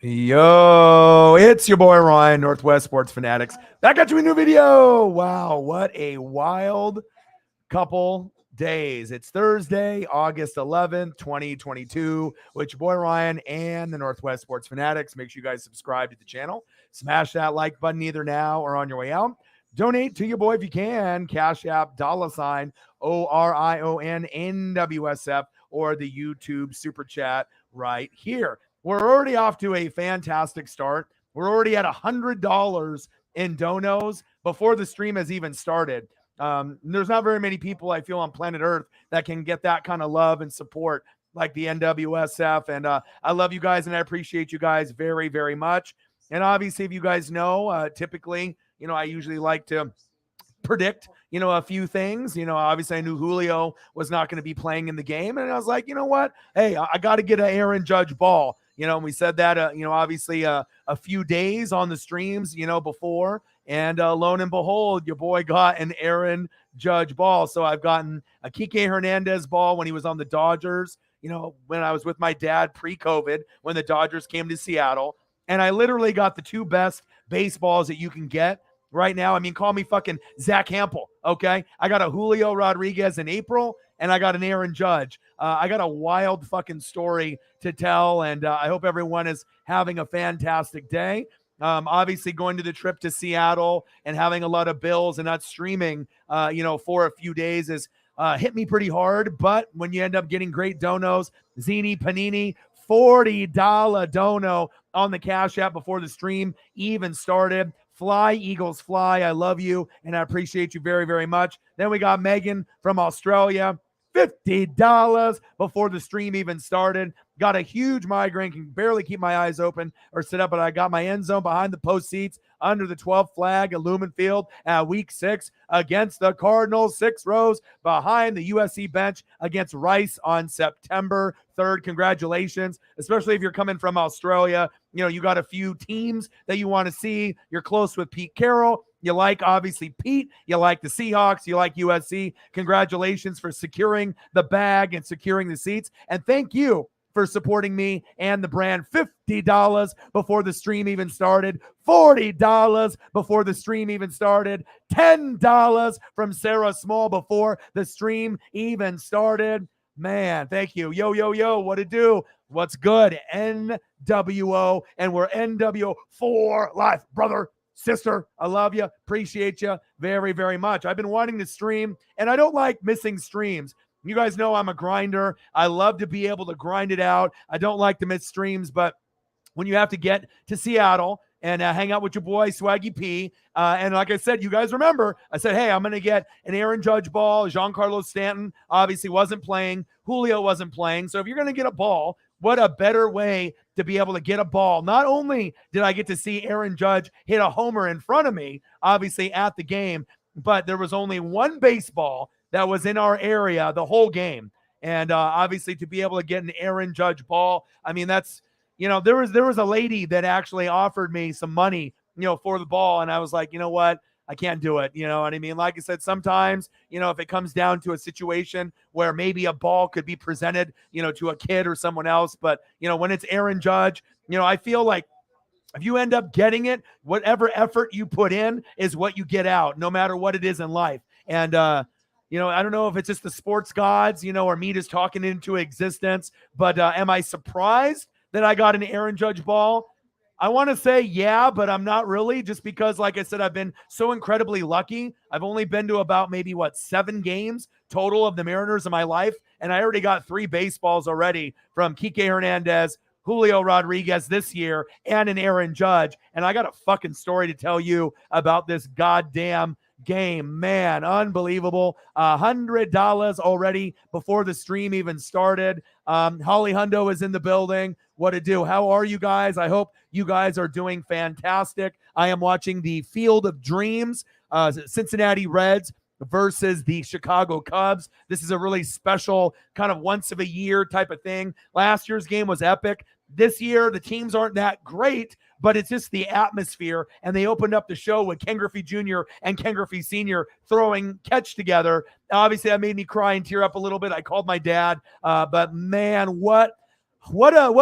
Yo, it's your boy Ryan, Northwest Sports Fanatics. Back at you a new video. Wow, what a wild couple days. It's Thursday, August 11th, 2022, with your boy Ryan and the Northwest Sports Fanatics. Make sure you guys subscribe to the channel. Smash that like button either now or on your way out. Donate to your boy if you can. Cash App, $ ORION NWSF, or the YouTube Super Chat right here. We're already off to a fantastic start. We're already at $100 in donos before the stream has even started. There's not very many people I feel on planet Earth that can get that kind of love and support like the NWSF. And I love you guys and I appreciate you guys very, very much. And obviously, if you guys know, typically, I usually like to predict, a few things. Obviously I knew Julio was not going to be playing in the game. And I was like, you know what? Hey, I got to get an Aaron Judge ball. And we said that, obviously a few days on the streams, before. And lo and behold, your boy got an Aaron Judge ball. So I've gotten a Kike Hernandez ball when he was on the Dodgers, when I was with my dad pre-COVID, when the Dodgers came to Seattle. And I literally got the two best baseballs that you can get right now. I mean, call me fucking Zach Hampel, okay? I got a Julio Rodriguez in April, and I got an Aaron Judge. I got a wild fucking story to tell, and I hope everyone is having a fantastic day. Obviously, going to the trip to Seattle and having a lot of bills and not streaming, for a few days is hit me pretty hard. But when you end up getting great donos, Zini Panini, $40 dono on the Cash App before the stream even started. Fly, Eagles, fly. I love you, and I appreciate you very, very much. Then we got Megan from Australia, $50 before the stream even started. Got a huge migraine, can barely keep my eyes open or sit up, but I got my end zone behind the post seats under the 12th flag at Lumen Field at week 6 against the Cardinals, 6 rows behind the USC bench against Rice on September 3rd. Congratulations, especially if you're coming from Australia. You got a few teams that you want to see. You're close with Pete Carroll. You like, obviously, Pete. You like the Seahawks. You like USC. Congratulations for securing the bag and securing the seats. And thank you for supporting me and the brand. $50 before the stream even started. $40 before the stream even started. $10 from Sarah Small before the stream even started. Man, thank you. Yo, what it do? What's good? NWO, and we're NWO for life, brother. Sister, I love you. Appreciate you very, very much. I've been wanting to stream, and I don't like missing streams. You guys know I'm a grinder. I love to be able to grind it out. I don't like to miss streams, but when you have to get to Seattle and hang out with your boy Swaggy P, and like I said, you guys remember, I said, hey, I'm going to get an Aaron Judge ball. Giancarlo Stanton obviously wasn't playing. Julio wasn't playing. So if you're going to get a ball, what a better way to be able to get a ball. Not only did I get to see Aaron Judge hit a homer in front of me, obviously at the game, but there was only one baseball that was in our area the whole game. And obviously to be able to get an Aaron Judge ball, I mean, that's, there was a lady that actually offered me some money, for the ball. And I was like, you know what? I can't do it. You know what I mean? Like I said, sometimes, if it comes down to a situation where maybe a ball could be presented, to a kid or someone else. But, when it's Aaron Judge, I feel like if you end up getting it, whatever effort you put in is what you get out, no matter what it is in life. And, I don't know if it's just the sports gods, or me just talking into existence, but am I surprised that I got an Aaron Judge ball? I want to say yeah, but I'm not really, just because, like I said, I've been so incredibly lucky. I've only been to about maybe 7 games total of the Mariners in my life, and I already got 3 baseballs already from Kike Hernandez, Julio Rodriguez this year, and an Aaron Judge. And I got a fucking story to tell you about this goddamn game. Man, unbelievable. $100 already before the stream even started. Holly Hundo is in the building. What to do? How are you guys? I hope you guys are doing fantastic. I am watching the Field of Dreams, Cincinnati Reds versus the Chicago Cubs. This is a really special kind of once of a year type of thing. Last year's game was epic. This year, the teams aren't that great, but it's just the atmosphere. And they opened up the show with Ken Griffey Jr. and Ken Griffey Sr. throwing catch together. Obviously, that made me cry and tear up a little bit. I called my dad. But man, what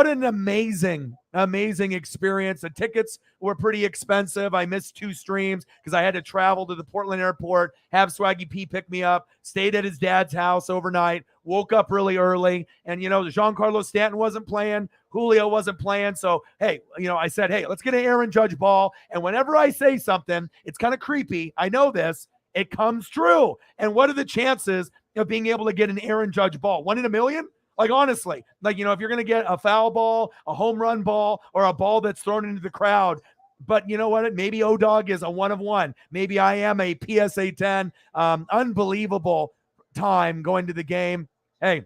an amazing amazing experience. The tickets were pretty expensive. I missed 2 streams because I had to travel to the Portland airport, have Swaggy P pick me up, stayed at his dad's house overnight, woke up really early. And, Giancarlo Stanton wasn't playing. Julio wasn't playing. So, hey, I said, hey, let's get an Aaron Judge ball. And whenever I say something, it's kind of creepy. I know this. It comes true. And what are the chances of being able to get an Aaron Judge ball? 1 in a million? Like, honestly, if you're going to get a foul ball, a home run ball, or a ball that's thrown into the crowd, but you know what? Maybe O-Dog is a 1 of 1. Maybe I am a PSA 10. Unbelievable time going to the game. Hey,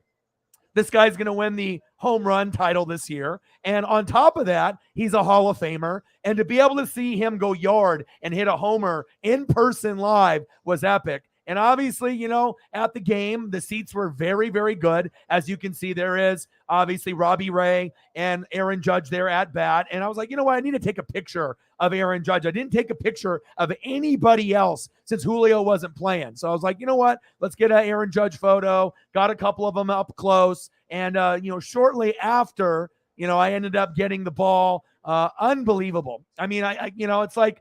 this guy's going to win the home run title this year. And on top of that, he's a Hall of Famer. And to be able to see him go yard and hit a homer in person live was epic. And obviously, at the game, the seats were very, very good. As you can see, there is obviously Robbie Ray and Aaron Judge there at bat. And I was like, you know what? I need to take a picture of Aaron Judge. I didn't take a picture of anybody else since Julio wasn't playing. So I was like, you know what? Let's get an Aaron Judge photo. Got a couple of them up close. And, shortly after, I ended up getting the ball. Unbelievable. I mean, it's like,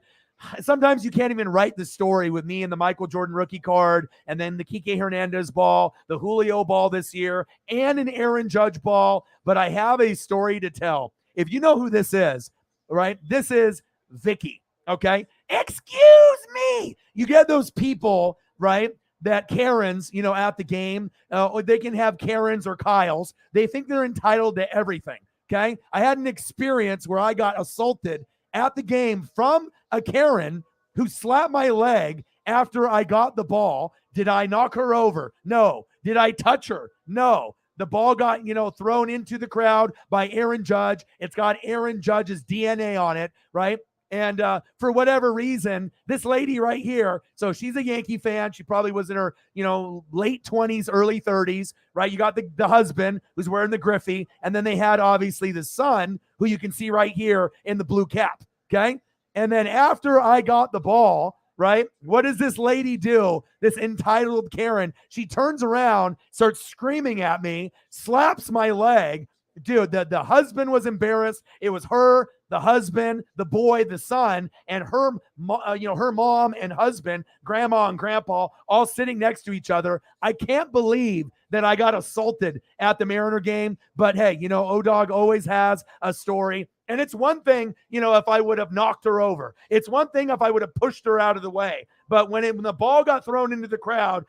sometimes you can't even write the story with me and the Michael Jordan rookie card and then the Kike Hernandez ball, the Julio ball this year, and an Aaron Judge ball. But I have a story to tell. If you know who this is, right? This is Vicky, okay? Excuse me. You get those people, right, that Karens, at the game, or they can have Karens or Kyles. They think they're entitled to everything, okay? I had an experience where I got assaulted at the game from a Karen who slapped my leg after I got the ball. Did I knock her over? No. Did I touch her? No. The ball got, thrown into the crowd by Aaron Judge. It's got Aaron Judge's DNA on it, right? And for whatever reason, this lady right here, so she's a Yankee fan. She probably was in her, late 20s, early 30s, right? You got the husband who's wearing the Griffey, and then they had obviously the son who you can see right here in the blue cap, okay? And then after I got the ball, right, what does this lady do? This entitled Karen, she turns around, starts screaming at me, slaps my leg. Dude, the husband was embarrassed. It was her, the husband, the boy, the son, and her mom and husband, grandma and grandpa, all sitting next to each other. I can't believe that I got assaulted at the Mariner game. But hey, O-Dog always has a story. And it's one thing, if I would have knocked her over. It's one thing if I would have pushed her out of the way. But when the ball got thrown into the crowd,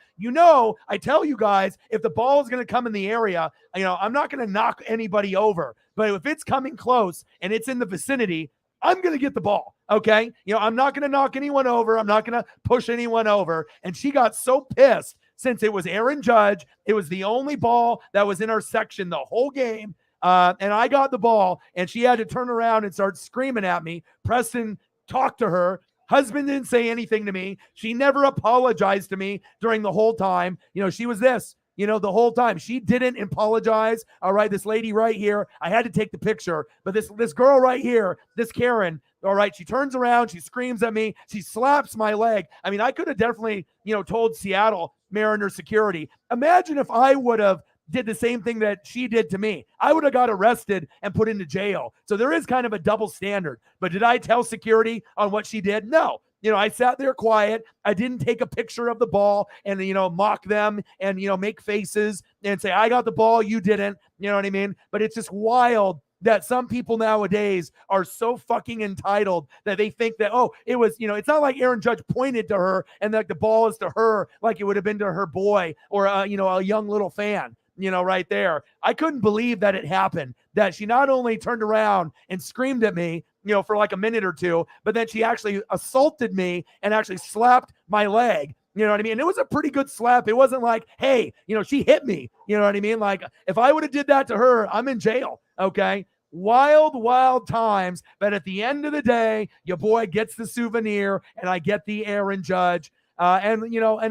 I tell you guys, if the ball is going to come in the area, I'm not going to knock anybody over. But if it's coming close and it's in the vicinity, I'm going to get the ball, okay? I'm not going to knock anyone over. I'm not going to push anyone over. And she got so pissed since it was Aaron Judge. It was the only ball that was in our section the whole game. And I got the ball, and she had to turn around and start screaming at me. Preston talked to her. Husband didn't say anything to me. She never apologized to me during the whole time. She was this, the whole time. She didn't apologize. All right, this lady right here, I had to take the picture. But this girl right here, this Karen, all right, she turns around, she screams at me, she slaps my leg. I mean, I could have definitely, told Seattle Mariner security. Imagine if I would have did the same thing that she did to me. I would have got arrested and put into jail. So there is kind of a double standard. But did I tell security on what she did? No. I sat there quiet. I didn't take a picture of the ball and, mock them and, make faces and say, I got the ball, you didn't. You know what I mean? But it's just wild that some people nowadays are so fucking entitled that they think that, it was, it's not like Aaron Judge pointed to her and that the ball is to her like it would have been to her boy or, a young little fan. Right there. I couldn't believe that it happened, that she not only turned around and screamed at me, for like a minute or two, but then she actually assaulted me and actually slapped my leg. You know what I mean? And it was a pretty good slap. It wasn't like, hey, she hit me. You know what I mean? Like if I would have did that to her, I'm in jail. Okay. Wild, wild times. But at the end of the day, your boy gets the souvenir and I get the Aaron Judge. And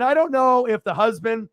I don't know if the husband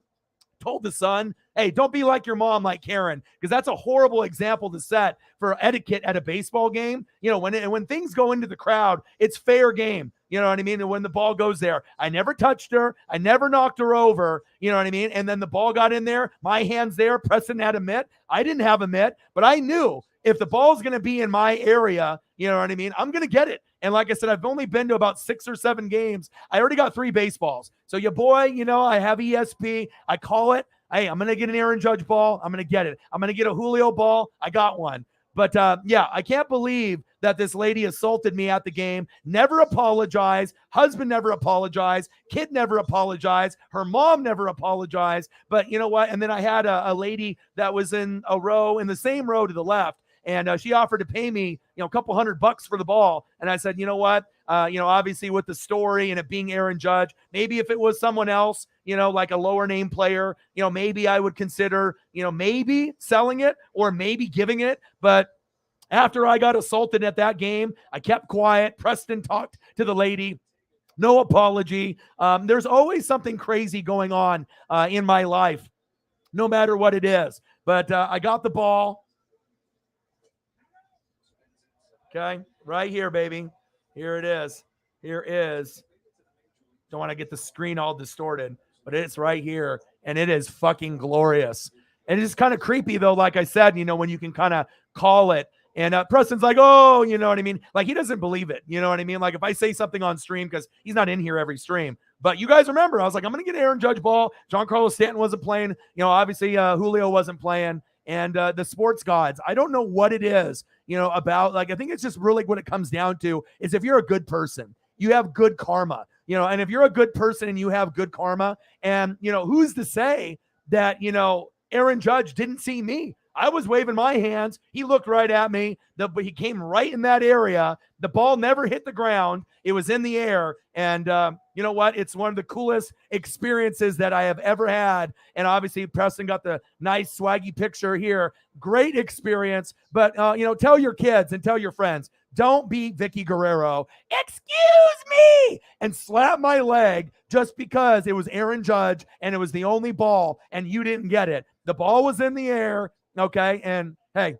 told the son, hey, don't be like your mom, like Karen, because that's a horrible example to set for etiquette at a baseball game. When things go into the crowd, it's fair game. You know what I mean? And when the ball goes there, I never touched her. I never knocked her over. You know what I mean? And then the ball got in there. My hand's there. Preston had a mitt. I didn't have a mitt, but I knew, if the ball's going to be in my area, you know what I mean? I'm going to get it. And like I said, I've only been to about 6 or 7 games. I already got 3 baseballs. So your boy, you know, I have ESP. I call it. Hey, I'm going to get an Aaron Judge ball. I'm going to get it. I'm going to get a Julio ball. I got one. But yeah, I can't believe that this lady assaulted me at the game. Never apologized. Husband never apologized. Kid never apologized. Her mom never apologized. But you know what? And then I had a lady that was in the same row to the left. And she offered to pay me, you know, a couple $100 for the ball. And I said, you know what? You know, obviously with the story and it being Aaron Judge, maybe if it was someone else, you know, like a lower name player, you know, maybe I would consider, you know, maybe selling it or maybe giving it. But after I got assaulted at that game, I kept quiet. Preston talked to the lady. No apology. There's always something crazy going on in my life, no matter what it is. But I got the ball. Okay, right here, baby. Here it is. Here is. Don't want to get the screen all distorted, but it's right here, and it is fucking glorious. And it's kind of creepy, though, like I said, you know, when you can kind of call it. And Preston's like, oh, you know what I mean? Like, he doesn't believe it. You know what I mean? Like, if I say something on stream, because he's not in here every stream. But you guys remember, I was like, I'm going to get Aaron Judge ball. Giancarlo Stanton wasn't playing. You know, obviously Julio wasn't playing. And the sports gods, I don't know what it is, you know, about, like, I think it's just really what it comes down to is if you're a good person, you have good karma, you know, and if you're a good person and you have good karma, and, you know, who's to say that, you know, Aaron Judge didn't see me? I was waving my hands. He looked right at me. He came right in that area. The ball never hit the ground. It was in the air. And you know what? It's one of the coolest experiences that I have ever had. And obviously, Preston got the nice swaggy picture here. Great experience. But, you know, tell your kids and tell your friends, don't be Vicky Guerrero. Excuse me! And slap my leg just because it was Aaron Judge and it was the only ball and you didn't get it. The ball was in the air. Okay. And hey,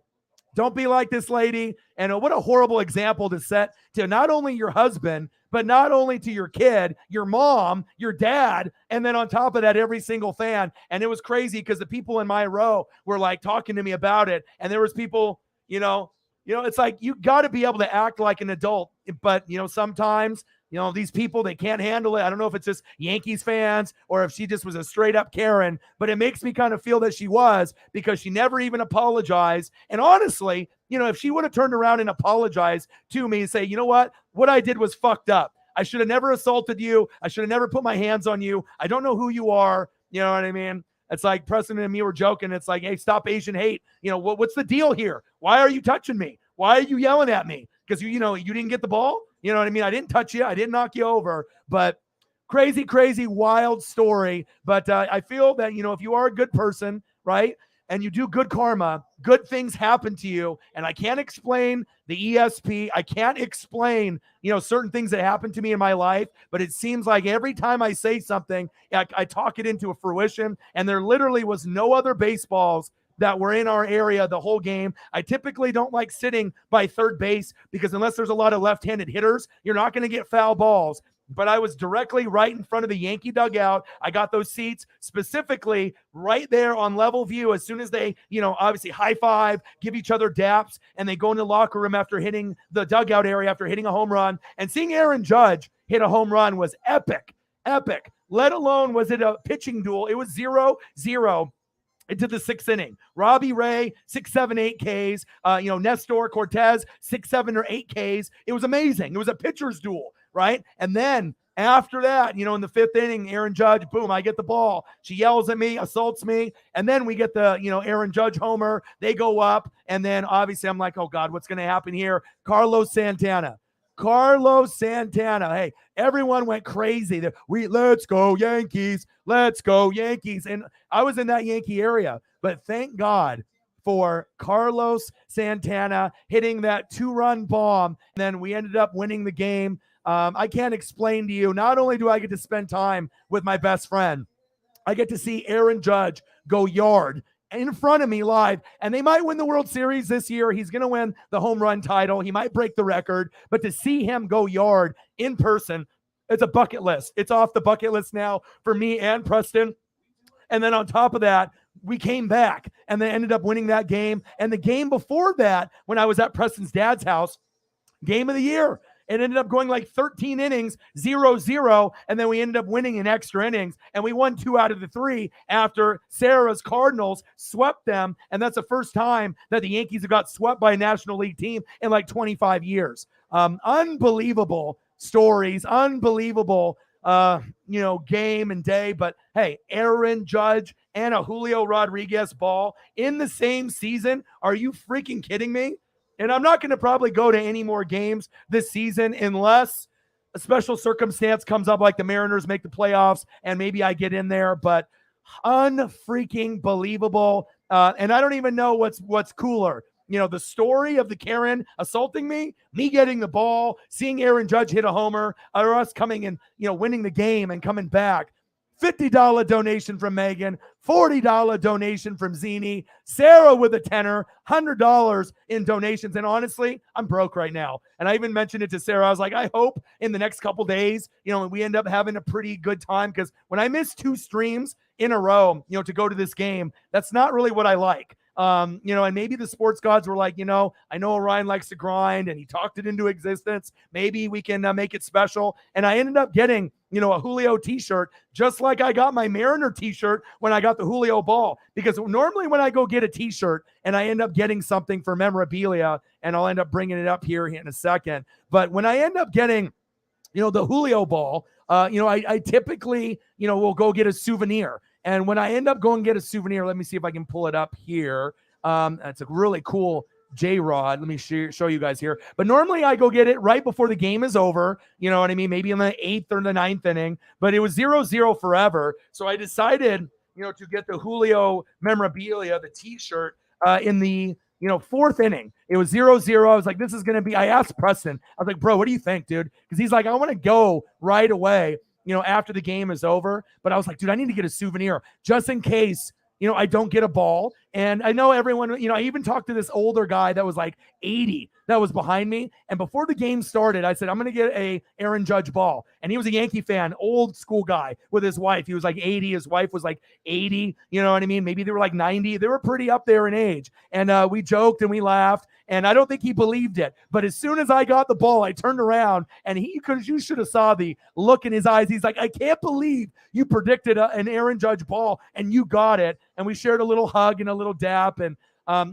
don't be like this lady. And what a horrible example to set to not only your husband, but not only to your kid, your mom, your dad, and then on top of that, every single fan. And it was crazy because the people in my row were like talking to me about it. And there was people, you know, it's like you got to be able to act like an adult. But, you know, sometimes, you know, these people, they can't handle it. I don't know if it's just Yankees fans or if she just was a straight up Karen, but it makes me kind of feel that she was, because she never even apologized. And honestly, you know, if she would have turned around and apologized to me and say, you know what I did was fucked up. I should have never assaulted you. I should have never put my hands on you. I don't know who you are. You know what I mean? It's like Preston and me were joking. It's like, hey, stop Asian hate. You know, what's the deal here? Why are you touching me? Why are you yelling at me? Because you know, you didn't get the ball. You know what I mean? I didn't touch you. I didn't knock you over. But crazy, crazy, wild story. But I feel that, you know, if you are a good person, right, and you do good karma, good things happen to you. And I can't explain the ESP. I can't explain, you know, certain things that happen to me in my life. But it seems like every time I say something, I talk it into a fruition. And there literally was no other baseballs that were in our area the whole game. I typically don't like sitting by third base because unless there's a lot of left-handed hitters, you're not going to get foul balls. But I was directly right in front of the Yankee dugout. I got those seats specifically right there on level view. As soon as they, you know, obviously high five, give each other daps, and they go in the locker room after hitting the dugout area, after hitting a home run. And seeing Aaron Judge hit a home run was epic, epic. Let alone was it a pitching duel. It was 0-0. Into the 6th inning. Robbie Ray, 6, 7, 8 Ks. You know, Nestor Cortez, 6, 7, or 8 Ks. It was amazing. It was a pitcher's duel, right? And then after that, you know, in the 5th inning, Aaron Judge, boom, I get the ball. She yells at me, assaults me. And then we get the, you know, Aaron Judge homer. They go up. And then obviously I'm like, oh God, what's going to happen here? Carlos Santana. Hey, everyone went crazy. Let's go Yankees. Let's go Yankees. And I was in that Yankee area, but thank God for Carlos Santana hitting that 2-run bomb. And then we ended up winning the game. I can't explain to you. Not only do I get to spend time with my best friend, I get to see Aaron Judge go yard in front of me live, and they might win the World Series this year. He's going to win the home run title. He might break the record, but to see him go yard in person, it's a bucket list. It's off the bucket list now for me and Preston. And then on top of that, we came back and they ended up winning that game. And the game before that, when I was at Preston's dad's house, game of the year. It ended up going like 13 innings, 0-0, and then we ended up winning in extra innings, and we won 2 out of the 3 after Sarah's Cardinals swept them, and that's the first time that the Yankees have got swept by a National League team in like 25 years. Unbelievable stories, unbelievable game and day. But hey, Aaron Judge and a Julio Rodriguez ball in the same season. Are you freaking kidding me? And I'm not going to probably go to any more games this season unless a special circumstance comes up, like the Mariners make the playoffs and maybe I get in there. But unfreaking believable. And I don't even know what's cooler. The story of the Karen assaulting me getting the ball, seeing Aaron Judge hit a homer, or us coming and, winning the game and coming back. $50 donation from Megan, $40 donation from Zini, Sarah with a tenner, $100 in donations. And honestly, I'm broke right now. And I even mentioned it to Sarah. I was like, I hope in the next couple days, we end up having a pretty good time, because when I miss 2 streams in a row, to go to this game, that's not really what I like. And maybe the sports gods were like, I know Orion likes to grind and he talked it into existence. Maybe we can make it special. And I ended up getting, a Julio t-shirt, just like I got my Mariner t-shirt when I got the Julio ball, because normally when I go get a t-shirt and I end up getting something for memorabilia, and I'll end up bringing it up here in a second. But when I end up getting, the Julio ball, I typically, will go get a souvenir. And when I end up going to get a souvenir, let me see if I can pull it up here. It's a really cool J-Rod. Let me show you guys here. But normally I go get it right before the game is over. You know what I mean? Maybe in the 8th or the 9th inning. But it was 0-0 forever. So I decided, to get the Julio memorabilia, the T-shirt, in the 4th inning. It was 0-0. I was like, this is going to be, I asked Preston, I was like, bro, what do you think, dude? Because he's like, I want to go right away, after the game is over. But I was like, dude, I need to get a souvenir just in case, I don't get a ball. And I know everyone, I even talked to this older guy that was like 80 that was behind me. And before the game started, I said, I'm going to get a Aaron Judge ball. And he was a Yankee fan, old school guy with his wife. He was like 80. His wife was like 80. You know what I mean? Maybe they were like 90. They were pretty up there in age. And we joked and we laughed. And I don't think he believed it. But as soon as I got the ball, I turned around and you should have saw the look in his eyes. He's like, I can't believe you predicted an Aaron Judge ball and you got it. And we shared a little hug and a little dap. And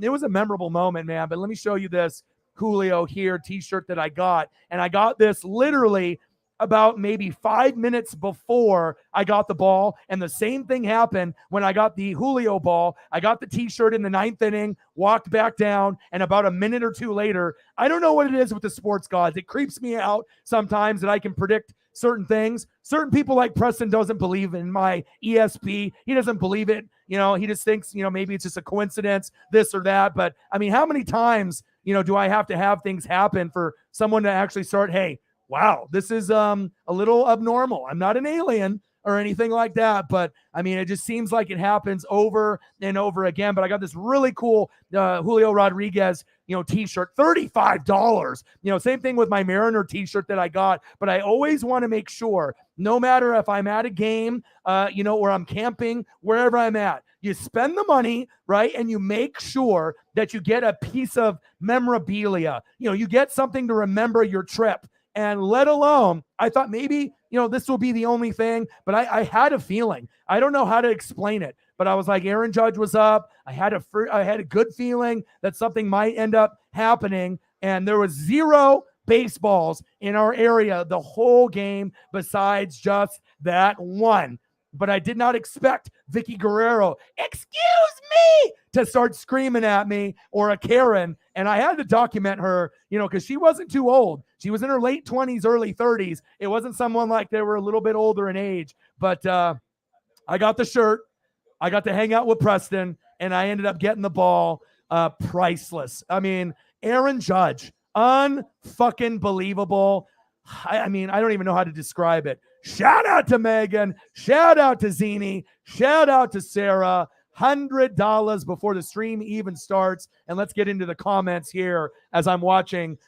it was a memorable moment, man. But let me show you this Julio here t-shirt that I got. And I got this literally about maybe 5 minutes before I got the ball. And the same thing happened when I got the Julio ball. I got the t-shirt in the 9th inning, walked back down, and about a minute or 2 later, I don't know what it is with the sports gods. It creeps me out sometimes that I can predict certain things. Certain people like Preston doesn't believe in my ESP. He doesn't believe it. He just thinks, maybe it's just a coincidence, this or that. But I mean, how many times, do I have to have things happen for someone to actually start, hey, wow, this is a little abnormal. I'm not an alien or anything like that, but I mean, it just seems like it happens over and over again. But I got this really cool Julio Rodriguez, t-shirt, $35. Same thing with my Mariner t-shirt that I got. But I always want to make sure, no matter if I'm at a game, or I'm camping, wherever I'm at, you spend the money, right? And you make sure that you get a piece of memorabilia. You get something to remember your trip. And let alone, I thought maybe, this will be the only thing, but I had a feeling. I don't know how to explain it, but I was like, Aaron Judge was up. I had a good feeling that something might end up happening. And there was 0 baseballs in our area the whole game besides just that one. But I did not expect Vicky Guerrero, excuse me, to start screaming at me, or a Karen. And I had to document her, because she wasn't too old. She was in her late 20s, early 30s. It wasn't someone like they were a little bit older in age. But I got the shirt. I got to hang out with Preston, and I ended up getting the ball. Priceless. I mean, Aaron Judge, unfucking believable. I mean, I don't even know how to describe it. Shout out to Megan. Shout out to Zini. Shout out to Sarah. $100 before the stream even starts. And let's get into the comments here as I'm watching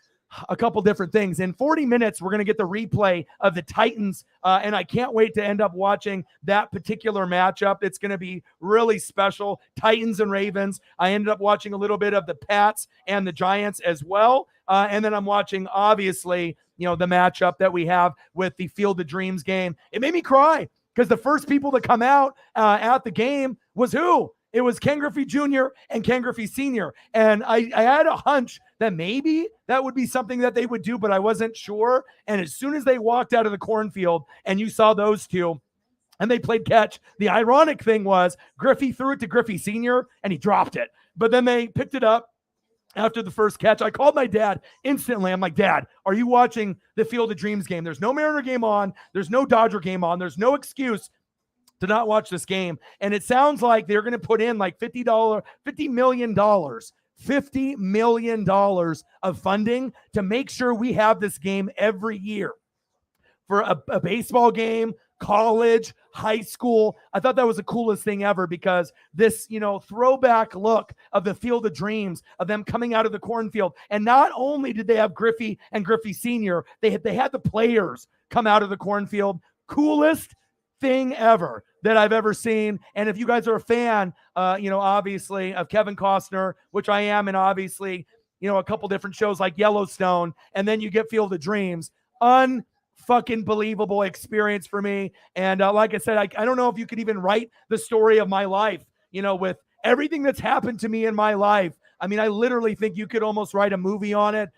a couple different things. In 40 minutes, we're going to get the replay of the Titans, and I can't wait to end up watching that particular matchup. It's going to be really special. Titans and Ravens. I ended up watching a little bit of the Pats and the Giants as well, and then I'm watching, obviously, the matchup that we have with the Field of Dreams game. It made me cry because the first people to come out at the game was who? It was Ken Griffey Jr. and Ken Griffey Sr. And I had a hunch that maybe that would be something that they would do, but I wasn't sure. And as soon as they walked out of the cornfield and you saw those two and they played catch, the ironic thing was Griffey threw it to Griffey Sr. and he dropped it. But then they picked it up after the first catch. I called my dad instantly. I'm like, Dad, are you watching the Field of Dreams game? There's no Mariner game on. There's no Dodger game on. There's no excuse to not watch this game. And it sounds like they're going to put in like $50 million of funding to make sure we have this game every year for a baseball game, college, high school. I thought that was the coolest thing ever because this, throwback look of the Field of Dreams, of them coming out of the cornfield. And not only did they have Griffey and Griffey Sr., they had the players come out of the cornfield. Coolest thing ever that I've ever seen. And if you guys are a fan, obviously of Kevin Costner, which I am, and obviously, a couple different shows like Yellowstone, and then you get Field of Dreams, unfucking believable experience for me. And like I said, I don't know if you could even write the story of my life, with everything that's happened to me in my life. I mean, I literally think you could almost write a movie on it.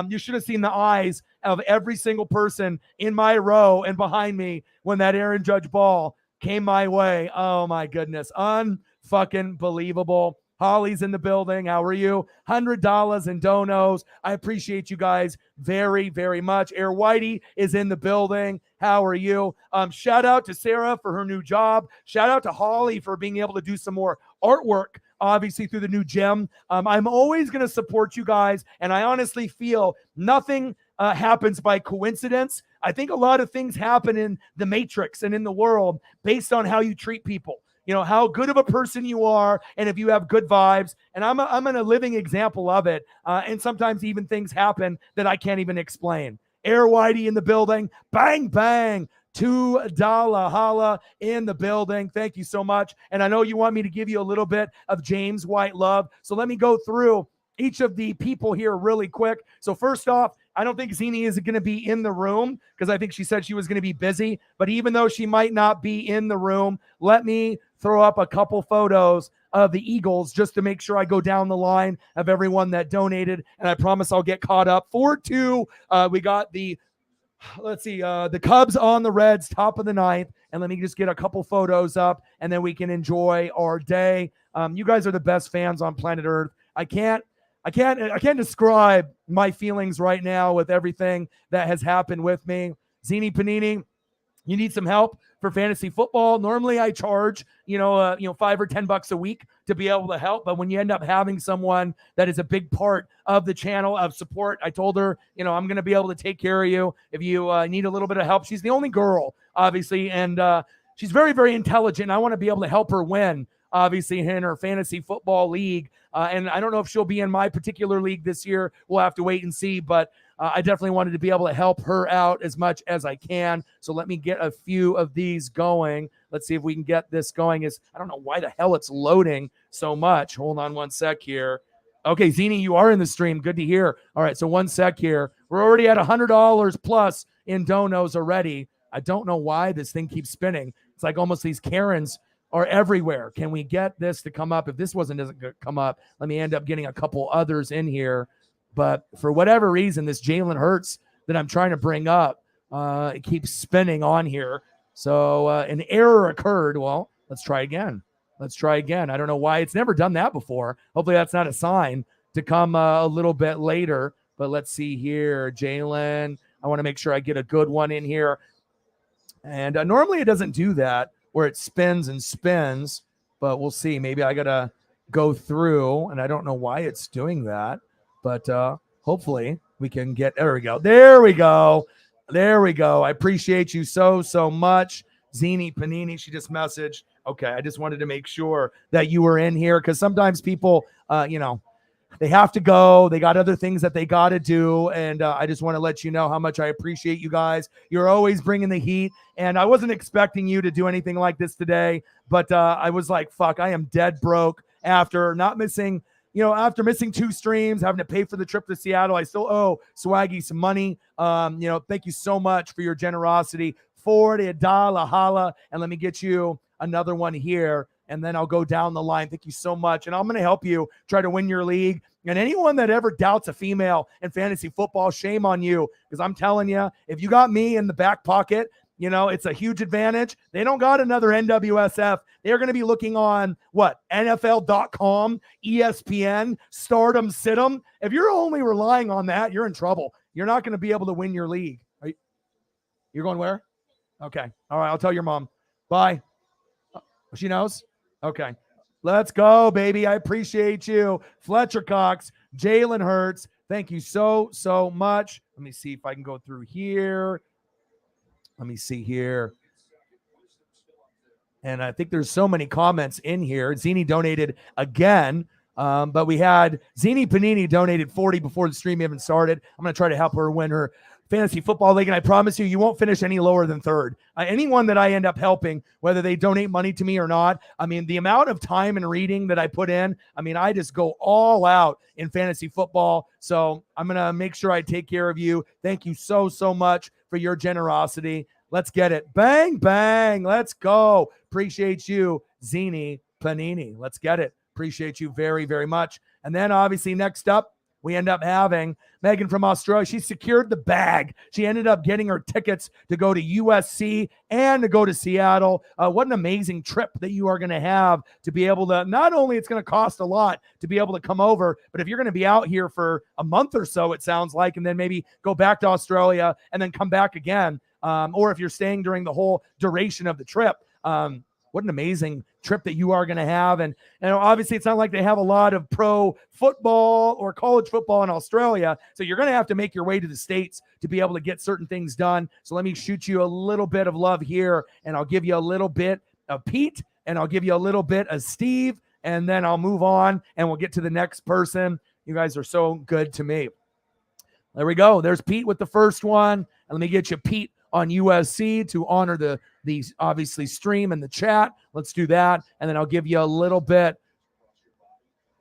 You should have seen the eyes of every single person in my row and behind me when that Aaron Judge ball came my way. Oh, my goodness. Unfucking believable. Holly's in the building. How are you? $100 in donos. I appreciate you guys very, very much. Air Whitey is in the building. How are you? Shout out to Sarah for her new job. Shout out to Holly for being able to do some more artwork, obviously through the new gem. I'm always going to support you guys, and I honestly feel nothing happens by coincidence. I think a lot of things happen in the matrix and in the world based on how you treat people. How good of a person you are, and if you have good vibes. And I'm a living example of it. And sometimes even things happen that I can't even explain. Air Whitey in the building. Bang, bang. $2 holla in the building. Thank you so much. And I know you want me to give you a little bit of James White love. So let me go through each of the people here really quick. So first off, I don't think Zini is going to be in the room because I think she said she was going to be busy. But even though she might not be in the room, let me throw up a couple photos of the Eagles just to make sure I go down the line of everyone that donated. And I promise I'll get caught up. 4-2, we got the Cubs on the Reds, top of the ninth. And let me just get a couple photos up, and then we can enjoy our day. You guys are the best fans on planet Earth. I can't describe my feelings right now with everything that has happened with me. Zini Panini, you need some help for fantasy football. Normally I charge, $5 or $10 a week to be able to help. But when you end up having someone that is a big part of the channel of support, I told her, I'm going to be able to take care of you if you need a little bit of help. She's the only girl, obviously, and she's very, very intelligent. I want to be able to help her win, obviously, in her fantasy football league. And I don't know if she'll be in my particular league this year. We'll have to wait and see. But I definitely wanted to be able to help her out as much as I can. So let me get a few of these going. Let's see if we can get this going. I don't know why the hell it's loading so much. Hold on one sec here. Okay, Zini, you are in the stream. Good to hear. All right, so one sec here. We're already at $100 plus in donos already. I don't know why this thing keeps spinning. It's like almost these Karens are everywhere. Can we get this to come up? If this doesn't come up, let me end up getting a couple others in here. But for whatever reason, this Jalen Hurts that I'm trying to bring up, it keeps spinning on here. So an error occurred. Well, let's try again. I don't know why. It's never done that before. Hopefully that's not a sign to come a little bit later. But let's see here. Jalen, I want to make sure I get a good one in here. And normally it doesn't do that where it spins and spins. But we'll see. Maybe I got to go through. And I don't know why it's doing that. But hopefully we can get, there we go. I appreciate you so much. Zini Panini, she just messaged. Okay, I just wanted to make sure that you were in here because sometimes people, they have to go. They got other things that they got to do. And I just want to let you know how much I appreciate you guys. You're always bringing the heat. And I wasn't expecting you to do anything like this today, but I was like, fuck, I am dead broke after not missing, after missing 2 streams, having to pay for the trip to Seattle. I still owe Swaggy some money. Thank you so much for your generosity. $40 holla. And let me get you another one here, and then I'll go down the line. Thank you so much. And I'm going to help you try to win your league. And anyone that ever doubts a female in fantasy football, shame on you, because I'm telling you, if you got me in the back pocket, it's a huge advantage. They don't got another NWSF. They're going to be looking on what? NFL.com, ESPN, Stardom, Situm. If you're only relying on that, you're in trouble. You're not going to be able to win your league. You're going where? Okay. All right. I'll tell your mom. Bye. She knows? Okay. Let's go, baby. I appreciate you. Fletcher Cox, Jalen Hurts. Thank you so, so much. Let me see if I can go through here. Let me see here. And I think there's so many comments in here. Zini donated again. But we had Zini Panini donated 40 before the stream even started. I'm going to try to help her win her fantasy football league, and I promise you won't finish any lower than third. Anyone that I end up helping, whether they donate money to me or not, the amount of time and reading that I put in, I just go all out in fantasy football. So I'm going to make sure I take care of you. Thank you so, so much for your generosity. Let's get it. Bang, bang. Let's go. Appreciate you, Zini Panini. Let's get it. Appreciate you very, very much. And then obviously next up, we end up having Megan from Australia. She secured the bag. She ended up getting her tickets to go to USC and to go to Seattle. What an amazing trip that you are going to have to be able to, not only it's going to cost a lot to be able to come over, but if you're going to be out here for a month or so, it sounds like, and then maybe go back to Australia and then come back again. Or if you're staying during the whole duration of the trip, what an amazing trip that you are going to have. And obviously it's not like they have a lot of pro football or college football in Australia. So you're going to have to make your way to the States to be able to get certain things done. So let me shoot you a little bit of love here, and I'll give you a little bit of Pete, and I'll give you a little bit of Steve, and then I'll move on and we'll get to the next person. You guys are so good to me. There we go. There's Pete with the first one. And let me get you Pete on USC to honor the obviously stream and the chat. Let's do that. And then I'll give you a little bit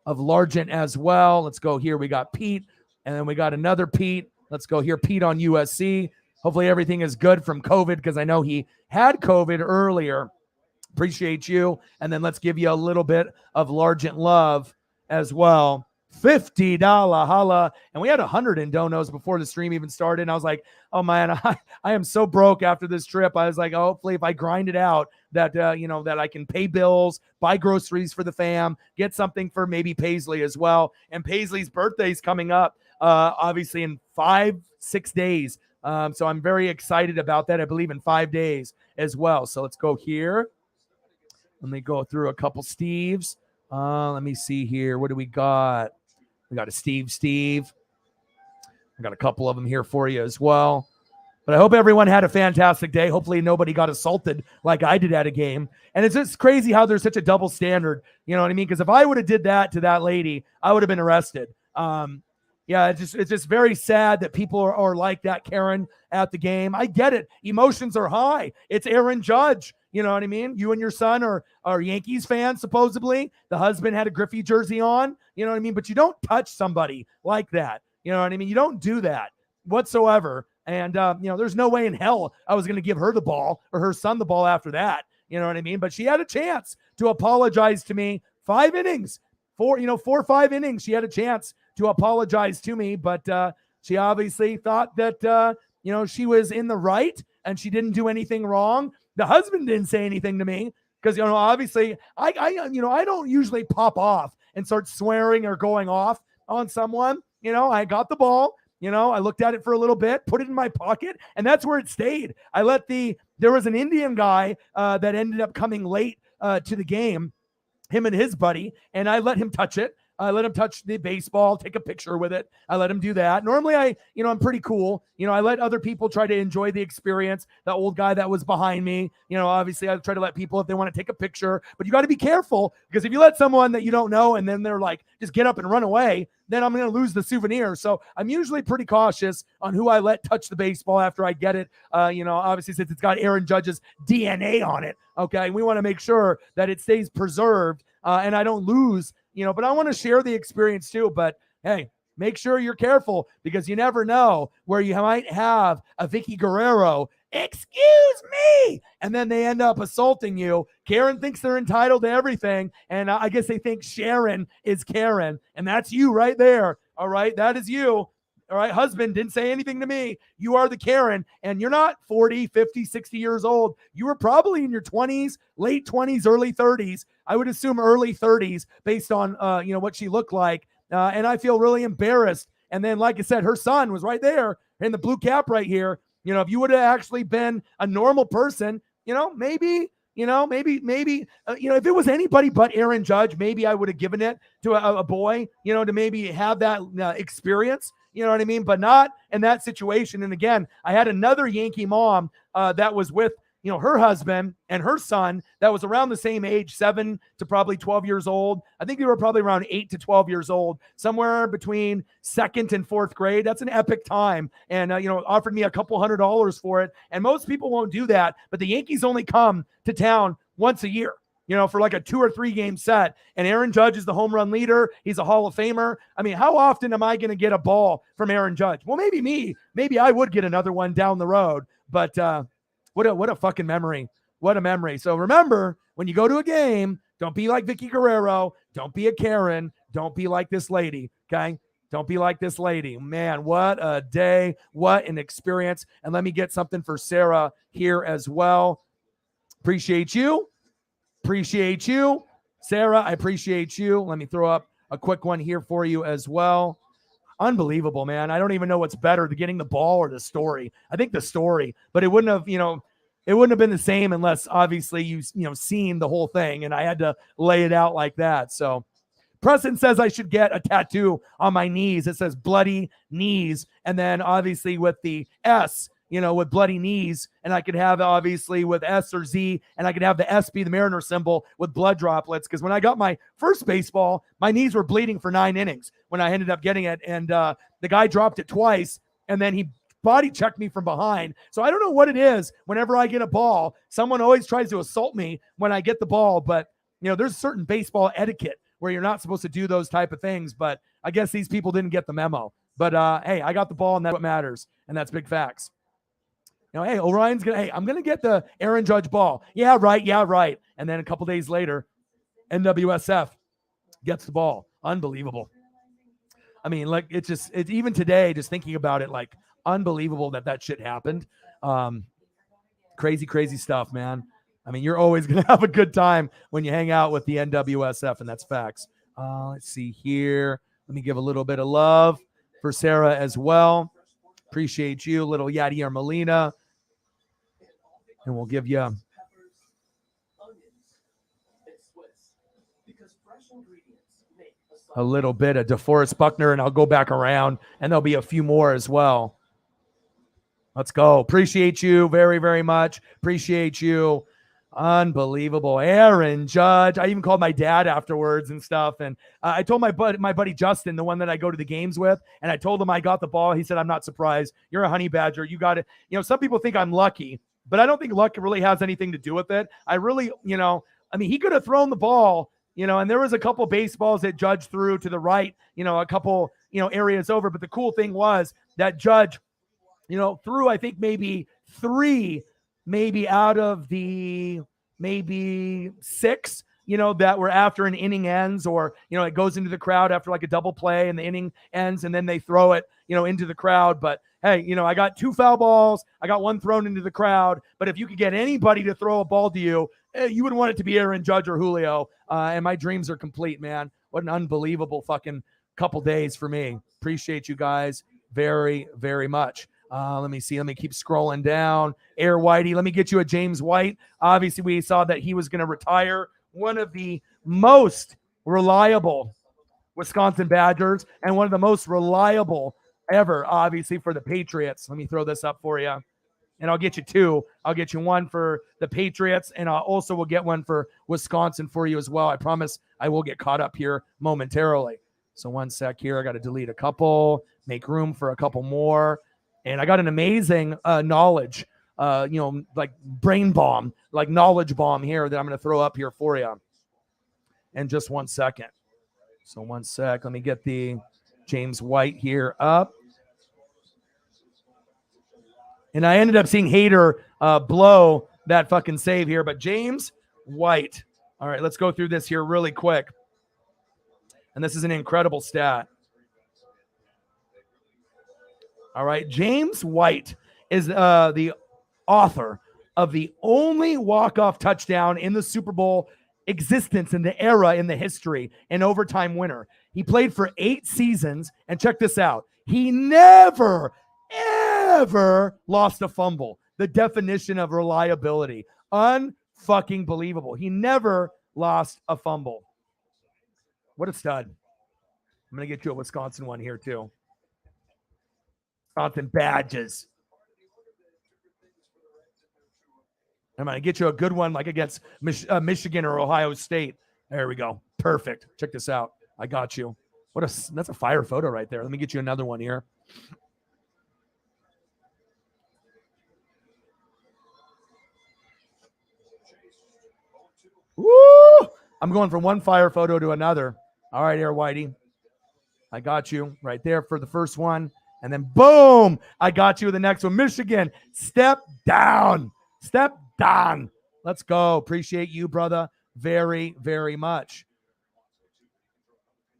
of Largent as well. Let's go here. We got Pete, and then we got another Pete. Let's go here. Pete on USC. Hopefully everything is good from COVID, because I know he had COVID earlier. Appreciate you. And then let's give you a little bit of Largent love as well. $50 holla. And we had 100 in donos before the stream even started. And I was like, oh man, I am so broke after this trip. I was like, oh, hopefully if I grind it out that, that I can pay bills, buy groceries for the fam, get something for maybe Paisley as well. And Paisley's birthday's coming up, obviously in 5-6 days. So I'm very excited about that. I believe in 5 days as well. So let's go here. Let me go through a couple Steves. Let me see here. What do we got? We got a Steve. I got a couple of them here for you as well. But I hope everyone had a fantastic day. Hopefully nobody got assaulted like I did at a game. And it's just crazy how there's such a double standard. You know what I mean? Because if I would have did that to that lady, I would have been arrested. It's just very sad that people are like that, Karen, at the game. I get it. Emotions are high. It's Aaron Judge. You know what I mean? You and your son are Yankees fans, supposedly. The husband had a Griffey jersey on. You know what I mean? But you don't touch somebody like that. You know what I mean? You don't do that whatsoever. And, there's no way in hell I was going to give her the ball or her son the ball after that. You know what I mean? But she had a chance to apologize to me. 5 innings. 4 or 5 innings. She had a chance to apologize to me. But she obviously thought that, she was in the right and she didn't do anything wrong. The husband didn't say anything to me because, obviously I don't usually pop off and start swearing or going off on someone. I got the ball, I looked at it for a little bit, put it in my pocket, and that's where it stayed. There was an Indian guy that ended up coming late to the game, him and his buddy, and I let him touch it. I let him touch the baseball, take a picture with it. I let him do that. Normally I'm pretty cool. I let other people try to enjoy the experience. The old guy that was behind me, obviously I try to let people, if they want to take a picture, but you got to be careful because if you let someone that you don't know and then they're like, just get up and run away, then I'm going to lose the souvenir. So I'm usually pretty cautious on who I let touch the baseball after I get it. Obviously, since it's got Aaron Judge's DNA on it, okay, we want to make sure that it stays preserved and I don't lose, but I want to share the experience too. But hey, make sure you're careful because you never know where you might have a Vicky Guerrero, excuse me, and then they end up assaulting you. Karen thinks they're entitled to everything, and I guess they think Sharon is Karen, and that's you right there, all right? That is you. All right, husband didn't say anything to me. You are the Karen, and you're not 40, 50, 60 years old. You were probably in your 20s, late 20s, early 30s. I would assume early 30s based on, what she looked like. And I feel really embarrassed. And then, like I said, her son was right there in the blue cap right here. If you would have actually been a normal person, maybe, if it was anybody but Aaron Judge, maybe I would have given it to a boy, to maybe have that experience. You know what I mean? But not in that situation. And again, I had another Yankee mom that was with, her husband and her son that was around the same age, 7 to probably 12 years old. I think they were probably around 8 to 12 years old, somewhere between 2nd and 4th grade. That's an epic time. And, offered me a couple $100 for it. And most people won't do that. But the Yankees only come to town once a year. For like a 2 or 3 game set. And Aaron Judge is the home run leader. He's a Hall of Famer. I mean, how often am I going to get a ball from Aaron Judge? Well, maybe me. Maybe I would get another one down the road. But what a fucking memory. What a memory. So remember, when you go to a game, don't be like Vicky Guerrero. Don't be a Karen. Don't be like this lady, okay? Don't be like this lady. Man, what a day. What an experience. And let me get something for Sarah here as well. Appreciate you. Appreciate you. Sarah, I appreciate you. Let me throw up a quick one here for you as well. Unbelievable, man. I don't even know what's better, the getting the ball or the story. I think the story, but it wouldn't have, it wouldn't have been the same unless obviously you seen the whole thing, and I had to lay it out like that. So Preston says I should get a tattoo on my knees. It says bloody knees. And then obviously with the S, with bloody knees, and I could have obviously with S or Z, and I could have the S be the Mariner symbol with blood droplets. Because when I got my first baseball, my knees were bleeding for 9 innings when I ended up getting it. And the guy dropped it twice, and then he body checked me from behind. So I don't know what it is. Whenever I get a ball, someone always tries to assault me when I get the ball. But, there's certain baseball etiquette where you're not supposed to do those type of things. But I guess these people didn't get the memo. But, hey, I got the ball, and that's what matters. And that's big facts. Hey, Orion's I'm going to get the Aaron Judge ball. Yeah, right. And then a couple days later, NWSF gets the ball. Unbelievable. I mean, like, it's even today, just thinking about it, like, unbelievable that shit happened. Crazy stuff, man. I mean, you're always going to have a good time when you hang out with the NWSF, and that's facts. Let's see here. Let me give a little bit of love for Sarah as well. Appreciate you, little Yadier Molina. And we'll give you a little bit of DeForest Buckner, and I'll go back around, and there'll be a few more as well. Let's go. Appreciate you very, very much. Appreciate you. Unbelievable. Aaron Judge. I even called my dad afterwards and stuff. And I told my buddy Justin, the one that I go to the games with, and I told him I got the ball. He said, I'm not surprised. You're a honey badger. You got it. Some people think I'm lucky, but I don't think luck really has anything to do with it. I really, he could have thrown the ball, and there was a couple baseballs that Judge threw to the right, a couple, areas over. But the cool thing was that Judge, threw, I think maybe 3, maybe out of the maybe 6, that were after an inning ends, or, it goes into the crowd after like a double play and the inning ends, and then they throw it, into the crowd. But hey, I got 2 foul balls. I got 1 thrown into the crowd. But if you could get anybody to throw a ball to you, you would want it to be Aaron Judge or Julio. And my dreams are complete, man. What an unbelievable fucking couple days for me. Appreciate you guys very, very much. Let me see. Let me keep scrolling down. Air Whitey. Let me get you a James White. Obviously, we saw that he was going to retire. One of the most reliable Wisconsin Badgers and one of the most reliable ever, obviously, for the Patriots. Let me throw this up for you. And I'll get you 2. I'll get you 1 for the Patriots, and I also will get 1 for Wisconsin for you as well. I promise I will get caught up here momentarily. So 1 sec here. I got to delete a couple, make room for a couple more. And I got an amazing knowledge, like brain bomb, like knowledge bomb here that I'm going to throw up here for you in just 1 second. So 1 sec. Let me get the James White here up. And I ended up seeing Hader blow that fucking save here. But James White. All right, let's go through this here really quick. And this is an incredible stat. All right, James White is the author of the only walk-off touchdown in the Super Bowl existence in the era in the history, an overtime winner. He played for 8 seasons, and check this out. He never, ever lost a fumble. The definition of reliability. Unfucking believable. He never lost a fumble. What a stud. I'm going to get you a Wisconsin one here too. Wisconsin badges. I'm going to get you a good one like against Michigan or Ohio State. There we go. Perfect. Check this out. I got you. That's a fire photo right there. Let me get you another one here. Woo! I'm going from one fire photo to another. All right, here, Whitey. I got you right there for the first one. And then, boom, I got you the next one. Michigan, step down. Step down. Let's go. Appreciate you, brother, very, very much.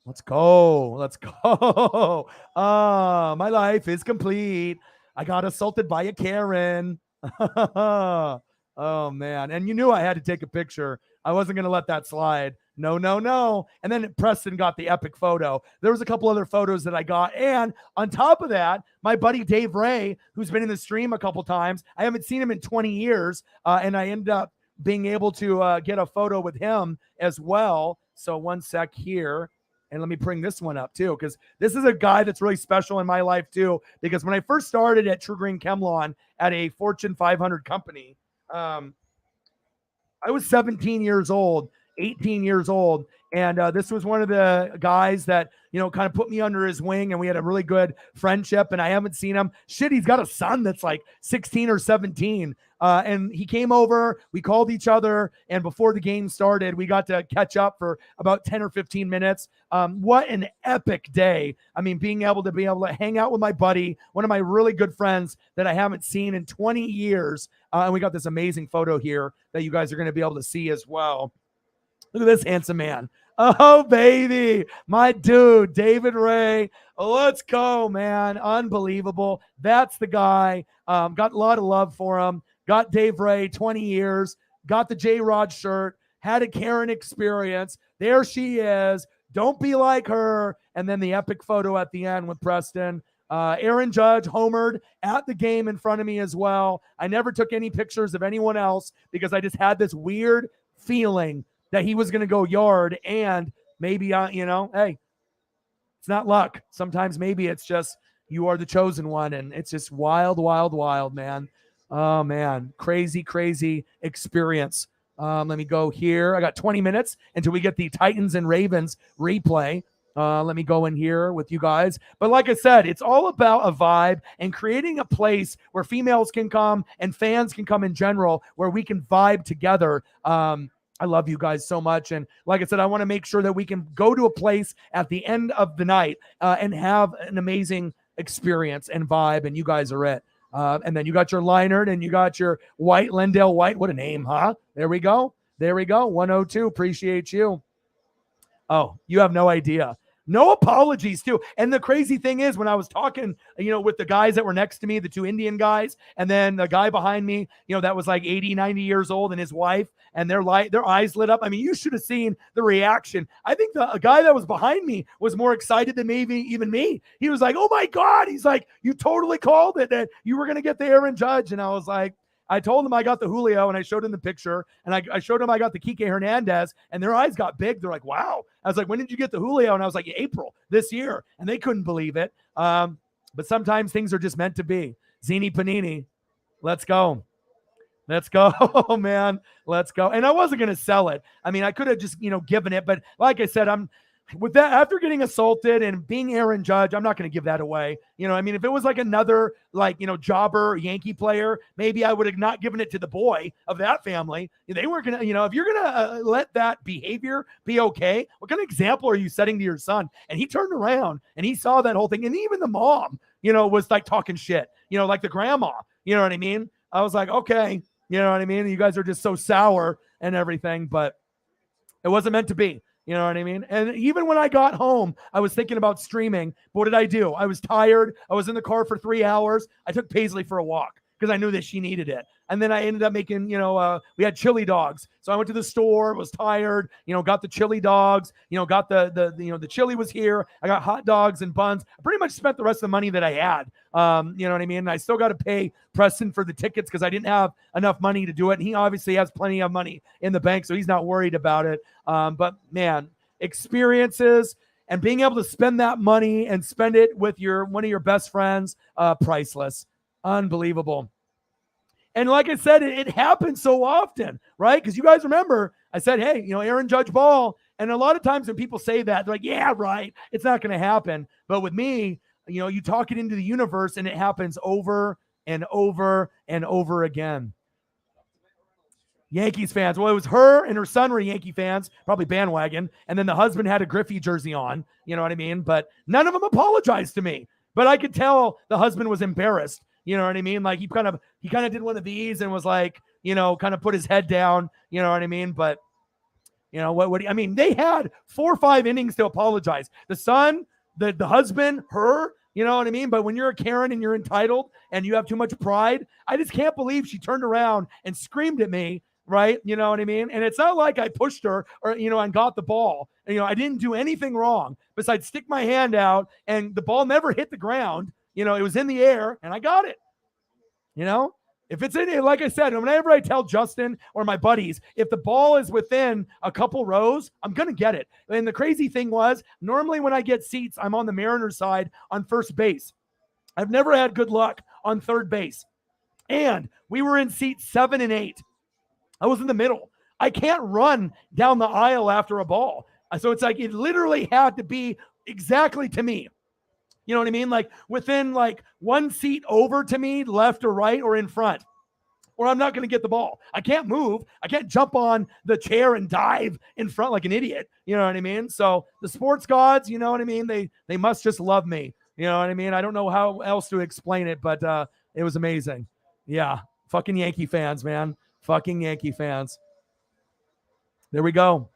Let's go. Let's go. My life is complete. I got assaulted by a Karen. Oh, man. And you knew I had to take a picture. I wasn't going to let that slide. No, no, no. And then Preston got the epic photo. There was a couple other photos that I got. And on top of that, my buddy Dave Ray, who's been in the stream a couple times, I haven't seen him in 20 years. And I ended up being able to get a photo with him as well. So 1 sec here. And let me bring this one up too, because this is a guy that's really special in my life too. Because when I first started at True Green Chemlon at a Fortune 500 company, I was 17 years old, 18 years old. And this was one of the guys that, kind of put me under his wing, and we had a really good friendship, and I haven't seen him. Shit, he's got a son that's like 16 or 17. And he came over, we called each other, and before the game started, we got to catch up for about 10 or 15 minutes. What an epic day. I mean, being able to hang out with my buddy, one of my really good friends that I haven't seen in 20 years. And we got this amazing photo here that you guys are going to be able to see as well. Look at this handsome man. Oh, baby. My dude, David Ray. Let's go, man. Unbelievable. That's the guy. Got a lot of love for him. Got Dave Ray, 20 years. Got the J-Rod shirt. Had a Karen experience. There she is. Don't be like her. And then the epic photo at the end with Preston. Aaron Judge homered at the game in front of me as well. I never took any pictures of anyone else because I just had this weird feeling that he was going to go yard, and maybe, hey, it's not luck. Sometimes maybe it's just you are the chosen one, and it's just wild, wild, wild, man. Oh, man. Crazy, crazy experience. Let me go here. I got 20 minutes until we get the Titans and Ravens replay. Let me go in here with you guys. But like I said, it's all about a vibe and creating a place where females can come and fans can come in general, where we can vibe together. I love you guys so much. And like I said, I want to make sure that we can go to a place at the end of the night and have an amazing experience and vibe. And you guys are it. And then you got your Leinert and you got your White, Lendale White. What a name, huh? There we go. There we go. 102. Appreciate you. Oh, you have no idea. No apologies, too. And the crazy thing is, when I was talking, with the guys that were next to me, the two Indian guys, and then the guy behind me, that was like 80, 90 years old, and his wife, and their eyes lit up. I mean, you should have seen the reaction. I think a guy that was behind me was more excited than maybe even me. He was like, oh, my God. He's like, you totally called it, that you were going to get the Aaron Judge. And I was like, I told him I got the Julio, and I showed him the picture, and I showed him I got the Kike Hernandez, and their eyes got big. They're like, wow. I was like, when did you get the Julio? And I was like, April this year, and they couldn't believe it. But sometimes things are just meant to be. Zini Panini, let's go. Let's go, man. Let's go. And I wasn't going to sell it. I mean, I could have just, given it, but like I said, with that, after getting assaulted and being Aaron Judge, I'm not going to give that away. I mean, if it was like another, jobber Yankee player, maybe I would have not given it to the boy of that family. They weren't going to, if you're going to let that behavior be okay, what kind of example are you setting to your son? And he turned around and he saw that whole thing. And even the mom, was like talking shit, like the grandma, you know what I mean? I was like, okay, you know what I mean? You guys are just so sour and everything, but it wasn't meant to be. You know what I mean? And even when I got home, I was thinking about streaming. But what did I do? I was tired. I was in the car for 3 hours. I took Paisley for a walk because I knew that she needed it. And then I ended up making, we had chili dogs. So I went to the store, was tired, got the chili dogs, got the chili was here. I got hot dogs and buns. I pretty much spent the rest of the money that I had. You know what I mean? And I still got to pay Preston for the tickets because I didn't have enough money to do it. And he obviously has plenty of money in the bank, so he's not worried about it. But man, experiences and being able to spend that money and spend it with one of your best friends, priceless, unbelievable. And like I said, it happens so often, right? Because you guys remember, I said, hey, Aaron Judge ball. And a lot of times when people say that, they're like, yeah, right, it's not going to happen. But with me, you talk it into the universe and it happens over and over and over again. Yankees fans. Well, it was her and her son were Yankee fans, probably bandwagon. And then the husband had a Griffey jersey on, you know what I mean? But none of them apologized to me. But I could tell the husband was embarrassed. You know what I mean? Like he kind of did one of these and was like, kind of put his head down. You know what I mean? But I mean, they had 4 or 5 innings to apologize. The son, the husband, her. You know what I mean? But when you're a Karen and you're entitled and you have too much pride, I just can't believe she turned around and screamed at me. Right? You know what I mean? And it's not like I pushed her or, and got the ball. And, I didn't do anything wrong besides stick my hand out and the ball never hit the ground. It was in the air and I got it. If it's in it, like I said, whenever I tell Justin or my buddies, if the ball is within a couple rows, I'm going to get it. And the crazy thing was, normally when I get seats, I'm on the Mariners side on first base. I've never had good luck on third base. And we were in seats 7 and 8. I was in the middle. I can't run down the aisle after a ball. So it's like it literally had to be exactly to me. You know what I mean? Like within like 1 seat over to me, left or right or in front, or I'm not going to get the ball. I can't move. I can't jump on the chair and dive in front like an idiot. You know what I mean? So the sports gods, you know what I mean? They must just love me. You know what I mean? I don't know how else to explain it, but it was amazing. Yeah. Fucking Yankee fans, man. Fucking Yankee fans. There we go.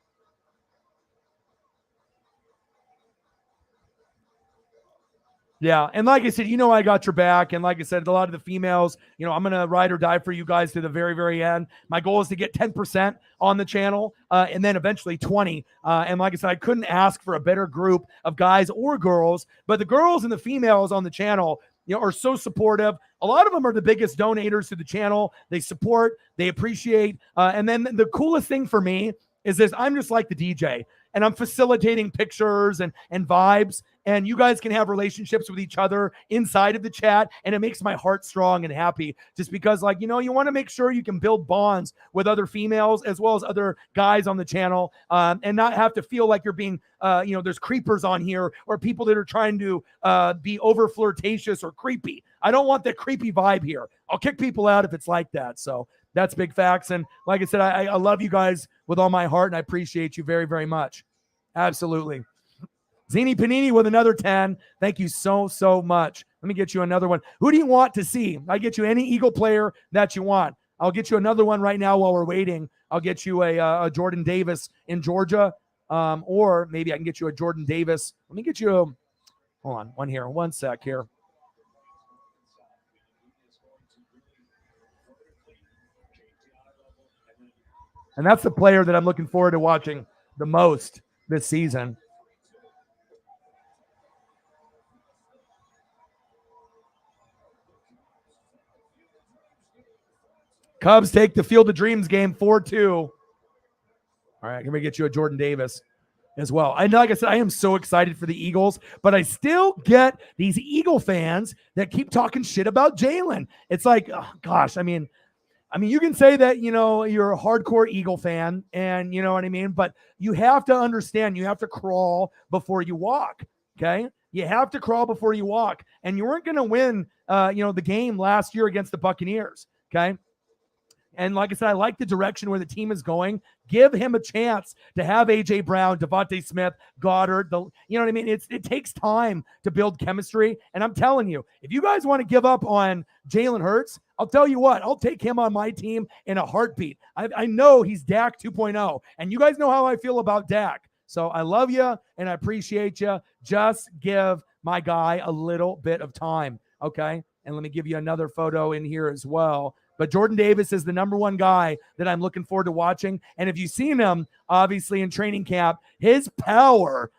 Yeah, and like I said, I got your back. And like I said, a lot of the females, I'm going to ride or die for you guys to the very, very end. My goal is to get 10% on the channel and then eventually 20. And like I said, I couldn't ask for a better group of guys or girls. But the girls and the females on the channel, are so supportive. A lot of them are the biggest donators to the channel. They support, they appreciate. And then the coolest thing for me is this. I'm just like the DJ. And I'm facilitating pictures and vibes. And you guys can have relationships with each other inside of the chat. And it makes my heart strong and happy just because, you want to make sure you can build bonds with other females as well as other guys on the channel and not have to feel like you're being, there's creepers on here or people that are trying to be over flirtatious or creepy. I don't want that creepy vibe here. I'll kick people out if it's like that. So that's big facts. And like I said, I love you guys with all my heart and I appreciate you very, very much. Absolutely. Zini Panini with another 10. Thank you so, so much. Let me get you another one. Who do you want to see? I get you any Eagle player that you want. I'll get you another one right now while we're waiting. I'll get you a Jordan Davis in Georgia, or maybe I can get you a Jordan Davis. Let me get you a, hold on, one sec here. And that's the player that I'm looking forward to watching the most this season. Cubs take the Field of Dreams game 4-2. All right, I'm going to get you a Jordan Davis as well. And like I said, I am so excited for the Eagles, but I still get these Eagle fans that keep talking shit about Jalen. It's like, oh, gosh, I mean, I mean, you can say that, you're a hardcore Eagle fan and you know what I mean, but you have to understand, you have to crawl before you walk. Okay. You have to crawl before you walk. And you weren't going to win, the game last year against the Buccaneers. Okay. And like I said, I like the direction where the team is going. Give him a chance to have A.J. Brown, Devontae Smith, Goddard. You know what I mean? It takes time to build chemistry. And I'm telling you, if you guys want to give up on Jalen Hurts, I'll tell you what, I'll take him on my team in a heartbeat. I know he's Dak 2.0, and you guys know how I feel about Dak. So I love you, and I appreciate you. Just give my guy a little bit of time, okay? And let me give you another photo in here as well. But Jordan Davis is the number one guy that I'm looking forward to watching. And if you've seen him, obviously, in training camp, his power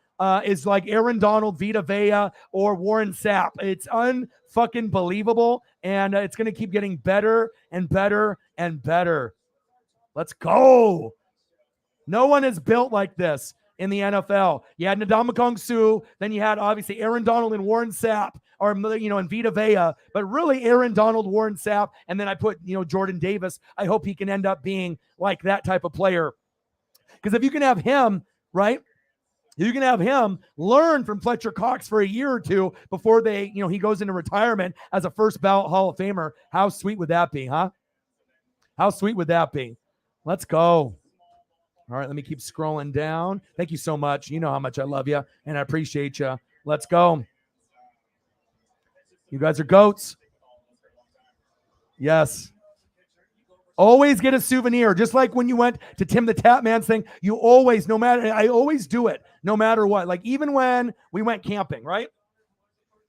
is like Aaron Donald, Vita Vea, or Warren Sapp. It's unfucking believable. And it's going to keep getting better and better and better. Let's go. No one is built like this in the NFL. You had Ndamukong Suh, then you had obviously Aaron Donald and Warren Sapp, or and Vita Vea, but really Aaron Donald, Warren Sapp, and then I put Jordan Davis. I hope he can end up being like that type of player, because if you can have him, right, you can have him learn from Fletcher Cox for a year or two before he goes into retirement as a first ballot Hall of Famer. How sweet would that be, huh? How sweet would that be? Let's go. All right, let me keep scrolling down. Thank you so much. You know how much I love you, and I appreciate you. Let's go. You guys are goats. Yes. Always get a souvenir. Just like when you went to Tim the Tap Man's thing, you always, I always do it, no matter what. Like even when we went camping, right?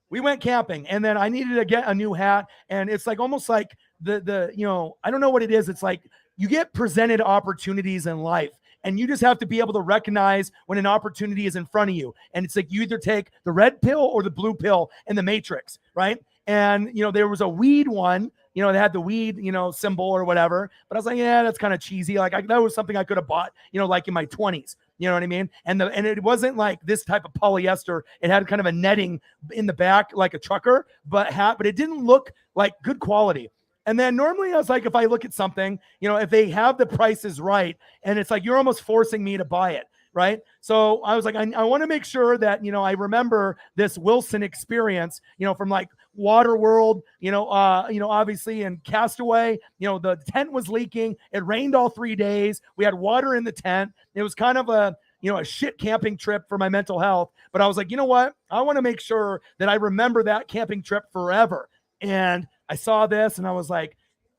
We went camping, and then I needed to get a new hat, and it's like almost like I don't know what it is. It's like you get presented opportunities in life, and you just have to be able to recognize when an opportunity is in front of you. And it's like you either take the red pill or the blue pill in the Matrix, right? And, there was a weed one, it had the weed, symbol or whatever. But I was like, yeah, that's kind of cheesy. Like that was something I could have bought, like in my 20s. You know what I mean? And it wasn't like this type of polyester. It had kind of a netting in the back, like a trucker, but it didn't look like good quality. And then normally I was like, if I look at something, if they have the prices right, and it's like, you're almost forcing me to buy it. Right. So I was like, I want to make sure that, I remember this Wilson experience, from like Waterworld, obviously, and Castaway, the tent was leaking. It rained all 3 days. We had water in the tent. It was kind of a shit camping trip for my mental health. But I was like, you know what? I want to make sure that I remember that camping trip forever. And I saw this and I was like,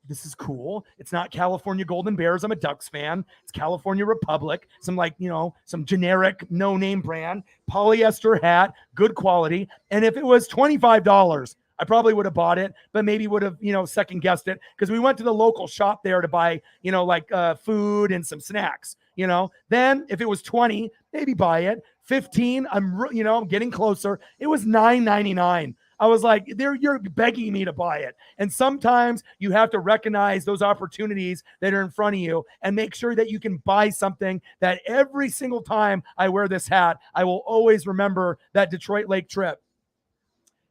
this is cool. It's not California Golden Bears. I'm a Ducks fan. It's California Republic. Some generic no-name brand, polyester hat, good quality. And if it was $25, I probably would have bought it, but maybe would have, second guessed it, because we went to the local shop there to buy, food and some snacks, Then if it was 20, maybe buy it. 15, I'm getting closer. It was $9.99. I was like, you're begging me to buy it. And sometimes you have to recognize those opportunities that are in front of you and make sure that you can buy something that every single time I wear this hat, I will always remember that Detroit Lake trip.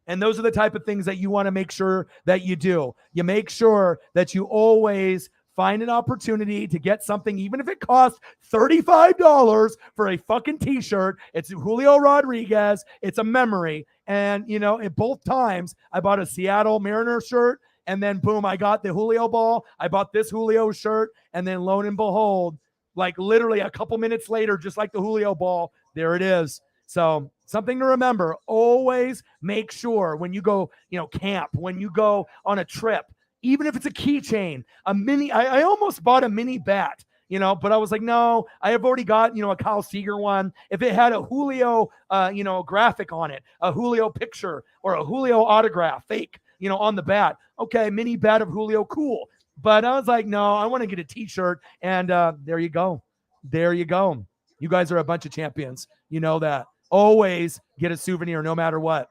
And those are the type of things that you want to make sure that you do. You make sure that you always find an opportunity to get something, even if it costs $35 for a fucking t-shirt. It's Julio Rodriguez. It's a memory. And, at both times, I bought a Seattle Mariners shirt, and then boom, I got the Julio ball. I bought this Julio shirt, and then lo and behold, like literally a couple minutes later, just like the Julio ball, there it is. So something to remember, always make sure when you go, camp, when you go on a trip, even if it's a keychain, I almost bought a mini bat, but I was like, no, I have already got, a Kyle Seager one. If it had a Julio, graphic on it, a Julio picture or a Julio autograph fake, on the bat. Okay, mini bat of Julio, cool. But I was like, no, I want to get a t-shirt. And there you go. There you go. You guys are a bunch of champions. You know that. Always get a souvenir no matter what.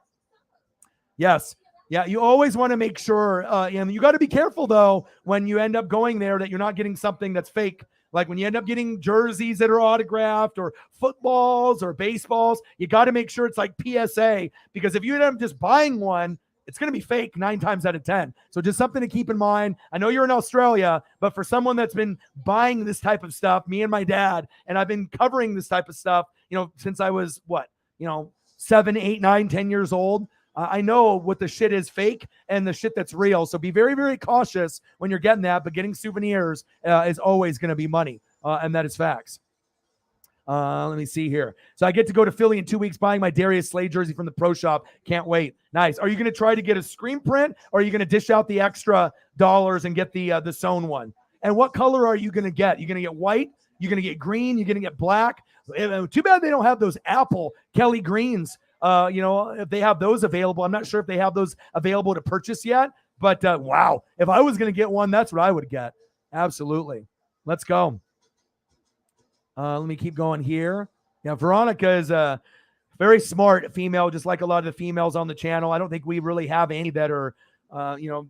Yes. Yeah, you always want to make sure, and you got to be careful, though, when you end up going there that you're not getting something that's fake. Like when you end up getting jerseys that are autographed or footballs or baseballs, you got to make sure it's like PSA, because if you end up just buying one, it's going to be fake 9 times out of 10. So just something to keep in mind. I know you're in Australia, but for someone that's been buying this type of stuff, me and my dad, and I've been covering this type of stuff, since I was 7, 8, 9, 10 years old. I know what the shit is fake and the shit that's real. So be very, very cautious when you're getting that. But getting souvenirs is always going to be money. And that is facts. Let me see here. So I get to go to Philly in 2 weeks buying my Darius Slay jersey from the pro shop. Can't wait. Nice. Are you going to try to get a screen print, or are you going to dish out the extra dollars and get the sewn one? And what color are you going to get? You're going to get white? You're going to get green? You're going to get black? Too bad they don't have those Apple Kelly greens. If they have those available. I'm not sure if they have those available to purchase yet. But wow, if I was going to get one, that's what I would get. Absolutely. Let's go. Let me keep going here. Yeah, Veronica is a very smart female, just like a lot of the females on the channel. I don't think we really have any that are,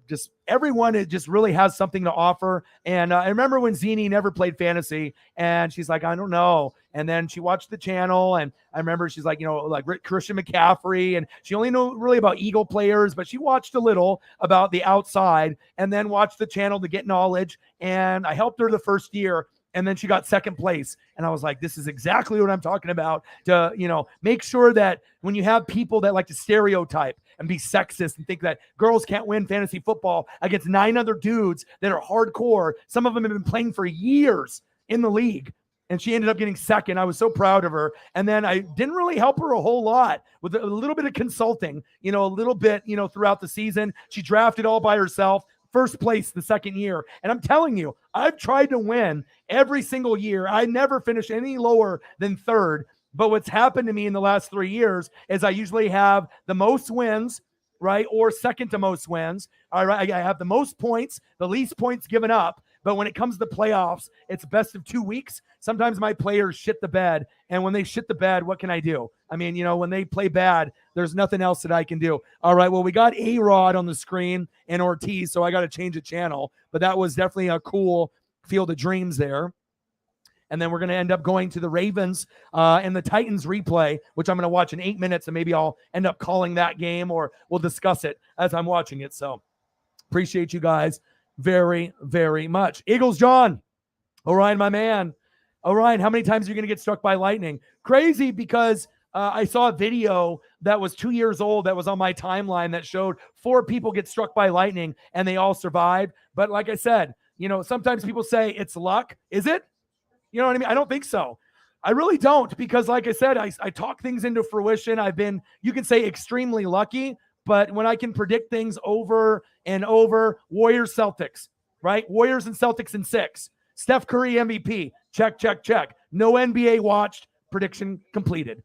just everyone just really has something to offer. And I remember when Zini never played fantasy, and she's like, I don't know. And then she watched the channel, and I remember she's like, like Christian McCaffrey, and she only knew really about Eagle players, but she watched a little about the outside and then watched the channel to get knowledge. And I helped her the first year. And then she got second place. And I was like, this is exactly what I'm talking about, to, make sure that when you have people that like to stereotype and be sexist and think that girls can't win fantasy football against 9 other dudes that are hardcore. Some of them have been playing for years in the league. And she ended up getting second. I was so proud of her. And then I didn't really help her a whole lot with a little bit of consulting, a little bit, throughout the season. She drafted all by herself. First place the second year. And I'm telling you, I've tried to win every single year. I never finish any lower than third. But what's happened to me in the last 3 years is I usually have the most wins, right? Or second to most wins. All right. I have the most points, the least points given up. But when it comes to playoffs, it's best of 2 weeks. Sometimes my players shit the bed. And when they shit the bed, what can I do? I mean, when they play bad, there's nothing else that I can do. All right, well, we got A-Rod on the screen and Ortiz, so I got to change the channel. But that was definitely a cool Field of Dreams there. And then we're going to end up going to the Ravens and the Titans replay, which I'm going to watch in 8 minutes, and maybe I'll end up calling that game, or we'll discuss it as I'm watching it. So appreciate you guys very, very much. Eagles John. Orion, my man. Orion, how many times are you going to get struck by lightning? Crazy, because I saw a video that was 2 years old that was on my timeline that showed 4 people get struck by lightning and they all survived. But like I said, sometimes people say it's luck. Is it? You know what I mean? I don't think so. I really don't, because like I said, I talk things into fruition. I've been, you can say, extremely lucky, but when I can predict things over and over, Warriors, Celtics, right? Warriors and Celtics in 6. Steph Curry MVP. Check, check, check. No NBA watched. Prediction completed.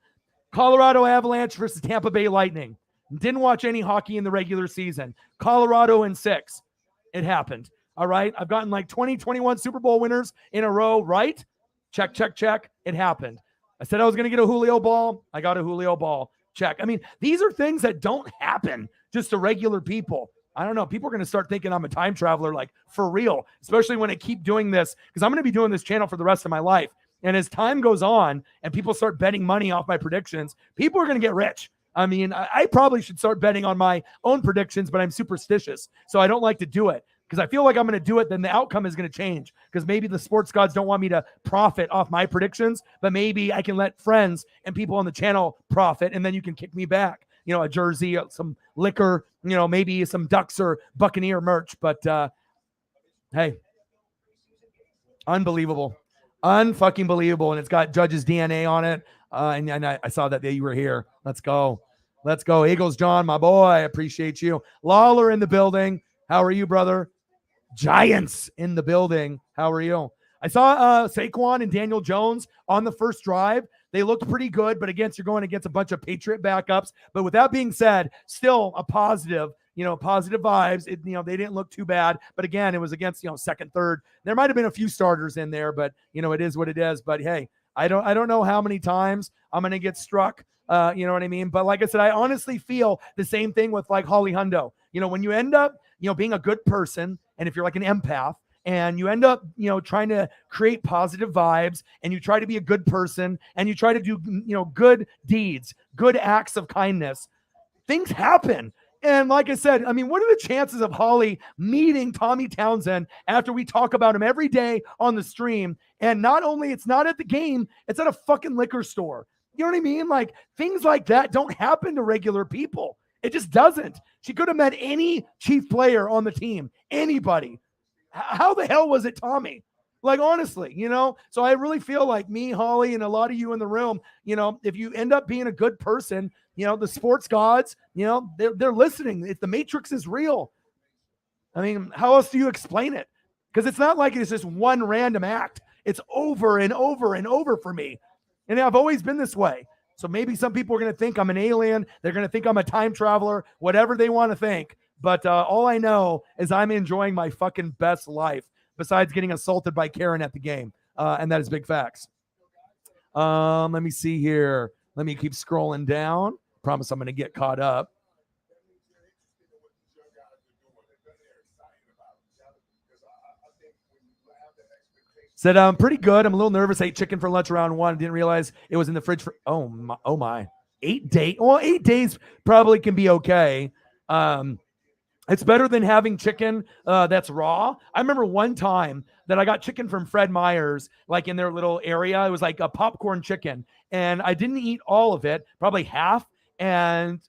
Colorado Avalanche versus Tampa Bay Lightning. Didn't watch any hockey in the regular season. Colorado in 6. It happened. All right. I've gotten like 20, 21 Super Bowl winners in a row, right? Check, check, check. It happened. I said I was going to get a Julio ball. I got a Julio ball. Check. I mean, these are things that don't happen just to regular people. I don't know. People are going to start thinking I'm a time traveler, like for real, especially when I keep doing this, because I'm going to be doing this channel for the rest of my life. And as time goes on and people start betting money off my predictions, people are going to get rich. I mean, I probably should start betting on my own predictions, but I'm superstitious, so I don't like to do it. Because I feel like I'm going to do it, then the outcome is going to change. Because maybe the sports gods don't want me to profit off my predictions, but maybe I can let friends and people on the channel profit, and then you can kick me back. A jersey, some liquor, maybe some Ducks or Buccaneer merch. But hey, unbelievable. Unfucking believable. And it's got Judge's DNA on it. And I saw that you were here. Let's go. Let's go. Eagles John, my boy. I appreciate you. Lawler in the building. How are you, brother? Giants in the building. How are you? I saw Saquon and Daniel Jones on the first drive. They looked pretty good, but you're going against a bunch of Patriot backups. But with that being said, still a positive, positive vibes. They didn't look too bad. But again, it was against, second, third. There might have been a few starters in there, but, it is what it is. But hey, I don't know how many times I'm going to get struck. You know what I mean? But like I said, I honestly feel the same thing with like Holly Hundo. When you end up, being a good person, and if you're like an empath, and you end up, trying to create positive vibes, and you try to be a good person, and you try to do, good deeds, good acts of kindness, things happen. And like I said, I mean, what are the chances of Holly meeting Tommy Townsend after we talk about him every day on the stream? And not only it's not at the game, it's at a fucking liquor store. You know what I mean? Like things like that don't happen to regular people. It just doesn't. She could have met any chief player on the team, anybody. How the hell was it Tommy? Like, honestly, so I really feel like me, Holly, and a lot of you in the room, if you end up being a good person, the sports gods, they're listening. If the Matrix is real, I mean, how else do you explain it? Because it's not like it's just one random act. It's over and over and over for me. And I've always been this way. So maybe some people are going to think I'm an alien. They're going to think I'm a time traveler, whatever they want to think. But all I know is I'm enjoying my fucking best life besides getting assaulted by Karen at the game. And that is big facts. Let me see here. Let me keep scrolling down. Promise I'm going to get caught up. Said, I'm pretty good. I'm a little nervous. I ate chicken for lunch around 1. Didn't realize it was in the fridge for, oh my. 8 days. Well, 8 days probably can be okay. It's better than having chicken that's raw. I remember one time that I got chicken from Fred Meyer's, like in their little area. It was like a popcorn chicken. And I didn't eat all of it, probably half. And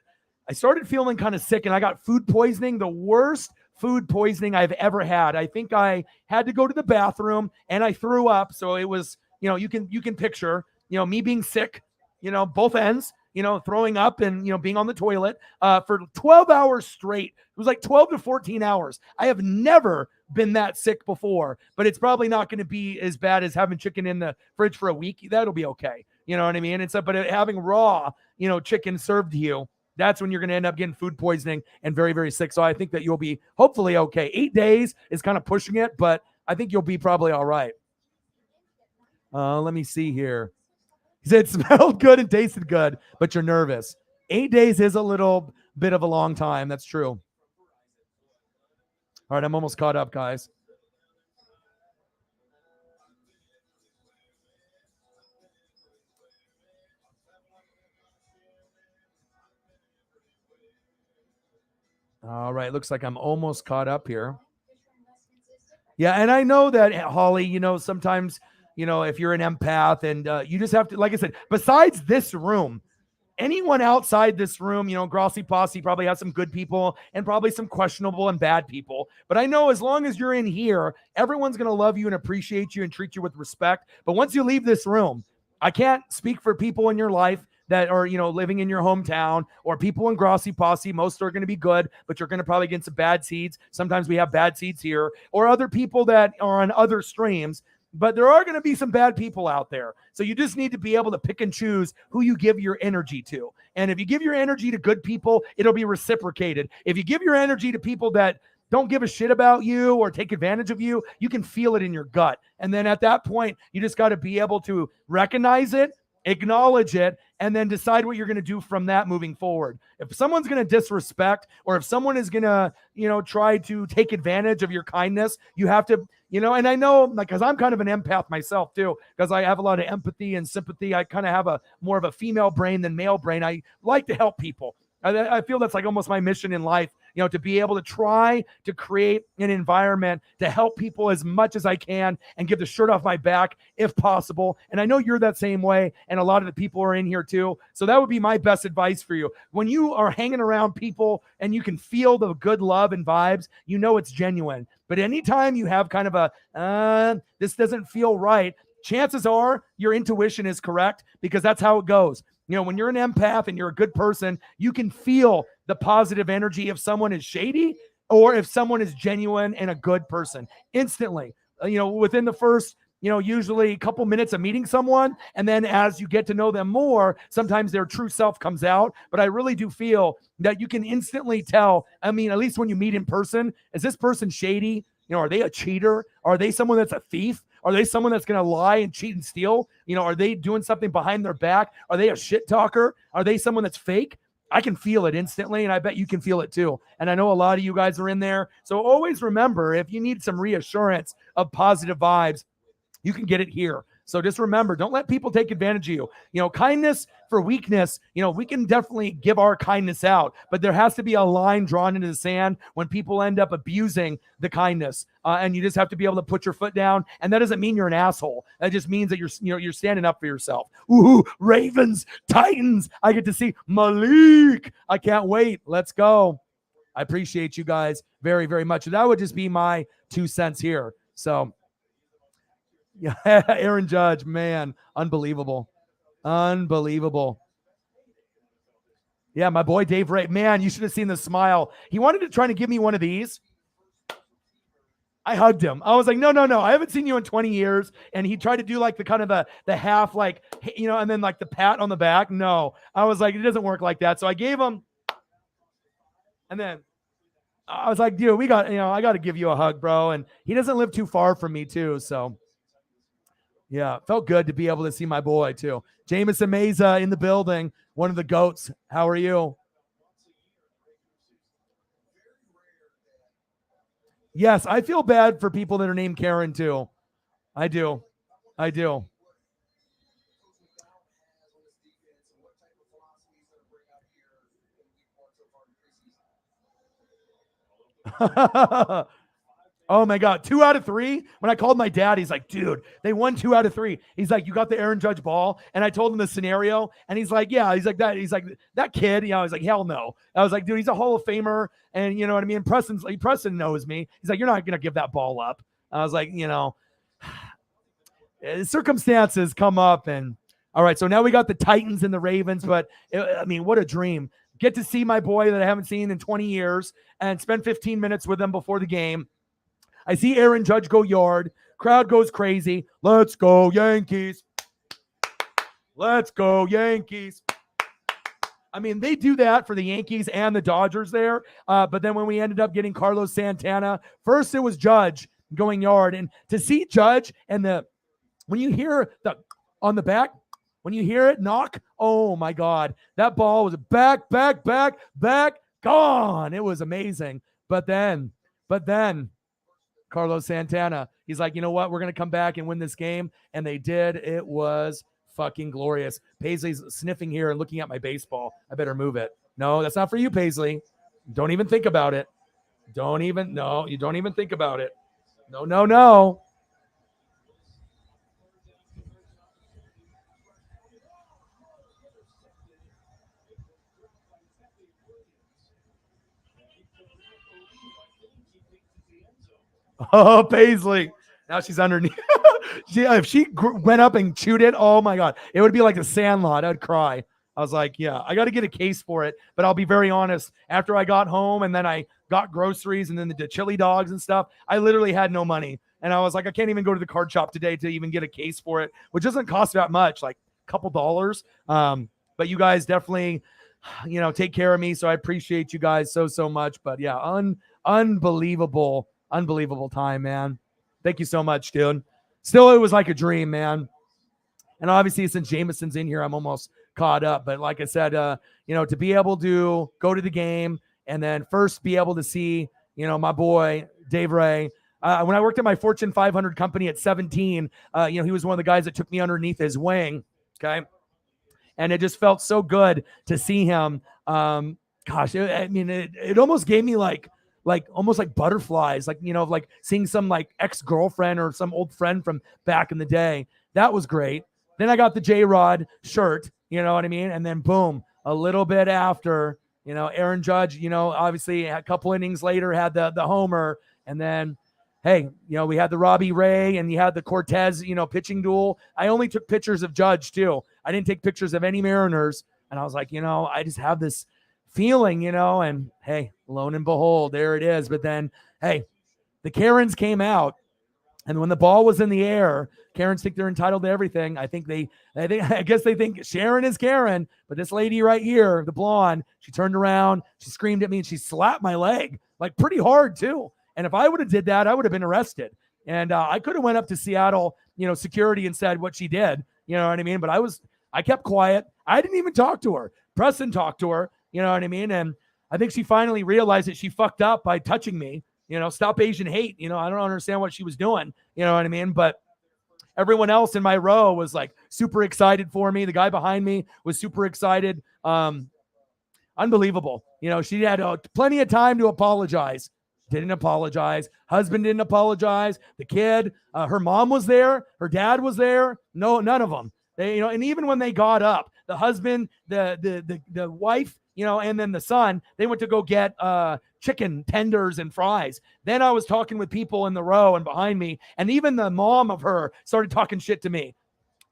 I started feeling kind of sick and I got food poisoning, the worst food poisoning I've ever had. I think I had to go to the bathroom and I threw up. So it was, you can picture, me being sick, both ends, throwing up and, being on the toilet for 12 hours straight. It was like 12 to 14 hours. I have never been that sick before, but it's probably not going to be as bad as having chicken in the fridge for a week. That'll be okay. You know what I mean? But having raw, chicken served to you, that's when you're going to end up getting food poisoning and very, very sick. So I think that you'll be hopefully okay. 8 days is kind of pushing it, but I think you'll be probably all right. Let me see here. He said it smelled good and tasted good, but you're nervous. 8 days is a little bit of a long time. That's true. All right, I'm almost caught up, guys. All right, looks like I'm almost caught up here. Yeah, and I know that, Holly, sometimes, if you're an empath and you just have to, like I said, besides this room, anyone outside this room, Grossi Posse probably has some good people and probably some questionable and bad people. But I know as long as you're in here, everyone's going to love you and appreciate you and treat you with respect. But once you leave this room, I can't speak for people in your life that are, living in your hometown or people in Grossi Posse. Most are going to be good, but you're going to probably get some bad seeds. Sometimes we have bad seeds here or other people that are on other streams. But there are going to be some bad people out there. So you just need to be able to pick and choose who you give your energy to. And if you give your energy to good people, it'll be reciprocated. If you give your energy to people that don't give a shit about you or take advantage of you, you can feel it in your gut. And then at that point, you just got to be able to recognize it, acknowledge it, and then decide what you're going to do from that moving forward. If someone's going to disrespect or if someone is going to, try to take advantage of your kindness, you have to, and I know, like, because I'm kind of an empath myself too, because I have a lot of empathy and sympathy. I kind of have a more of a female brain than male brain. I like to help people. I feel that's like almost my mission in life, to be able to try to create an environment to help people as much as I can and give the shirt off my back if possible. And I know you're that same way. And a lot of the people are in here too. So that would be my best advice for you. When you are hanging around people and you can feel the good love and vibes, it's genuine. But anytime you have kind of a, this doesn't feel right, chances are your intuition is correct because that's how it goes. When you're an empath and you're a good person, you can feel the positive energy if someone is shady or if someone is genuine and a good person instantly, within the first, usually a couple minutes of meeting someone. And then as you get to know them more, sometimes their true self comes out. But I really do feel that you can instantly tell. I mean, at least when you meet in person, is this person shady? Are they a cheater? Are they someone that's a thief? Are they someone that's going to lie and cheat and steal? Are they doing something behind their back? Are they a shit talker? Are they someone that's fake? I can feel it instantly, and I bet you can feel it too. And I know a lot of you guys are in there. So always remember, if you need some reassurance of positive vibes, you can get it here. So just remember, don't let people take advantage of you. Kindness for weakness, we can definitely give our kindness out, but there has to be a line drawn into the sand when people end up abusing the kindness. And you just have to be able to put your foot down. And that doesn't mean you're an asshole. That just means that you're standing up for yourself. Ooh, Ravens, Titans. I get to see Malik. I can't wait. Let's go. I appreciate you guys very, very much. That would just be my 2 cents here. So, yeah, Aaron Judge, man, unbelievable. Unbelievable. Yeah, my boy Dave Ray, man, you should have seen the smile. He wanted to try to give me one of these. I hugged him. I was like, no. I haven't seen you in 20 years. And he tried to do like the kind of the half, like, and then like the pat on the back. No, I was like, it doesn't work like that. So I gave him, and then I was like, dude, I got to give you a hug, bro. And he doesn't live too far from me too. So yeah, felt good to be able to see my boy too. Jameson Meza in the building, one of the GOATs. How are you? Yes, I feel bad for people that are named Karen too. I do. Oh my God, 2 out of 3. When I called my dad, he's like, dude, they won 2 out of 3. He's like, you got the Aaron Judge ball? And I told him the scenario, and he's like, yeah. He's like, that kid. I was like, hell no. I was like, dude, he's a Hall of Famer, and you know what I mean. Preston knows me. He's like, you're not gonna give that ball up. I was like, circumstances come up, and all right. So now we got the Titans and the Ravens, but what a dream. Get to see my boy that I haven't seen in 20 years and spend 15 minutes with him before the game. I see Aaron Judge go yard. Crowd goes crazy. Let's go, Yankees. Let's go, Yankees. They do that for the Yankees and the Dodgers there. But then when we ended up getting Carlos Santana, first it was Judge going yard. And to see Judge and when you hear the on the back, when you hear it knock, oh my God, that ball was back, gone. It was amazing. But then Carlos Santana, he's like, you know what? We're going to come back and win this game. And they did. It was fucking glorious. Paisley's sniffing here and looking at my baseball. I better move it. No, that's not for you, Paisley. Don't even think about it. You don't even think about it. No. Oh, Paisley. Now she's underneath. If she went up and chewed it, oh my God, it would be like a Sandlot. I'd cry. I was like, yeah, I got to get a case for it. But I'll be very honest. After I got home and then I got groceries and then the chili dogs and stuff, I literally had no money. And I was like, I can't even go to the card shop today to even get a case for it, which doesn't cost that much, like a couple dollars. But you guys definitely, take care of me. So I appreciate you guys so much. But yeah, unbelievable time, man. Thank you so much, dude. Still, it was like a dream, man. And obviously, since Jameson's in here, I'm almost caught up. But like I said, to be able to go to the game and then first be able to see, my boy, Dave Ray. When I worked at my Fortune 500 company at 17, he was one of the guys that took me underneath his wing. Okay. And it just felt so good to see him. It almost gave me like almost like butterflies, like seeing some like ex-girlfriend or some old friend from back in the day. That was great. Then I got the J-Rod shirt, you know what I mean? And then boom, a little bit after, Aaron Judge, obviously a couple innings later had the homer. And then, hey, we had the Robbie Ray and you had the Cortez, pitching duel. I only took pictures of Judge too. I didn't take pictures of any Mariners. And I was like, I just have this feeling, and hey, lo and behold, there it is. But then, hey, the Karens came out, and when the ball was in the air, Karens think they're entitled to everything. I guess they think Sharon is Karen, but this lady right here, the blonde, she turned around, she screamed at me, and she slapped my leg, like pretty hard too. And if I would have did that, I would have been arrested. And I could have went up to Seattle, security and said what she did. You know what I mean? But I kept quiet. I didn't even talk to her. Preston talked to her. You know what I mean? And I think she finally realized that she fucked up by touching me. Stop Asian hate. I don't understand what she was doing. You know what I mean? But Everyone else in my row was like super excited for me. The guy behind me was super excited. Unbelievable. She had plenty of time to apologize. Didn't apologize. Husband didn't apologize. The kid, her mom was there. Her dad was there. No, none of them. They, and even when they got up, the husband, the wife, and then the son, they went to go get chicken tenders and fries. Then I was talking with people in the row and behind me, and even the mom of her started talking shit to me.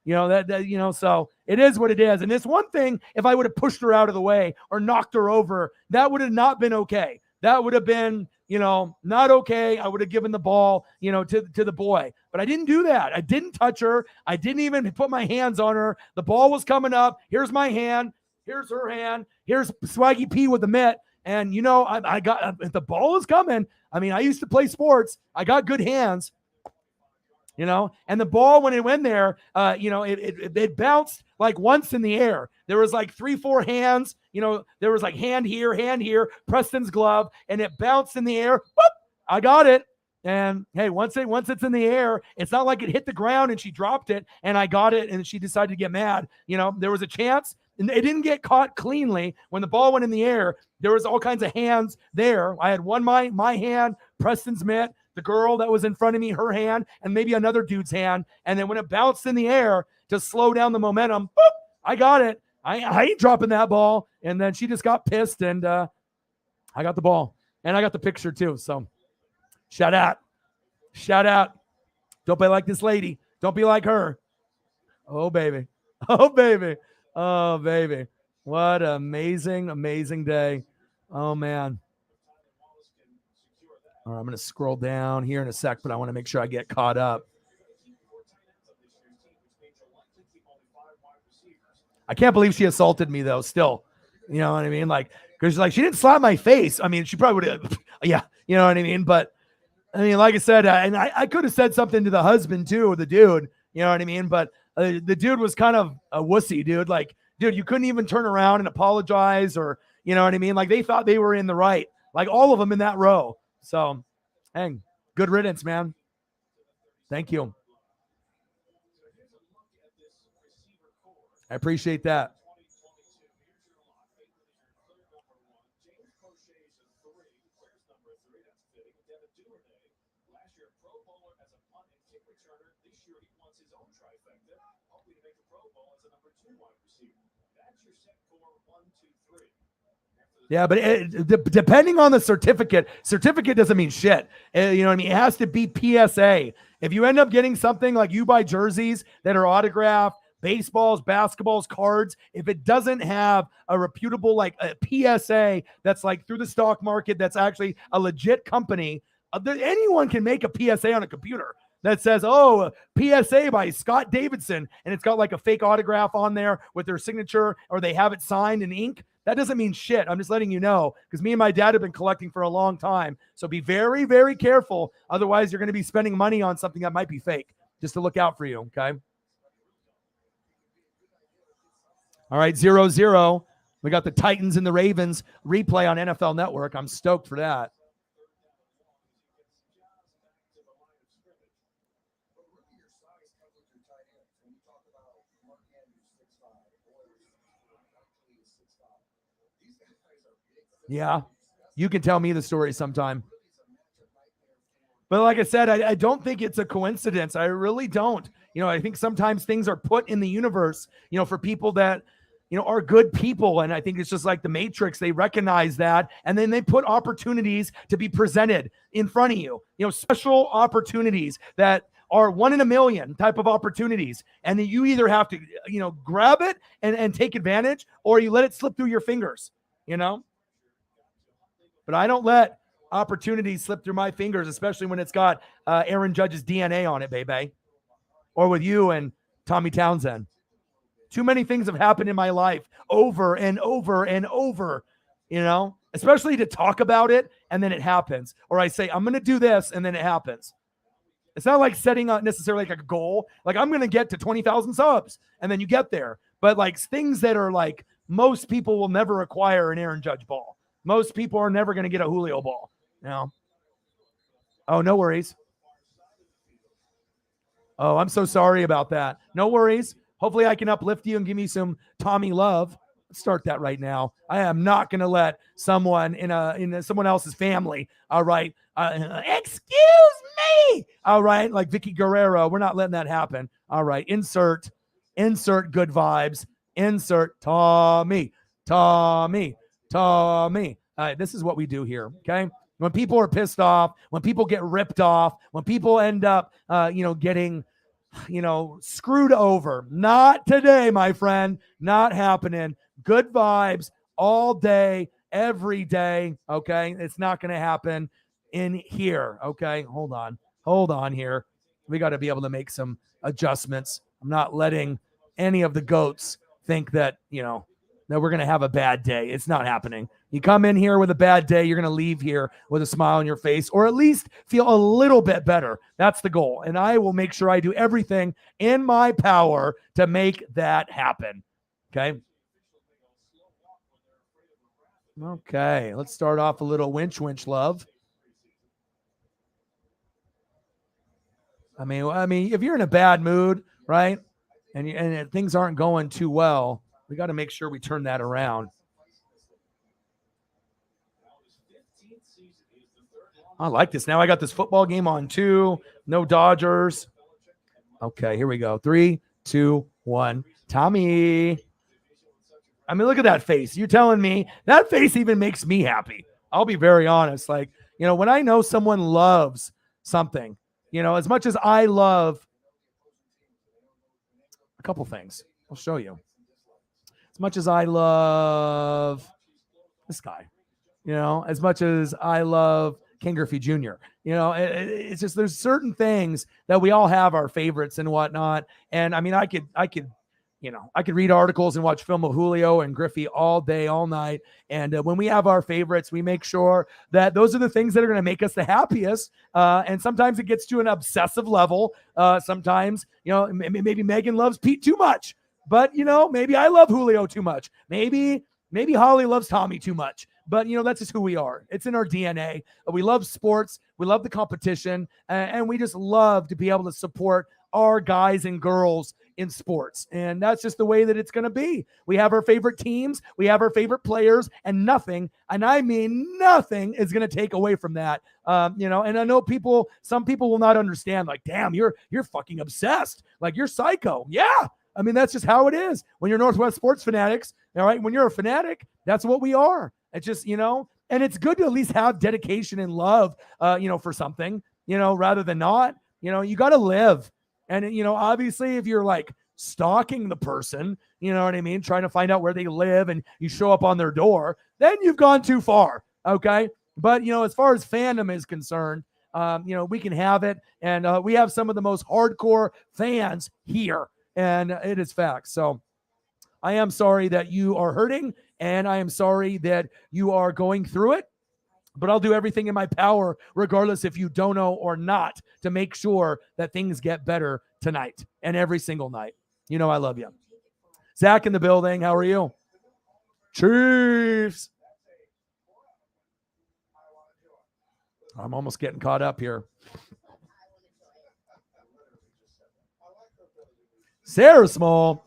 So it is what it is. And this one thing, if I would have pushed her out of the way or knocked her over, that would have not been okay. That would have been, not okay. I would have given the ball, to the boy. But I didn't do that. I didn't touch her. I didn't even put my hands on her. The ball was coming up. Here's my hand. Here's her hand. Here's Swaggy P with the mitt. And, I got, if the ball is coming, I used to play sports. I got good hands. And the ball, when it went there, it bounced like once in the air. There was like 3-4 hands, there was like hand here, Preston's glove, and it bounced in the air. Boop, I got it. And hey, once it's in the air, it's not like it hit the ground and she dropped it and I got it and she decided to get mad. There was a chance. And it didn't get caught cleanly. When the ball went in the air, there was all kinds of hands there. I had one, my hand, Preston's mitt, the girl that was in front of me, her hand, and maybe another dude's hand. And then when it bounced in the air to slow down the momentum, boop, I got it. I ain't dropping that ball. And then she just got pissed, and I got the ball. And I got the picture too. So shout out. Don't be like this lady. Don't be like her. Oh, baby. Oh, baby. Oh, baby. What an amazing, amazing day. Oh, man. All right, I'm going to scroll down here in a sec, but I want to make sure I get caught up. I can't believe she assaulted me, though, still. You know what I mean? Because she didn't slap my face. She probably would have, yeah, you know what I mean? But, like I said, and I could have said something to the husband, too, the dude, you know what I mean? But the dude was kind of a wussy, dude. Dude, you couldn't even turn around and apologize or, you know what I mean? They thought they were in the right. All of them in that row. So, hey, good riddance, man. Thank you. I appreciate that. Yeah, but depending on the certificate doesn't mean shit. You know what I mean? It has to be PSA. If you end up getting something like you buy jerseys that are autographed, baseballs, basketballs, cards, if it doesn't have a reputable, a PSA that's through the stock market, that's actually a legit company, anyone can make a PSA on a computer that says, oh, PSA by Scott Davidson, and it's got a fake autograph on there with their signature, or they have it signed in ink. That doesn't mean shit. I'm just letting you know, because me and my dad have been collecting for a long time. So be very, very careful. Otherwise, you're going to be spending money on something that might be fake. Just to look out for you, okay? All right, 0-0. We got the Titans and the Ravens replay on NFL Network. I'm stoked for that. Yeah, you can tell me the story sometime. But like I said, I don't think it's a coincidence. I really don't. I think sometimes things are put in the universe, for people that, are good people. And I think it's just like the Matrix. They recognize that. And then they put opportunities to be presented in front of you, special opportunities that are 1 in a million type of opportunities. And then you either have to, grab it and take advantage, or you let it slip through your fingers, But I don't let opportunities slip through my fingers, especially when it's got Aaron Judge's DNA on it, baby. Or with you and Tommy Townsend. Too many things have happened in my life over and over and over, especially to talk about it and then it happens. Or I say, I'm going to do this and then it happens. It's not like setting up necessarily a goal. I'm going to get to 20,000 subs and then you get there. But things that are most people will never acquire an Aaron Judge ball. Most people are never going to get a Julio ball. Oh, no worries. Oh, I'm so sorry about that. No worries. Hopefully I can uplift you and give you some Tommy love. Let's start that right now. I am not going to let someone in someone else's family, all right, excuse me, all right, like Vicky Guerrero. We're not letting that happen. All right, insert good vibes, insert Tommy, Tommy, Tommy. All right, this is what we do here, okay? When people are pissed off, when people get ripped off, when people end up, getting, screwed over. Not today, my friend. Not happening. Good vibes all day, every day. Okay. It's not going to happen in here. Okay. Hold on. Hold on here. We got to be able to make some adjustments. I'm not letting any of the goats think that, that we're going to have a bad day. It's not happening. You come in here with a bad day, you're going to leave here with a smile on your face, or at least feel a little bit better. That's the goal. And I will make sure I do everything in my power to make that happen. Okay. Okay. Let's start off a little winch love. I mean, if you're in a bad mood, right, and things aren't going too well, we got to make sure we turn that around. I like this. Now I got this football game on too. No Dodgers. Okay, here we go. 3, 2, 1. Tommy. I mean, look at that face. You're telling me that face even makes me happy. I'll be very honest. Like, when I know someone loves something, as much as I love a couple things, I'll show you. As much as I love this guy, as much as I love Ken Griffey Jr. It's just there's certain things that we all have our favorites and whatnot. And I mean, I could read articles and watch film of Julio and Griffey all day, all night. And when we have our favorites, we make sure that those are the things that are going to make us the happiest. And sometimes it gets to an obsessive level. Sometimes, maybe Megan loves Pete too much, but maybe I love Julio too much. Maybe Holly loves Tommy too much. But, that's just who we are. It's in our DNA. We love sports. We love the competition. And we just love to be able to support our guys and girls in sports. And that's just the way that it's going to be. We have our favorite teams. We have our favorite players. And nothing, and I mean nothing, is going to take away from that. And I know some people will not understand. Like, damn, you're fucking obsessed. Like, you're psycho. Yeah. I mean, that's just how it is. When you're Northwest Sports Fanatics, all right, when you're a fanatic, that's what we are. It's just, and it's good to at least have dedication and love, for something, rather than not. You got to live. And, obviously, if you're like stalking the person, you know what I mean, trying to find out where they live and you show up on their door, then you've gone too far. Okay. But, as far as fandom is concerned, we can have it. And we have some of the most hardcore fans here. And it is facts. So I am sorry that you are hurting, and I am sorry that you are going through it, but I'll do everything in my power, regardless if you don't know or not, to make sure that things get better tonight and every single night. I love you. Zach in the building. How are you? Chiefs. I'm almost getting caught up here. Sarah Small.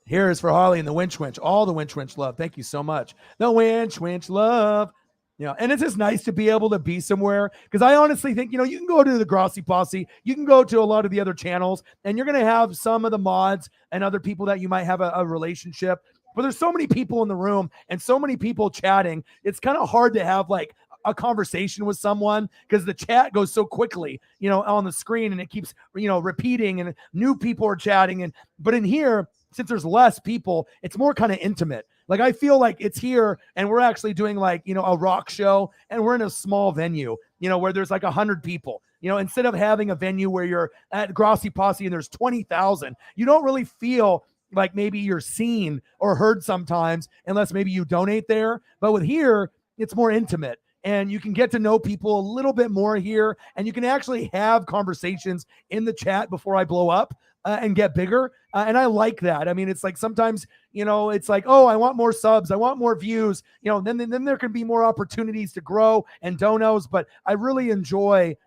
Here is for Harley and the Winch. All the Winch love. Thank you so much. The Winch love. And it's just nice to be able to be somewhere, because I honestly think, you can go to the Grossi Posse, you can go to a lot of the other channels, and you're going to have some of the mods and other people that you might have a relationship. But there's so many people in the room and so many people chatting. It's kind of hard to have like a conversation with someone, because the chat goes so quickly, on the screen, and it keeps, repeating, and new people are chatting. But in here, since there's less people, it's more kind of intimate. Like, I feel like it's here and we're actually doing like, a rock show, and we're in a small venue, where there's like 100 people, instead of having a venue where you're at Grossi Posse and there's 20,000, you don't really feel like maybe you're seen or heard sometimes, unless maybe you donate there. But with here, it's more intimate. And you can get to know people a little bit more here, and you can actually have conversations in the chat before I blow up and get bigger. And I like that. I mean, it's like sometimes, it's like, oh, I want more subs, I want more views, then there can be more opportunities to grow and donos. But I really enjoy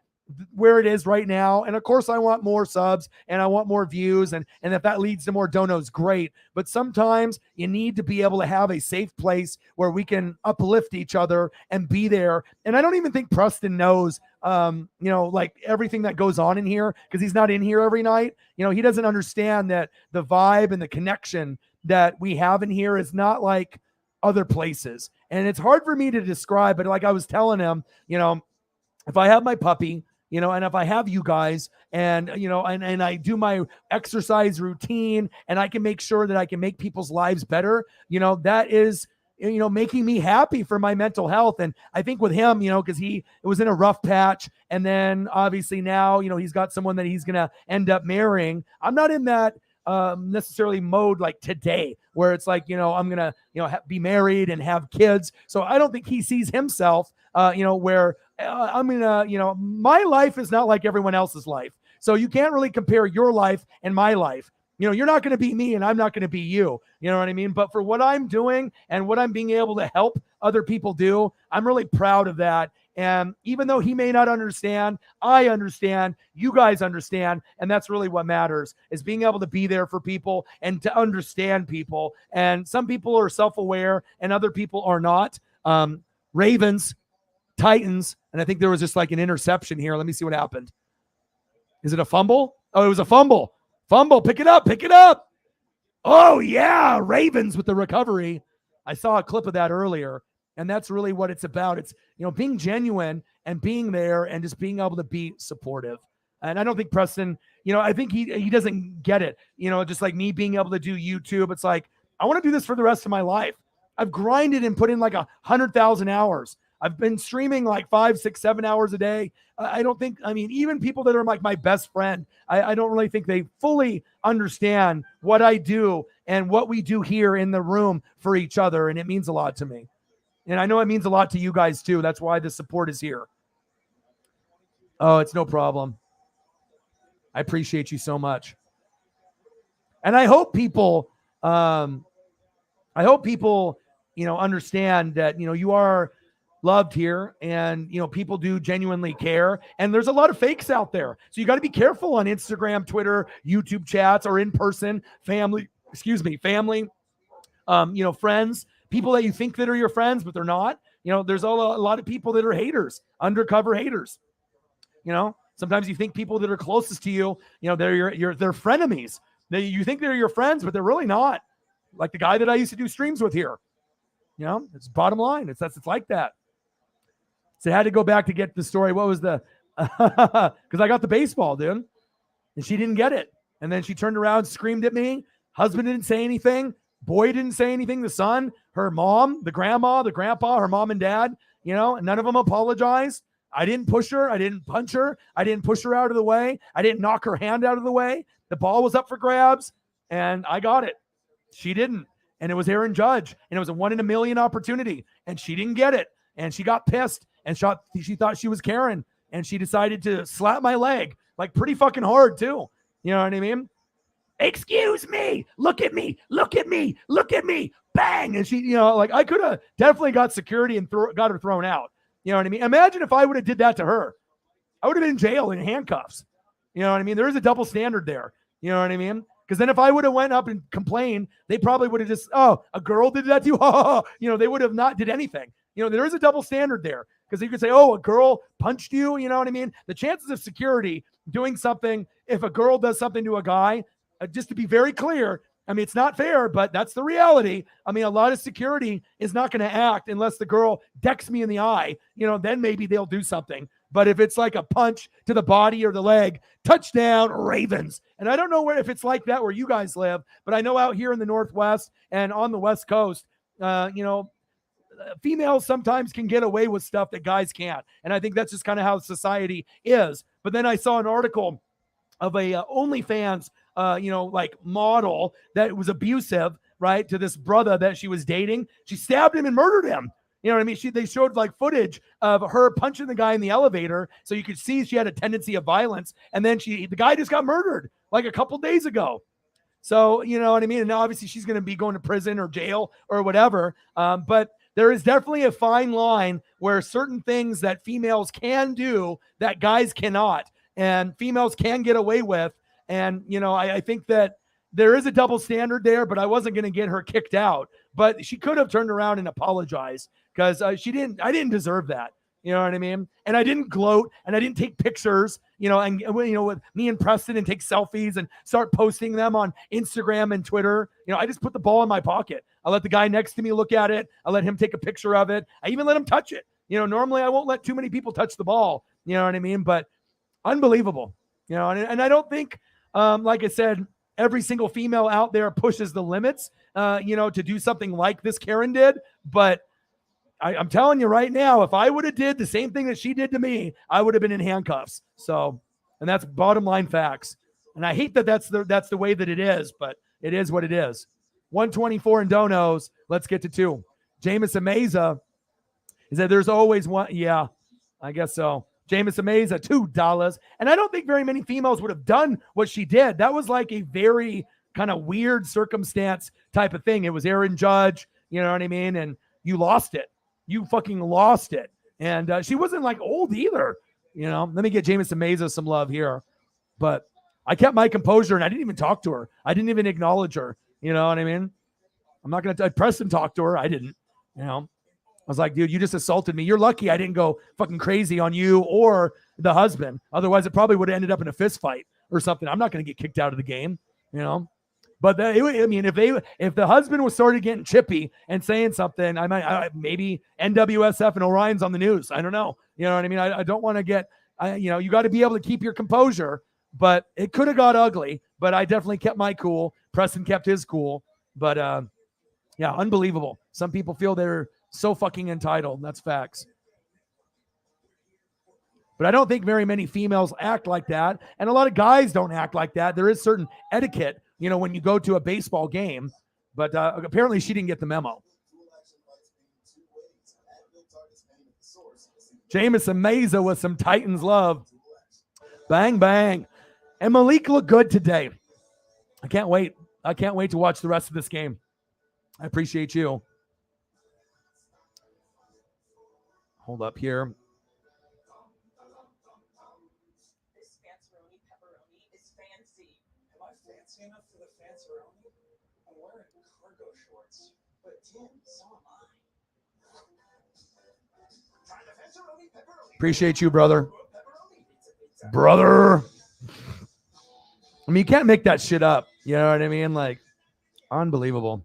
where it is right now. And of course, I want more subs and I want more views. And if that leads to more donos, great. But sometimes you need to be able to have a safe place where we can uplift each other and be there. And I don't even think Preston knows, like everything that goes on in here, because he's not in here every night. He doesn't understand that the vibe and the connection that we have in here is not like other places. And it's hard for me to describe, but like I was telling him, if I have my puppy, and if I have you guys and, and I do my exercise routine and I can make sure that I can make people's lives better, that is, making me happy for my mental health. And I think with him, because it was in a rough patch. And then obviously now, he's got someone that he's going to end up marrying. I'm not in that necessarily mode like today where it's like, I'm going to, be married and have kids. So I don't think he sees himself, where I'm going to, my life is not like everyone else's life. So you can't really compare your life and my life. You're not going to be me and I'm not going to be you. You know what I mean? But for what I'm doing and what I'm being able to help other people do, I'm really proud of that. And even though he may not understand, I understand, you guys understand. And that's really what matters, is being able to be there for people and to understand people. And some people are self-aware and other people are not. Ravens, Titans, and I think there was just like an interception here. Let me see what happened. Is it a fumble? Oh, it was a fumble. Fumble, pick it up. Oh, yeah, Ravens with the recovery. I saw a clip of that earlier, and that's really what it's about. It's, being genuine and being there and just being able to be supportive. And I don't think Preston, I think he doesn't get it. Just like me being able to do YouTube, it's like, I want to do this for the rest of my life. I've grinded and put in like 100,000 hours. I've been streaming like 5, 6, 7 hours a day. Even people that are like my best friend, I don't really think they fully understand what I do and what we do here in the room for each other. And it means a lot to me. And I know it means a lot to you guys too. That's why the support is here. Oh, it's no problem. I appreciate you so much. And I hope people, understand that, you are loved here and, people do genuinely care. And there's a lot of fakes out there. So you got to be careful on Instagram, Twitter, YouTube chats, or in person, family, friends, people that you think that are your friends, but they're not. There's a lot of people that are haters, undercover haters. Sometimes you think people that are closest to you, they're frenemies. You think they're your friends, but they're really not. Like the guy that I used to do streams with here. It's bottom line. It's like that. So I had to go back to get the story. What was the, because I got the baseball, dude. And she didn't get it. And then she turned around, screamed at me. Husband didn't say anything. Boy didn't say anything. The son, her mom, the grandma, the grandpa, her mom and dad, and none of them apologized. I didn't push her. I didn't punch her. I didn't push her out of the way. I didn't knock her hand out of the way. The ball was up for grabs and I got it. She didn't. And it was Aaron Judge, and it was a 1 in a million opportunity, and she didn't get it. And she got pissed, and she thought she was Karen, and she decided to slap my leg, like pretty fucking hard too. You know what I mean? Excuse me, look at me, bang. And she, I could have definitely got security and got her thrown out. You know what I mean? Imagine if I would have did that to her. I would have been in jail in handcuffs. You know what I mean? There is a double standard there. You know what I mean? Because then if I would have went up and complained, they probably would have just, oh, a girl did that to you? They would have not did anything. There is a double standard there. Because you could say, oh, a girl punched you. You know what I mean? The chances of security doing something, if a girl does something to a guy, just to be very clear, it's not fair, but that's the reality. A lot of security is not going to act unless the girl decks me in the eye. Then maybe they'll do something. But if it's like a punch to the body or the leg, touchdown, Ravens. And I don't know if it's like that where you guys live, but I know out here in the Northwest and on the West Coast, females sometimes can get away with stuff that guys can't. And I think that's just kind of how society is. But then I saw an article of a OnlyFans, model that was abusive, right, to this brother that she was dating. She stabbed him and murdered him. You know what I mean? They showed like footage of her punching the guy in the elevator. So you could see she had a tendency of violence. And then the guy just got murdered like a couple days ago. So, you know what I mean? And now obviously she's going to be going to prison or jail or whatever. But there is definitely a fine line where certain things that females can do that guys cannot, and females can get away with. And, I think that there is a double standard there, but I wasn't going to get her kicked out. But she could have turned around and apologized, because I didn't deserve that. You know what I mean? And I didn't gloat, and I didn't take pictures, with me and Preston, and take selfies and start posting them on Instagram and Twitter. I just put the ball in my pocket. I let the guy next to me look at it. I let him take a picture of it. I even let him touch it. Normally I won't let too many people touch the ball. You know what I mean? But unbelievable. And I don't think, like I said, every single female out there pushes the limits, to do something like this Karen did. But I'm telling you right now, if I would have did the same thing that she did to me, I would have been in handcuffs. So, and that's bottom line facts. And I hate that that's the way that it is, but it is what it is. 124 in donos. Let's get to 2. Jameson Meza is that there's always one. Yeah, I guess so. Jameson Meza, $2. And I don't think very many females would have done what she did. That was like a very kind of weird circumstance type of thing. It was Aaron Judge, you know what I mean? And you lost it. You fucking lost it. And she wasn't like old either. Let me get Jameson Meza some love here. But I kept my composure, and I didn't even talk to her. I didn't even acknowledge her. You know what I mean? I'm not going to Preston talk to her. I didn't. I was like, dude, you just assaulted me. You're lucky I didn't go fucking crazy on you or the husband. Otherwise, it probably would have ended up in a fist fight or something. I'm not going to get kicked out of the game, But if the husband was started getting chippy and saying something, I might maybe NWSF and Orion's on the news. I don't know. You know what I mean? I don't want to get. You got to be able to keep your composure. But it could have got ugly. But I definitely kept my cool. Preston kept his cool. But yeah, unbelievable. Some people feel they're so fucking entitled. That's facts. But I don't think very many females act like that. And a lot of guys don't act like that. There is certain etiquette, when you go to a baseball game. But apparently she didn't get the memo. Jameson Meza with some Titans love. Bang, bang. And Malik looked good today. I can't wait. I can't wait to watch the rest of this game. I appreciate you. Hold up here. Enough for the fanceroni? I'm wearing cargo shorts, but Tim, so am I. Appreciate you, brother. Brother. I mean, you can't make that shit up. You know what I mean? Like, unbelievable.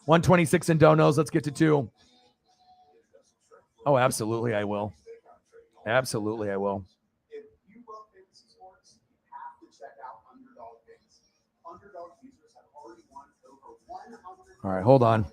126 in donos. Let's get to 2. Oh, absolutely, I will. Absolutely, I will. All right, hold on.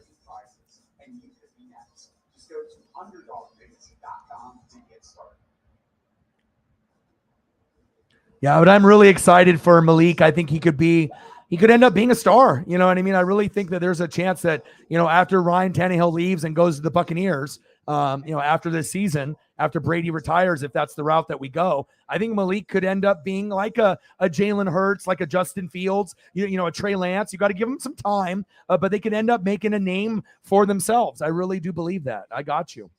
Yeah, but I'm really excited for Malik. I think he could end up being a star. You know what I mean? I really think that there's a chance that, after Ryan Tannehill leaves and goes to the Buccaneers, after this season, after Brady retires, if that's the route that we go, I think Malik could end up being like a Jalen Hurts, like a Justin Fields, a Trey Lance. You got to give them some time, but they could end up making a name for themselves. I really do believe that. I got you.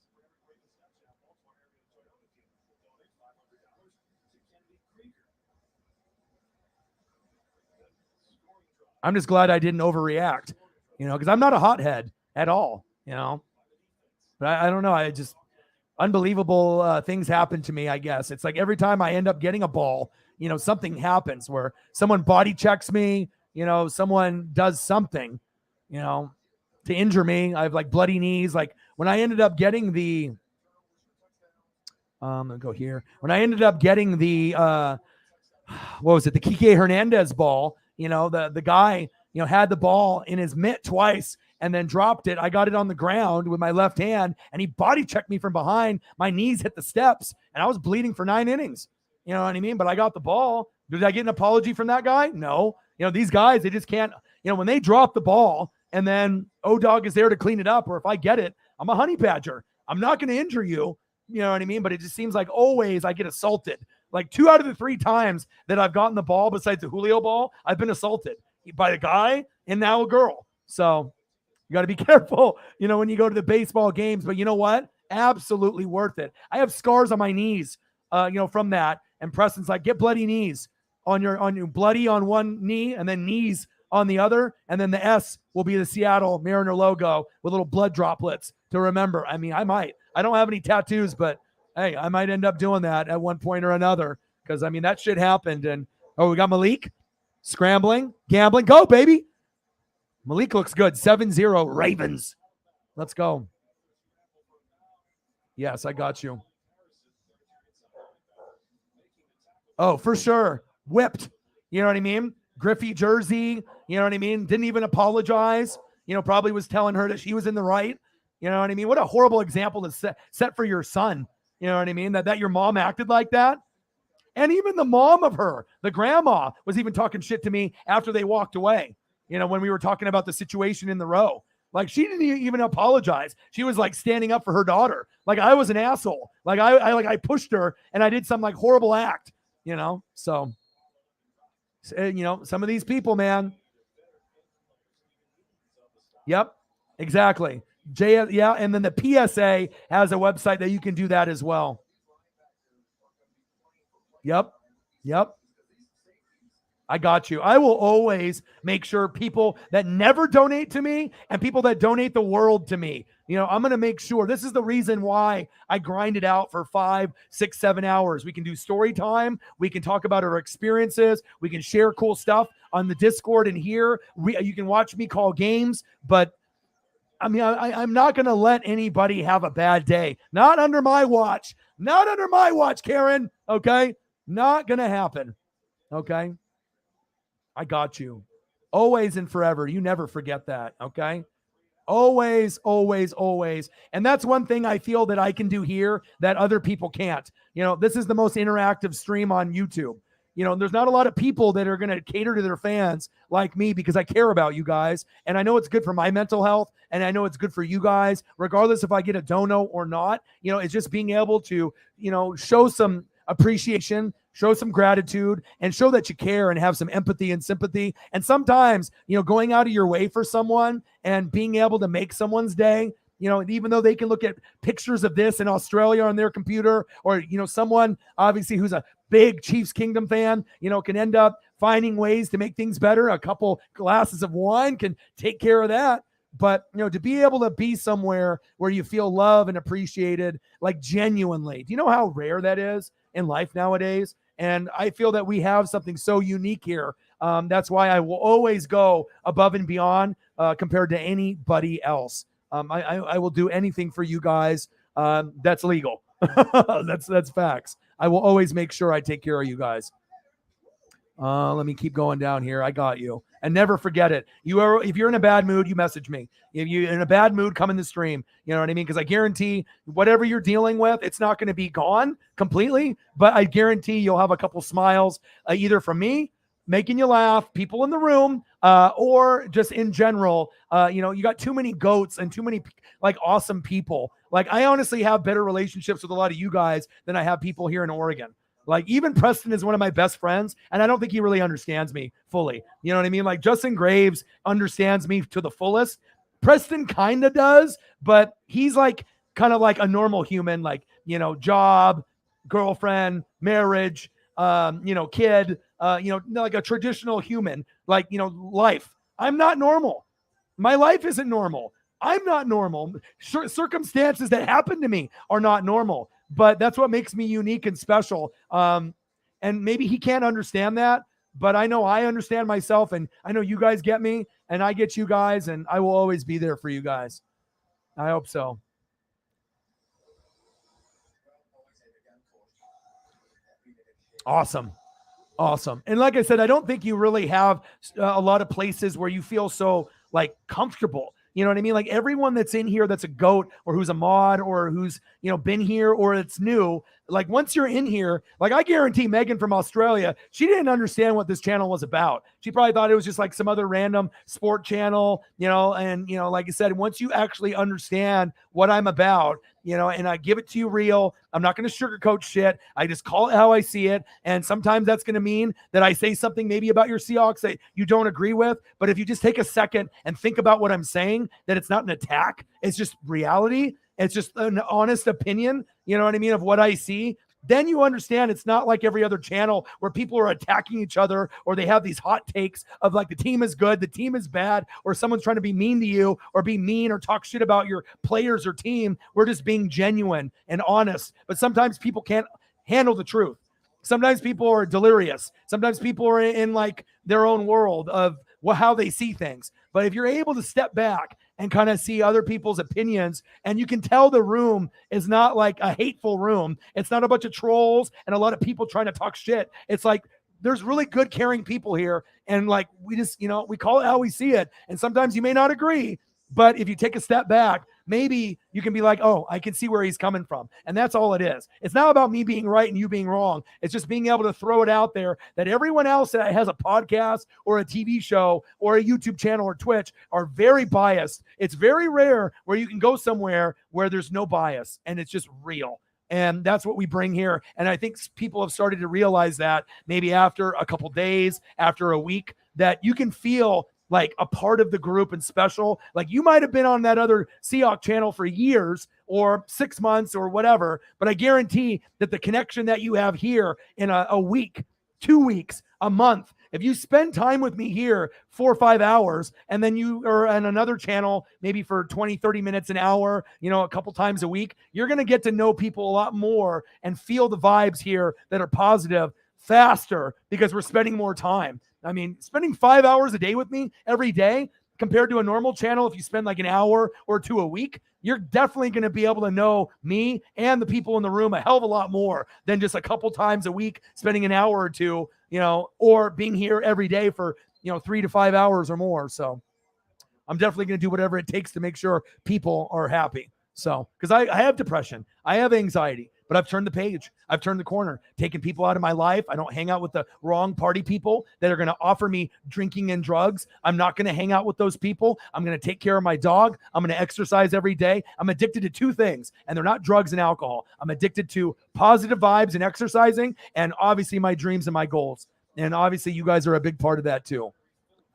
I'm just glad I didn't overreact, because I'm not a hothead at all, But I don't know. I just unbelievable things happen to me, I guess. It's like every time I end up getting a ball, something happens where someone body checks me, someone does something, to injure me. I have like bloody knees. Like when I ended up getting the, I'm going to go here. When I ended up getting the, what was it? The Kike Hernandez ball. The guy, had the ball in his mitt twice and then dropped it. I got it on the ground with my left hand and he body checked me from behind. My knees hit the steps and I was bleeding for 9 innings. You know what I mean? But I got the ball. Did I get an apology from that guy? No. These guys, they just can't, when they drop the ball and then O-Dog is there to clean it up, or if I get it, I'm a honey badger. I'm not going to injure you. You know what I mean? But it just seems like always I get assaulted. Like 2 out of the 3 times that I've gotten the ball besides the Julio ball, I've been assaulted by a guy and now a girl. So You got to be careful, when you go to the baseball games. But you know what? Absolutely worth it. I have scars on my knees, from that. And Preston's like, get bloody knees on your bloody on one knee and then knees on the other. And then the S will be the Seattle Mariner logo with little blood droplets to remember. I mean, I might. I don't have any tattoos, but hey, I might end up doing that at one point or another because, that shit happened. And, we got Malik scrambling, gambling. Go, baby. Malik looks good. 7-0 Ravens. Let's go. Yes, I got you. Oh, for sure. Whipped. You know what I mean? Griffey jersey. You know what I mean? Didn't even apologize. Probably was telling her that she was in the right. You know what I mean? What a horrible example to set for your son. You know what I mean? That your mom acted like that. And even the mom of her, the grandma, was even talking shit to me after they walked away. When we were talking about the situation in the row. Like, she didn't even apologize. She was like standing up for her daughter. Like, I was an asshole. Like, I pushed her and I did some like horrible act, So, some of these people, man. Yep, exactly. Yeah. And then the PSA has a website that you can do that as well. Yep. I got you. I will always make sure people that never donate to me and people that donate the world to me, I'm going to make sure. This is the reason why I grind it out for 5, 6, 7 hours. We can do story time. We can talk about our experiences. We can share cool stuff on the Discord and here. You can watch me call games, but I'm not going to let anybody have a bad day. Not under my watch. Not under my watch, Karen. Okay? Not going to happen. Okay? I got you. Always and forever. You never forget that, okay? Always, always, always. And that's one thing I feel that I can do here that other people can't. This is the most interactive stream on YouTube. There's not a lot of people that are going to cater to their fans like me because I care about you guys. And I know it's good for my mental health. And I know it's good for you guys, regardless if I get a dono or not. It's just being able to, show some appreciation, show some gratitude, and show that you care and have some empathy and sympathy. And sometimes, going out of your way for someone and being able to make someone's day, even though they can look at pictures of this in Australia on their computer, or, someone obviously who's a big Chiefs Kingdom fan, can end up finding ways to make things better. A couple glasses of wine can take care of that. But, to be able to be somewhere where you feel love and appreciated, like genuinely, do you know how rare that is in life nowadays? And I feel that we have something so unique here. That's why I will always go above and beyond compared to anybody else. I will do anything for you guys. That's legal. That's facts. I will always make sure I take care of you guys. Let me keep going down here. I got you. And never forget it. If you're in a bad mood, you message me. If you're in a bad mood, come in the stream. You know what I mean? Because I guarantee whatever you're dealing with, it's not going to be gone completely, but I guarantee you'll have a couple smiles, either from me, making you laugh, people in the room, or just in general. You got too many goats and too many like awesome people. Like, I honestly have better relationships with a lot of you guys than I have people here in Oregon. Like, even Preston is one of my best friends, and I don't think he really understands me fully. You know what I mean? Like, Justin Graves understands me to the fullest. Preston kind of does, but he's like kind of like a normal human, like, job, girlfriend, marriage, kid, like a traditional human, like, life. I'm not normal. My life isn't normal. I'm not normal. Circumstances that happen to me are not normal. But that's what makes me unique and special. And maybe he can't understand that, but I know I understand myself, and I know you guys get me, and I get you guys, and I will always be there for you guys. I hope so. Awesome. And like I said, I don't think you really have a lot of places where you feel so like comfortable. You know what I mean? Like, everyone that's in here that's a goat or who's a mod or who's, been here or it's new, like, once you're in here, like, I guarantee Megan from Australia, she didn't understand what this channel was about. She probably thought it was just like some other random sport channel, and, like I said, once you actually understand what I'm about, and I give it to you real. I'm not going to sugarcoat shit. I just call it how I see it. And sometimes that's going to mean that I say something maybe about your Seahawks that you don't agree with. But if you just take a second and think about what I'm saying, that it's not an attack, it's just reality. It's just an honest opinion, you know what I mean, of what I see. Then you understand it's not like every other channel where people are attacking each other, or they have these hot takes of like the team is good, the team is bad, or someone's trying to be mean to you or be mean or talk shit about your players or team. We're just being genuine and honest. But sometimes people can't handle the truth. Sometimes people are delirious. Sometimes people are in like their own world of how they see things. But if you're able to step back and kind of see other people's opinions, and you can tell the room is not like a hateful room. It's not a bunch of trolls and a lot of people trying to talk shit. It's like there's really good, caring people here. And like, we just, we call it how we see it. And sometimes you may not agree, but if you take a step back, maybe you can be like, oh, I can see where he's coming from. And that's all it is. It's not about me being right and you being wrong. It's just being able to throw it out there that everyone else that has a podcast or a TV show or a YouTube channel or Twitch are very biased. It's very rare where you can go somewhere where there's no bias and it's just real. And that's what we bring here. And I think people have started to realize that maybe after a couple days, after a week, that you can feel like a part of the group and special. Like you might have been on that other Seahawk channel for years or 6 months or whatever, but I guarantee that the connection that you have here in a week, 2 weeks, a month, if you spend time with me here 4 or 5 hours, and then you are on another channel, maybe for 20, 30 minutes, an hour, a couple times a week, you're going to get to know people a lot more and feel the vibes here that are positive faster because we're spending more time. I mean, spending 5 hours a day with me every day compared to a normal channel, if you spend like an hour or two a week, you're definitely going to be able to know me and the people in the room a hell of a lot more than just a couple times a week, spending an hour or two, or being here every day for, 3 to 5 hours or more. So I'm definitely going to do whatever it takes to make sure people are happy. So, because I have depression, I have anxiety, but I've turned the page. I've turned the corner, taken people out of my life. I don't hang out with the wrong party people that are going to offer me drinking and drugs. I'm not going to hang out with those people. I'm going to take care of my dog. I'm going to exercise every day. I'm addicted to 2 things, and they're not drugs and alcohol. I'm addicted to positive vibes and exercising, and obviously my dreams and my goals. And obviously you guys are a big part of that too.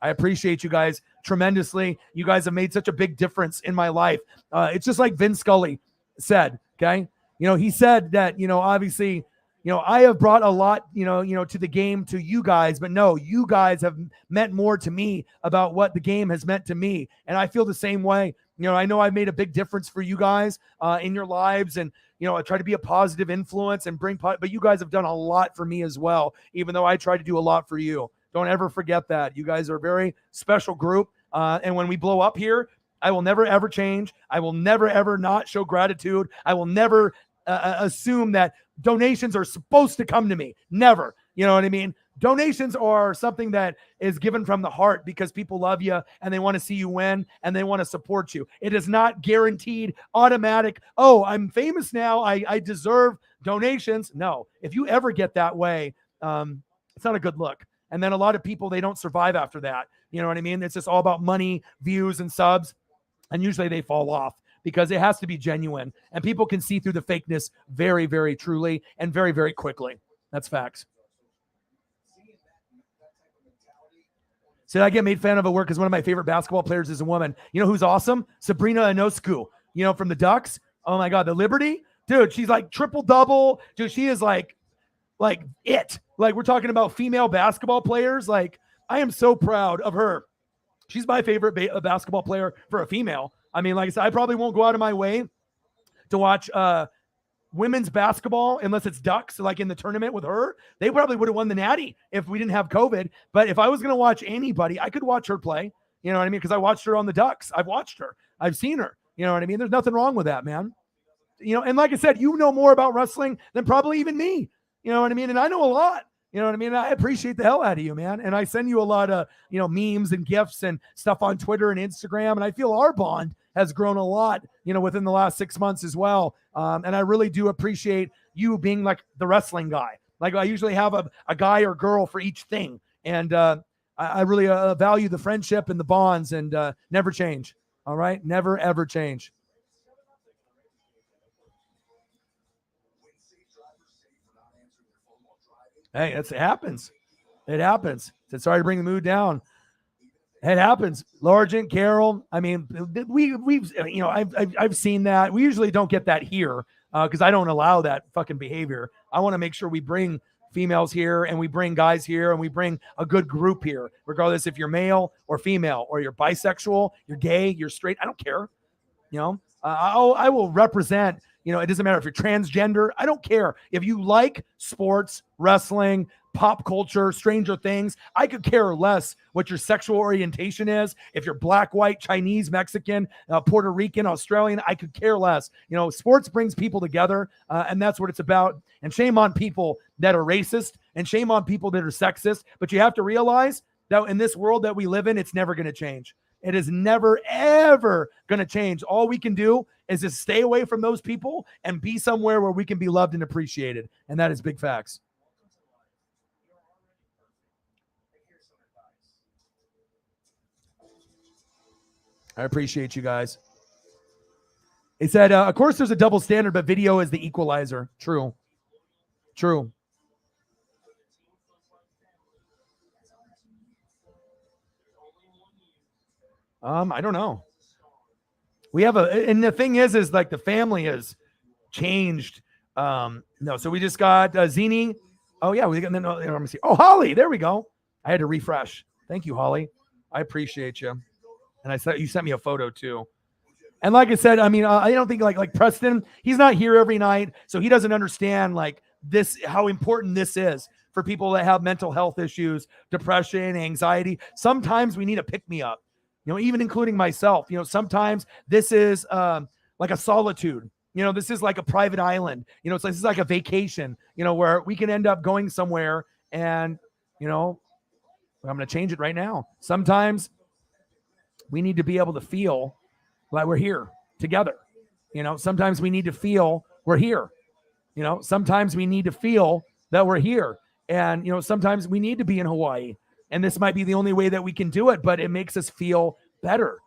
I appreciate you guys tremendously. You guys have made such a big difference in my life. It's just like Vin Scully said, okay? He said that, obviously, I have brought a lot, to the game to you guys, but no, you guys have meant more to me about what the game has meant to me. And I feel the same way. I know I've made a big difference for you guys in your lives, and, I try to be a positive influence and but you guys have done a lot for me as well, even though I try to do a lot for you. Don't ever forget that. You guys are a very special group. And when we blow up here, I will never, ever change. I will never, ever not show gratitude. I will never assume that donations are supposed to come to me. Never. You know what I mean? Donations are something that is given from the heart because people love you and they want to see you win and they want to support you. It is not guaranteed, automatic. Oh, I'm famous now, I deserve donations. No. If you ever get that way, it's not a good look. And then a lot of people, they don't survive after that. You know what I mean? It's just all about money, views, and subs. And usually they fall off because it has to be genuine. And people can see through the fakeness very, very truly and very, very quickly. That's facts. So I get made fun of at work because one of my favorite basketball players is a woman. You know who's awesome? Sabrina Ionescu, from the Ducks. Oh my God, the Liberty. Dude, she's like triple-double. Dude, she is like it. Like, we're talking about female basketball players. Like, I am so proud of her. She's my favorite basketball player for a female. I mean, like I said, I probably won't go out of my way to watch women's basketball unless it's Ducks, like in the tournament with her. They probably would have won the Natty if we didn't have COVID. But if I was going to watch anybody, I could watch her play. You know what I mean? Because I watched her on the Ducks. I've watched her. I've seen her. You know what I mean? There's nothing wrong with that, man. And like I said, you know more about wrestling than probably even me. You know what I mean? And I know a lot. You know what I mean? I appreciate the hell out of you, man. And I send you a lot of, memes and gifts and stuff on Twitter and Instagram. And I feel our bond has grown a lot, within the last 6 months as well. And I really do appreciate you being like the wrestling guy. Like, I usually have a guy or girl for each thing. And I really value the friendship and the bonds, and never change. All right? Never, ever change. Hey, it happens. It happens. Said sorry to bring the mood down. It happens. Largent, Carol. I mean, we've I've seen that. We usually don't get that here because I don't allow that fucking behavior. I want to make sure we bring females here and we bring guys here and we bring a good group here, regardless if you're male or female or you're bisexual, you're gay, you're straight. I don't care. I will represent. It doesn't matter if you're transgender. I don't care. If you like sports, wrestling, pop culture, Stranger Things, I could care less what your sexual orientation is. If you're black, white, Chinese, Mexican, Puerto Rican, Australian, I could care less. Sports brings people together, and that's what it's about. And shame on people that are racist and shame on people that are sexist. But you have to realize that in this world that we live in, it's never going to change. It is never, ever going to change. All we can do is just stay away from those people and be somewhere where we can be loved and appreciated. And that is big facts. I appreciate you guys. It said, of course, there's a double standard, but video is the equalizer. True. I don't know. We have and the thing is like the family has changed. No, so we just got Zini. Oh yeah, we got. Let me see. Oh, Holly, there we go. I had to refresh. Thank you, Holly. I appreciate you. And I said you sent me a photo too. And like I said, I mean, I don't think like Preston, he's not here every night, so he doesn't understand like this, how important this is for people that have mental health issues, depression, anxiety. Sometimes we need a pick me up, even including myself. Sometimes this is like a solitude. This is like a private island. This is like a vacation. Where we can end up going somewhere, and I'm going to change it right now. Sometimes we need to be able to feel like we're here together. Sometimes we need to feel we're here. Sometimes we need to feel that we're here. And, sometimes we need to be in Hawaii. And this might be the only way that we can do it, but it makes us feel better.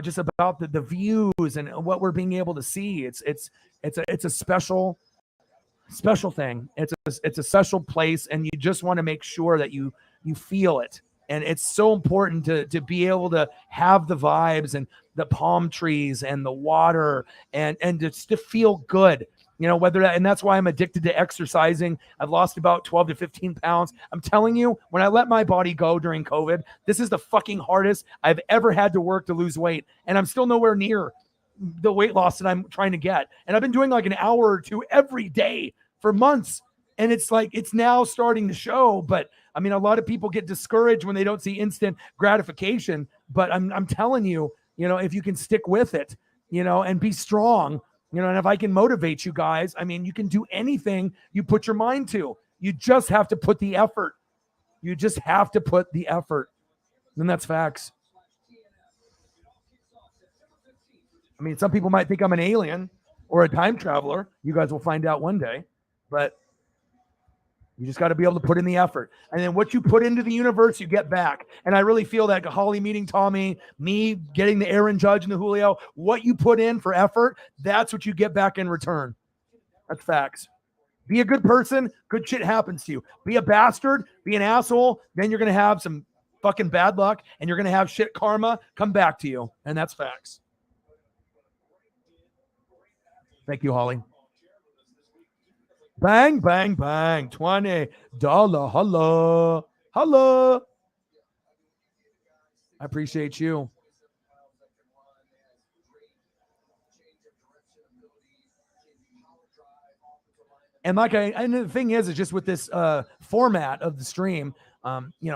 Just about the views and what we're being able to see. It's a special thing. It's a special place, and you just want to make sure that you feel it. And it's so important to be able to have the vibes and the palm trees and the water and just to feel good, and that's why I'm addicted to exercising. I've lost about 12 to 15 pounds. I'm telling you, when I let my body go during COVID, this is the fucking hardest I've ever had to work to lose weight. And I'm still nowhere near the weight loss that I'm trying to get. And I've been doing like an hour or two every day for months. And it's like, it's now starting to show, but I mean, a lot of people get discouraged when they don't see instant gratification, but I'm telling you, if you can stick with it, and be strong, and if I can motivate you guys, I mean, you can do anything you put your mind to. You just have to put the effort. And that's facts. I mean, some people might think I'm an alien or a time traveler. You guys will find out one day, but you just got to be able to put in the effort. And then what you put into the universe, you get back. And I really feel that Holly meeting Tommy, me getting the Aaron Judge and the Julio, what you put in for effort, that's what you get back in return. That's facts. Be a good person, good shit happens to you. Be a bastard, be an asshole, then you're going to have some fucking bad luck and you're going to have shit karma come back to you. And that's facts. Thank you, Holly. Bang, bang, bang. $20. Hello. Hello. I appreciate you. And and the thing is just with this format of the stream,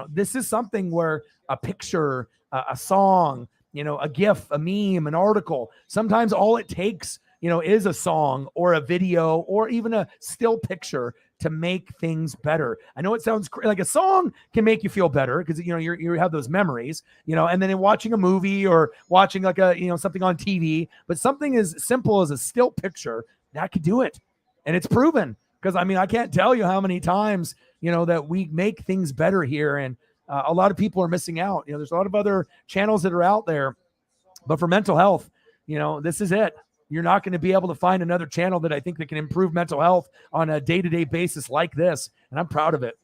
this is something where a picture, a song, a GIF, a meme, an article, sometimes all it takes is a song or a video or even a still picture to make things better. I know it sounds like a song can make you feel better because you have those memories, and then in watching a movie or watching like a something on TV, but something as simple as a still picture that could do it, and it's proven. Because I mean, I can't tell you how many times that we make things better here, and a lot of people are missing out. There's a lot of other channels that are out there, but for mental health, this is it. You're not going to be able to find another channel that I think that can improve mental health on a day-to-day basis like this. And I'm proud of it.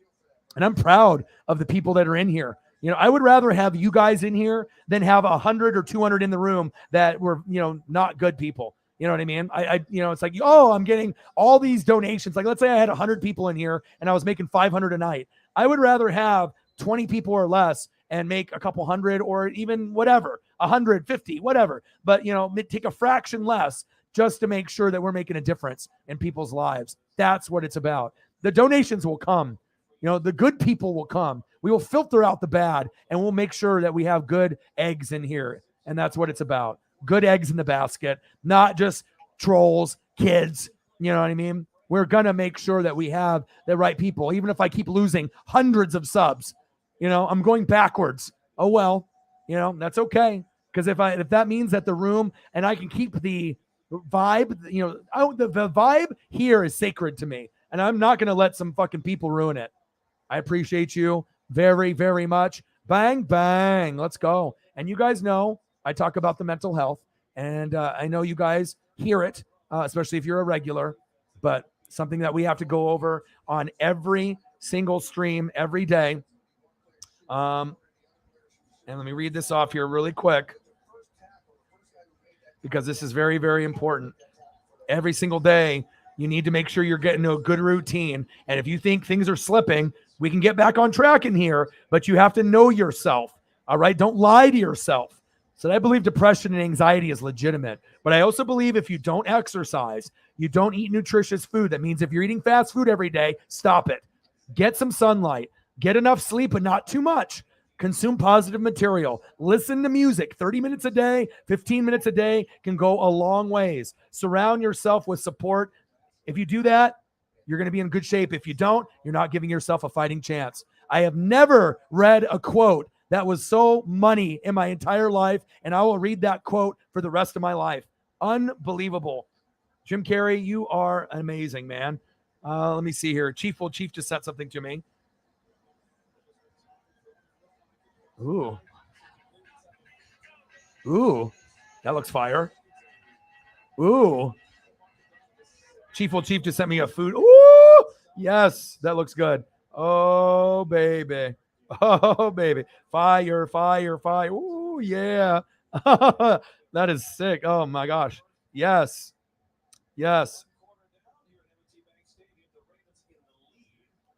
And I'm proud of the people that are in here. You know, I would rather have you guys in here than have 100 or 200 in the room that were, you know, not good people. You know what I mean? You know, it's like, oh, I'm getting all these donations. Like, let's say I had 100 people in here and I was making 500 a night. I would rather have 20 people or less and make a couple hundred or even whatever, 150, whatever. But, you know, take a fraction less just to make sure that we're making a difference in people's lives. That's what it's about. The donations will come. You know, the good people will come. We will filter out the bad, and we'll make sure that we have good eggs in here. And that's what it's about. Good eggs in the basket, not just trolls, kids. You know what I mean? We're going to make sure that we have the right people. Even if I keep losing hundreds of subs, you know, I'm going backwards. Oh, well, you know, that's okay. Because if that means that the room, and I can keep the vibe, you know, the vibe here is sacred to me. And I'm not going to let some fucking people ruin it. I appreciate you very, very much. Bang, bang. Let's go. And you guys know I talk about the mental health, and I know you guys hear it, especially if you're a regular, but something that we have to go over on every single stream every day. And let me read this off here really quick because this is very, very important. Every single day, you need to make sure you're getting a good routine. And if you think things are slipping, we can get back on track in here, but you have to know yourself. All right. Don't lie to yourself. So I believe depression and anxiety is legitimate, but I also believe if you don't exercise, you don't eat nutritious food. That means if you're eating fast food every day, stop it. Get some sunlight, get enough sleep, but not too much. Consume positive material. Listen to music. 30 minutes a day, 15 minutes a day can go a long ways. Surround yourself with support. If you do that, you're going to be in good shape. If you don't, you're not giving yourself a fighting chance. I have never read a quote that was so money in my entire life, and I will read that quote for the rest of my life. Unbelievable. Jim Carrey, you are amazing, man. Let me see here. Chief just sent something to me. Ooh. That looks fire. Ooh. Chief just sent me a food. Ooh, yes, that looks good. Oh, baby. Oh, baby. Fire. Ooh, yeah. That is sick. Oh, my gosh. Yes.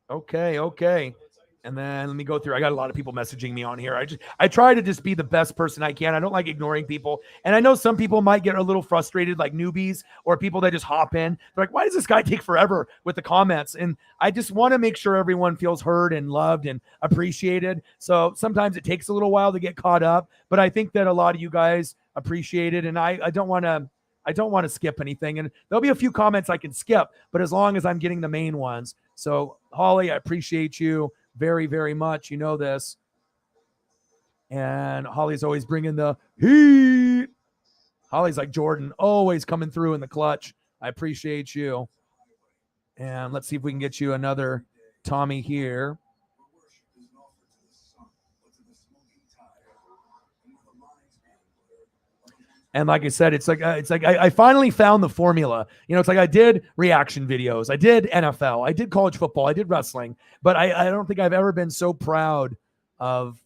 Okay. And then let me go through. I got a lot of people messaging me on here. I try to just be the best person I can. I don't like ignoring people. And I know some people might get a little frustrated, like newbies or people that just hop in. They're like, why does this guy take forever with the comments? And I just want to make sure everyone feels heard and loved and appreciated. So sometimes it takes a little while to get caught up, but I think that a lot of you guys appreciate it. And I don't want to skip anything. And there'll be a few comments I can skip, but as long as I'm getting the main ones. So Holly, I appreciate you very, very much. You know this. And Holly's always bringing the heat. Holly's like Jordan, always coming through in the clutch. I appreciate you. And let's see if we can get you another Tommy here. And like I said, it's like I finally found the formula. You know, it's like I did reaction videos, I did NFL, I did college football, I did wrestling, but I don't think I've ever been so proud of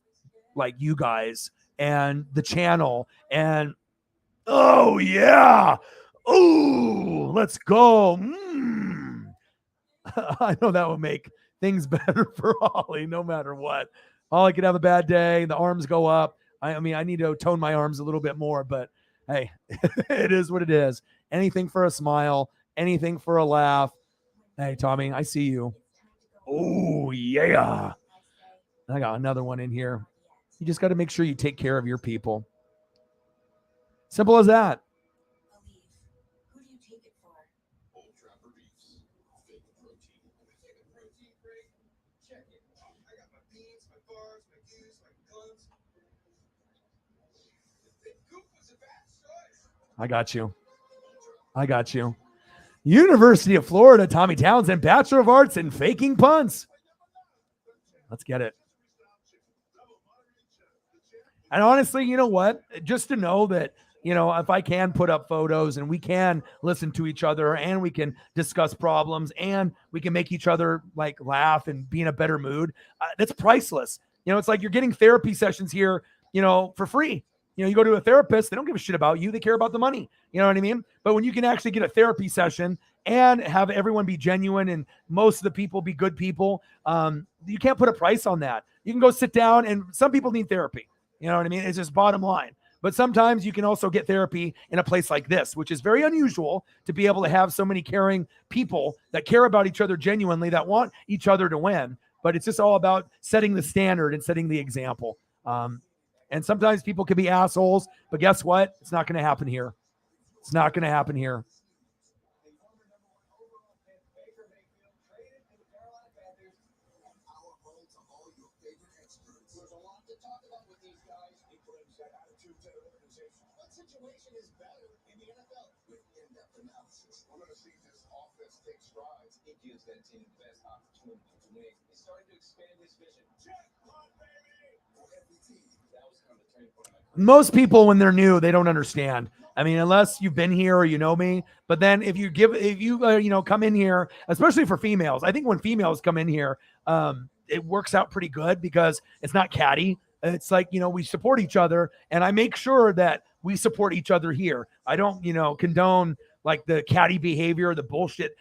like you guys and the channel. And oh yeah, oh let's go. I know that would make things better for Holly, no matter what. Holly could have a bad day, the arms go up. I mean, I need to tone my arms a little bit more, but hey, it is what it is. Anything for a smile, anything for a laugh. Hey, Tommy, I see you. Oh, yeah. I got another one in here. You just got to make sure you take care of your people. Simple as that. Who do you take it for? Old Trapper Beefs. Fake protein. Check it. I got my beans, my bars, my goose, my guns. I got you. University of Florida, Tommy Townsend, Bachelor of Arts in Faking Punts. Let's get it. And honestly, you know what? Just to know that if I can put up photos and we can listen to each other and we can discuss problems and we can make each other like laugh and be in a better mood, that's priceless. It's like you're getting therapy sessions here, for free. You go to a therapist, they don't give a shit about you. They care about the money. You know what I mean? But when you can actually get a therapy session and have everyone be genuine and most of the people be good people, you can't put a price on that. You can go sit down, and some people need therapy. You know what I mean? It's just bottom line. But sometimes you can also get therapy in a place like this, which is very unusual to be able to have so many caring people that care about each other genuinely, that want each other to win. But it's just all about setting the standard and setting the example. And sometimes people can be assholes, but guess what? It's not going to happen here. It's not going to happen here. Situation is better in the NFL with in-depth analysis. We're going to see this offense take strides. It gives that team the best opportunity to win. He's starting to expand his vision. Jackpot, baby! For every team. That was kind of the turning point. Most people, when they're new, they don't understand. I mean, unless you've been here or you know me. But then if you come in here, especially for females, I think when females come in here, it works out pretty good because it's not catty. It's like, we support each other, and I make sure that we support each other here. I don't, condone like the catty behavior, the bullshit,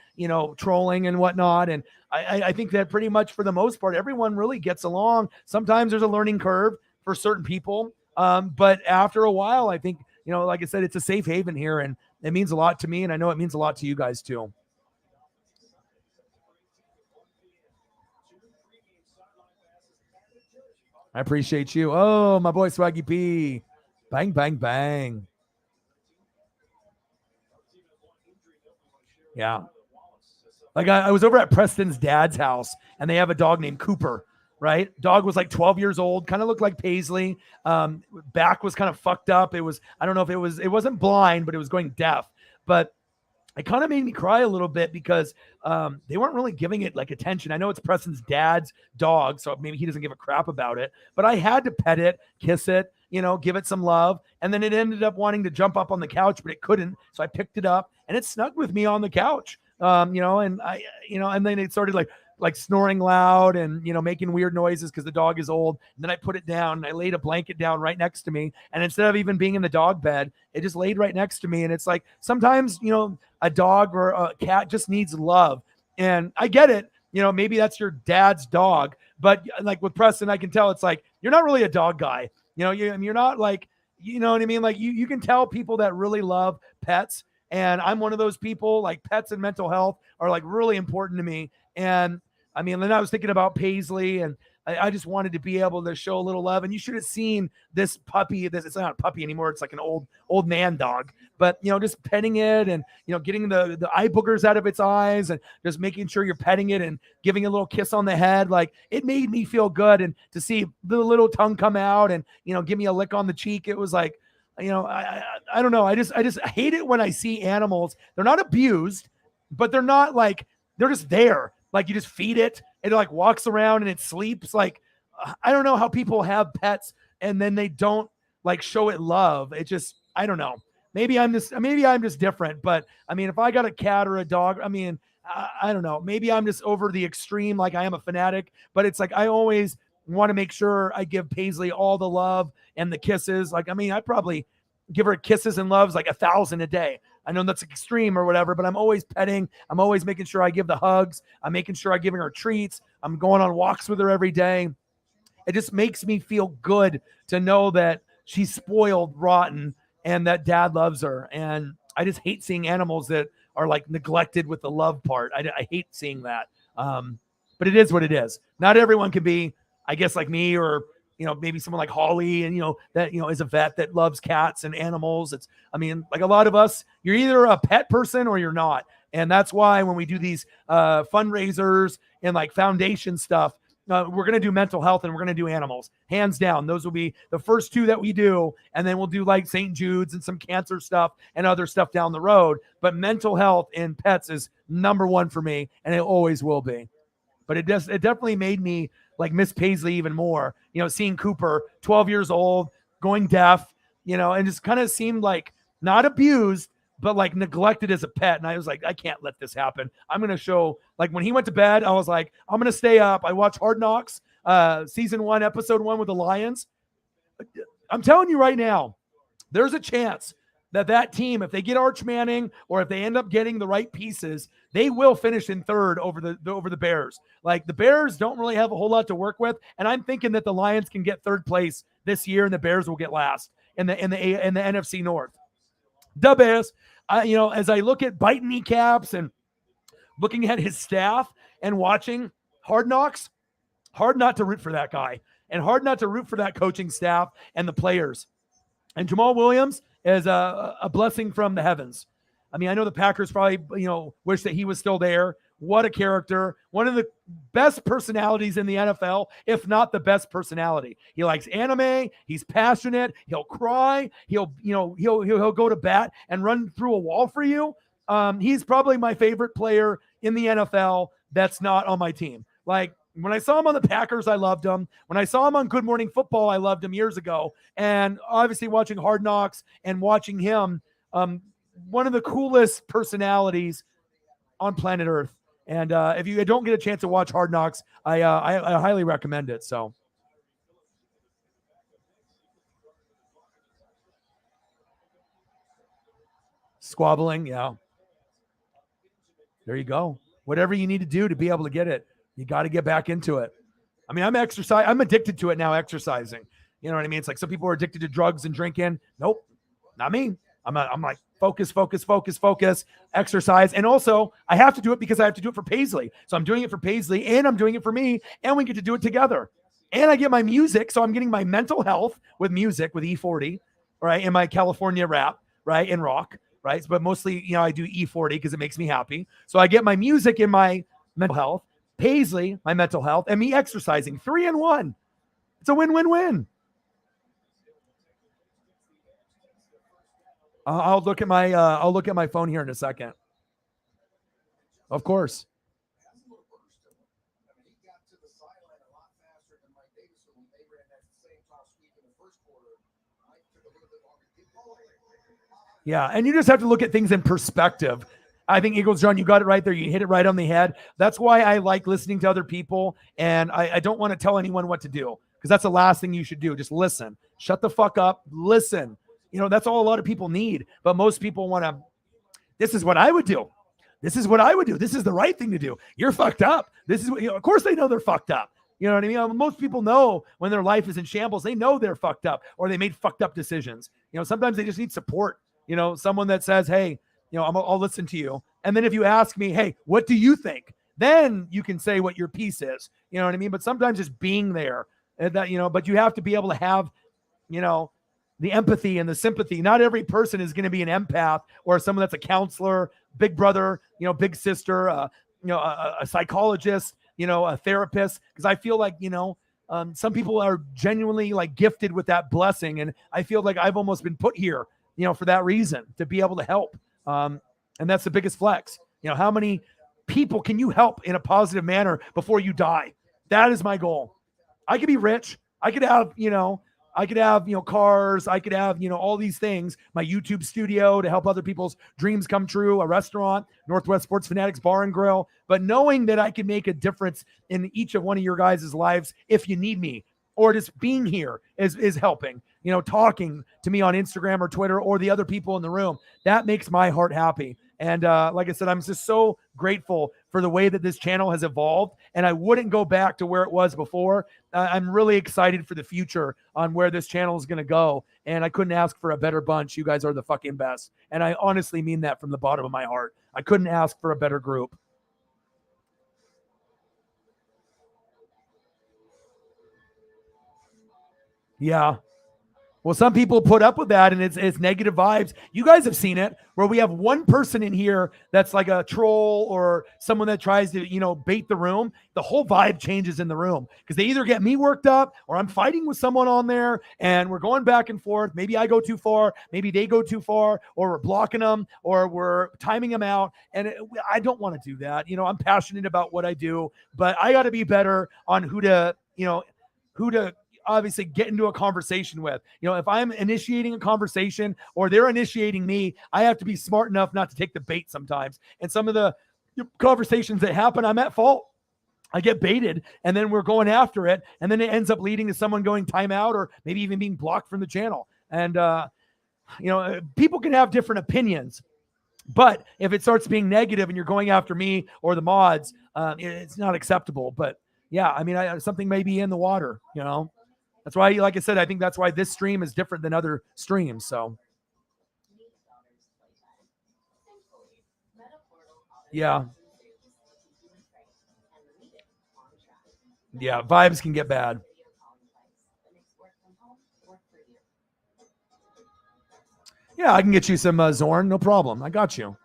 trolling and whatnot. And I think that pretty much for the most part, everyone really gets along. Sometimes there's a learning curve for certain people. But after a while, I think, like I said, it's a safe haven here, and it means a lot to me. And I know it means a lot to you guys too. I appreciate you. Oh, my boy Swaggy P. Bang, bang, bang. Yeah. Like I was over at Preston's dad's house, and they have a dog named Cooper, right? Dog was like 12 years old, kind of looked like Paisley. Back was kind of fucked up. It wasn't blind, but it was going deaf. But it kind of made me cry a little bit because they weren't really giving it like attention. I know it's Preston's dad's dog, so maybe he doesn't give a crap about it, but I had to pet it, kiss it, give it some love. And then it ended up wanting to jump up on the couch, but it couldn't. So I picked it up and it snuck with me on the couch. And then it started like snoring loud and, making weird noises because the dog is old. And then I put it down and I laid a blanket down right next to me. And instead of even being in the dog bed, it just laid right next to me. And it's like, sometimes, a dog or a cat just needs love. And I get it. Maybe that's your dad's dog, but like with Preston, I can tell it's like, you're not really a dog guy. You're not like, you know what I mean? Like you can tell people that really love pets. And I'm one of those people. Like pets and mental health are like really important to me. And I mean, then I was thinking about Paisley, and I just wanted to be able to show a little love. And you should have seen this puppy. It's not a puppy anymore. It's like an old man dog. But, just petting it and, getting the eye boogers out of its eyes and just making sure you're petting it and giving a little kiss on the head. Like it made me feel good. And to see the little tongue come out and, give me a lick on the cheek, it was like, I don't know. I just hate it when I see animals. They're not abused, but they're not like, they're just there. Like you just feed it and it like walks around and it sleeps. Like, I don't know how people have pets and then they don't like show it love. It just, I don't know. Maybe I'm just different, but I mean, if I got a cat or a dog, I mean, I don't know. Maybe I'm just over the extreme. Like I am a fanatic, but it's like, I always want to make sure I give Paisley all the love and the kisses. Like, I mean, I'd probably give her kisses and loves like 1,000 a day. I know that's extreme or whatever, but I'm always petting. I'm always making sure I give the hugs. I'm making sure I'm giving her treats. I'm going on walks with her every day. It just makes me feel good to know that she's spoiled rotten and that dad loves her. And I just hate seeing animals that are like neglected with the love part. I hate seeing that. But it is what it is. Not everyone can be, I guess, like me or, maybe someone like Holly and, that, is a vet that loves cats and animals. Like a lot of us, you're either a pet person or you're not. And that's why when we do these fundraisers and like foundation stuff, we're going to do mental health and we're going to do animals. Hands down. Those will be the first two that we do. And then we'll do like St. Jude's and some cancer stuff and other stuff down the road. But mental health and pets is number one for me. And it always will be. But it definitely made me like miss Paisley even more. Seeing Cooper, 12 years old, going deaf, and just kind of seemed like not abused, but like neglected as a pet. And I was like, I can't let this happen. I'm going to show, like when he went to bed, I was like, I'm going to stay up. I watched Hard Knocks, season 1, episode 1 with the Lions. I'm telling you right now, there's a chance that team, if they get Arch Manning or if they end up getting the right pieces, they will finish in third over the Bears. Like the Bears don't really have a whole lot to work with, and I'm thinking that the Lions can get third place this year, and the Bears will get last in the NFC North. The Bears, as I look at biting kneecaps and looking at his staff and watching Hard Knocks, hard not to root for that guy and hard not to root for that coaching staff and the players. And Jamal Williams is a blessing from the heavens. I mean, I know the Packers probably, wish that he was still there. What a character. One of the best personalities in the NFL, if not the best personality. He likes anime. He's passionate. He'll cry. He'll go to bat and run through a wall for you. He's probably my favorite player in the NFL that's not on my team. Like, when I saw him on the Packers, I loved him. When I saw him on Good Morning Football, I loved him years ago. And obviously watching Hard Knocks and watching him, one of the coolest personalities on planet Earth. And if you don't get a chance to watch Hard Knocks, I highly recommend it. So, squabbling, yeah. There you go. Whatever you need to do to be able to get it, you got to get back into it. I mean, I'm addicted to it now, exercising. You know what I mean? It's like some people are addicted to drugs and drinking. Nope, not me. I'm like, focus, exercise. And also, I have to do it because I have to do it for Paisley. So I'm doing it for Paisley, and I'm doing it for me, and we get to do it together. And I get my music, so I'm getting my mental health with music, with E40, right, and my California rap, right, and rock, right? But mostly, I do E40 because it makes me happy. So I get my music and my mental health, Paisley, my mental health, and me exercising. 3 in 1. It's a win-win-win. I'll look at my phone here in a second. Of course. Yeah, and you just have to look at things in perspective. I think Eagles, John, you got it right there. You hit it right on the head. That's why I like listening to other people, and I don't want to tell anyone what to do, because that's the last thing you should do. Just listen. Shut the fuck up. Listen. That's all a lot of people need. But most people want to, this is what I would do. This is what I would do. This is the right thing to do. You're fucked up. This is what, of course they know they're fucked up. You know what I mean? Most people know when their life is in shambles, they know they're fucked up or they made fucked up decisions. Sometimes they just need support. Someone that says, hey, I'll listen to you. And then if you ask me, hey, what do you think? Then you can say what your piece is. You know what I mean? But sometimes just being there, that, but you have to be able to have, the empathy and the sympathy. Not every person is going to be an empath or someone that's a counselor, big brother, big sister, a psychologist, a therapist. Because I feel like, some people are genuinely like gifted with that blessing. And I feel like I've almost been put here, for that reason, to be able to help. And that's the biggest flex. How many people can you help in a positive manner before you die? That is my goal. I could be rich. I could have, cars. I could have, all these things, my YouTube studio to help other people's dreams come true, a restaurant, Northwest Sports Fanatics Bar and Grill. But knowing that I can make a difference in each of one of your guys' lives if you need me, or just being here is helping, talking to me on Instagram or Twitter or the other people in the room, that makes my heart happy. And like I said, I'm just so grateful for the way that this channel has evolved, and I wouldn't go back to where it was before. I'm really excited for the future on where this channel is going to go, and I couldn't ask for a better bunch. You guys are the fucking best, and I honestly mean that from the bottom of my heart. I couldn't ask for a better group. Yeah. Well, some people put up with that, and it's negative vibes. You guys have seen it, where we have one person in here that's like a troll or someone that tries to, bait the room. The whole vibe changes in the room because they either get me worked up or I'm fighting with someone on there, and we're going back and forth. Maybe I go too far, maybe they go too far, or we're blocking them, or we're timing them out. And I don't want to do that. I'm passionate about what I do, but I got to be better on who to obviously get into a conversation with. If I'm initiating a conversation or they're initiating me, I have to be smart enough not to take the bait sometimes. And some of the conversations that happen, I'm at fault. I get baited, and then we're going after it, and then it ends up leading to someone going timeout or maybe even being blocked from the channel. And people can have different opinions, but if it starts being negative and you're going after me or the mods, it's not acceptable. But yeah, I mean, something may be in the water. That's why, like I said, I think that's why this stream is different than other streams. So yeah. Yeah, vibes can get bad. Yeah, I can get you some Zorn, no problem. I got you.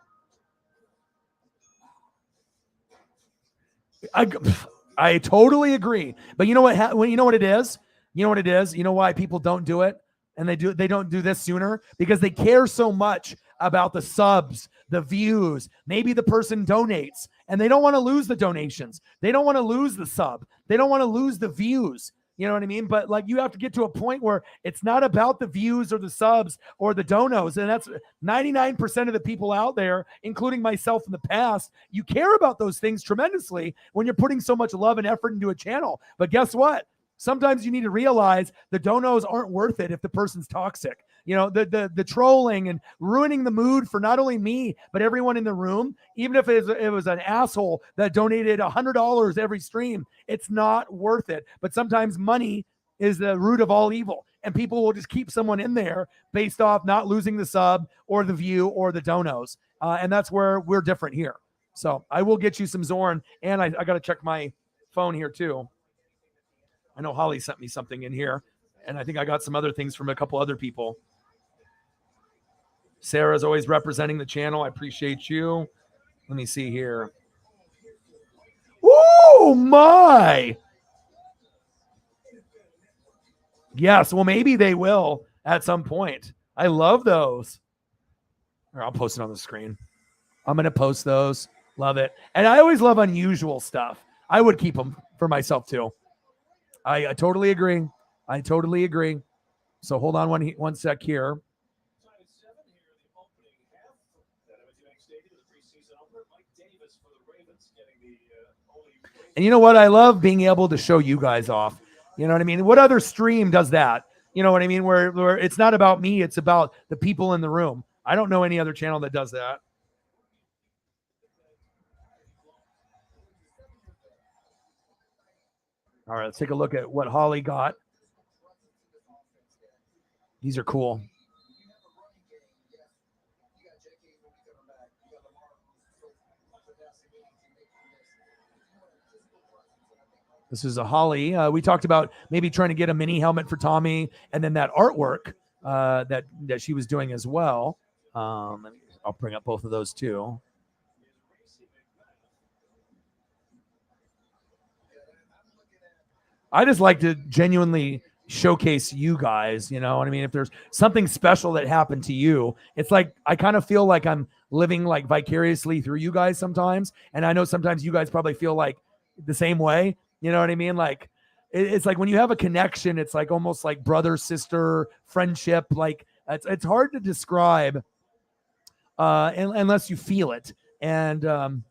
I totally agree. But you know what? You know what it is? You know what it is? You know why people don't do it? And they don't do this sooner? Because they care so much about the subs, the views. Maybe the person donates and they don't want to lose the donations. They don't want to lose the sub. They don't want to lose the views. You know what I mean? But like, you have to get to a point where it's not about the views or the subs or the donos. And that's 99% of the people out there, including myself in the past. You care about those things tremendously when you're putting so much love and effort into a channel. But guess what? Sometimes you need to realize the donos aren't worth it if the person's toxic. The trolling and ruining the mood for not only me, but everyone in the room. Even if it was an asshole that donated $100 every stream, it's not worth it. But sometimes money is the root of all evil, and people will just keep someone in there based off not losing the sub or the view or the donos. And that's where we're different here. So I will get you some Zorn, and I got to check my phone here too. I know Holly sent me something in here, and I think I got some other things from a couple other people. Sarah's always representing the channel. I appreciate you. Let me see here. Oh, my. Yes, well, maybe they will at some point. I love those. Or I'll post it on the screen. I'm going to post those. Love it. And I always love unusual stuff. I would keep them for myself, too. I totally agree. I totally agree. So hold on one sec here. And you know what? I love being able to show you guys off. You know what I mean? What other stream does that? You know what I mean? Where it's not about me, it's about the people in the room. I don't know any other channel that does that. All right, let's take a look at what Holly got. These are cool. This is a Holly. We talked about maybe trying to get a mini helmet for Tommy, and then that artwork that she was doing as well. I'll bring up both of those too. I just like to genuinely showcase you guys, you know what I mean? If there's something special that happened to you, it's like I kind of feel like I'm living like vicariously through you guys sometimes. And I know sometimes you guys probably feel like the same way. You know what I mean? Like it's like when you have a connection, it's like almost like brother, sister, friendship. Like it's hard to describe unless you feel it. And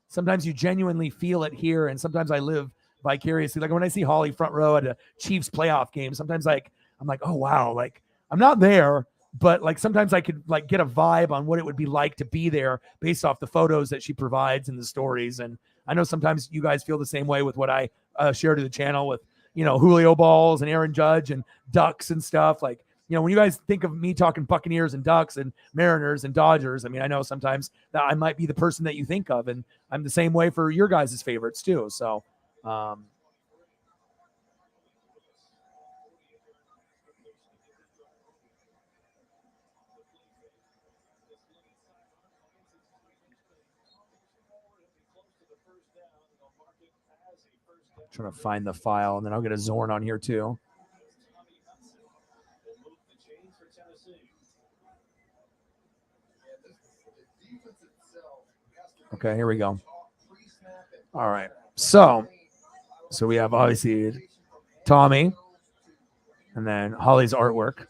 sometimes you genuinely feel it here. And sometimes I live vicariously. Like when I see Holly front row at a Chiefs playoff game, sometimes I'm like, oh wow, like I'm not there, but like sometimes I could like get a vibe on what it would be like to be there based off the photos that she provides and the stories. And I know sometimes you guys feel the same way with what I share to the channel with, you know, Julio balls and Aaron Judge and Ducks and stuff. Like, you know, when you guys think of me talking Buccaneers and Ducks and Mariners and Dodgers, I mean, I know sometimes that I might be the person that you think of, and I'm the same way for your guys' favorites too. So, trying to find the file, and then I'll get a Zorn on here too. Okay, here we go. All right. So we have obviously Tommy. And then Holly's artwork.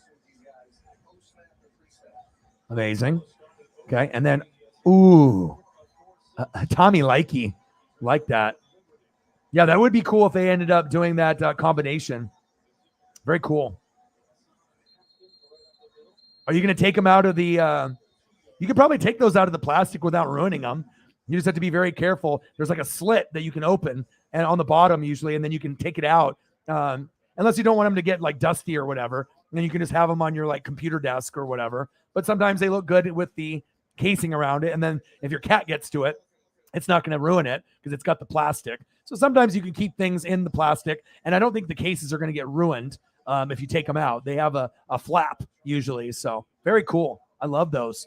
Amazing. Okay. And then, ooh, Tommy Likey. Like that. Yeah, that would be cool if they ended up doing that combination. Very cool. Are you going to take them out of the you could probably take those out of the plastic without ruining them. You just have to be very careful. There's like a slit that you can open and on the bottom usually, and then you can take it out. Unless you don't want them to get like dusty or whatever. And then you can just have them on your like computer desk or whatever. But sometimes they look good with the casing around it. And then if your cat gets to it, it's not going to ruin it because it's got the plastic. So sometimes you can keep things in the plastic. And I don't think the cases are going to get ruined if you take them out. They have a flap usually. So very cool. I love those.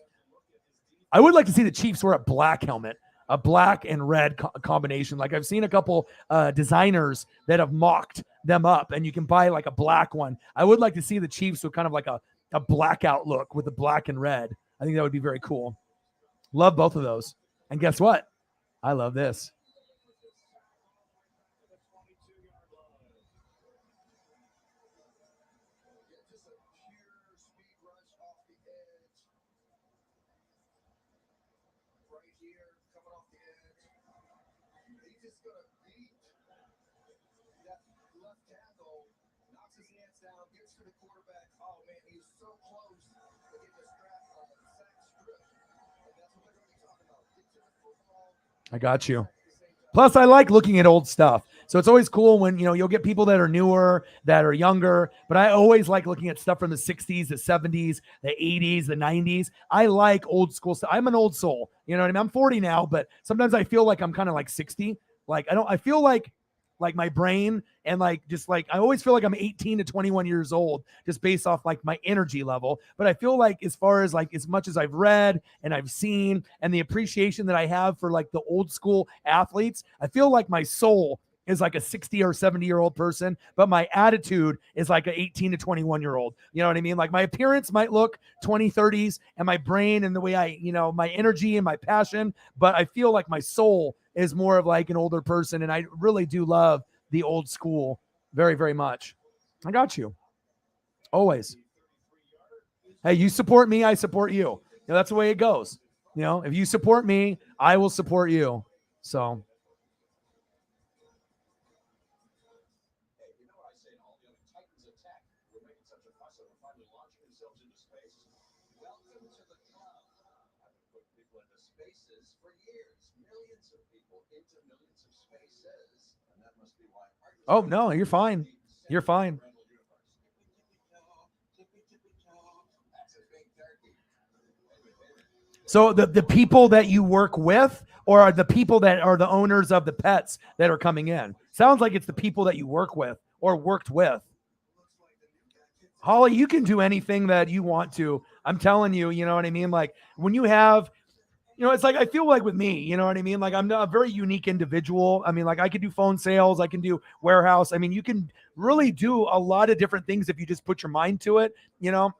I would like to see the Chiefs wear a black helmet, a black and red combination. Like I've seen a couple designers that have mocked them up, and you can buy like a black one. I would like to see the Chiefs with kind of like a blackout look with the black and red. I think that would be very cool. Love both of those. And guess what? I love this. I got you. Plus, I like looking at old stuff. So it's always cool when, you'll get people that are newer, that are younger, but I always like looking at stuff from the 60s, the 70s, the 80s, the 90s. I like old school stuff. I'm an old soul. You know what I mean? I'm 40 now, but sometimes I feel like I'm kind of like 60. I feel like my brain and I always feel like I'm 18 to 21 years old just based off like my energy level. But I feel like as far as like as much as I've read and I've seen and the appreciation that I have for like the old school athletes, I feel like my soul is like a 60 or 70-year-old person, but my attitude is like an 18 to 21-year-old. You know what I mean? Like my appearance might look 20, 30s and my brain and the way my energy and my passion, but I feel like my soul is more of like an older person. And I really do love the old school very, very much. I got you. Always. Hey, you support me, I support you. That's the way it goes. If you support me, I will support you. So oh, no, you're fine. You're fine. So the people that you work with or are the people that are the owners of the pets that are coming in? Sounds like it's the people that you work with or worked with. Holly, you can do anything that you want to. I'm telling you, you know what I mean? Like when you have it's like I feel like with me, you know what I mean? Like I'm a very unique individual. I mean, like I can do phone sales, I can do warehouse. I mean, you can really do a lot of different things if you just put your mind to it, And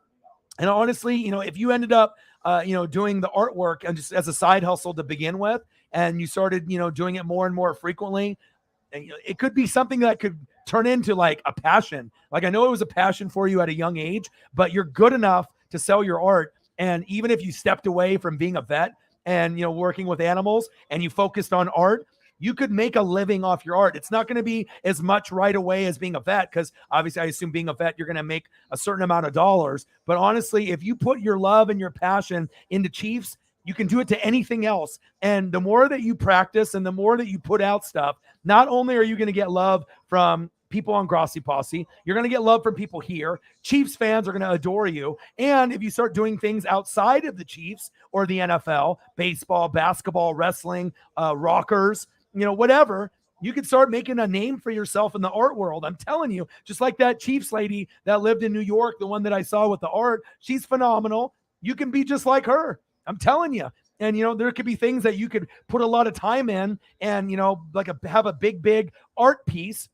honestly, if you ended up, doing the artwork and just as a side hustle to begin with, and you started, doing it more and more frequently, and, it could be something that could turn into like a passion. Like I know it was a passion for you at a young age, but you're good enough to sell your art. And even if you stepped away from being a vet and, working with animals and you focused on art, you could make a living off your art. It's not going to be as much right away as being a vet, because obviously I assume being a vet, you're going to make a certain amount of dollars. But honestly, if you put your love and your passion into Chiefs, you can do it to anything else. And the more that you practice and the more that you put out stuff, not only are you going to get love from people on Grossi Posse, you're going to get love from people here. Chiefs fans are going to adore you. And if you start doing things outside of the Chiefs or the NFL, baseball, basketball, wrestling, rockers, whatever, you could start making a name for yourself in the art world. I'm telling you, just like that Chiefs lady that lived in New York, the one that I saw with the art, she's phenomenal. You can be just like her. I'm telling you. And, there could be things that you could put a lot of time in and, have a big art piece,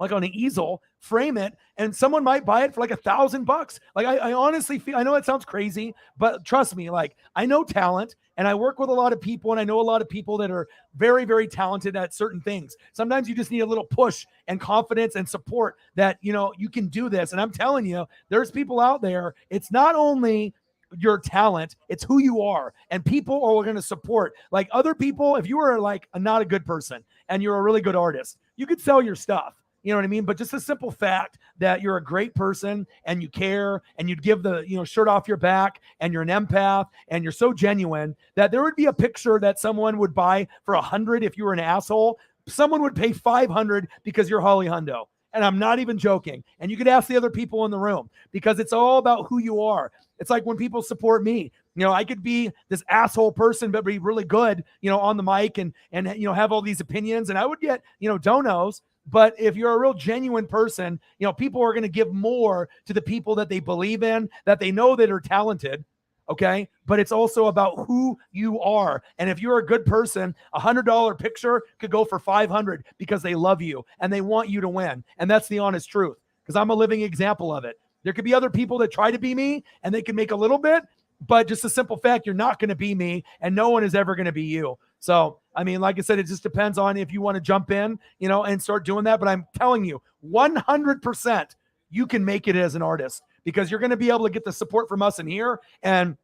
like on an easel frame it, and someone might buy it for like $1,000. Like I honestly feel, I know it sounds crazy, but trust me, like I know talent and I work with a lot of people and I know a lot of people that are very, very talented at certain things. Sometimes you just need a little push and confidence and support that, you can do this. And I'm telling you, there's people out there. It's not only your talent, it's who you are, and people are going to support. Like other people, if you are like not a good person and you're a really good artist, you could sell your stuff. You know what I mean? But just a simple fact that you're a great person and you care and you'd give the shirt off your back and you're an empath and you're so genuine that there would be a picture that someone would buy for $100 if you were an asshole. Someone would pay $500 because you're Holly Hundo. And I'm not even joking. And you could ask the other people in the room because it's all about who you are. It's like when people support me. I could be this asshole person, but be really good, on the mic and have all these opinions, and I would get, donos. But if you're a real genuine person, people are going to give more to the people that they believe in, that they know that are talented. Okay. But it's also about who you are. And if you're a good person, $100 picture could go for 500 because they love you and they want you to win. And that's the honest truth, because I'm a living example of it. There could be other people that try to be me and they can make a little bit, but just a simple fact, you're not going to be me and no one is ever going to be you. So, I mean, like I said, it just depends on if you want to jump in, and start doing that. But I'm telling you, 100% you can make it as an artist because you're going to be able to get the support from us in here. And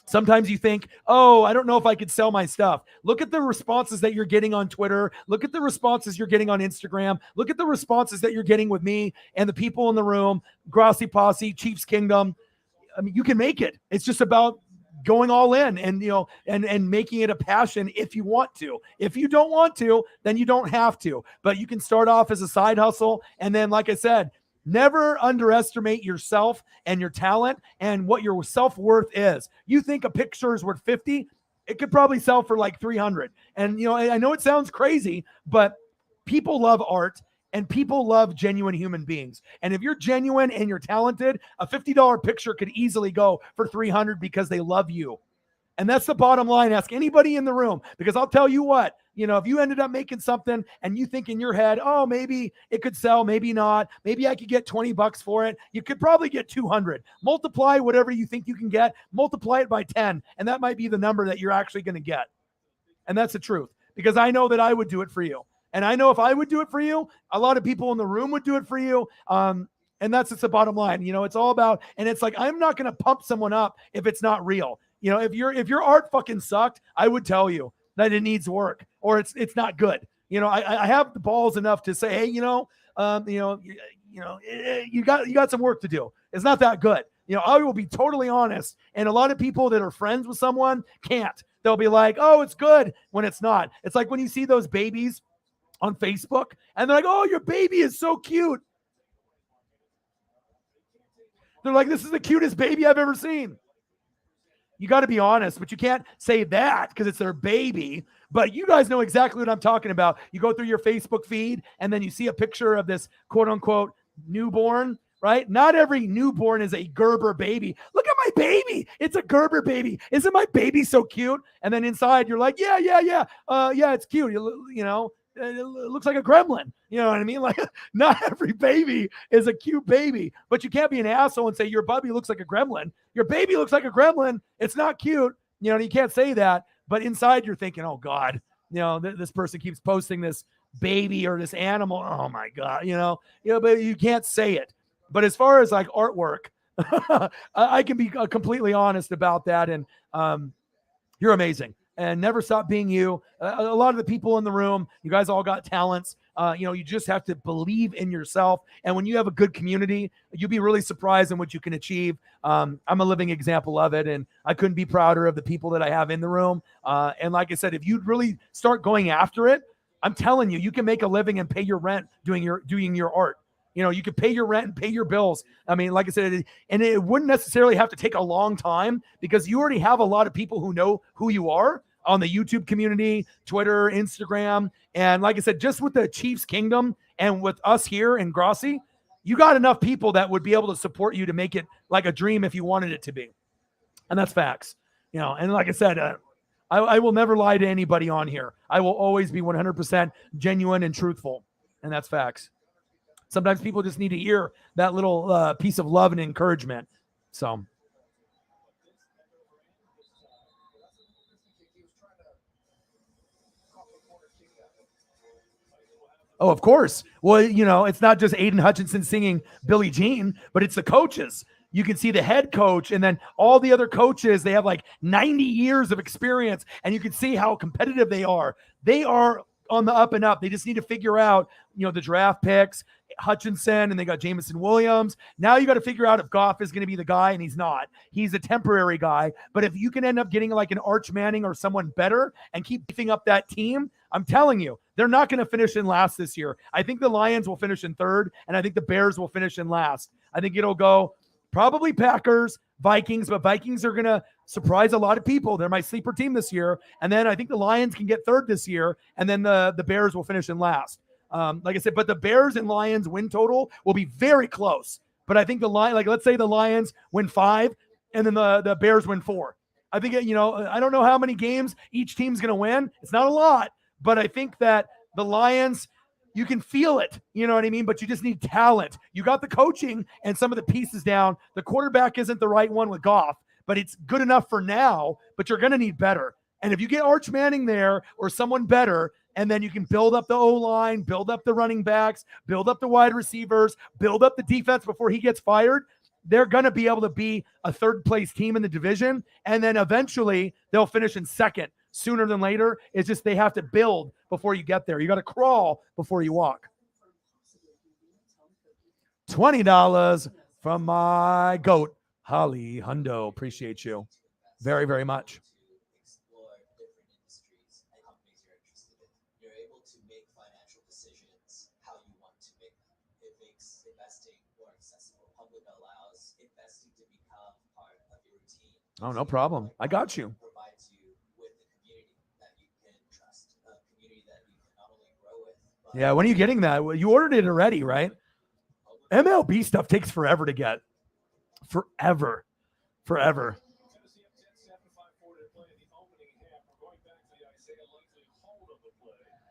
sometimes you think, oh, I don't know if I could sell my stuff. Look at the responses that you're getting on Twitter. Look at the responses you're getting on Instagram. Look at the responses that you're getting with me and the people in the room, Grossi Posse, Chiefs Kingdom. I mean, you can make it. It's just about going all in and, and making it a passion if you want to. If you don't want to, then you don't have to. But you can start off as a side hustle. And then, like I said, never underestimate yourself and your talent and what your self-worth is. You think a picture is worth 50, it could probably sell for like 300. And, I know it sounds crazy, but people love art and people love genuine human beings. And if you're genuine and you're talented, a $50 picture could easily go for 300 because they love you. And that's the bottom line. Ask anybody in the room, because I'll tell you what, if you ended up making something and you think in your head, oh, maybe it could sell, maybe not, maybe I could get $20 for it. You could probably get 200. Multiply whatever you think you can get, multiply it by 10. And that might be the number that you're actually going to get. And that's the truth, because I know that I would do it for you. And I know if I would do it for you, a lot of people in the room would do it for you. And that's just the bottom line. It's all about, and it's like, I'm not going to pump someone up if it's not real. If your art fucking sucked, I would tell you that it needs work or it's not good. I have the balls enough to say, hey, you got some work to do. It's not that good. I will be totally honest. And a lot of people that are friends with someone can't. They'll be like, oh, it's good when it's not. It's like when you see those babies on Facebook and they're like, oh, your baby is so cute. They're like, this is the cutest baby I've ever seen. You got to be honest, but you can't say that because it's their baby. But you guys know exactly what I'm talking about. You go through your Facebook feed and then you see a picture of this quote unquote newborn, right? Not every newborn is a Gerber baby. Look at my baby. It's a Gerber baby. Isn't my baby so cute? And then inside you're like, yeah, it's cute. It looks like a gremlin. You know what I mean? Like, not every baby is a cute baby, but you can't be an asshole and say your baby looks like a gremlin. Your baby looks like a gremlin. It's not cute. You can't say that, but inside you're thinking, oh God, this person keeps posting this baby or this animal. Oh my God, but you can't say it. But as far as like artwork, I can be completely honest about that. And you're amazing. And never stop being you. A lot of the people in the room, you guys all got talents. You just have to believe in yourself. And when you have a good community, you'll be really surprised in what you can achieve. I'm a living example of it. And I couldn't be prouder of the people that I have in the room. And like I said, if you really start going after it, I'm telling you, you can make a living and pay your rent doing your art. You could pay your rent and pay your bills. I mean, like I said, and it wouldn't necessarily have to take a long time because you already have a lot of people who know who you are on the YouTube community, Twitter, Instagram. And like I said, just with the Chiefs Kingdom and with us here in Grossi, you got enough people that would be able to support you to make it like a dream if you wanted it to be. And that's facts. And like I said, I will never lie to anybody on here. I will always be 100% genuine and truthful. And that's facts. Sometimes people just need to hear that little piece of love and encouragement. So, oh, of course. Well, it's not just Aiden Hutchinson singing Billie Jean, but it's the coaches. You can see the head coach and then all the other coaches. They have like 90 years of experience, and you can see how competitive they are. They are on the up and up. They just need to figure out, the draft picks, Hutchinson, and they got Jameson Williams. Now you got to figure out if Goff is going to be the guy, and he's not. He's a temporary guy. But if you can end up getting like an Arch Manning or someone better and keep beefing up that team, I'm telling you, they're not going to finish in last this year. I think the Lions will finish in third, and I think the Bears will finish in last. I think it'll go probably Packers, Vikings, but Vikings are going to surprise a lot of people. They're my sleeper team this year. And then I think the Lions can get third this year, and then the Bears will finish in last. Like I said, but the Bears and Lions win total will be very close. But I think let's say the Lions win 5, and then the Bears win 4. I think, I don't know how many games each team's going to win. It's not a lot, but I think that the Lions, you can feel it, you know what I mean? But you just need talent. You got the coaching and some of the pieces down. The quarterback isn't the right one with Goff, but it's good enough for now, but you're going to need better. And if you get Arch Manning there or someone better, and then you can build up the O-line, build up the running backs, build up the wide receivers, build up the defense before he gets fired, they're going to be able to be a third-place team in the division, and then eventually they'll finish in second sooner than later. It's just they have to build before you get there. You got to crawl before you walk. $20 from my goat, Holly Hundo. Appreciate you very, very much. Oh, no problem. I got you. Yeah, when are you getting that? You ordered it already, right? MLB stuff takes forever to get. Forever.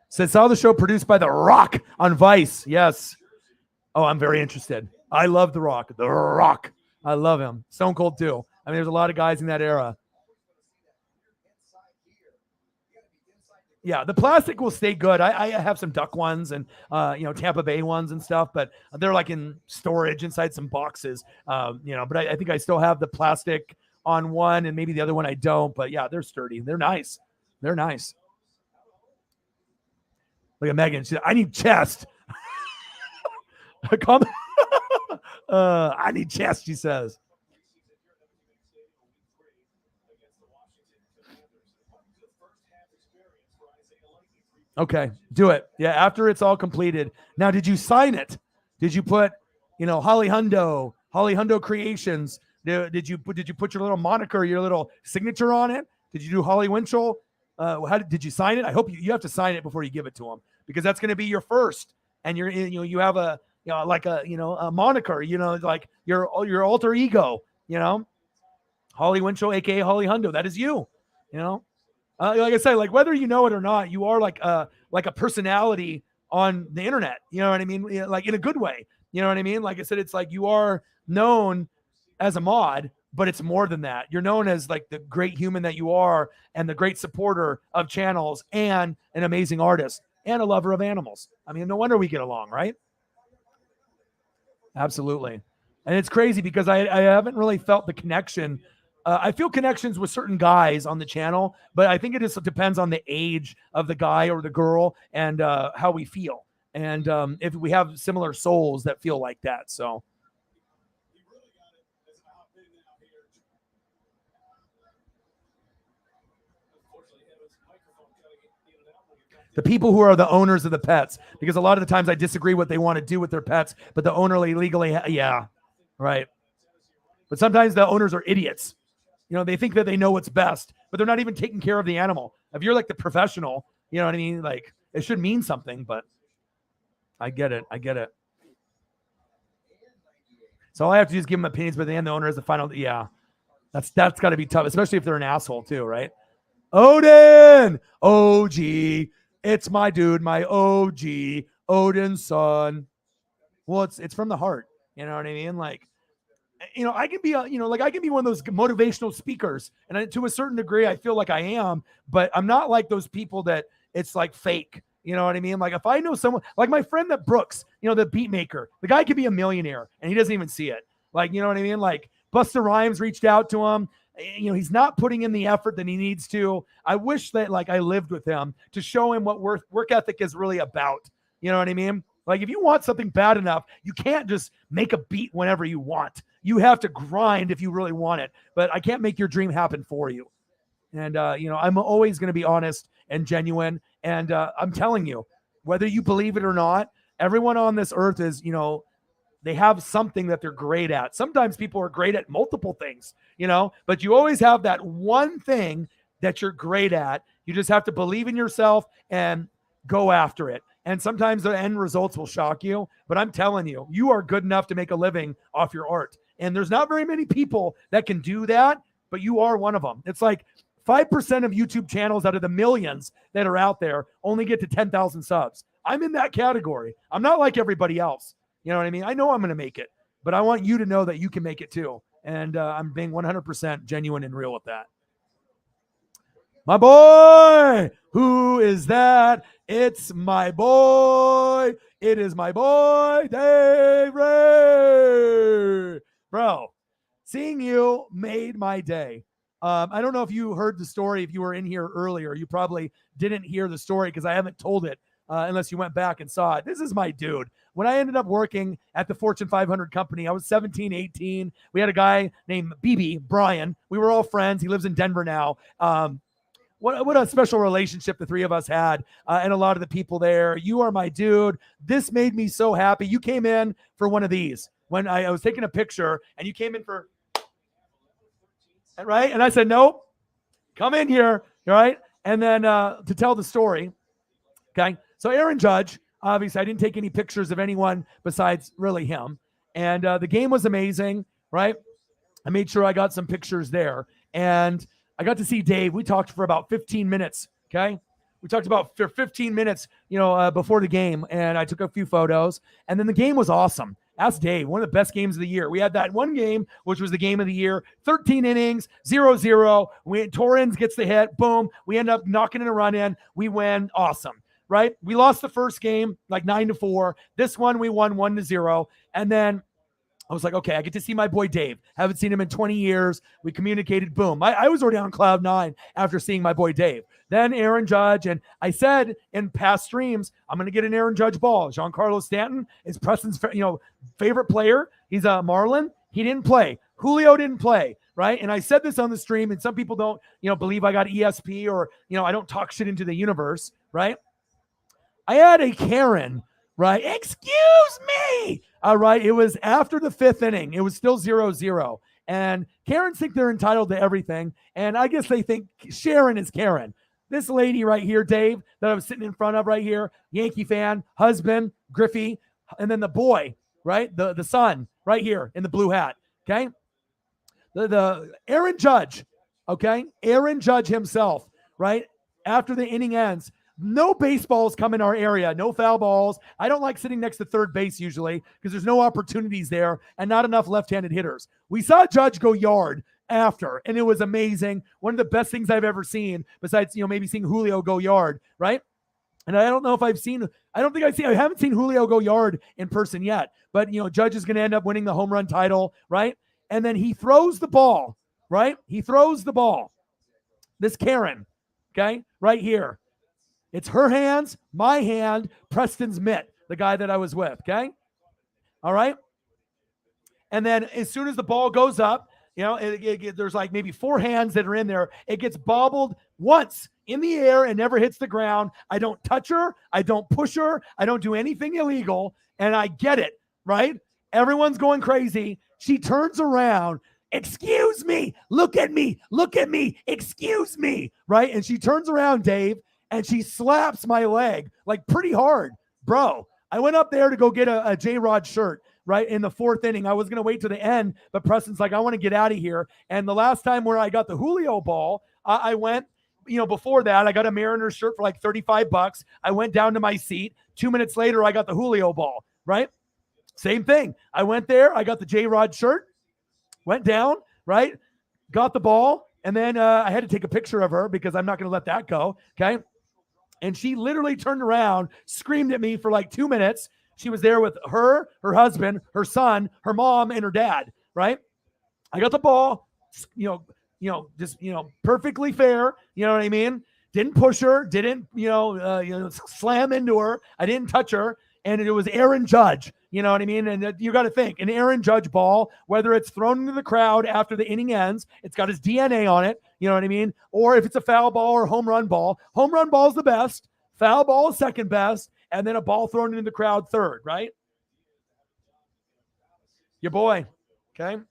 Said, saw the show produced by The Rock on Vice. Yes. Oh, I'm very interested. I love The Rock. The Rock. I love him. Stone Cold too. I mean, there's a lot of guys in that era. Yeah, the plastic will stay good. I have some Duck ones and Tampa Bay ones and stuff, but they're like in storage inside some boxes. But I think I still have the plastic on one and maybe the other one I don't. But yeah, they're sturdy. They're nice. Look at Megan. She said, I need chest. I need chest, she says. Okay, do it. Yeah, after it's all completed. Now, did you sign it? Did you put, Holly Hundo Creations? Did you put your little moniker, your little signature on it? Did you do Holly Winchell? Did you sign it? I hope you have to sign it before you give it to them, because that's going to be your first. And you have a a moniker, like your alter ego, Holly Winchell, aka Holly Hundo. That is you, like I say, like whether you know it or not, you are like a personality on the internet. You know what I mean? Like in a good way. You know what I mean? Like I said, it's like you are known as a mod, but it's more than that. You're known as like the great human that you are, and the great supporter of channels, and an amazing artist, and a lover of animals. I mean, no wonder we get along, right? Absolutely. And it's crazy because I haven't really felt the connection. I feel connections with certain guys on the channel, but I think it just depends on the age of the guy or the girl and how we feel. And if we have similar souls that feel like that. So. The people who are the owners of the pets, because a lot of the times I disagree what they want to do with their pets, but the owner legally, yeah, right. But sometimes the owners are idiots. They think that they know what's best, but they're not even taking care of the animal. If you're like the professional, you know what I mean? Like it should mean something, but I get it. So all I have to do is give them opinions, but at the end, the owner is the final. Yeah, that's got to be tough, especially if they're an asshole too, right? Odin, OG, it's my dude, my OG, Odin's son. Well, it's from the heart. You know what I mean? Like, I can be I can be one of those motivational speakers, and to a certain degree, I feel like I am, but I'm not like those people that it's like fake. You know what I mean? Like if I know someone like my friend that Brooks, the beat maker, the guy could be a millionaire and he doesn't even see it. Like, you know what I mean? Like Busta Rhymes reached out to him. He's not putting in the effort that he needs to. I wish that like I lived with him to show him what work ethic is really about. You know what I mean? Like if you want something bad enough, you can't just make a beat whenever you want. You have to grind if you really want it. But I can't make your dream happen for you. And I'm always going to be honest and genuine. And I'm telling you, whether you believe it or not, everyone on this earth is, they have something that they're great at. Sometimes people are great at multiple things, but you always have that one thing that you're great at. You just have to believe in yourself and go after it. And sometimes the end results will shock you, but I'm telling you, you are good enough to make a living off your art. And there's not very many people that can do that, but you are one of them. It's like 5% of YouTube channels out of the millions that are out there only get to 10,000 subs. I'm in that category. I'm not like everybody else. You know what I mean? I know I'm going to make it, but I want you to know that you can make it too. And I'm being 100% genuine and real with that. My boy, who is that? It's my boy. It is my boy, Dave Ray. Bro, seeing you made my day. I don't know if you heard the story. If you were in here earlier, you probably didn't hear the story because I haven't told it unless you went back and saw it. This is my dude. When I ended up working at the Fortune 500 company, I was 17, 18. We had a guy named BB, Brian. We were all friends. He lives in Denver now. What a special relationship the three of us had, and a lot of the people there. You are my dude. This made me so happy. You came in for one of these when I was taking a picture, and you came in for, right? And I said, nope, come in here, right? And then to tell the story, okay? So Aaron Judge, obviously, I didn't take any pictures of anyone besides really him. And the game was amazing, right? I made sure I got some pictures there. And I got to see Dave. We talked for about 15 minutes, okay? We talked about for 15 minutes, before the game, and I took a few photos. And then the game was awesome. Ask Dave, one of the best games of the year. We had that one game, which was the game of the year, 13 innings, 0-0. Torrens gets the hit, boom. We end up knocking in a run in. We win, awesome, right? We lost the first game, like 9-4. This one, we won 1-0. And then I was like, okay, I get to see my boy Dave. Haven't seen him in 20 years. We communicated, boom. I was already on cloud 9 after seeing my boy Dave. Then Aaron Judge, and I said in past streams, I'm going to get an Aaron Judge ball. Giancarlo Stanton is Preston's favorite player. He's a Marlin. He didn't play. Julio didn't play, right? And I said this on the stream, and some people don't, believe I got ESP or, I don't talk shit into the universe, right? I had a Karen, right? Excuse me. All right. It was after the 5th inning. It was still 0-0. And Karens think they're entitled to everything. And I guess they think Sharon is Karen. This lady right here, Dave, that I was sitting in front of right here, Yankee fan, husband, Griffey, and then the boy, right? The son right here in the blue hat. Okay. The Aaron Judge. Okay. Aaron Judge himself, right? After the inning ends, no baseballs come in our area, no foul balls. I don't like sitting next to third base usually because there's no opportunities there and not enough left-handed hitters. We saw Judge go yard after, and it was amazing. One of the best things I've ever seen, besides, maybe seeing Julio go yard, right? And I don't know if I haven't seen Julio go yard in person yet, but, Judge is going to end up winning the home run title, right? And then he throws the ball, right? He throws the ball. This Karen, okay, right here. It's her hands, my hand, Preston's mitt, the guy that I was with, okay? All right? And then as soon as the ball goes up, there's like maybe 4 hands that are in there. It gets bobbled once in the air and never hits the ground. I don't touch her. I don't push her. I don't do anything illegal, and I get it, right? Everyone's going crazy. She turns around. Excuse me. Look at me. Look at me. Excuse me, right? And she turns around, Dave, and she slaps my leg like pretty hard. Bro, I went up there to go get a J-Rod shirt, right, in the 4th inning. I was going to wait to the end, but Preston's like, I want to get out of here. And the last time where I got the Julio ball, I went, before that, I got a Mariners shirt for like $35. I went down to my seat. 2 minutes later, I got the Julio ball, right? Same thing. I went there. I got the J-Rod shirt, went down, right? Got the ball. And then I had to take a picture of her because I'm not going to let that go. Okay. And she literally turned around, screamed at me for like 2 minutes. She was there with her husband, her son, her mom, and her dad, right? I got the ball, just perfectly fair. You know what I mean? Didn't push her, didn't slam into her. I didn't touch her, and it was Aaron Judge. You know what I mean? And you got to think an Aaron Judge ball, whether it's thrown into the crowd after the inning ends, it's got his DNA on it. You know what I mean? Or if it's a foul ball or home run ball is the best. Foul ball is second best, and then a ball thrown into the crowd third. Right? Your boy, okay.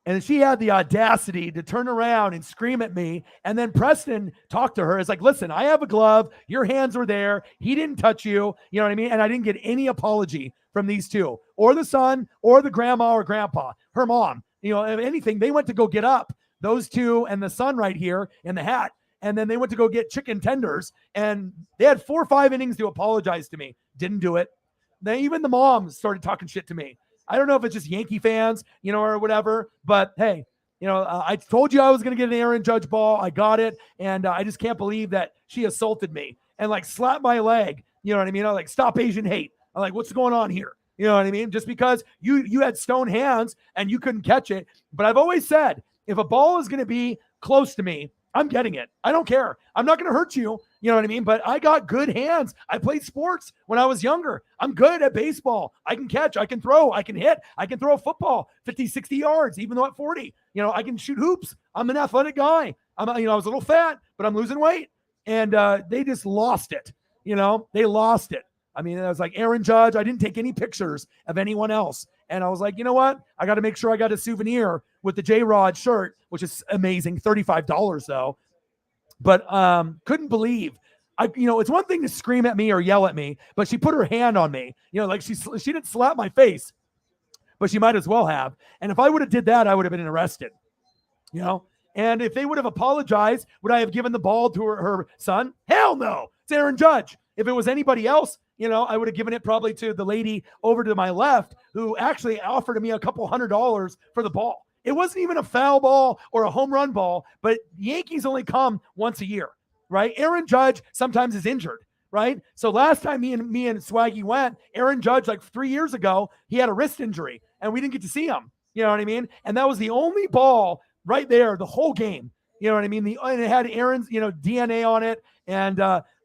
And she had the audacity to turn around and scream at me. And then Preston talked to her. It's like, listen, I have a glove. Your hands were there. He didn't touch you. You know what I mean? And I didn't get any apology from these two, or the son, or the grandma or grandpa, her mom. You know, if anything, they went to go get up, those two and the son right here in the hat. And then they went to go get chicken tenders. And they had 4 or 5 innings to apologize to me. Didn't do it. Then even the mom started talking shit to me. I don't know if it's just Yankee fans, or whatever, but hey, I told you I was going to get an Aaron Judge ball. I got it. And I just can't believe that she assaulted me and like slapped my leg. You know what I mean? I'm like, stop Asian hate. I'm like, what's going on here? You know what I mean? Just because you had stone hands and you couldn't catch it. But I've always said, if a ball is going to be close to me, I'm getting it. I don't care. I'm not going to hurt you. You know what I mean? But I got good hands. I played sports when I was younger. I'm good at baseball. I can catch. I can throw. I can hit. I can throw a football 50, 60 yards, even though at 40. I can shoot hoops. I'm an athletic guy. I was a little fat, but I'm losing weight. And they just lost it. They lost it. I mean, I was like, Aaron Judge, I didn't take any pictures of anyone else. And I was like, you know what? I got to make sure I got a souvenir with the J-Rod shirt, which is amazing. $35 though. But couldn't believe. It's one thing to scream at me or yell at me, but she put her hand on me. Like she didn't slap my face, but she might as well have. And if I would have did that, I would have been arrested. And if they would have apologized, would I have given the ball to her son? Hell no. It's Aaron Judge. If it was anybody else, I would have given it probably to the lady over to my left who actually offered me a couple $100 for the ball. It wasn't even a foul ball or a home run ball, but Yankees only come once a year, right? Aaron Judge sometimes is injured, right? So last time me and Swaggy went, Aaron Judge, like 3 years ago, he had a wrist injury and we didn't get to see him. You know what I mean? And that was the only ball right there, the whole game. You know what I mean? And it had Aaron's, DNA on it. And,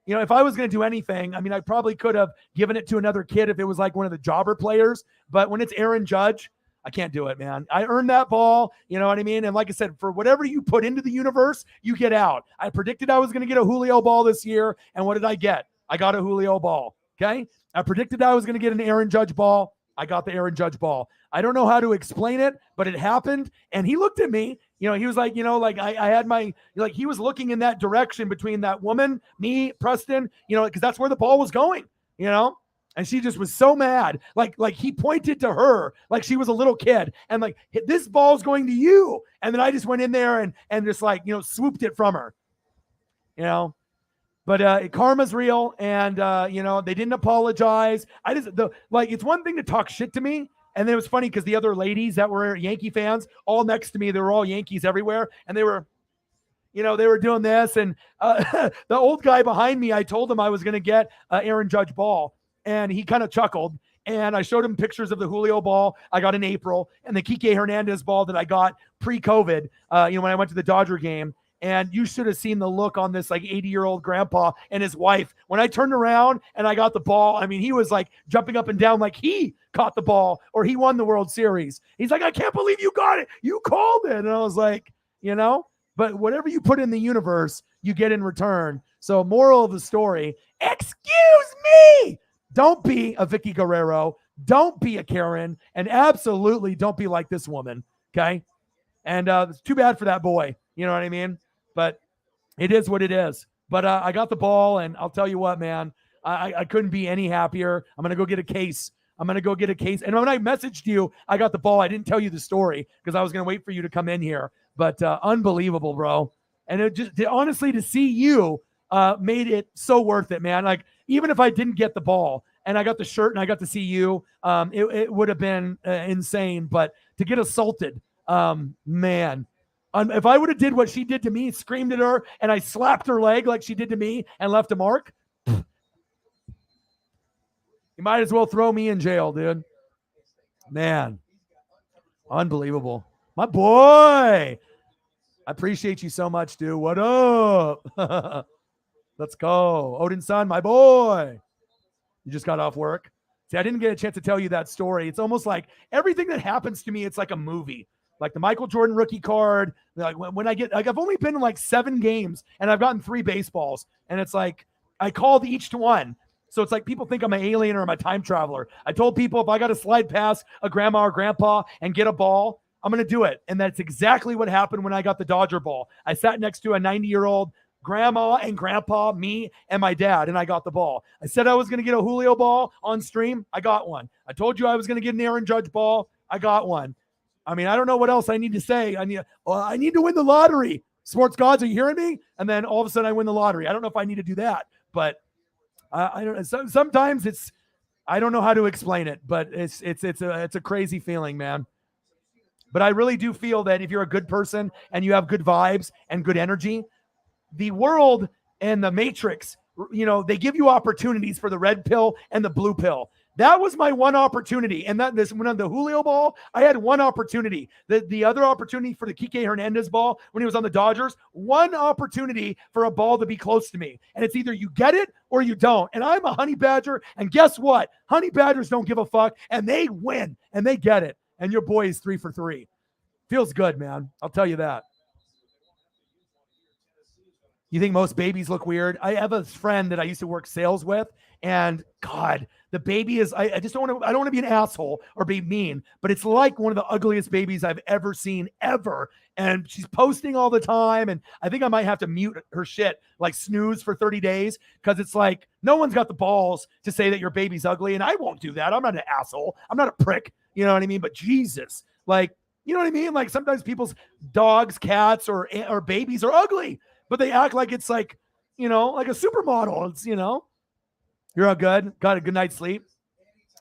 if I was going to do anything, I mean, I probably could have given it to another kid if it was like one of the jobber players. But when it's Aaron Judge, I can't do it, man. I earned that ball. You know what I mean? And like I said, for whatever you put into the universe, you get out. I predicted I was going to get a Julio ball this year. And what did I get? I got a Julio ball. Okay. I predicted I was going to get an Aaron Judge ball. I got the Aaron Judge ball. I don't know how to explain it, but it happened. And he looked at me, he was like, I had he was looking in that direction between that woman, me, Preston, because that's where the ball was going, and she just was so mad. Like he pointed to her like she was a little kid and like, this ball's going to you. And then I just went in there and just swooped it from her, But karma's real, and they didn't apologize. It's one thing to talk shit to me, and then it was funny because the other ladies that were Yankee fans, all next to me, they were all Yankees everywhere, and they were doing this, and the old guy behind me, I told him I was going to get Aaron Judge ball, and he kind of chuckled, and I showed him pictures of the Julio ball I got in April, and the Kike Hernandez ball that I got pre-COVID, when I went to the Dodger game. And you should have seen the look on this like 80-year-old grandpa and his wife. When I turned around and I got the ball, I mean, he was like jumping up and down like he caught the ball or he won the World Series. He's like, I can't believe you got it. You called it. And I was like, but whatever you put in the universe, you get in return. So moral of the story, excuse me, don't be a Vicky Guerrero. Don't be a Karen. And absolutely don't be like this woman. Okay. And it's too bad for that boy. You know what I mean? But it is what it is. But I got the ball, and I'll tell you what, man, I couldn't be any happier. I'm going to go get a case. And when I messaged you, I got the ball. I didn't tell you the story because I was going to wait for you to come in here. But unbelievable, bro. And honestly, to see you made it so worth it, man. Like, even if I didn't get the ball, and I got the shirt and I got to see you, it would have been insane. But to get assaulted, man, if I would have did what she did to me, screamed at her, and I slapped her leg like she did to me and left a mark, you might as well throw me in jail, dude. Man, unbelievable. My boy. I appreciate you so much, dude. What up? Let's go. Odin's son, my boy. You just got off work. See, I didn't get a chance to tell you that story. It's almost like everything that happens to me, it's like a movie. Like the Michael Jordan rookie card. Like when I get, like I've only been in like 7 games and I've gotten 3 baseballs. And it's like, I called each one. So it's like people think I'm an alien or I'm a time traveler. I told people if I got to slide past a grandma or grandpa and get a ball, I'm going to do it. And that's exactly what happened when I got the Dodger ball. I sat next to a 90-year-old grandma and grandpa, me and my dad, and I got the ball. I said I was going to get a Julio ball on stream. I got one. I told you I was going to get an Aaron Judge ball. I got one. I mean, I don't know what else I need to say. I need to win the lottery. Sports gods, are you hearing me? And then all of a sudden I win the lottery. I don't know if I need to do that, but I don't know. Sometimes it's, I don't know how to explain it, but it's a crazy feeling, man. But I really do feel that if you're a good person and you have good vibes and good energy, the world and the Matrix, they give you opportunities for the red pill and the blue pill. That was my one opportunity. And that when on the Julio ball, I had one opportunity. The other opportunity for the Kike Hernandez ball when he was on the Dodgers, one opportunity for a ball to be close to me. And it's either you get it or you don't. And I'm a honey badger. And guess what? Honey badgers don't give a fuck. And they win. And they get it. And your boy is 3 for 3. Feels good, man. I'll tell you that. You think most babies look weird? I have a friend that I used to work sales with, and God, the baby is, I just don't want to be an asshole or be mean, but it's like one of the ugliest babies I've ever seen, ever. And she's posting all the time, and I think I might have to mute her shit, like snooze for 30 days, because it's like, no one's got the balls to say that your baby's ugly, and I won't do that. I'm not an asshole. I'm not a prick. You know what I mean? But Jesus, like, you know what I mean? Like sometimes people's dogs, cats, or babies are ugly, but they act like it's like, like a supermodel. It's, you're all good. Got a good night's sleep.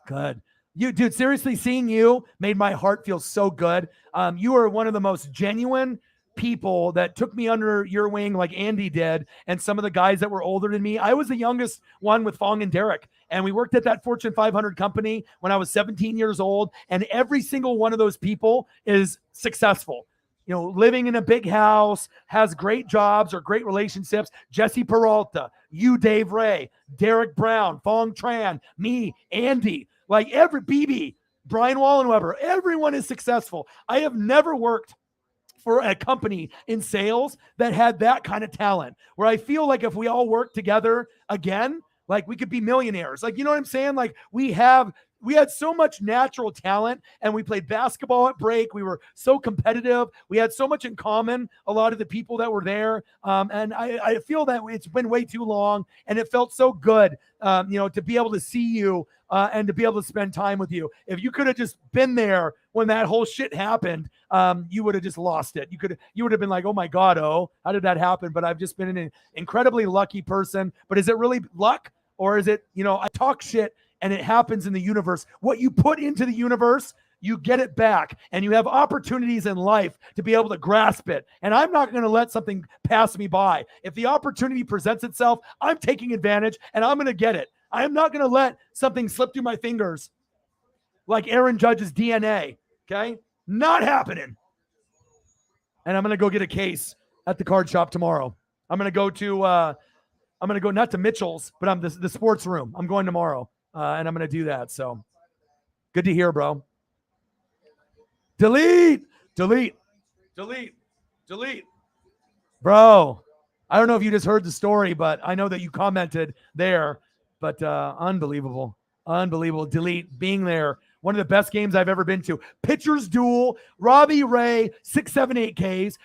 Good. You, dude, seriously, seeing you made my heart feel so good. You are one of the most genuine people that took me under your wing like Andy did, and some of the guys that were older than me. I was the youngest one with Fong and Derek, and we worked at that Fortune 500 company when I was 17 years old, and every single one of those people is successful. Living in a big house, has great jobs or great relationships. Jesse Peralta, you, Dave Ray, Derek Brown, Fong Tran, me, Andy, like every BB, Brian Wallenweber, everyone is successful. I have never worked for a company in sales that had that kind of talent, where I feel like if we all work together again, like we could be millionaires. Like, you know what I'm saying? Like we had so much natural talent, and we played basketball at break. We were so competitive. We had so much in common, a lot of the people that were there. And I feel that it's been way too long, and it felt so good, to be able to see you and to be able to spend time with you. If you could have just been there when that whole shit happened, you would have just lost it. You would have been like, oh my God, how did that happen? But I've just been an incredibly lucky person. But is it really luck, or is it, I talk shit and it happens in the universe? What you put into the universe, you get it back, and you have opportunities in life to be able to grasp it. And I'm not going to let something pass me by. If the opportunity presents itself, I'm taking advantage and I'm going to get it. I am not going to let something slip through my fingers like Aaron Judge's DNA. Okay? Not happening. And I'm going to go get a case at the card shop tomorrow. I'm going to go not to Mitchell's, but I'm the sports room. I'm going tomorrow. And I'm going to do that. So good to hear, bro. Delete. Bro, I don't know if you just heard the story, but I know that you commented there. But unbelievable. Delete being there. One of the best games I've ever been to. Pitchers duel. Robbie Ray, 6-7-8 Ks.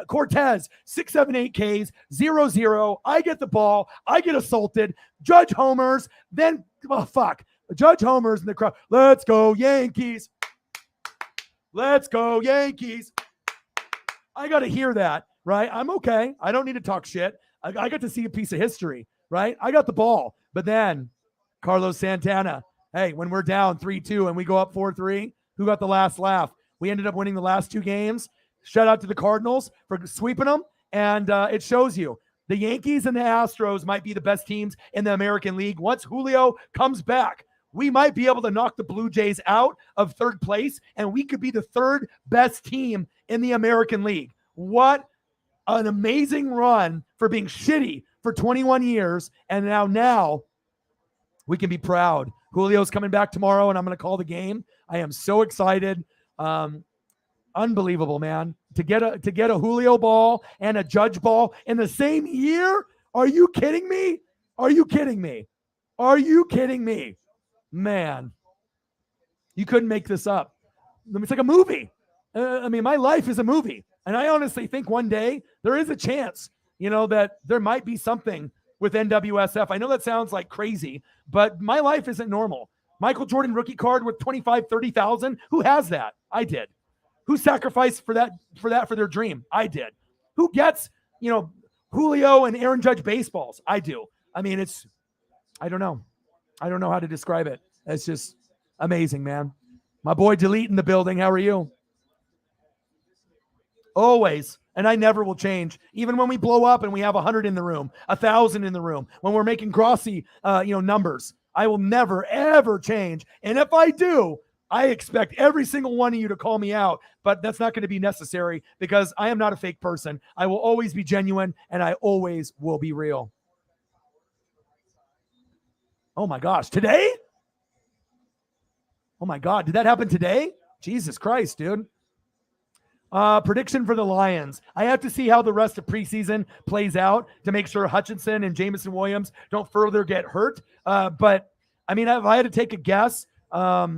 Cortez, 6-7-8 Ks. 0-0. I get the ball. I get assaulted. Judge homers. Then, Judge homers in the crowd. Let's go, Yankees. Let's go, Yankees. I got to hear that, right? I'm okay. I don't need to talk shit. I got to see a piece of history, right? I got the ball. But then Carlos Santana. Hey, when we're down 3-2 and we go up 4-3, who got the last laugh? We ended up winning the last 2 games. Shout out to the Cardinals for sweeping them. And it shows you the Yankees and the Astros might be the best teams in the American League. Once Julio comes back, we might be able to knock the Blue Jays out of 3rd place, and we could be the 3rd best team in the American League. What an amazing run for being shitty for 21 years. And now we can be proud. Julio's coming back tomorrow, and I'm going to call the game. I am so excited. Unbelievable, man. To get a Julio ball and a Judge ball in the same year? Are you kidding me? Are you kidding me? Are you kidding me? Man, you couldn't make this up. It's like a movie. I mean, my life is a movie. And I honestly think one day there is a chance, that there might be something with NWSF. I know that sounds like crazy, but my life isn't normal. Michael Jordan rookie card with 25, 30,000. Who has that? I did. Who sacrificed for their dream? I did. Who gets, Julio and Aaron Judge baseballs? I do. I mean, I don't know. I don't know how to describe it. It's just amazing, man. My boy Delete in the building. How are you? Always. And I never will change. Even when we blow up and we have 100 in the room, 1,000 in the room, when we're making Grossi, numbers, I will never, ever change. And if I do, I expect every single one of you to call me out, but that's not going to be necessary because I am not a fake person. I will always be genuine, and I always will be real. Oh my gosh, today? Oh my God, did that happen today? Jesus Christ, dude. Prediction for the Lions. I have to see how the rest of preseason plays out to make sure Hutchinson and Jameson Williams don't further get hurt. But I mean, if I had to take a guess, 4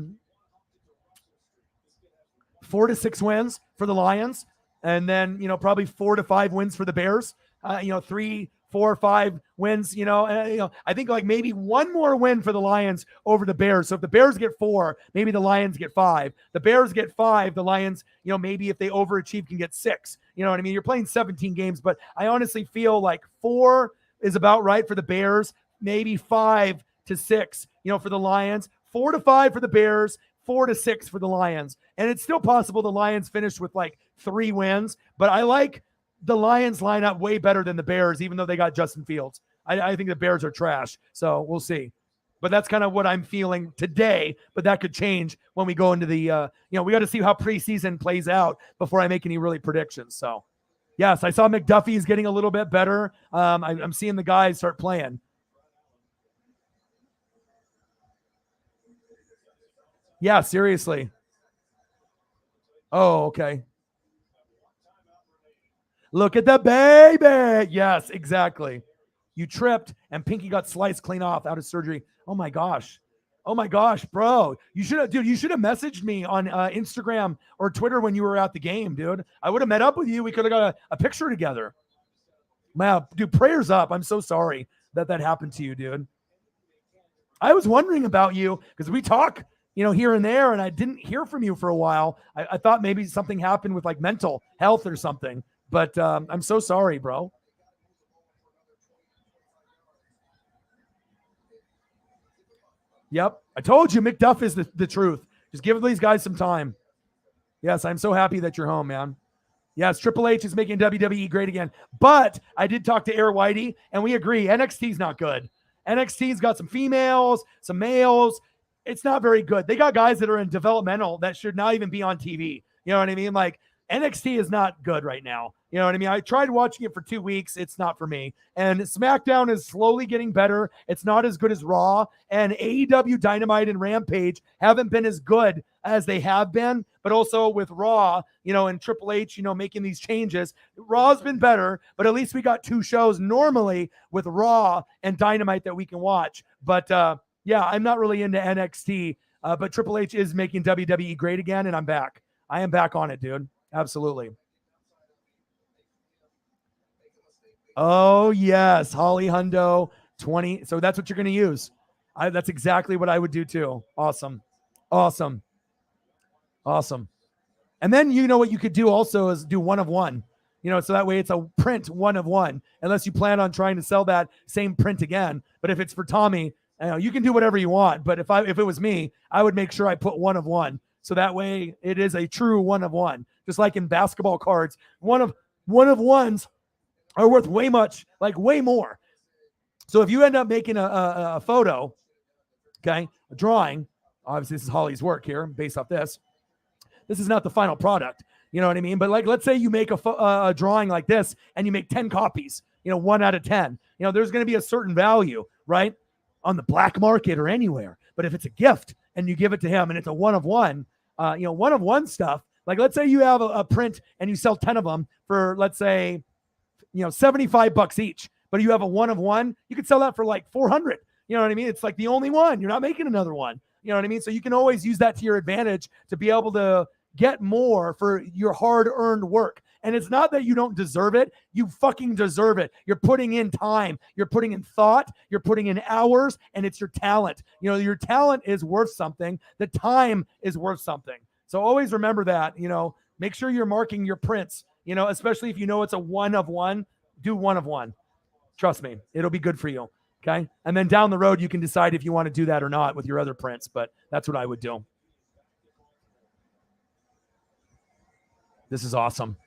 to 6 wins for the Lions, and then probably 4 to 5 wins for the Bears. 3, 4, 5 wins. I think like maybe one more win for the Lions over the Bears. So if the Bears get 4, maybe the Lions get 5. The Bears get 5. The Lions, maybe if they overachieve, can get 6. You know what I mean? You're playing 17 games, but I honestly feel like 4 is about right for the Bears. Maybe 5 to 6, for the Lions. 4 to 5 for the Bears. 4 to 6 for the Lions. And it's still possible the Lions finish with like 3 wins, but I like the Lions line up way better than the Bears, even though they got Justin Fields. I think the Bears are trash, so we'll see. But that's kind of what I'm feeling today, but that could change when we go into the, we got to see how preseason plays out before I make any really predictions. So, yes, I saw McDuffie's getting a little bit better. I'm seeing the guys start playing. Yeah, seriously. Oh, okay. Look at the baby. Yes, exactly. You tripped and Pinky got sliced clean off out of surgery. Oh my gosh, bro. You should have messaged me on Instagram or Twitter when you were at the game, dude. I would have met up with you. We could have got a picture together. Wow, dude, prayers up. I'm so sorry that happened to you, dude. I was wondering about you because we talk, here and there, and I didn't hear from you for a while. I thought maybe something happened with like mental health or something, but I'm so sorry, bro. Yep. I told you McDuff is the truth. Just give these guys some time. Yes, I'm so happy that you're home, man. Yes, Triple H is making WWE great again. But I did talk to Air Whitey, and we agree NXT's not good. NXT's got some females, some males. It's not very good. They got guys that are in developmental that should not even be on TV. You know what I mean? Like, NXT is not good right now. You know what I mean? I tried watching it for 2 weeks. It's not for me. And SmackDown is slowly getting better. It's not as good as Raw. And AEW Dynamite and Rampage haven't been as good as they have been. But also with Raw, and Triple H, making these changes, Raw's been better. But at least we got 2 shows normally with Raw and Dynamite that we can watch. But yeah, I'm not really into NXT. But Triple H is making WWE great again, and I'm back. I am back on it, dude. Absolutely. Oh, yes. Holly Hundo 20. So that's what you're going to use. That's exactly what I would do too. Awesome. And then what you could do also is do 1 of 1. So that way it's a print 1 of 1, unless you plan on trying to sell that same print again. But if it's for Tommy, You can do whatever you want, but if it was me, I would make sure I put one of one. So that way it is a true one of one. Just like in basketball cards, one of ones are worth way more. So if you end up making a photo, okay, a drawing, obviously this is Holly's work here based off this. This is not the final product. You know what I mean? But like, let's say you make a drawing like this and you make 10 copies, 1 out of 10, there's going to be a certain value, right? On the black market or anywhere. But if it's a gift and you give it to him and it's a one of one, one of one stuff, like let's say you have a print and you sell 10 of them for, let's say, $75 each, but you have a one of one, you could sell that for like 400. You know what I mean? It's like the only one. You're not making another one. You know what I mean? So you can always use that to your advantage to be able to get more for your hard-earned work. And it's not that you don't deserve it. You fucking deserve it. You're putting in time. You're putting in thought. You're putting in hours, and it's your talent. Your talent is worth something. The time is worth something. So always remember that, make sure you're marking your prints, especially if it's a one of one, do one of one. Trust me, it'll be good for you. Okay. And then down the road, you can decide if you want to do that or not with your other prints, but that's what I would do. This is awesome.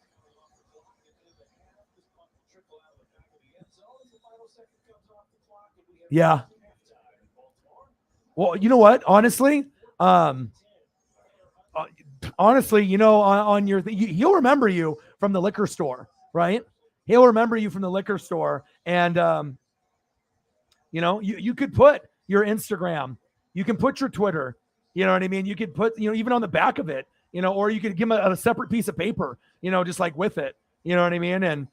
Yeah. Well, you know what? Honestly, on your he'll remember you from the liquor store, right? He'll remember you from the liquor store, and you could put your Instagram, you can put your Twitter, you know what I mean? You could put, even on the back of it, or you could give him a separate piece of paper, just like with it, you know what I mean? And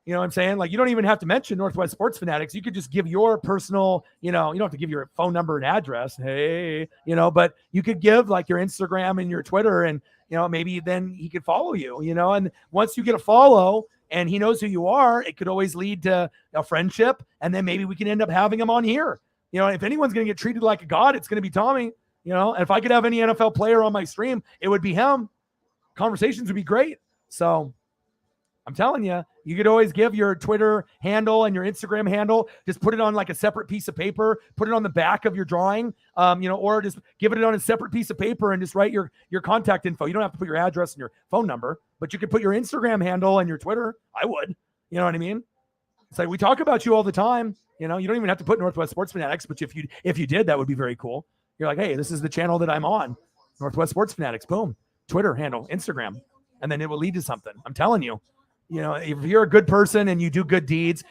you know what I'm saying? Like, you don't even have to mention Northwest Sports Fanatics. You could just give your personal, you don't have to give your phone number and address. Hey, but you could give like your Instagram and your Twitter, and, maybe then he could follow you, and once you get a follow and he knows who you are, it could always lead to a friendship. And then maybe we can end up having him on here. If anyone's going to get treated like a god, it's going to be Tommy, and if I could have any NFL player on my stream, it would be him. Conversations would be great. So I'm telling you, you could always give your Twitter handle and your Instagram handle, just put it on like a separate piece of paper, put it on the back of your drawing, or just give it on a separate piece of paper and just write your contact info. You don't have to put your address and your phone number, but you could put your Instagram handle and your Twitter. I would, you know what I mean? It's like, we talk about you all the time. You don't even have to put Northwest Sports Fanatics, but if you did, that would be very cool. You're like, hey, this is the channel that I'm on, Northwest Sports Fanatics, boom, Twitter handle, Instagram, and then it will lead to something. I'm telling you. If you're a good person and you do good deeds,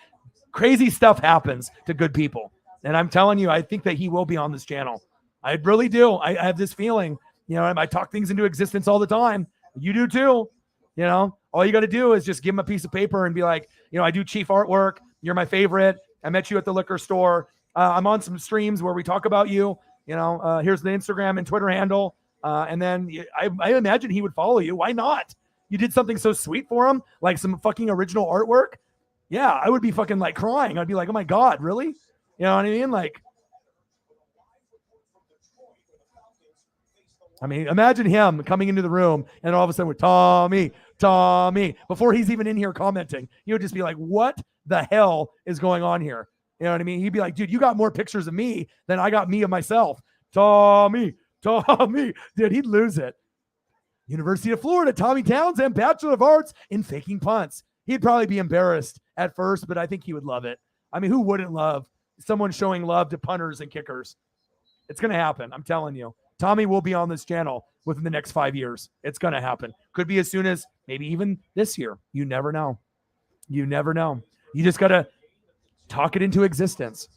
crazy stuff happens to good people. And I'm telling you, I think that he will be on this channel. I really do. I have this feeling, I talk things into existence all the time. You do too. All you got to do is just give him a piece of paper and be like, I do chief artwork. You're my favorite. I met you at the liquor store. I'm on some streams where we talk about you. Here's the Instagram and Twitter handle. And then I imagine he would follow you. Why not? You did something so sweet for him, like some fucking original artwork. Yeah, I would be fucking like crying. I'd be like, oh my God, really? You know what I mean? Like, imagine him coming into the room and all of a sudden with Tommy, before he's even in here commenting, he would just be like, what the hell is going on here? You know what I mean? He'd be like, dude, you got more pictures of me than I got me of myself. Tommy, dude, he'd lose it. University of Florida, Tommy Townsend, Bachelor of Arts in faking punts. He'd probably be embarrassed at first, but I think he would love it. Who wouldn't love someone showing love to punters and kickers? It's going to happen. I'm telling you. Tommy will be on this channel within the next 5 years. It's going to happen. Could be as soon as maybe even this year. You never know. You never know. You just got to talk it into existence.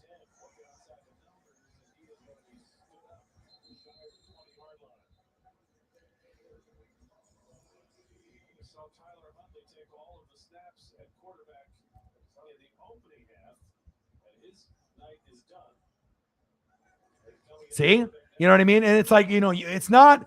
See, you know what I mean? And it's like, it's not,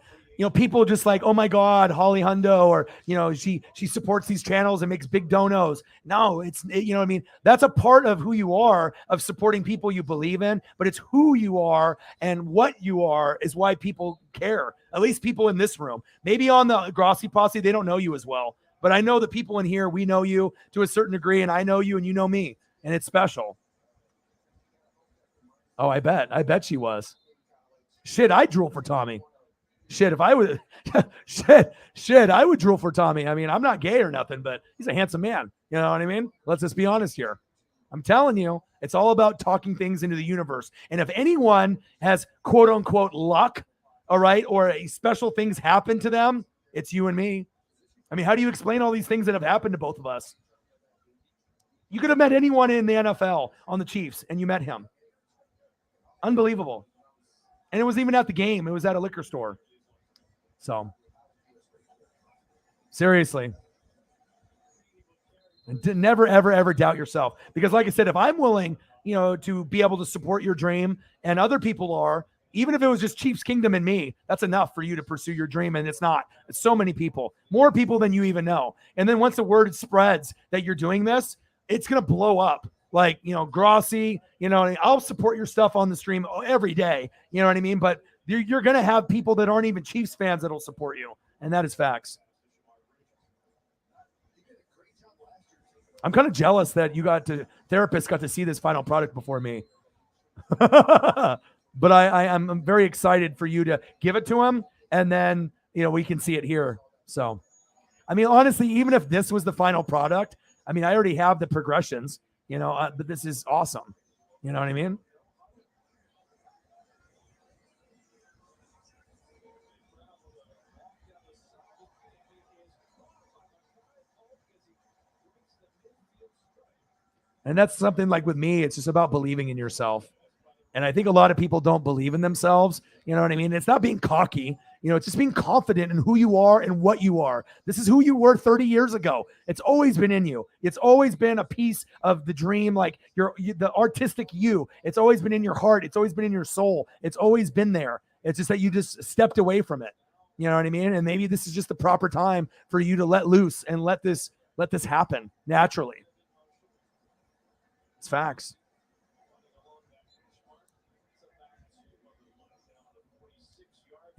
people just like, oh my God, Holly Hundo, or, she supports these channels and makes big donos. No, you know what I mean? That's a part of who you are, of supporting people you believe in, but it's who you are and what you are is why people care. At least people in this room. Maybe on the Grossi Posse, they don't know you as well, but I know the people in here, we know you to a certain degree, and I know you and you know me, and it's special. Oh, I bet she was. Shit, I drool for Tommy. Shit, if I would, I would drool for Tommy. I mean, I'm not gay or nothing, but he's a handsome man. You know what I mean? Let's just be honest here. I'm telling you, it's all about talking things into the universe. And if anyone has quote unquote luck, all right, or special things happen to them, it's you and me. I mean, how do you explain all these things that have happened to both of us? You could have met anyone in the NFL on the Chiefs, and you met him. Unbelievable. And it was even at the game. It was at a liquor store. So, seriously. And never, ever, ever doubt yourself. Because like I said, if I'm willing, to be able to support your dream, and other people are, even if it was just Chiefs Kingdom and me, that's enough for you to pursue your dream. And it's not. It's so many people, more people than you even know. And then once the word spreads that you're doing this, it's going to blow up. Like, Grossi, I'll support your stuff on the stream every day. You know what I mean? But you're going to have people that aren't even Chiefs fans that'll support you. And that is facts. I'm kind of jealous that therapists got to see this final product before me. But I'm very excited for you to give it to him. And then, we can see it here. So, I mean, honestly, even if this was the final product, I mean, I already have the progressions, but this is awesome. You know what I mean? And that's something like with me, it's just about believing in yourself. And I think a lot of people don't believe in themselves. You know what I mean? It's not being cocky. It's just being confident in who you are and what you are. This is who you were 30 years ago. It's always been in you. It's always been a piece of the dream, like the artistic you. It's always been in your heart. It's always been in your soul. It's always been there. It's just that you just stepped away from it. You know what I mean? And maybe this is just the proper time for you to let loose and let this happen naturally. It's facts.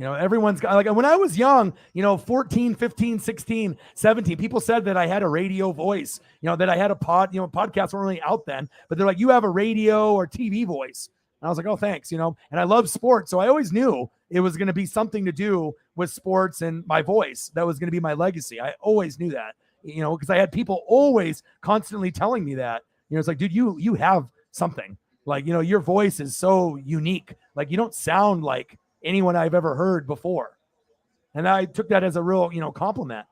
Everyone's got, like, when I was young, 14, 15, 16, 17, people said that I had a radio voice, that I had a podcasts weren't really out then, but they're like, you have a radio or TV voice. And I was like, oh, thanks. And I love sports. So I always knew it was going to be something to do with sports and my voice. That was going to be my legacy. I always knew that, because I had people always constantly telling me that, it's like, dude, you have something, like, your voice is so unique. Like, you don't sound like anyone I've ever heard before. And I took that as a real, compliment.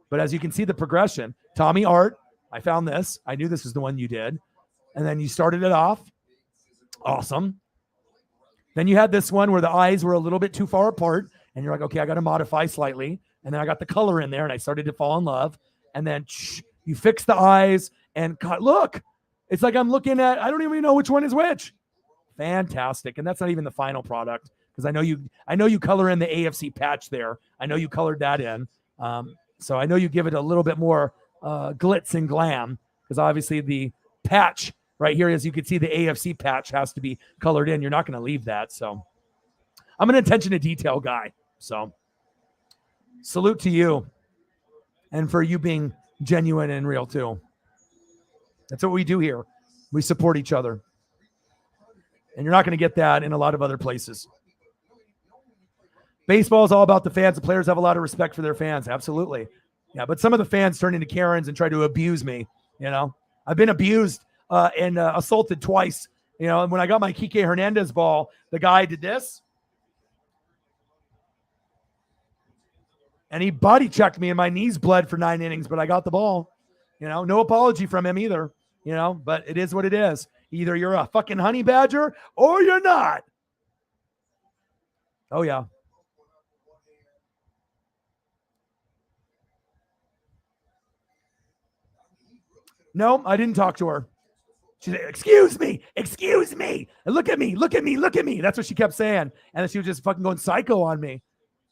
But as you can see the progression, Tommy Art, I found this. I knew this was the one you did. And then you started it off. Awesome. Then you had this one where the eyes were a little bit too far apart. And you're like, okay, I got to modify slightly. And then I got the color in there and I started to fall in love. And then you fix the eyes and God, look, it's like I'm looking at, I don't even know which one is which. Fantastic. And that's not even the final product, because I know you color in the AFC patch there. I know you colored that in. So I know you give it a little bit more glitz and glam, because obviously the patch right here, as you can see, the AFC patch has to be colored in. You're not going to leave that. So I'm an attention to detail guy. So salute to you, and for you being genuine and real too. That's what we do here. We support each other. And you're not going to get that in a lot of other places. Baseball is all about the fans. The players have a lot of respect for their fans. Absolutely. Yeah, but some of the fans turn into Karens and try to abuse me. I've been abused and assaulted twice. And when I got my Kike Hernandez ball, the guy did this. And he body checked me and my knees bled for 9 innings, but I got the ball. No apology from him either. But it is what it is. Either you're a fucking honey badger or you're not. Oh, yeah. No, I didn't talk to her. She said, excuse me. And look at me. That's what she kept saying. And then she was just fucking going psycho on me.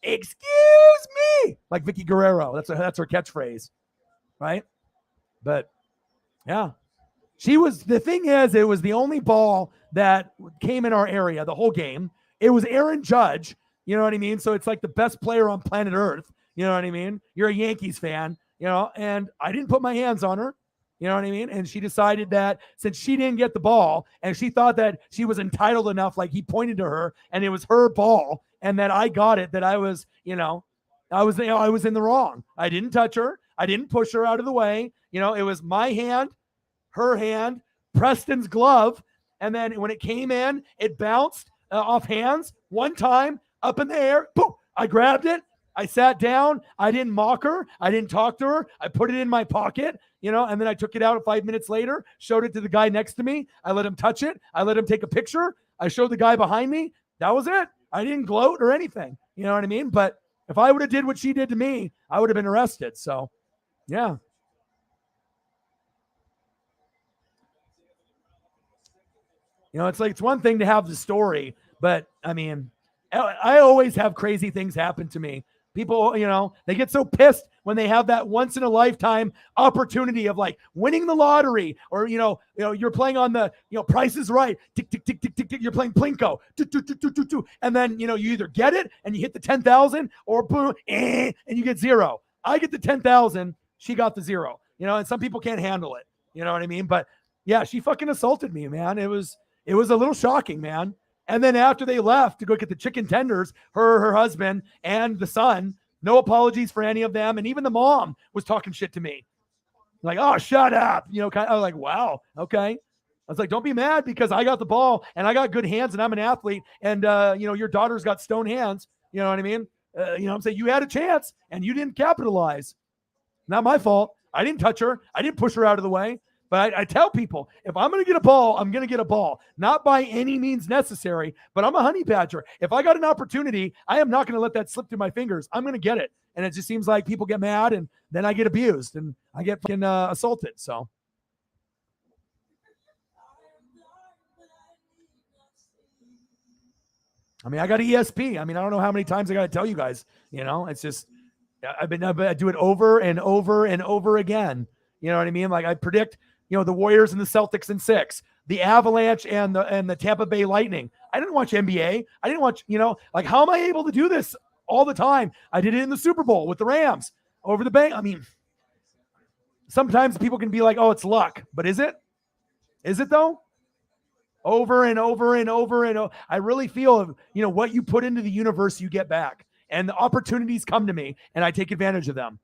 Excuse me. Like Vicky Guerrero. That's her catchphrase. Right? But, yeah. The thing is, it was the only ball that came in our area the whole game. It was Aaron Judge. You know what I mean? So it's like the best player on planet Earth. You know what I mean? You're a Yankees fan, and I didn't put my hands on her. You know what I mean? And she decided that since she didn't get the ball and she thought that she was entitled enough, like he pointed to her and it was her ball and that I got it, that I was, I was in the wrong. I didn't touch her. I didn't push her out of the way. It was my hand, her hand, Preston's glove. And then when it came in, it bounced off hands one time up in the air. Boom! I grabbed it. I sat down. I didn't mock her. I didn't talk to her. I put it in my pocket, and then I took it out 5 minutes later, showed it to the guy next to me. I let him touch it. I let him take a picture. I showed the guy behind me. That was it. I didn't gloat or anything. You know what I mean? But if I would have did what she did to me, I would have been arrested. So, yeah. It's one thing to have the story, but I mean, I always have crazy things happen to me. People, they get so pissed when they have that once in a lifetime opportunity of like winning the lottery, or you're playing on the Price is Right, tick tick tick tick tick tick. You're playing Plinko, and then you either get it and you hit the 10,000, or boom, and you get zero. I get the 10,000, she got the zero. And some people can't handle it. You know what I mean? But yeah, she fucking assaulted me, man. It was a little shocking, man. And then after they left to go get the chicken tenders, her husband, and the son, no apologies for any of them. And even the mom was talking shit to me. Like, oh, shut up. I was like, wow, okay. I was like, don't be mad because I got the ball and I got good hands and I'm an athlete. And, your daughter's got stone hands. You know what I mean? I'm saying you had a chance and you didn't capitalize. Not my fault. I didn't touch her. I didn't push her out of the way. But I tell people, if I'm going to get a ball, I'm going to get a ball. Not by any means necessary, but I'm a honey badger. If I got an opportunity, I am not going to let that slip through my fingers. I'm going to get it. And it just seems like people get mad, and then I get abused, and I get fucking assaulted. So. I mean, I got ESP. I mean, I don't know how many times I got to tell you guys. It's just I do it over and over and over again. You know what I mean? Like I predict, the Warriors and the Celtics in 6, the Avalanche and the Tampa Bay Lightning. I didn't watch NBA. I didn't watch, like how am I able to do this all the time? I did it in the Super Bowl with the Rams over the bank. I mean, sometimes people can be like, oh, it's luck, but is it? Is it though? Over and over and over and over. I really feel, what you put into the universe, you get back, and the opportunities come to me and I take advantage of them.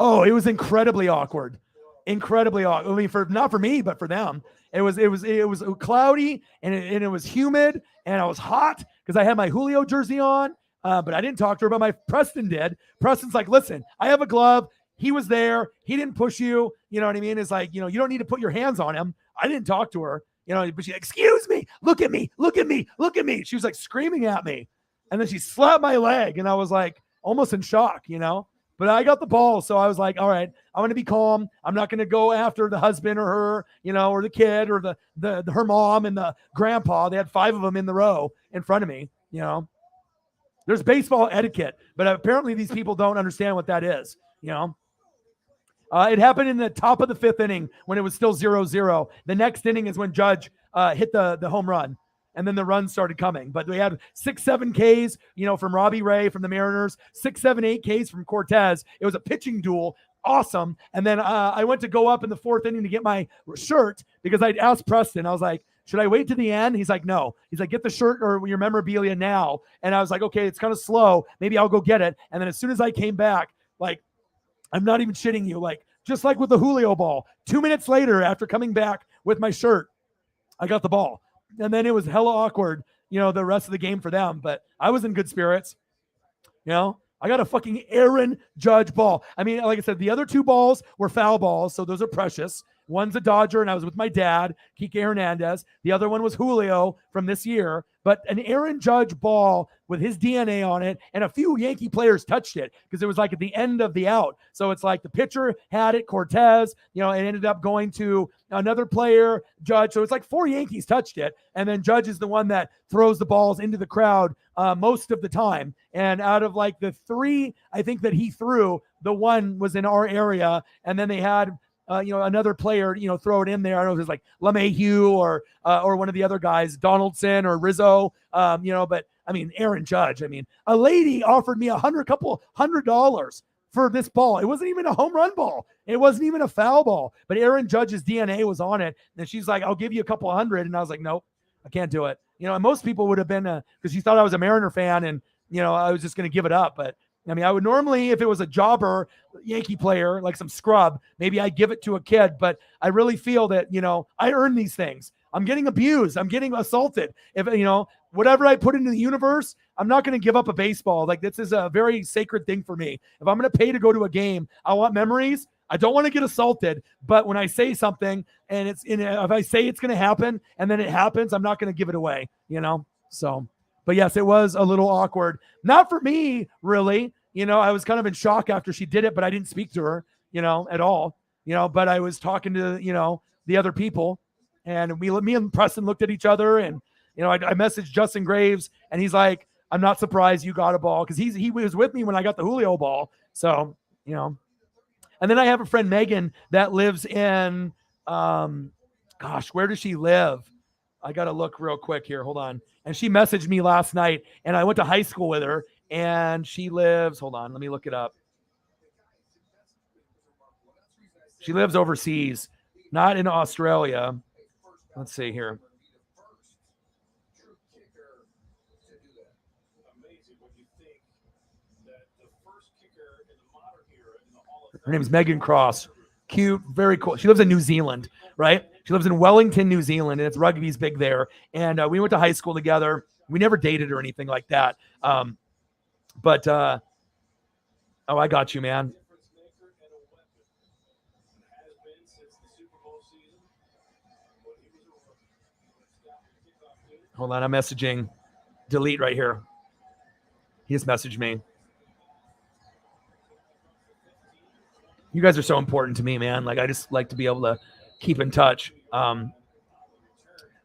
Oh, it was incredibly awkward. Incredibly awkward. I mean, not for me, but for them. It was cloudy and it was humid and I was hot because I had my Julio jersey on. But I didn't talk to her, but my Preston did. Preston's like, listen, I have a glove. He was there. He didn't push you. You know what I mean? It's like, you don't need to put your hands on him. I didn't talk to her, but she, excuse me, look at me, look at me, look at me. She was like screaming at me. And then she slapped my leg and I was like almost in shock, But I got the ball, so I was like, all right, I'm going to be calm. I'm not going to go after the husband or her, or the kid or the her mom and the grandpa. They had 5 of them in the row in front of me, There's baseball etiquette, but apparently these people don't understand what that is, It happened in the top of the 5th inning when it was still 0-0. The next inning is when Judge hit the home run. And then the runs started coming. But we had 6-7 Ks, from Robbie Ray from the Mariners, 6-7-8 Ks from Cortez. It was a pitching duel. Awesome. And then I went to go up in the 4th inning to get my shirt because I'd asked Preston. I was like, should I wait to the end? He's like, no. He's like, get the shirt or your memorabilia now. And I was like, okay, it's kind of slow. Maybe I'll go get it. And then as soon as I came back, like, I'm not even shitting you. Like, just like with the Julio ball, 2 minutes later after coming back with my shirt, I got the ball. And then it was hella awkward, the rest of the game for them. But I was in good spirits. I got a fucking Aaron Judge ball. I mean, like I said, the other 2 balls were foul balls, so those are precious. One's a Dodger, and I was with my dad, Kike Hernandez. The other one was Julio from this year. But an Aaron Judge ball with his DNA on it, and a few Yankee players touched it because it was like at the end of the out. So it's like the pitcher had it, Cortez, it ended up going to another player, Judge. So it's like 4 Yankees touched it. And then Judge is the one that throws the balls into the crowd most of the time. And out of like the 3, I think that he threw, the one was in our area. And then they had another player, throw it in there. I don't know if it was like LeMahieu or one of the other guys, Donaldson or Rizzo, but I mean, Aaron Judge. I mean, a lady offered me $100. for this ball. It wasn't even a home run ball. It wasn't even a foul ball. But Aaron Judge's DNA was on it. And she's like, I'll give you a couple hundred. And I was like, nope, I can't do it. And most people would have been, because she thought I was a Mariner fan and, I was just going to give it up. But I mean, I would normally, if it was a jobber Yankee player, like some scrub, maybe I'd give it to a kid. But I really feel that, I earn these things. I'm getting abused. I'm getting assaulted. If, whatever I put into the universe, I'm not going to give up a baseball. Like, this is a very sacred thing for me. If I'm going to pay to go to a game, I want memories. I don't want to get assaulted, but when I say something and if I say it's going to happen and then it happens, I'm not going to give it away, So, but yes, it was a little awkward. Not for me, really. I was kind of in shock after she did it, but I didn't speak to her, at all, but I was talking to, the other people, and me and Preston looked at each other, and, I messaged Justin Graves, and he's like, I'm not surprised you got a ball, because he was with me when I got the Julio ball. So, and then I have a friend, Megan, that lives in, where does she live? I got to look real quick here. Hold on. And she messaged me last night, and I went to high school with her, and she lives, hold on, let me look it up. She lives overseas, not in Australia. Let's see here. Her name's Megan Cross. Cute, very cool. She lives in New Zealand, right? She lives in Wellington, New Zealand, and it's rugby's big there. And we went to high school together. We never dated or anything like that. I got you, man. Hold on, I'm messaging. Delete right here. He just messaged me. You guys are so important to me, man. Like, I just like to be able to keep in touch. But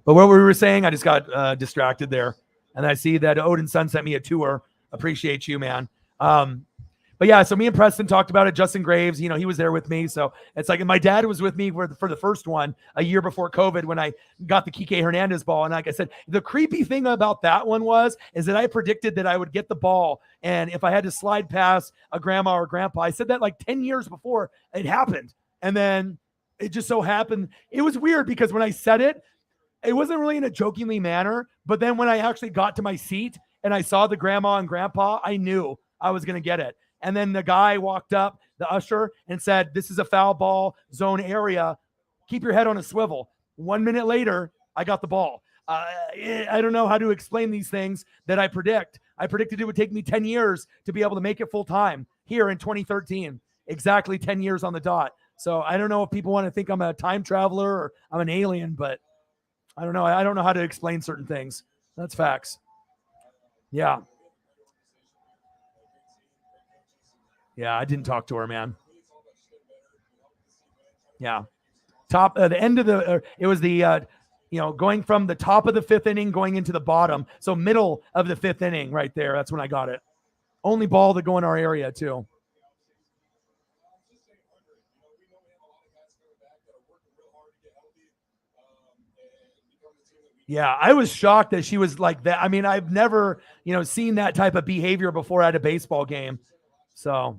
what we were saying, I just got distracted there. And I see that Odin Sun sent me a tour. Appreciate you, man. But yeah, so me and Preston talked about it. Justin Graves, he was there with me. So it's like, and my dad was with me for the first one a year before COVID when I got the Kike Hernandez ball. And like I said, the creepy thing about that one is that I predicted that I would get the ball. And if I had to slide past a grandma or grandpa, I said that like 10 years before it happened. And then it just so happened. It was weird because when I said it, it wasn't really in a jokingly manner. But then when I actually got to my seat and I saw the grandma and grandpa, I knew I was going to get it. And then the guy walked up, the usher, and said, this is a foul ball zone area. Keep your head on a swivel. 1 minute later, I got the ball. I don't know how to explain these things that I predict. I predicted it would take me 10 years to be able to make it full time here in 2013. Exactly 10 years on the dot. So I don't know if people want to think I'm a time traveler or I'm an alien, but I don't know. I don't know how to explain certain things. That's facts. Yeah. Yeah, I didn't talk to her, man. Yeah. The end of it was the, going from the top of the fifth inning, going into the bottom. So middle of the fifth inning right there. That's when I got it. Only ball to go in our area too. Yeah, I was shocked that she was like that. I mean, I've never, seen that type of behavior before at a baseball game. So.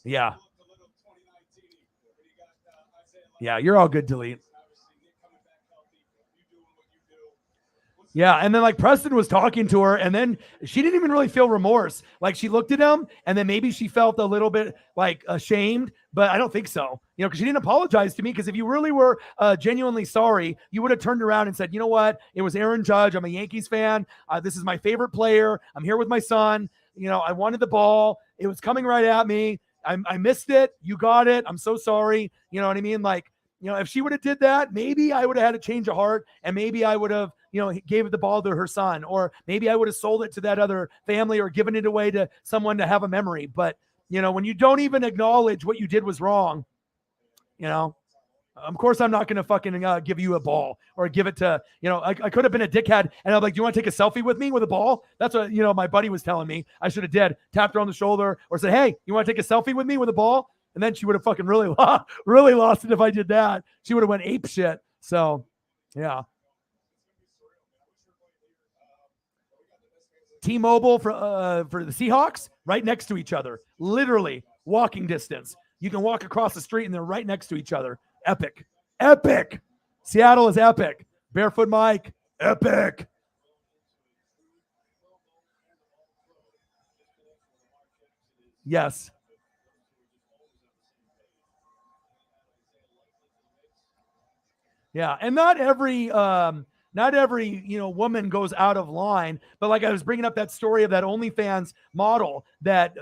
Yeah. Yeah, you're all good, Delete. Yeah, and then like Preston was talking to her, and then she didn't even really feel remorse. Like she looked at him, and then maybe she felt a little bit like ashamed, but I don't think so. Because she didn't apologize to me. Because if you really were genuinely sorry, you would have turned around and said, you know what? It was Aaron Judge. I'm a Yankees fan. This is my favorite player. I'm here with my son. I wanted the ball. It was coming right at me. I missed it. You got it. I'm so sorry. You know what I mean? Like, if she would have did that, maybe I would have had a change of heart, and maybe I would have, gave the ball to her son, or maybe I would have sold it to that other family or given it away to someone to have a memory. But, when you don't even acknowledge what you did was wrong, of course I'm not going to fucking give you a ball or give it to, I could have been a dickhead and I'm like, do you want to take a selfie with me with a ball? That's what, my buddy was telling me I should have did. Tapped her on the shoulder or said, hey, you want to take a selfie with me with a ball? And then she would have fucking really lost it if I did that. She would have went ape shit. So, yeah. T-Mobile for the Seahawks, right next to each other, literally walking distance. You can walk across the street and they're right next to each other. Epic. Epic. Seattle is epic. Barefoot Mike, epic. Yes. Yeah, and not every woman goes out of line, but like I was bringing up that story of that OnlyFans model, that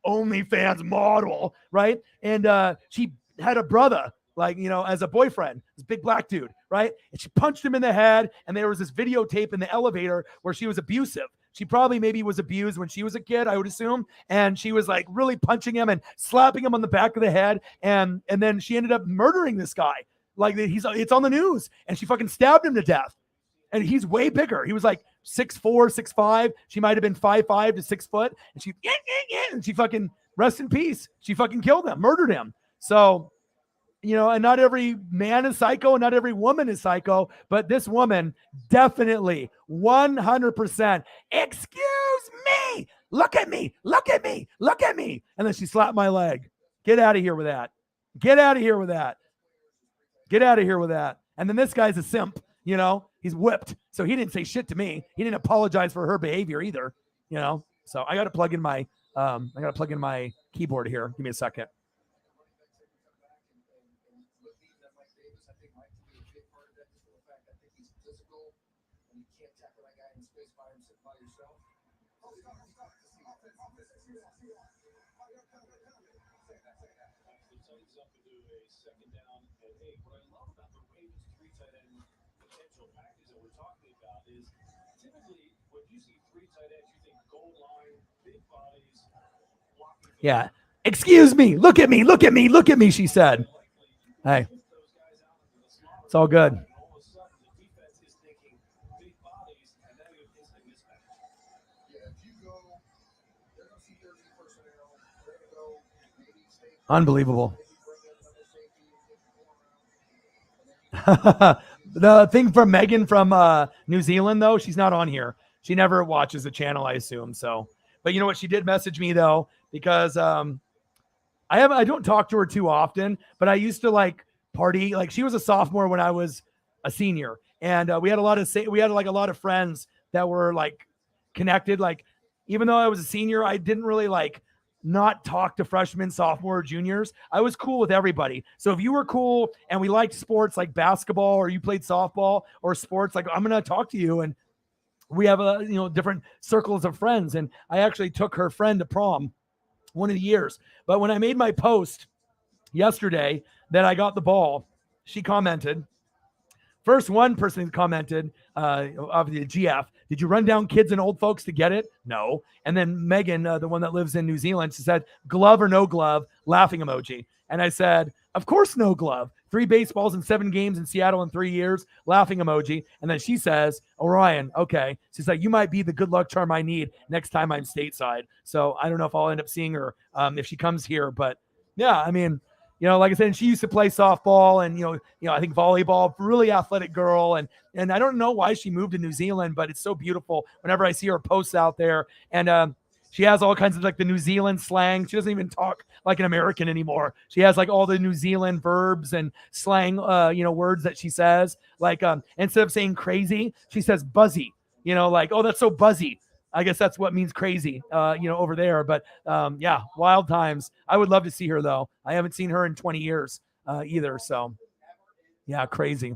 OnlyFans model, right? And she had a brother, like, as a boyfriend, this big black dude, right? And she punched him in the head, and there was this videotape in the elevator where she was abusive. She probably maybe was abused when she was a kid, I would assume, and she was like really punching him and slapping him on the back of the head, and then she ended up murdering this guy. Like, it's on the news, and she fucking stabbed him to death. And he's way bigger. He was like 6'4", 6'5". She might have been 5'5" to 6 foot. And she fucking, rest in peace. She fucking killed him, murdered him. So, and not every man is psycho and not every woman is psycho, but this woman definitely 100%, excuse me, look at me, look at me, look at me. And then she slapped my leg. Get out of here with that. Get out of here with that. Get out of here with that. And then this guy's a simp, he's whipped. So he didn't say shit to me. He didn't apologize for her behavior either, So I got to plug in my keyboard here. Give me a second. Yeah. Excuse me. Look at me. Look at me. Look at me, she said. Hey. It's all good. Unbelievable. The thing from Megan from New Zealand, though, she's not on here. She never watches the channel, I assume. So, but you know what? She did message me though, because I don't talk to her too often, but I used to like party. Like, she was a sophomore when I was a senior, and we had a lot of friends that were like connected. Like, even though I was a senior, I didn't really like not talk to freshmen, sophomore, or juniors. I was cool with everybody. So if you were cool and we liked sports like basketball, or you played softball or sports, like, I'm gonna talk to you. And we have different circles of friends. And I actually took her friend to prom one of the years. But when I made my post yesterday that I got the ball, she commented. First, one person commented, of the GF, did you run down kids and old folks to get it? No. And then Megan, the one that lives in New Zealand, she said, glove or no glove, laughing emoji. And I said, of course, no glove. 3 baseballs and 7 games in Seattle in 3 years, laughing emoji. And then she says, Orion, okay. She's like, you might be the good luck charm I need next time I'm stateside. So I don't know if I'll end up seeing her if she comes here. But yeah, I mean, like I said, she used to play softball and, I think volleyball, really athletic girl. And I don't know why she moved to New Zealand, but it's so beautiful whenever I see her posts out there. And she has all kinds of like the New Zealand slang. She doesn't even talk like an American anymore. She has like all the New Zealand verbs and slang, words that she says. Like, instead of saying crazy, she says buzzy, like, oh, that's so buzzy. I guess that's what means crazy, over there. But yeah, wild times. I would love to see her though. I haven't seen her in 20 years either. So yeah, crazy.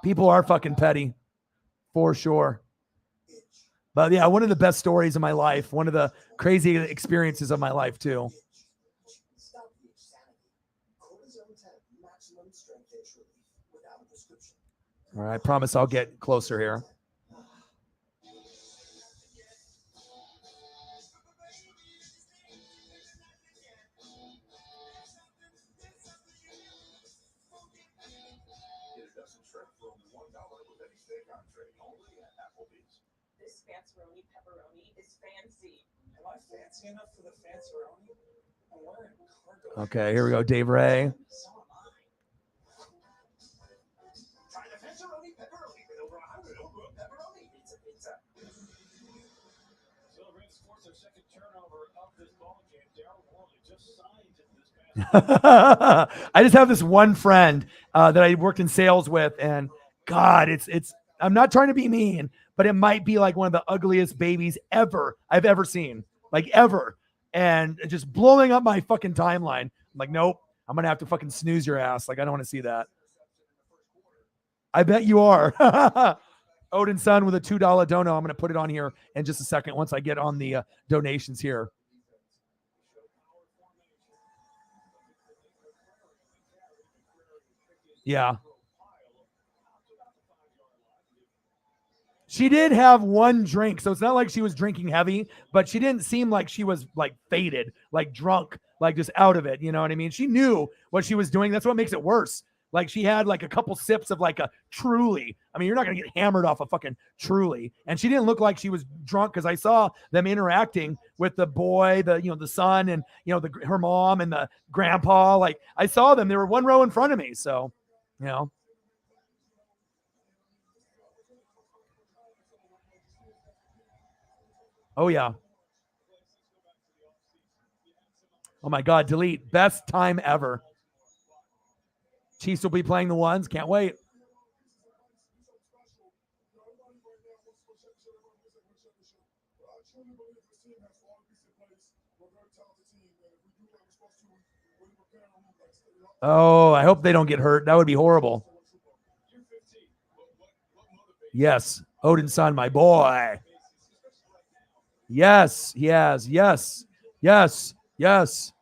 People are fucking petty for sure. But yeah, one of the best stories of my life, one of the crazy experiences of my life too. All right, I promise I'll get closer here. This fancy pepperoni is fancy. Am I fancy enough for the fancy? I'm wearing cargo. Okay, here we go, Dave Ray. So am I. Try the pepperoni with over 100 pepperoni. I just have this one friend that I worked in sales with, and God, it's. I'm not trying to be mean, but it might be like one of the ugliest babies I've ever seen, like ever, and just blowing up my fucking timeline. I'm like, nope, I'm gonna have to fucking snooze your ass. Like, I don't want to see that. I bet you are. Odin's son with a $2 dono. I'm gonna put it on here in just a second once I get on the donations here. Yeah. She did have one drink, so it's not like she was drinking heavy, but she didn't seem like she was like faded, like drunk, like just out of it. You know what I mean? She knew what she was doing. That's what makes it worse. Like she had like a couple sips of like a Truly. I mean, you're not gonna get hammered off a fucking Truly. And she didn't look like she was drunk because I saw them interacting with the boy, the son, and her mom and the grandpa. Like I saw them. They were one row in front of me. So, you know. Oh yeah. Oh my God, delete. Best time ever. Chiefs will be playing the ones. Can't wait. Oh, I hope they don't get hurt. That would be horrible. Yes. Odin's son, my boy. Yes, he has. Yes. Yes. Yes.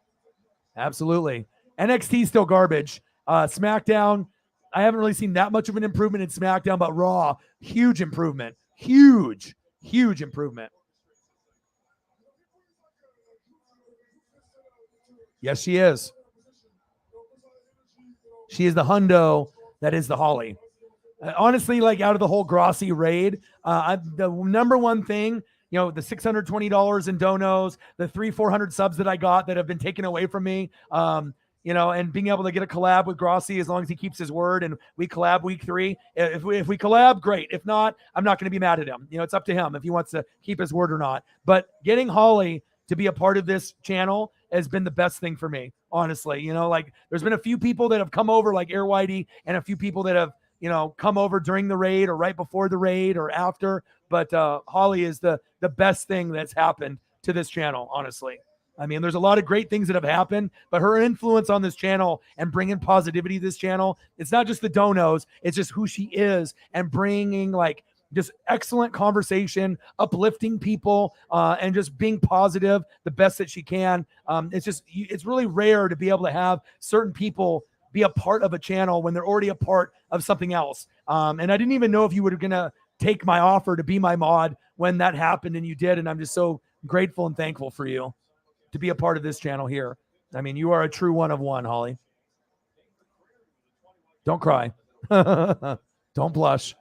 Absolutely. NXT still garbage. SmackDown, I haven't really seen that much of an improvement in SmackDown, but Raw, huge improvement. Huge, huge improvement. Yes, she is. She is the hundo that is the Holly. Honestly, like out of the whole Grossi raid, the number one thing, the $620 in donos, the 400 subs that I got that have been taken away from me, and being able to get a collab with Grossi as long as he keeps his word and we collab week 3. If we collab, great. If not, I'm not going to be mad at him. It's up to him if he wants to keep his word or not. But getting Holly to be a part of this channel has been the best thing for me, honestly. Like there's been a few people that have come over, like Air Whitey, and a few people that have come over during the raid or right before the raid or after. But Holly is the best thing that's happened to this channel, honestly. I mean, there's a lot of great things that have happened, but her influence on this channel and bringing positivity to this channel, it's not just the donos, it's just who she is and bringing like just excellent conversation, uplifting people, and just being positive the best that she can. It's really rare to be able to have certain people be a part of a channel when they're already a part of something else. And I didn't even know if you were going to take my offer to be my mod when that happened, and you did. And I'm just so grateful and thankful for you to be a part of this channel here. I mean, you are a true one of one, Holly. Don't cry. Don't blush.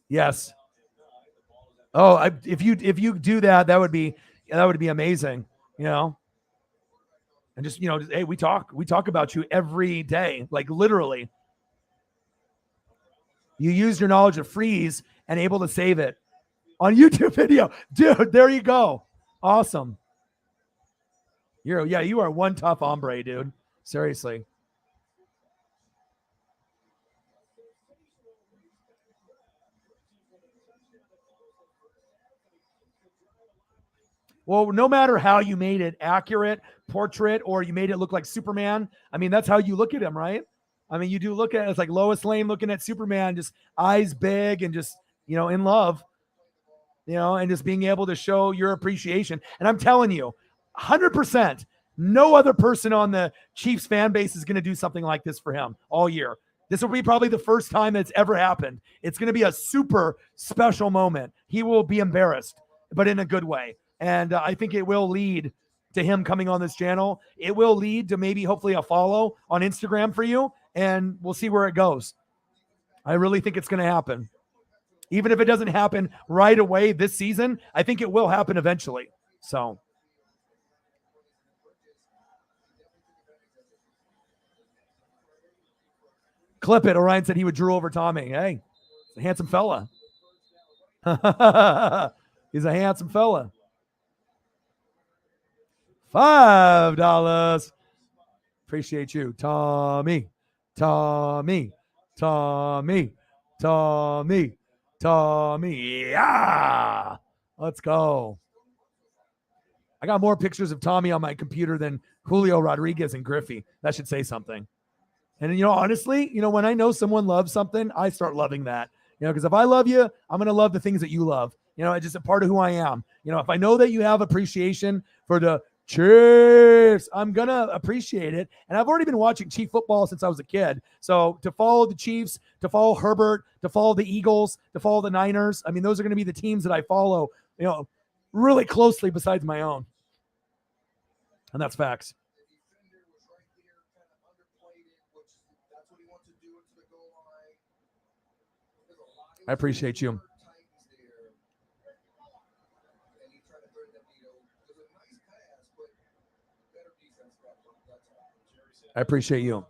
Yes. Oh, if you do that, that would be amazing. And just hey, we talk about you every day, like literally. You use your knowledge of freeze and able to save it on YouTube video, dude. There you go. Awesome. You are one tough hombre, dude. Seriously. Well, no matter how you made it accurate, portrait, or you made it look like Superman, I mean, that's how you look at him, right? I mean, you do look at it, it's like Lois Lane looking at Superman, just eyes big and just, in love, and just being able to show your appreciation. And I'm telling you, 100%, no other person on the Chiefs fan base is going to do something like this for him all year. This will be probably the first time it's ever happened. It's going to be a super special moment. He will be embarrassed, but in a good way. And I think it will lead to him coming on this channel. It will lead to maybe hopefully a follow on Instagram for you, and we'll see where it goes. I really think it's going to happen. Even if it doesn't happen right away this season, I think it will happen eventually. So clip it. Orion said he would drew over Tommy. Hey, a handsome fella. He's a handsome fella. $5. Appreciate you, Tommy. Tommy. Tommy. Tommy. Tommy. Yeah. Let's go. I got more pictures of Tommy on my computer than Julio Rodriguez and Griffey. That should say something. And, honestly, when I know someone loves something, I start loving that. Because if I love you, I'm going to love the things that you love. It's just a part of who I am. If I know that you have appreciation for the Chiefs, I'm going to appreciate it. And I've already been watching Chief football since I was a kid. So to follow the Chiefs, to follow Herbert, to follow the Eagles, to follow the Niners, those are going to be the teams that I follow, really closely besides my own. And that's facts. I appreciate you. I appreciate you.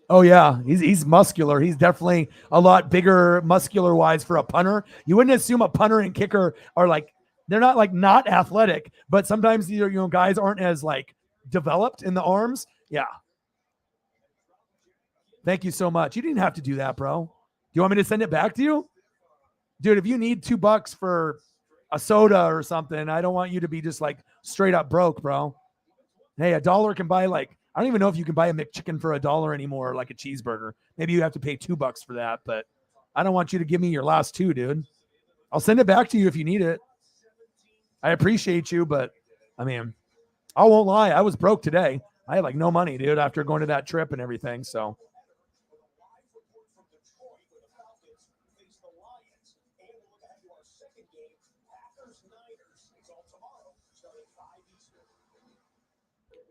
Oh, yeah. He's muscular. He's definitely a lot bigger muscular-wise for a punter. You wouldn't assume a punter and kicker are they're not not athletic, but sometimes guys aren't as developed in the arms. Yeah. Thank you so much. You didn't have to do that, bro. Do you want me to send it back to you? Dude, if you need $2 for a soda or something, I don't want you to be just straight up broke, bro. Hey, $1 can buy I don't even know if you can buy a McChicken for $1 anymore, like a cheeseburger. Maybe you have to pay $2 for that, but I don't want you to give me your last two, dude. I'll send it back to you if you need it. I appreciate you, but I won't lie. I was broke today. I had no money, dude, after going to that trip and everything. So.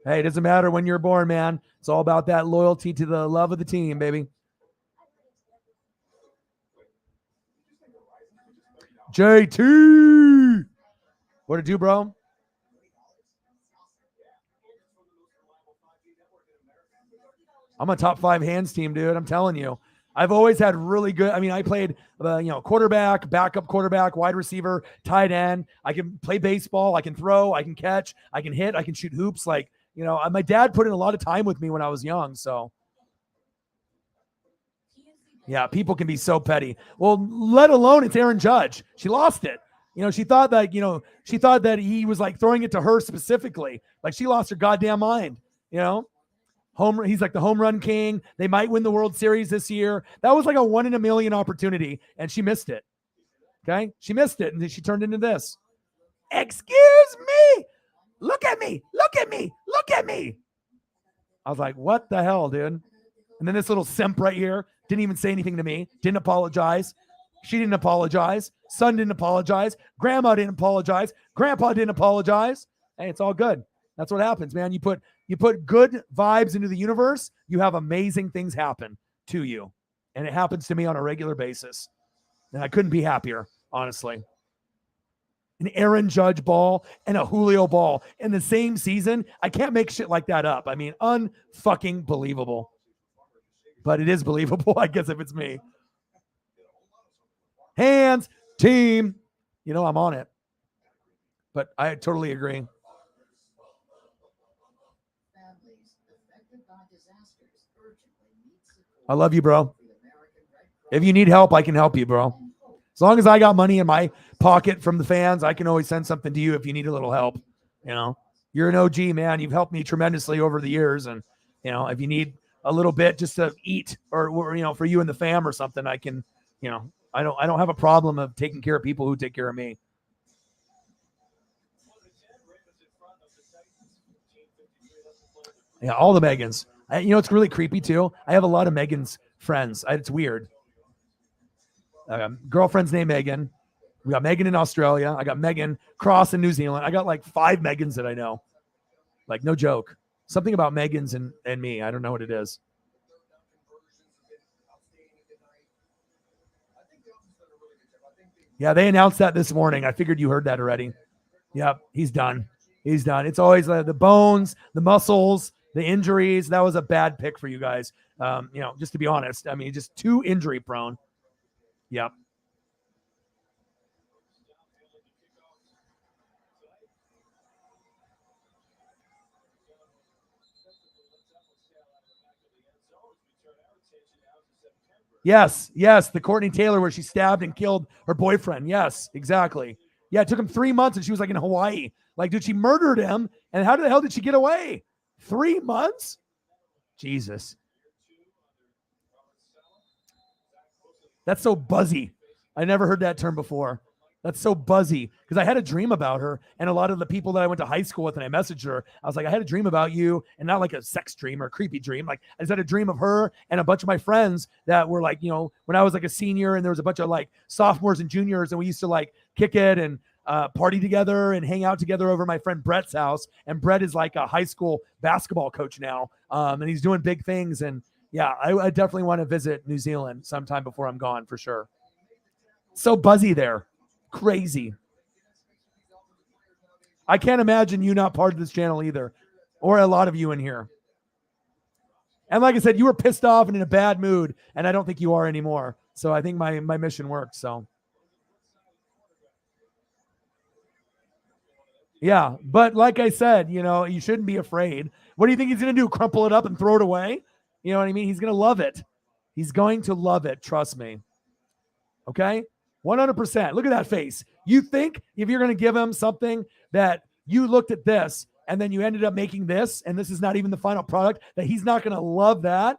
Hey, it doesn't matter when you're born, man. It's all about that loyalty to the love of the team, baby. JT. What to do, bro? I'm a top 5 hands team, dude. I'm telling you. I've always had really good. I played, quarterback, backup quarterback, wide receiver, tight end. I can play baseball. I can throw. I can catch. I can hit. I can shoot hoops. My dad put in a lot of time with me when I was young. So, yeah, people can be so petty. Well, let alone it's Aaron Judge. She lost it. She thought that he was throwing it to her specifically. She lost her goddamn mind. He's the home run king. They might win the World Series this year. That was a 1 in a million opportunity, and she missed it. Okay, she missed it, and then she turned into this. Excuse me. Look at me. Look at me. Look at me. I was like, what the hell, dude? And then this little simp right here didn't even say anything to me. Didn't apologize. She didn't apologize. Son didn't apologize. Grandma didn't apologize. Grandpa didn't apologize. Hey, it's all good. That's what happens, man. You put good vibes into the universe, you have amazing things happen to you. And it happens to me on a regular basis. And I couldn't be happier, honestly. An Aaron Judge ball and a Julio ball in the same season. I can't make shit like that up. Unfucking believable. But it is believable, I guess, if it's me. Hands, team. I'm on it. But I totally agree. I love you, bro. If you need help, I can help you, bro. As long as I got money in my pocket from the fans, I can always send something to you if you need a little help. You're an OG, man. You've helped me tremendously over the years. And, if you need a little bit just to eat or, for you and the fam or something, I can, I don't have a problem of taking care of people who take care of me. Yeah, all the Megans. It's really creepy too. I have a lot of Megan's friends. It's weird. Girlfriend's name Megan. We got Megan in Australia. I got Megan Cross in New Zealand. I got 5 Megans that I know. No joke. Something about Megans and me. I don't know what it is. Yeah, they announced that this morning. I figured you heard that already. Yep, he's done. He's done. It's always the bones, the muscles, The injuries, that was a bad pick for you guys. Just to be honest, I mean, just too injury prone. Yep. Yes, the Courtney Taylor where she stabbed and killed her boyfriend. Yes, exactly. Yeah, it took him 3 months and she was like in Hawaii. Like, dude, she murdered him. And how the hell did she get away? 3 months? Jesus. That's so buzzy. I never heard that term before. That's so buzzy because I had a dream about her, and a lot of the people that I went to high school with, and I messaged her. I was like, I had a dream about you, and not like a sex dream or a creepy dream. Like, I just had a dream of her and a bunch of my friends that were like, when I was like a senior, and there was a bunch of like sophomores and juniors, and we used to like kick it and party together and hang out together over my friend Brett's house. And Brett is like a high school basketball coach now, and he's doing big things. And yeah, I definitely want to visit New Zealand sometime before I'm gone for sure. So buzzy there. Crazy. I can't imagine you not part of this channel either, or a lot of you in here. And like I said, you were pissed off and in a bad mood, and I don't think you are anymore. So I think my mission worked. So yeah, but like I said, you shouldn't be afraid. What do you think he's going to do? Crumple it up and throw it away? You know what I mean? He's going to love it. He's going to love it. Trust me. Okay? 100%. Look at that face. You think if you're going to give him something that you looked at this and then you ended up making this, and this is not even the final product, that he's not going to love that?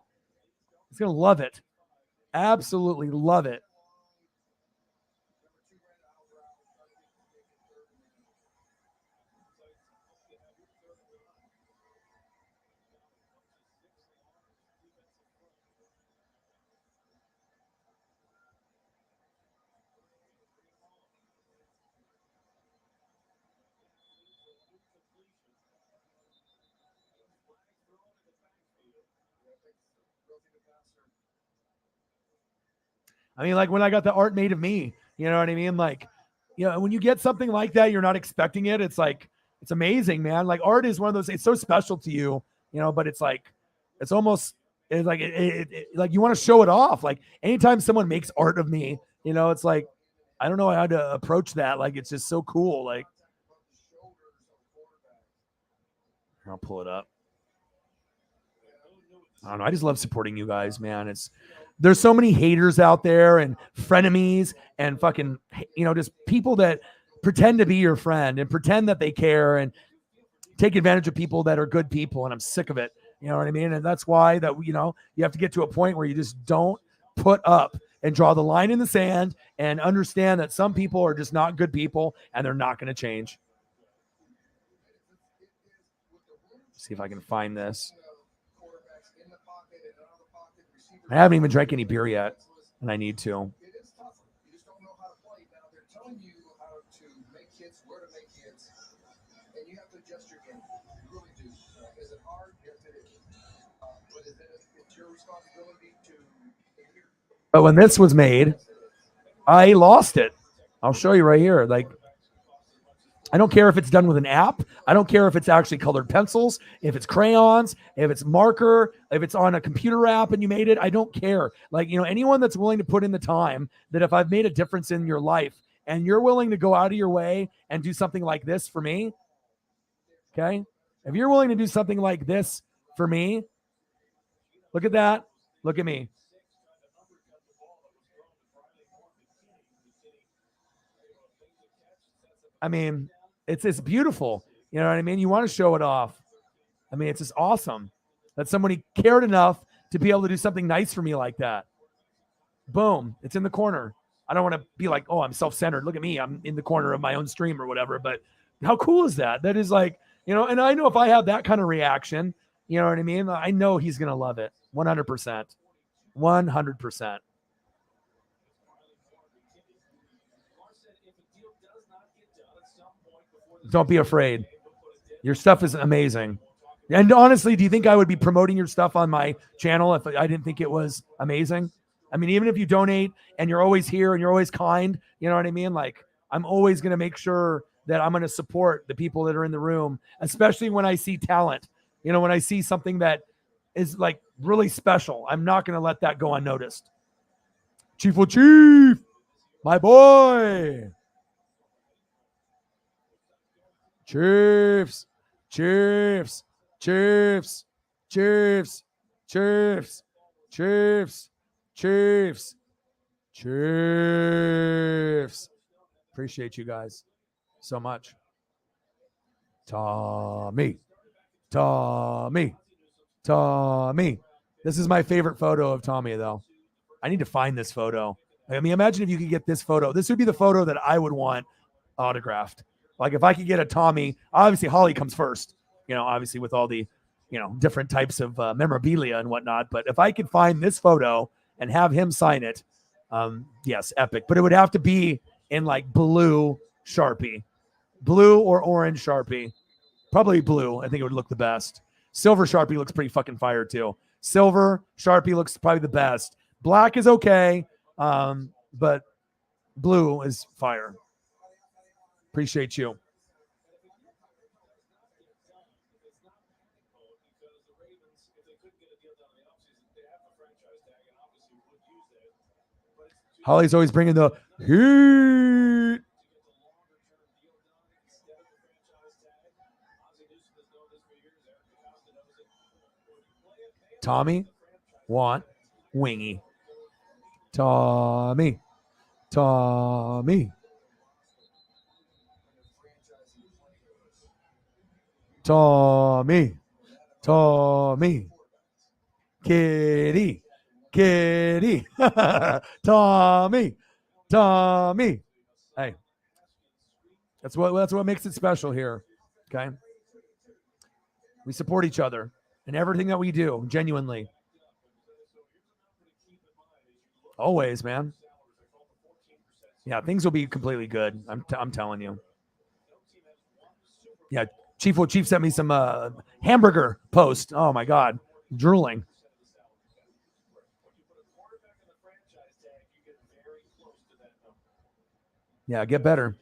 He's going to love it. Absolutely love it. I mean, like when I got the art made of me, you know what I mean? Like, when you get something like that, you're not expecting it. It's like, it's amazing, man. Like art is one of those, it's so special to you, but it's like, it's almost it's like, like you want to show it off. Like anytime someone makes art of me, it's like, I don't know how to approach that. Like, it's just so cool. Like, I'll pull it up. I don't know. I just love supporting you guys, man. There's so many haters out there and frenemies and fucking, just people that pretend to be your friend and pretend that they care and take advantage of people that are good people. And I'm sick of it. You know what I mean? And that's why that, you have to get to a point where you just don't put up and draw the line in the sand and understand that some people are just not good people and they're not going to change. See if I can find this. I haven't even drank any beer yet, and I need to. It is tough. You just don't know how to play. Now they're telling you how to make hits, where to make hits, and you have to adjust your game. You really do. Is it hard? Yes, it is. But it's your responsibility to. But when this was made, I lost it. I'll show you right here. Like, I don't care if it's done with an app. I don't care if it's actually colored pencils, if it's crayons, if it's marker, if it's on a computer app and you made it. I don't care. Like, anyone that's willing to put in the time, that if I've made a difference in your life and you're willing to go out of your way and do something like this for me, okay? If you're willing to do something like this for me, look at that. Look at me. I mean, it's beautiful. You know what I mean? You want to show it off. I mean, it's just awesome that somebody cared enough to be able to do something nice for me like that. Boom. It's in the corner. I don't want to be like, oh, I'm self-centered. Look at me. I'm in the corner of my own stream or whatever. But how cool is that? That is like, and I know if I have that kind of reaction, you know what I mean? I know he's going to love it. 100%. 100%. Don't be afraid. Your stuff is amazing. And honestly, do you think I would be promoting your stuff on my channel if I didn't think it was amazing? I mean, even if you donate and you're always here and you're always kind, you know what I mean? Like, I'm always going to make sure that I'm going to support the people that are in the room, especially when I see talent. You know, when I see something that is like really special, I'm not going to let that go unnoticed. Chief, my boy. Chiefs, Chiefs, Chiefs, Chiefs, Chiefs, Chiefs, Chiefs, Chiefs. Appreciate you guys so much. Tommy. This is my favorite photo of Tommy, though. I need to find this photo. I mean, imagine if you could get this photo. This would be the photo that I would want autographed. Like if I could get a Tommy, obviously Holly comes first, you know, obviously with all the, you know, different types of memorabilia and whatnot. But if I could find this photo and have him sign it, yes, epic. But it would have to be in like blue Sharpie, blue or orange Sharpie. Probably blue. I think it would look the best. Silver Sharpie looks pretty fucking fire too. Silver Sharpie looks probably the best. Black is okay, but blue is fire. Appreciate you. Holly's always bringing the heat. Tommy, want, wingy. Tommy. Tommy. Tommy. Tommy. Kitty. Kitty. Tommy. Tommy. Hey. That's what makes it special here. Okay. We support each other in everything that we do, genuinely. Always, man. Yeah, things will be completely good. I'm telling you. Yeah, Chief sent me some hamburger post. Oh my God, drooling. Yeah, get better.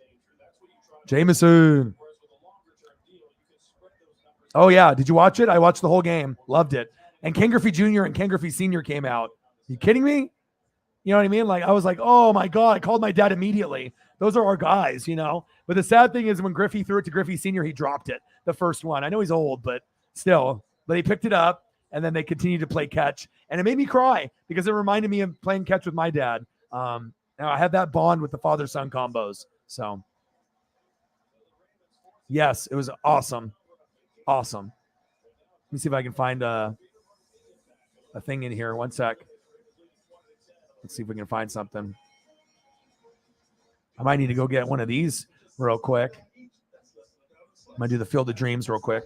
Jameson. Oh yeah, did you watch it? I watched the whole game. Loved it. And Ken Griffey Jr. and Ken Griffey Sr. came out. You kidding me? You know what I mean? Like I was like, oh my God, I called my dad immediately. Those are our guys, you know. But the sad thing is when Griffey threw it to Griffey Sr., he dropped it. The first one. I know he's old, but still. But he picked it up and then they continued to play catch. And it made me cry because it reminded me of playing catch with my dad. Now I had that bond with the father-son combos. So yes, it was awesome. Awesome. Let me see if I can find a thing in here. One sec. Let's see if we can find something. I might need to go get one of these real quick. I'm going to do the Field of Dreams real quick.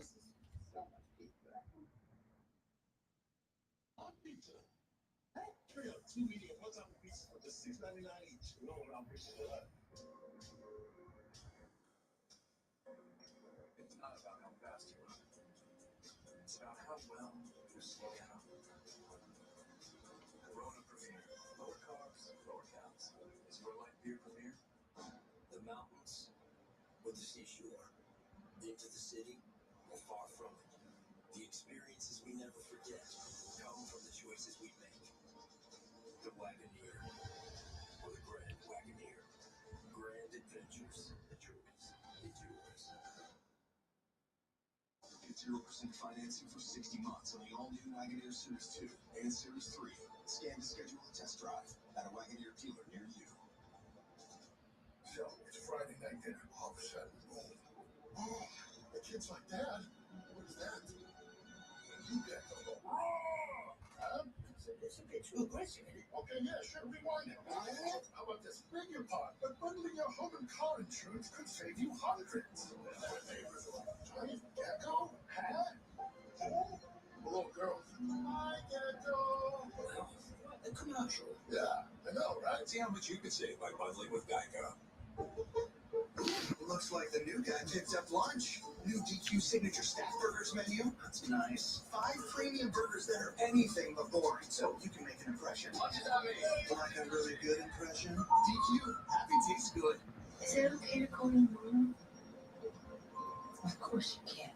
It's about how well you slow down. Corona Premier. Lower carbs, lower calories. Is your light beer premier? The mountains or the seashore? Into the city or far from it? The experiences we never forget come from the choices we make. The Wagoneer or the Grand Wagoneer. Grand adventures. The choice is yours. Get 0% financing for 60 months on the all-new Wagoneer Series 2 and Series 3. Scan to schedule a test drive at a Wagoneer dealer near you. So, it's Friday night dinner. All of a sudden, boom. Oh, a kid's like, Dad, what is that? You get the look. Huh? It's a bit too aggressive. Okay, yeah, sure, rewind it. How about this? Beg your pardon, but bundling your home and car insurance could save you hundreds. Giant gecko? Huh? Oh, little girl. Hi, gecko. Well, a commercial. Yeah, I know, right? See how much you could save by bundling with Geico. Looks like the new guy picked up lunch. New DQ Signature Stack Burgers menu. That's nice. 5 premium burgers that are anything but boring, so you can make an impression. What does that mean? Like a really good impression? DQ, happy tastes good. Is it okay to call me Mom? Of course you can.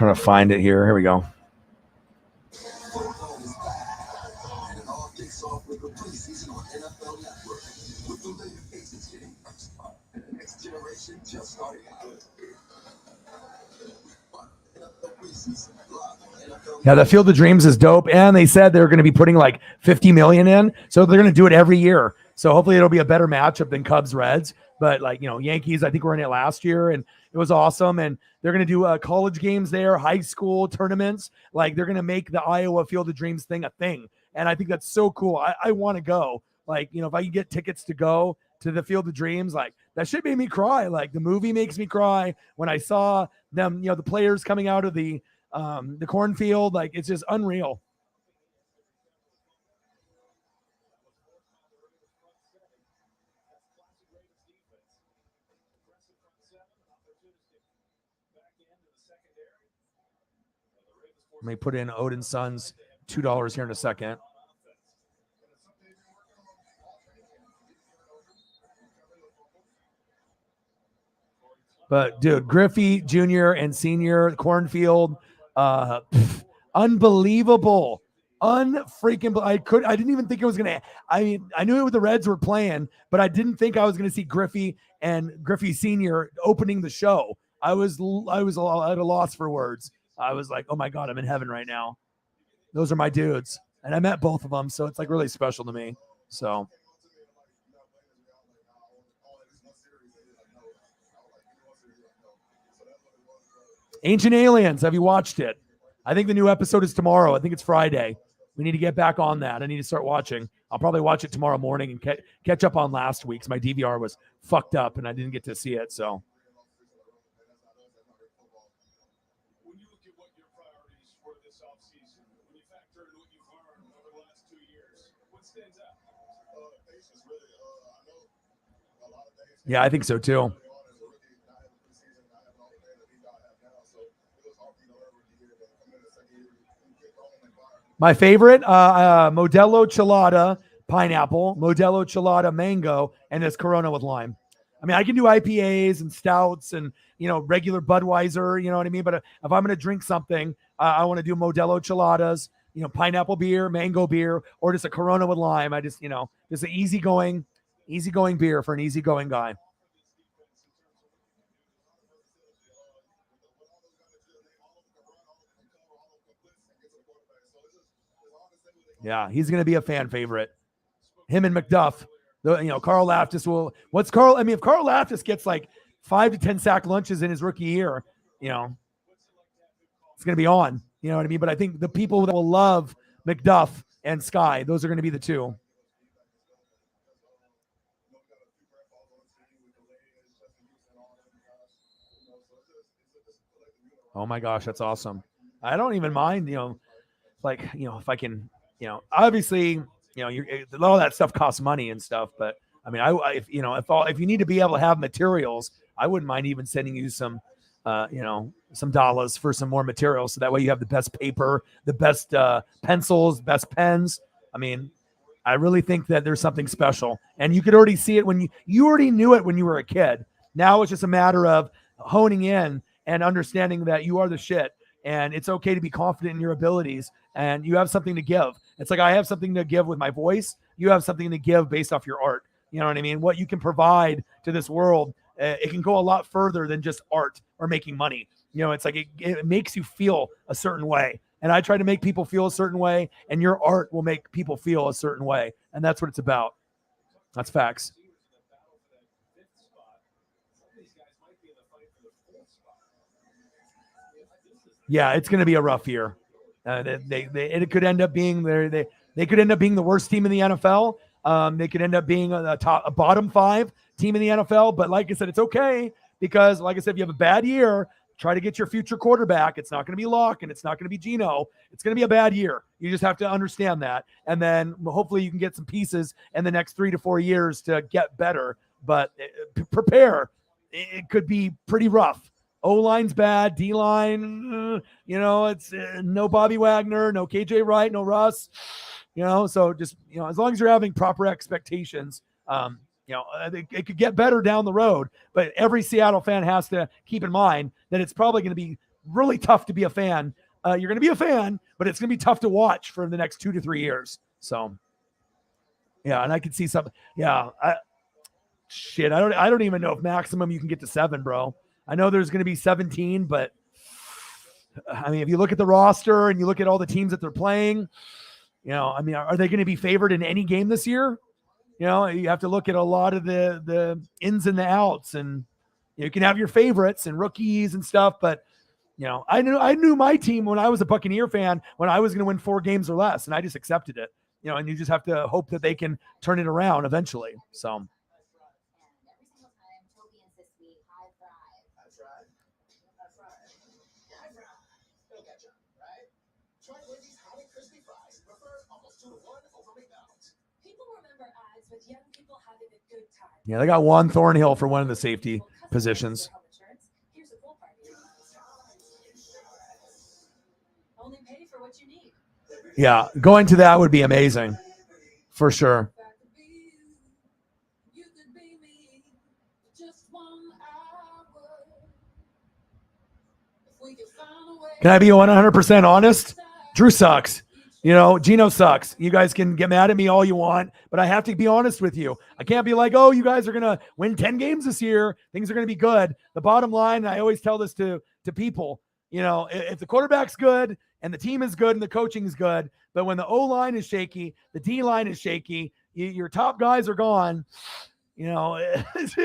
trying to find it here. Here we go. Yeah, the Field of Dreams is dope. And they said they're going to be putting like 50 million in. So they're going to do it every year. So hopefully it'll be a better matchup than Cubs Reds. But like, Yankees, I think we're in it last year and it was awesome. And they're going to do college games there, high school tournaments. Like they're going to make the Iowa Field of Dreams thing a thing. And I think that's so cool. I want to go. Like, if I can get tickets to go to the Field of Dreams, like that shit made me cry. Like the movie makes me cry when I saw them, the players coming out of the cornfield. Like it's just unreal. Let me put in Odin Sons $2 here in a second. But dude, Griffey Jr. and Senior Cornfield, unbelievable, unfreaking. I didn't even think it was gonna. I mean, I knew the Reds were playing, but I didn't think I was gonna see Griffey and Griffey Senior opening the show. I was at a loss for words. I was like, oh my God, I'm in heaven right now. Those are my dudes. And I met both of them. So it's like really special to me. So. Ancient Aliens. Have you watched it? I think the new episode is tomorrow. I think it's Friday. We need to get back on that. I need to start watching. I'll probably watch it tomorrow morning and catch up on last week's. My DVR was fucked up and I didn't get to see it. So. Yeah, I think so too. My favorite, Modelo Chelada pineapple, Modelo Chelada mango, and this Corona with lime. I mean, I can do IPAs and stouts and, regular Budweiser, you know what I mean? But if I'm going to drink something, I want to do Modelo Cheladas, pineapple beer, mango beer, or just a Corona with lime. I just, just an easygoing beer for an easygoing guy. Yeah, he's going to be a fan favorite. Him and McDuff. Carl Laftis will. What's Carl? I mean, if Carl Laftis gets like 5 to 10 sack lunches in his rookie year, it's going to be on. You know what I mean? But I think the people that will love McDuff and Sky, those are going to be the two. Oh my gosh, that's awesome. I don't even mind, if I can, obviously, a lot of that stuff costs money and stuff, but I mean, if you need to be able to have materials, I wouldn't mind even sending you some dollars for some more materials. So that way you have the best paper, the best pencils, best pens. I mean, I really think that there's something special, and you could already see it when you already knew it when you were a kid. Now it's just a matter of honing in and understanding that you are the shit, and it's okay to be confident in your abilities, and you have something to give. It's like I have something to give with my voice. You have something to give based off your art. You know what I mean? What you can provide to this world, it can go a lot further than just art or making money. It's like it makes you feel a certain way. And I try to make people feel a certain way, and your art will make people feel a certain way. And that's what it's about. That's facts. Yeah, it's going to be a rough year. It could end up being they could end up being the worst team in the NFL. They could end up being a bottom 5 team in the NFL. But like I said, it's okay because, like I said, if you have a bad year, try to get your future quarterback. It's not going to be Locke and it's not going to be Geno. It's going to be a bad year. You just have to understand that. And then hopefully you can get some pieces in the next 3 to 4 years to get better. But prepare. It could be pretty rough. O-line's bad. D-line, it's no Bobby Wagner, no KJ Wright, no Russ, so just, as long as you're having proper expectations, it could get better down the road, but every Seattle fan has to keep in mind that it's probably going to be really tough to be a fan. You're going to be a fan, but it's going to be tough to watch for the next 2 to 3 years. So, yeah, and I could see something. Yeah, I don't even know if maximum you can get to 7, bro. I know there's going to be 17, but I mean, if you look at the roster and you look at all the teams that they're playing, I mean, are they going to be favored in any game this year? You have to look at a lot of the ins and the outs, and you can have your favorites and rookies and stuff, but I knew my team when I was a Buccaneer fan when I was going to win 4 games or less, and I just accepted it. And you just have to hope that they can turn it around eventually. So. Yeah, they got Juan Thornhill for one of the safety positions. Yeah, going to that would be amazing, for sure. Can I be 100% honest? Drew sucks. Gino sucks. You guys can get mad at me all you want, but I have to be honest with you. I can't be like, oh, you guys are going to win 10 games this year. Things are going to be good. The bottom line, and I always tell this to people, if the quarterback's good and the team is good and the coaching is good, but when the O-line is shaky, the D-line is shaky, your top guys are gone, it's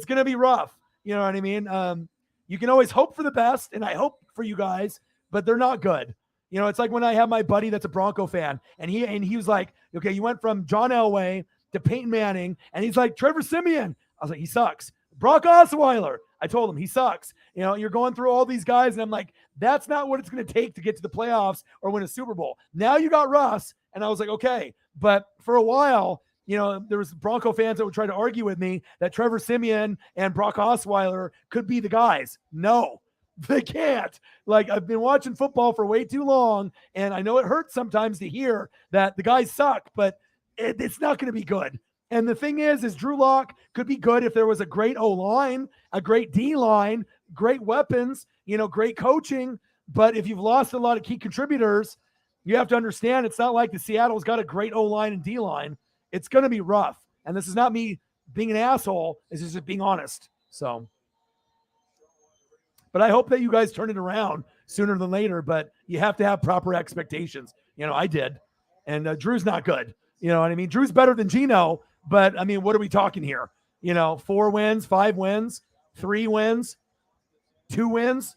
going to be rough. You know what I mean? You can always hope for the best, and I hope for you guys, but they're not good. It's like when I have my buddy that's a Bronco fan, and he was like, okay, you went from John Elway to Peyton Manning, and he's like, Trevor Siemian. I was like, he sucks. Brock Osweiler. I told him he sucks. You're going through all these guys, and I'm like, that's not what it's going to take to get to the playoffs or win a Super Bowl. Now you got Russ, and I was like, okay. But for a while, there was Bronco fans that would try to argue with me that Trevor Siemian and Brock Osweiler could be the guys. No, they can't. Like, I've been watching football for way too long, and I know it hurts sometimes to hear that the guys suck, but it's not going to be good. And the thing is Drew Lock could be good if there was a great O-line, a great D-line, great weapons, great coaching. But if you've lost a lot of key contributors, you have to understand it's not like the Seattle's got a great O-line and D-line. It's going to be rough. And this is not me being an asshole. This is just being honest. So, but I hope that you guys turn it around sooner than later, but you have to have proper expectations. I did. And Drew's not good. You know what I mean? Drew's better than Gino, but I mean, what are we talking here? 4 wins, 5 wins, 3 wins, 2 wins.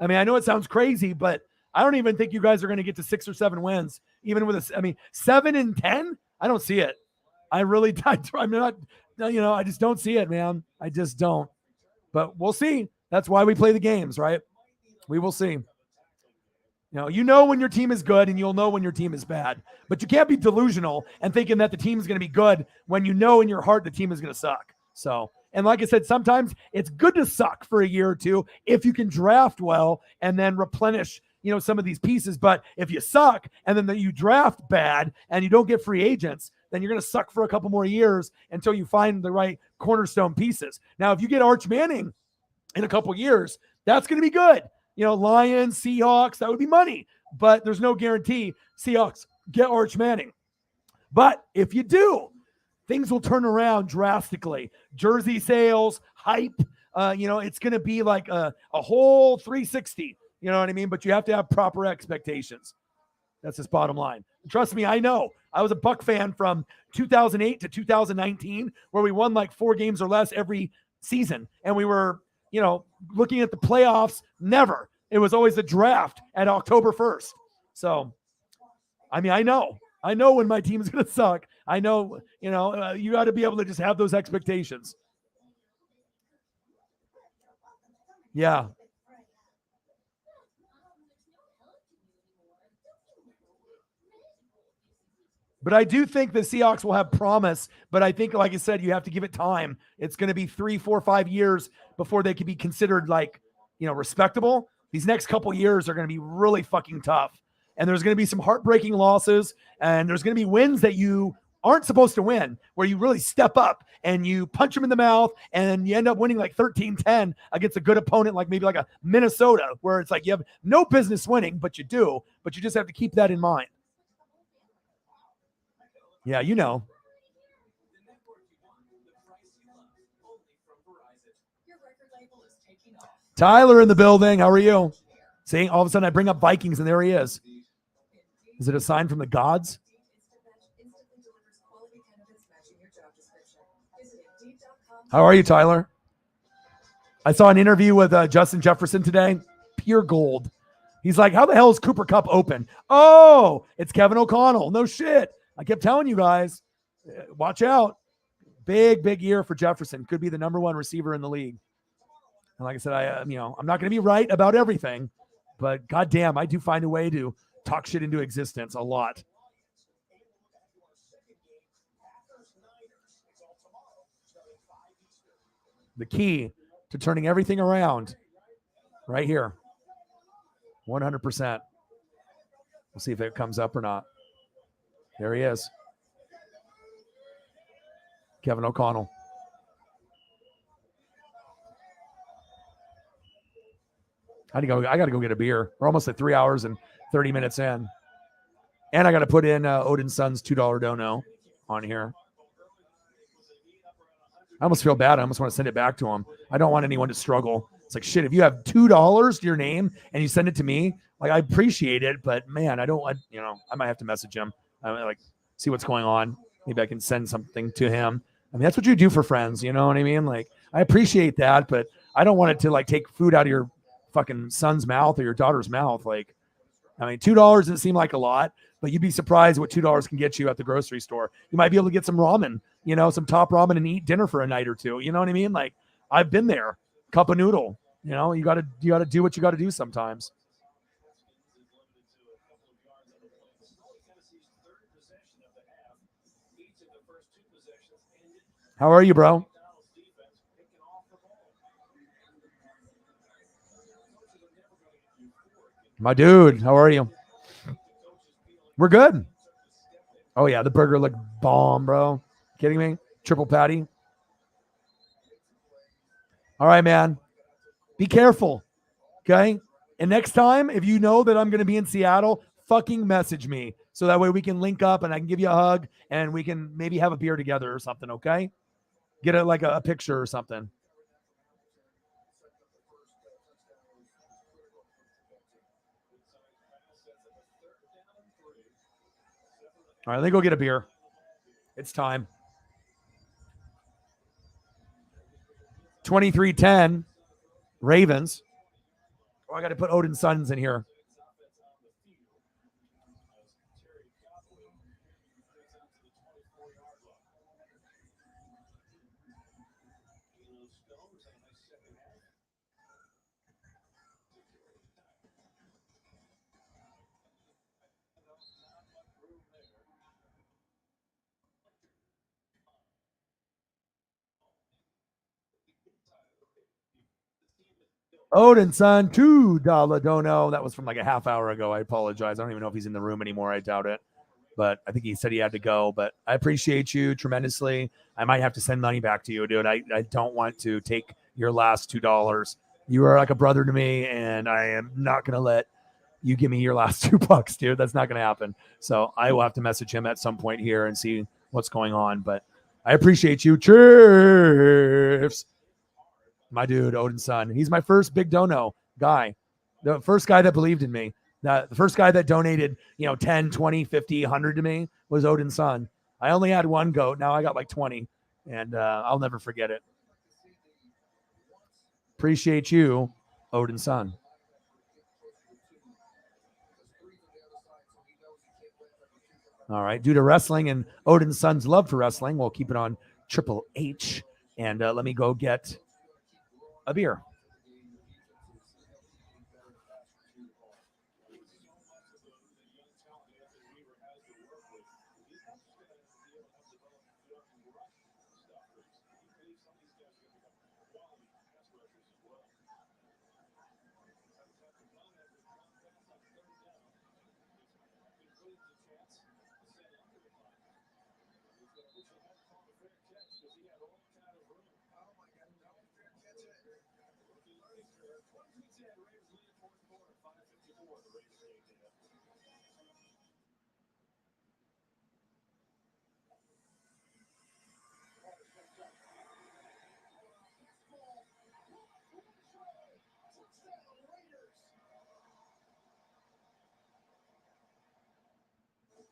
I mean, I know it sounds crazy, but I don't even think you guys are going to get to 6 or 7 wins, even with 7 and 10. I don't see it. I'm not, I just don't see it, man. I just don't, but we'll see. That's why we play the games, right? We will see. When your team is good and you'll know when your team is bad, but you can't be delusional and thinking that the team is going to be good when you know in your heart the team is going to suck. So, and like I said, sometimes it's good to suck for a year or two if you can draft well and then replenish, some of these pieces. But if you suck and then you draft bad and you don't get free agents, then you're going to suck for a couple more years until you find the right cornerstone pieces. Now, if you get Arch Manning in a couple years, that's going to be good. Lions, Seahawks, that would be money, but there's no guarantee Seahawks get Arch Manning. But if you do, things will turn around drastically. Jersey sales, hype, it's going to be like a whole 360, you know what I mean? But you have to have proper expectations. That's his bottom line. Trust me, I know. I was a Buck fan from 2008 to 2019, where we won like 4 games or less every season. And we were, looking at the playoffs, never. It was always a draft at October 1st. So, I mean, I know when my team is going to suck. I know, you got to be able to just have those expectations. Yeah. But I do think the Seahawks will have promise. But I think, like I said, you have to give it time. It's going to be 3, 4, 5 years before they can be considered respectable. These next couple years are going to be really fucking tough. And there's going to be some heartbreaking losses. And there's going to be wins that you aren't supposed to win, where you really step up and you punch them in the mouth and you end up winning like 13-10 against a good opponent, like maybe like a Minnesota, where it's like you have no business winning, but you do, but you just have to keep that in mind. Yeah, you know. Tyler in the building. How are you? See, all of a sudden I bring up Vikings and there he is. Is it a sign from the gods? How are you, Tyler? I saw an interview with Justin Jefferson today. Pure gold. He's like, how the hell is Cooper Kupp open? Oh, it's Kevin O'Connell. No shit. I kept telling you guys, watch out. Big year for Jefferson. Could be the number one receiver in the league. And like I said, I'm not going to be right about everything, but goddamn, I do find a way to talk shit into existence a lot. The key to turning everything around right here. 100%. We'll see if it comes up or not. There he is. Kevin O'Connell. I got to go get a beer. We're almost at 3 hours and 30 minutes in. And I got to put in Odin's son's $2 dono on here. I almost feel bad. I almost want to send it back to him. I don't want anyone to struggle. It's like, shit, if you have $2 to your name and you send it to me, like, I appreciate it, but man, I might have to message him. I see what's going on. Maybe I can send something to him. I mean, that's what you do for friends. You know what I mean? Like, I appreciate that, but I don't want it to like take food out of your fucking son's mouth or your daughter's mouth. Like, I mean, $2 doesn't seem like a lot, but you'd be surprised what $2 can get you at the grocery store. You might be able to get some ramen, some top ramen and eat dinner for a night or two. You know what I mean? Like, I've been there. Cup of noodle. You gotta do what you gotta do sometimes. How are you, bro? My dude, how are you? We're good. Oh yeah, the burger looked bomb, bro. Kidding me? Triple patty. All right, man. Be careful. Okay. And next time, if you know that I'm going to be in Seattle, fucking message me. So that way we can link up and I can give you a hug and we can maybe have a beer together or something. Okay. Get a picture or something. All right. Let me go get a beer. It's time. 23-10 Ravens. Oh, I got to put Odin Sons in here. Odin son, $2 dono. That was from like a half hour ago. I apologize. I don't even know if he's in the room anymore. I doubt it. But I think he said he had to go. But I appreciate you tremendously. I might have to send money back to you, dude. I don't want to take your last $2. You are like a brother to me, and I am not going to let you give me your last $2, dude. That's not going to happen. So I will have to message him at some point here and see what's going on. But I appreciate you. Cheers. My dude, Odin's son. He's my first big dono guy. The first guy that believed in me. The first guy that donated, 10, 20, 50, 100 to me was Odin's son. I only had one goat. Now I got like 20. And I'll never forget it. Appreciate you, Odin's son. All right. Due to wrestling and Odin's son's love for wrestling, we'll keep it on Triple H. And let me go get a beer.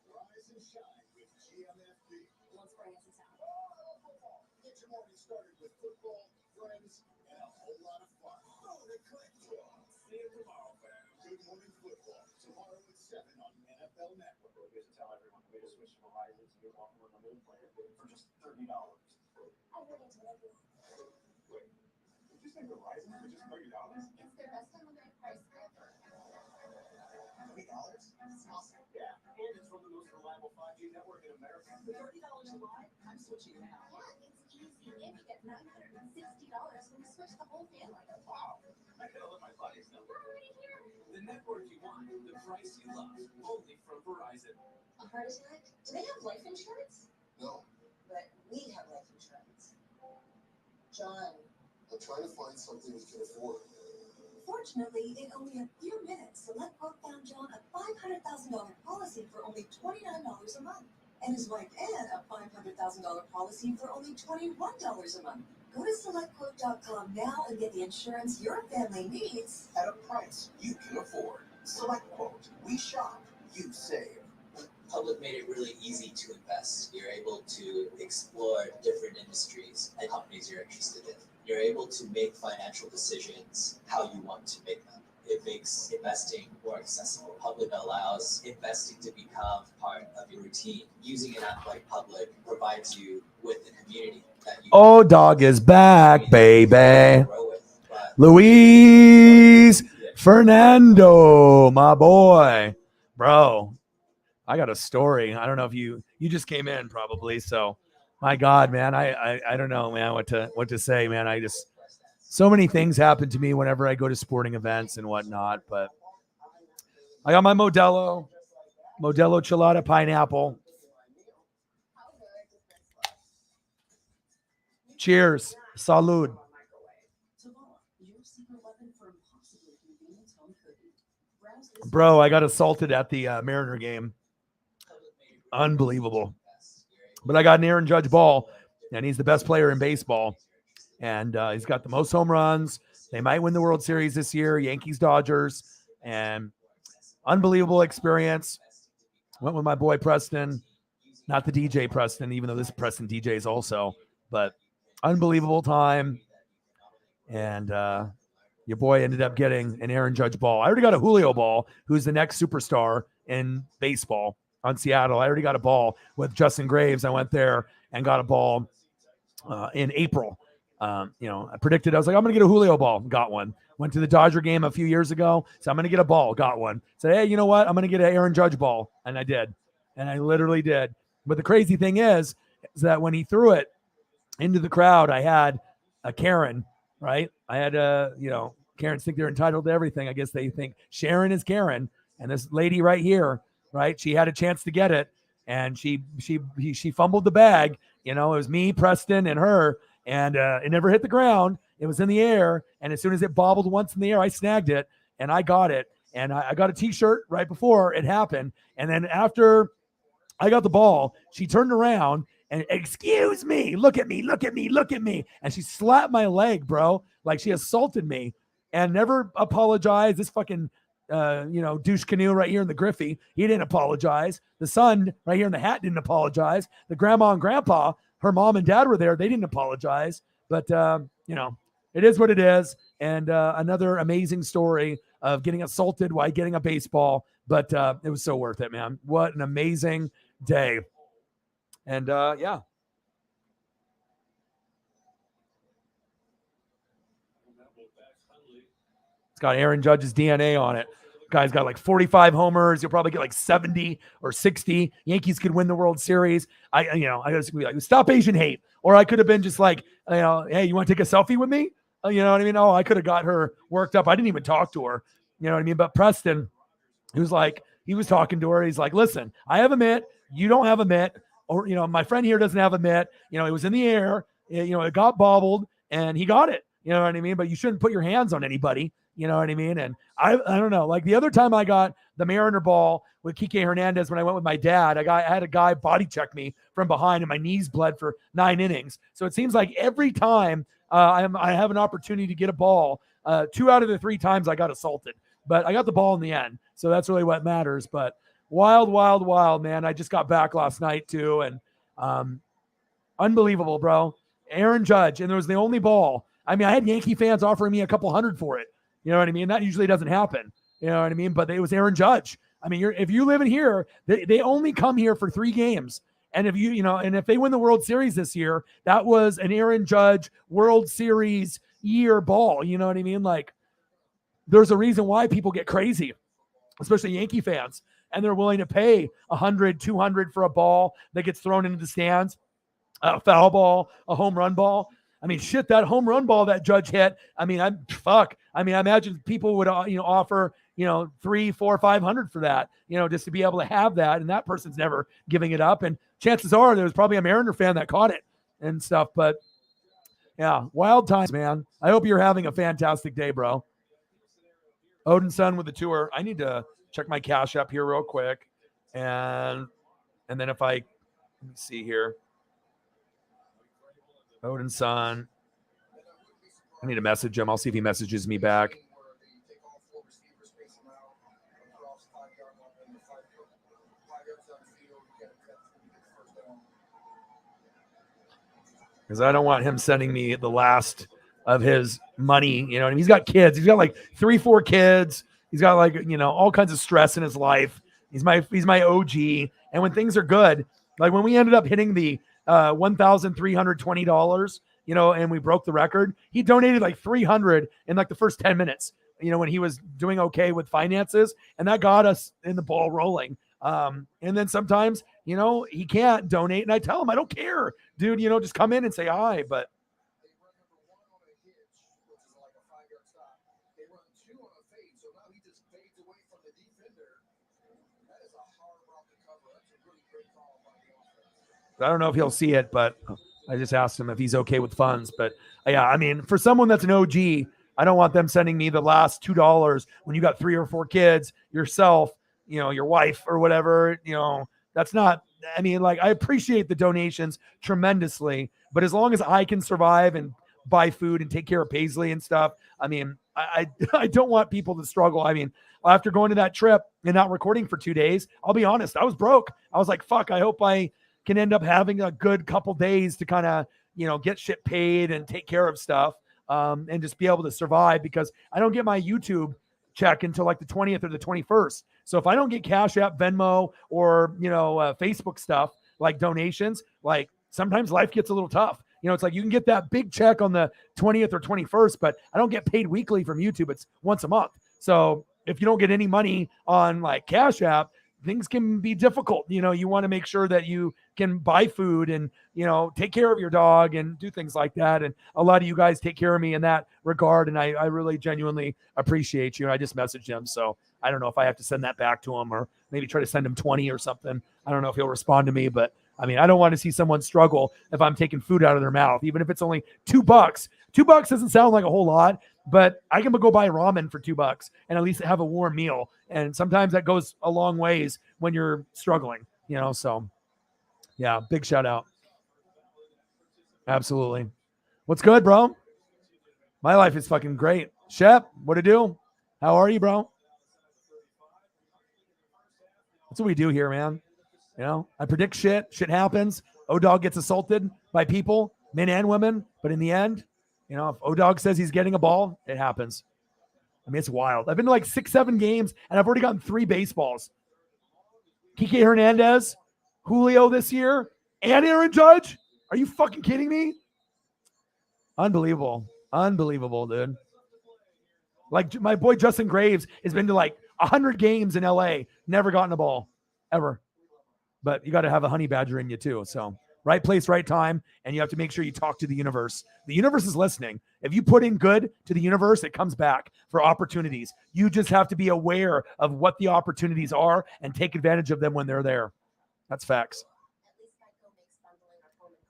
Rise and shine with GMFB. Let's bring it to town. Get your morning started with football, friends, and a whole lot of fun. Oh, the click. See you tomorrow, fans. Good morning football. Tomorrow at 7 on NFL Network. We're going to tell everyone the way to switch to Verizon to get one unlimited plan for just $30. I wouldn't tell everyone. Wait, did you say Verizon for just $30? It's their best unlimited price ever. $30? That's awesome. Yeah, and it's from the most reliable 5G network in America. For $30 a line, I'm switching now. Yeah, it's easy. And you get $960 when you switch the whole family. Wow. I gotta let my buddies know. We're already here. The network you want, the price you love, only from Verizon. A heart attack? Do they have life insurance? No. But we have life insurance. John. I'm trying to find something we can afford. Fortunately, in only a few minutes, SelectQuote found John a $500,000 policy for only $29 a month. And his wife Ann a $500,000 policy for only $21 a month. Go to SelectQuote.com now and get the insurance your family needs at a price you can afford. SelectQuote. We shop, you save. Public made it really easy to invest. You're able to explore different industries and companies you're interested in. You're able to make financial decisions how you want to make them. It makes investing more accessible. Public allows investing to become part of your routine. Using an app like Public provides you with a community that you Dog is back, baby. Luis Fernando, my boy. Bro, I got a story. I don't know if you just came in probably. So my God, man, I don't know, man, what to say, man. I just, so many things happen to me whenever I go to sporting events and whatnot, but I got my Modelo Chelada pineapple. Cheers. Salud. Bro, I got assaulted at the Mariner game. Unbelievable. But I got an Aaron Judge ball, and he's the best player in baseball. And he's got the most home runs. They might win the World Series this year, Yankees, Dodgers. And unbelievable experience. Went with my boy Preston, not the DJ Preston, even though this Preston DJs also. But unbelievable time. And your boy ended up getting an Aaron Judge ball. I already got a Julio ball, who's the next superstar in baseball on Seattle. I already got a ball with Justin Graves. I went there and got a ball in April. I predicted, I was like, I'm going to get a Julio ball. Got one. Went to the Dodger game a few years ago. So I'm going to get a ball. Got one. Said, hey, you know what? I'm going to get an Aaron Judge ball. And I did. And I literally did. But the crazy thing is that when he threw it into the crowd, I had a Karen, right? I had Karens think they're entitled to everything. I guess they think Sharon is Karen. And this lady right here, right? She had a chance to get it. And she fumbled the bag. It was me, Preston, and her. And it never hit the ground. It was in the air. And as soon as it bobbled once in the air, I snagged it and I got it. And I got a t-shirt right before it happened. And then after I got the ball, she turned around and, excuse me, look at me. And she slapped my leg, bro. Like she assaulted me and never apologized. This fucking, douche canoe right here in the Griffey, he didn't apologize. The son right here in the hat didn't apologize. The grandma and grandpa, her mom and dad were there. They didn't apologize. But, it is what it is. And another amazing story of getting assaulted while getting a baseball. But it was so worth it, man. What an amazing day. And, yeah. It's got Aaron Judge's DNA on it. Guy's got like 45 homers. You'll probably get like 70 or 60. Yankees could win the World Series. I just be like, stop Asian hate. Or I could have been just like, hey, you want to take a selfie with me? You know what I mean? Oh, I could have got her worked up. I didn't even talk to her. You know what I mean? But Preston, he was talking to her. He's like, listen, I have a mitt. You don't have a mitt. or, my friend here doesn't have a mitt. It was in the air. It got bobbled and he got it. You know what I mean? But you shouldn't put your hands on anybody. You know what I mean? And I don't know. Like the other time I got the Mariner ball with Kike Hernandez when I went with my dad, I had a guy body check me from behind and my knees bled for 9 innings. So it seems like every time I have an opportunity to get a ball, 2 out of the 3 times I got assaulted. But I got the ball in the end. So that's really what matters. But wild, man. I just got back last night too. And unbelievable, bro. Aaron Judge. And it was the only ball. I mean, I had Yankee fans offering me a couple hundred for it. You know what I mean? That usually doesn't happen. You know what I mean? But it was Aaron Judge. I mean, if you live in here, they only come here for 3 games. And if they win the World Series this year, that was an Aaron Judge World Series year ball. You know what I mean? Like, there's a reason why people get crazy, especially Yankee fans, and they're willing to pay $100, $200 for a ball that gets thrown into the stands, a foul ball, a home run ball. I mean, shit, that home run ball that Judge hit. I mean, I imagine people would, offer, $300, $400, $500 for that, just to be able to have that. And that person's never giving it up. And chances are there was probably a Mariner fan that caught it and stuff. But yeah, wild times, man. I hope you're having a fantastic day, bro. Odin's son with the tour. I need to check my cash up here real quick. And then if let me see here. Odin's son. I need to message him. I'll see if he messages me back. Because I don't want him sending me the last of his money. And he's got kids. He's got like 3-4 kids. He's got like, all kinds of stress in his life. He's my OG. And when things are good, like when we ended up hitting the $1,320, and we broke the record, he donated like $300 in like the first 10 minutes, when he was doing okay with finances, and that got us in the ball rolling. And then sometimes, he can't donate, and I tell him, I don't care, dude, just come in and say hi. But I don't know if he'll see it, but I just asked him if he's okay with funds. But yeah, I mean, for someone that's an OG, I don't want them sending me the last $2 when you got 3 or 4 kids, yourself, your wife or whatever, that's not, I mean, like, I appreciate the donations tremendously, but as long as I can survive and buy food and take care of Paisley and stuff, I mean, I don't want people to struggle. I mean, after going to that trip and not recording for 2 days, I'll be honest, I was broke. I was like, fuck, I hope I can end up having a good couple days to kind of, get shit paid and take care of stuff, and just be able to survive, because I don't get my YouTube check until like the 20th or the 21st. So if I don't get Cash App, Venmo, or, Facebook stuff, like donations, like sometimes life gets a little tough. It's like you can get that big check on the 20th or 21st, but I don't get paid weekly from YouTube. It's once a month. So if you don't get any money on like Cash App, things can be difficult. You want to make sure that you can buy food and, take care of your dog and do things like that. And a lot of you guys take care of me in that regard. And I really genuinely appreciate you. And I just messaged him. So I don't know if I have to send that back to him or maybe try to send him 20 or something. I don't know if he'll respond to me, but I mean, I don't want to see someone struggle if I'm taking food out of their mouth, even if it's only $2. $2 doesn't sound like a whole lot, but I can go buy ramen for $2 and at least have a warm meal. And sometimes that goes a long ways when you're struggling, so yeah, big shout out. Absolutely. What's good, bro? My life is fucking great. Shep, what to do? How are you, bro? That's what we do here, man. I predict shit. Shit happens. O-Dog gets assaulted by people, men and women. But in the end, if O-Dog says he's getting a ball, it happens. I mean, it's wild. I've been to like 6-7 games, and I've already gotten 3 baseballs. Kike Hernandez, Julio this year, and Aaron Judge. Are you fucking kidding me? Unbelievable. Unbelievable, dude. Like, my boy Justin Graves has been to like 100 games in LA, never gotten a ball, ever. But you got to have a honey badger in you too. So right place, right time. And you have to make sure you talk to the universe. The universe is listening. If you put in good to the universe, it comes back for opportunities. You just have to be aware of what the opportunities are and take advantage of them when they're there. That's facts.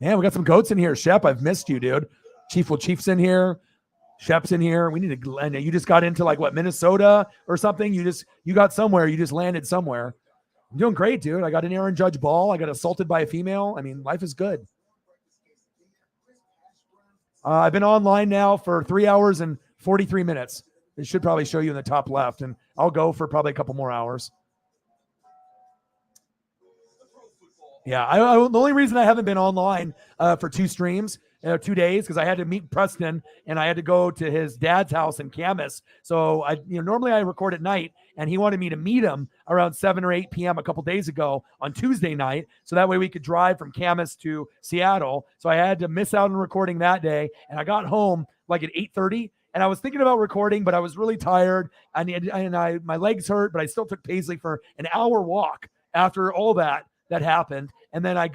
Man, we got some goats in here. Shep, I've missed you, dude. Chief's in here. Shep's in here. We need to land. You just got into like what, Minnesota or something? You got somewhere. You just landed somewhere. I'm doing great, dude. I got an Aaron Judge ball. I got assaulted by a female. I mean, life is good. I've been online now for 3 hours and 43 minutes. It should probably show you in the top left, and I'll go for probably a couple more hours. Yeah, the only reason I haven't been online for 2 streams, 2 days, because I had to meet Preston and I had to go to his dad's house in Camas. So normally I record at night, and he wanted me to meet him around 7 or 8 p.m. a couple days ago on Tuesday night, so that way we could drive from Camas to Seattle. So I had to miss out on recording that day, and I got home like at 8:30. And I was thinking about recording, but I was really tired, and my legs hurt, but I still took Paisley for an hour walk after all that happened. And then I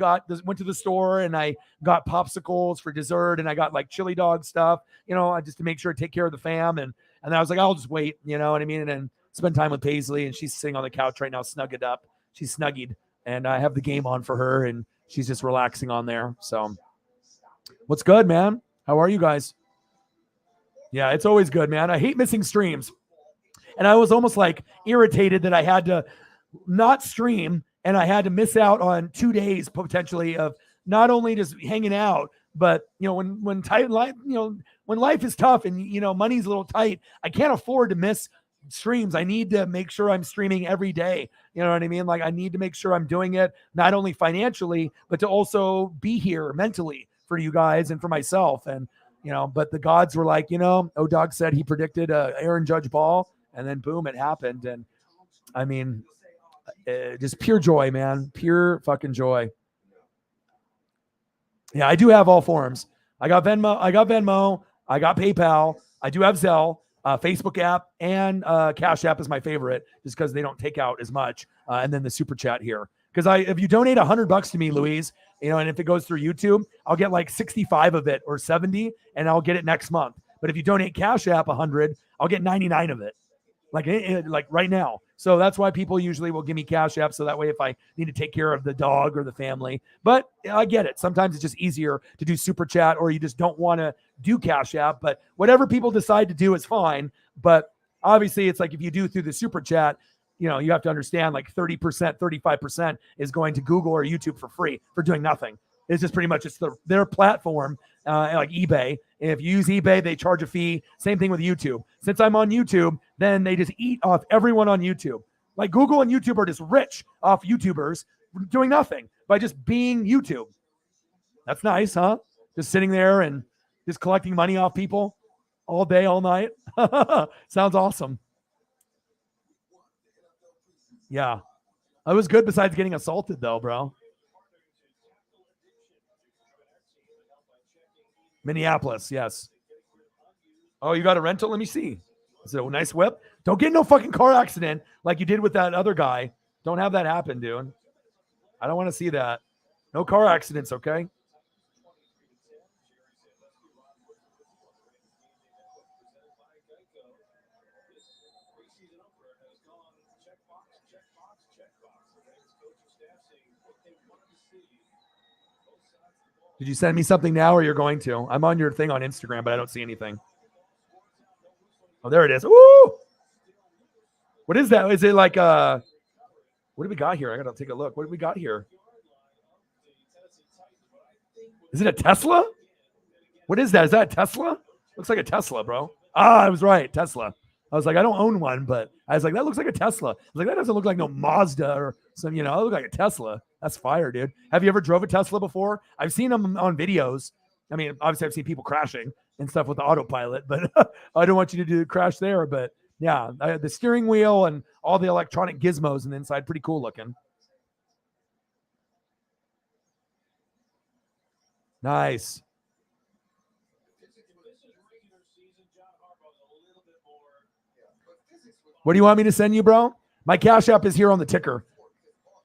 went to the store and I got popsicles for dessert, and I got like chili dog stuff, just to make sure to take care of the fam. And then I was like, I'll just wait, you know what I mean? And then spend time with Paisley, and she's sitting on the couch right now, snuggled up. She's snuggied, and I have the game on for her, and she's just relaxing on there. So what's good, man? How are you guys? Yeah, it's always good, man. I hate missing streams. And I was almost like irritated that I had to not stream, and I had to miss out on 2 days potentially of not only just hanging out, but when tight life, when life is tough and money's a little tight, I can't afford to miss streams. I need to make sure I'm streaming every day. You know what I mean? Like, I need to make sure I'm doing it not only financially, but to also be here mentally for you guys and for myself. And but the gods were like, O-Dog said he predicted Aaron Judge ball, and then boom, it happened. And I mean, just pure joy, man. Pure fucking joy. Yeah, I do have all forms. I got Venmo. I got PayPal. I do have Zelle, Facebook app, and Cash App is my favorite, just because they don't take out as much. And then the super chat here. Because if you donate $100 to me, Louise, and if it goes through YouTube, I'll get like 65 of it or 70, and I'll get it next month. But if you donate Cash App 100, I'll get 99 of it, like right now. So that's why people usually will give me Cash App, so that way if I need to take care of the dog or the family. But I get it. Sometimes it's just easier to do super chat, or you just don't want to do Cash App. But whatever people decide to do is fine. But obviously, it's like if you do through the super chat, you have to understand like 30%, 35% is going to Google or YouTube for free for doing nothing. It's just pretty much their platform, like eBay. If you use eBay, they charge a fee. Same thing with YouTube. Since I'm on YouTube, then they just eat off everyone on YouTube. Like Google and YouTube are just rich off YouTubers doing nothing by just being YouTube. That's nice, huh? Just sitting there and just collecting money off people all day, all night. Sounds awesome. Yeah. I was good besides getting assaulted though, bro. Minneapolis, yes. Oh, you got a rental? Let me see. Is it a nice whip? Don't get in no fucking car accident like you did with that other guy. Don't have that happen, dude. I don't want to see that. No car accidents, okay? Did you send me something now, or you're going to? I'm on your thing on Instagram, but I don't see anything. Oh, there it is. Ooh! What is that? Is it like what do we got here? I gotta take a look. What do we got here? Is it a Tesla? What is that? Is that a Tesla? Looks like a Tesla, bro. I was right. Tesla. I was like, I don't own one, but I was like, that looks like a Tesla. I was like, that doesn't look like no Mazda or some, it looked like a Tesla. That's fire, dude. Have you ever drove a Tesla before? I've seen them on videos. I mean, obviously I've seen people crashing and stuff with the autopilot, but I don't want you to do crash there. But yeah, the steering wheel and all the electronic gizmos on the inside, pretty cool looking. Nice. What do you want me to send you, bro? My Cash App is here on the ticker.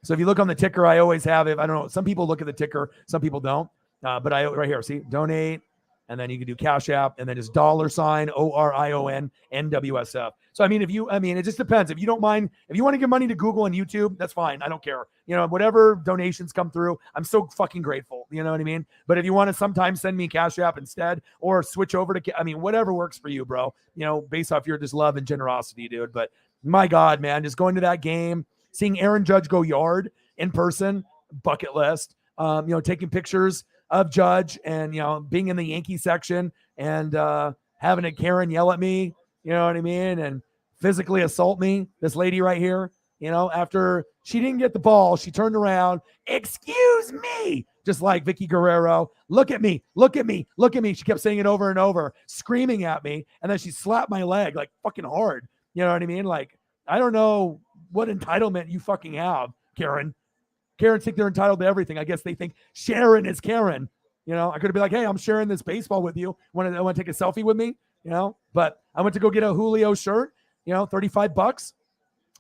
So if you look on the ticker, I always have it. I don't know. Some people look at the ticker. Some people don't. But right here, see, donate. And then you can do Cash App, and then just $ORION NWSF. So, I mean, it just depends. If you don't mind, if you want to give money to Google and YouTube, that's fine. I don't care. Whatever donations come through, I'm so fucking grateful. You know what I mean? But if you want to sometimes send me Cash App instead, or switch over to, whatever works for you, bro, based off your just love and generosity, dude. But my God, man, just going to that game, seeing Aaron Judge go yard in person, bucket list, taking pictures of Judge and, being in the Yankee section and having a Karen yell at me, you know what I mean? And physically assault me, this lady right here, after she didn't get the ball, she turned around, excuse me, just like Vicky Guerrero, look at me, look at me, look at me. She kept saying it over and over, screaming at me. And then she slapped my leg like fucking hard. You know what I mean? Like, I don't know what entitlement you fucking have, Karen. Karens think they're entitled to everything. I guess they think Sharon is Karen. I could be like, hey, I'm sharing this baseball with you. Want to take a selfie with me? But I went to go get a Julio shirt, $35.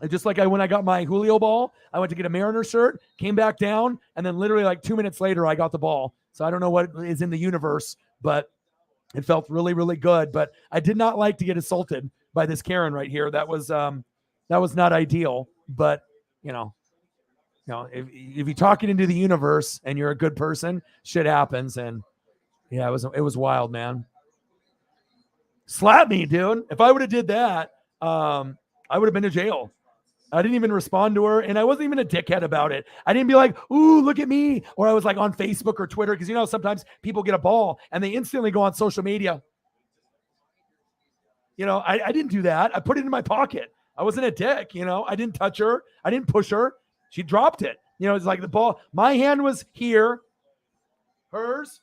And just like when I got my Julio ball, I went to get a Mariner shirt, came back down, and then literally like 2 minutes later, I got the ball. So I don't know what is in the universe, but it felt really, really good. But I did not like to get assaulted by this Karen right here. That was not ideal. But if you're talking into the universe and you're a good person, shit happens. And yeah, it was wild, man. Slap me, dude. If I would have did that, I would have been to jail. I didn't even respond to her, and I wasn't even a dickhead about it. I didn't be like, ooh, look at me. Or I was like on Facebook or Twitter, because sometimes people get a ball and they instantly go on social media. I didn't do that. I put it in my pocket. I wasn't a dick, I didn't touch her. I didn't push her. She dropped it. It's like the ball. My hand was here. Hers.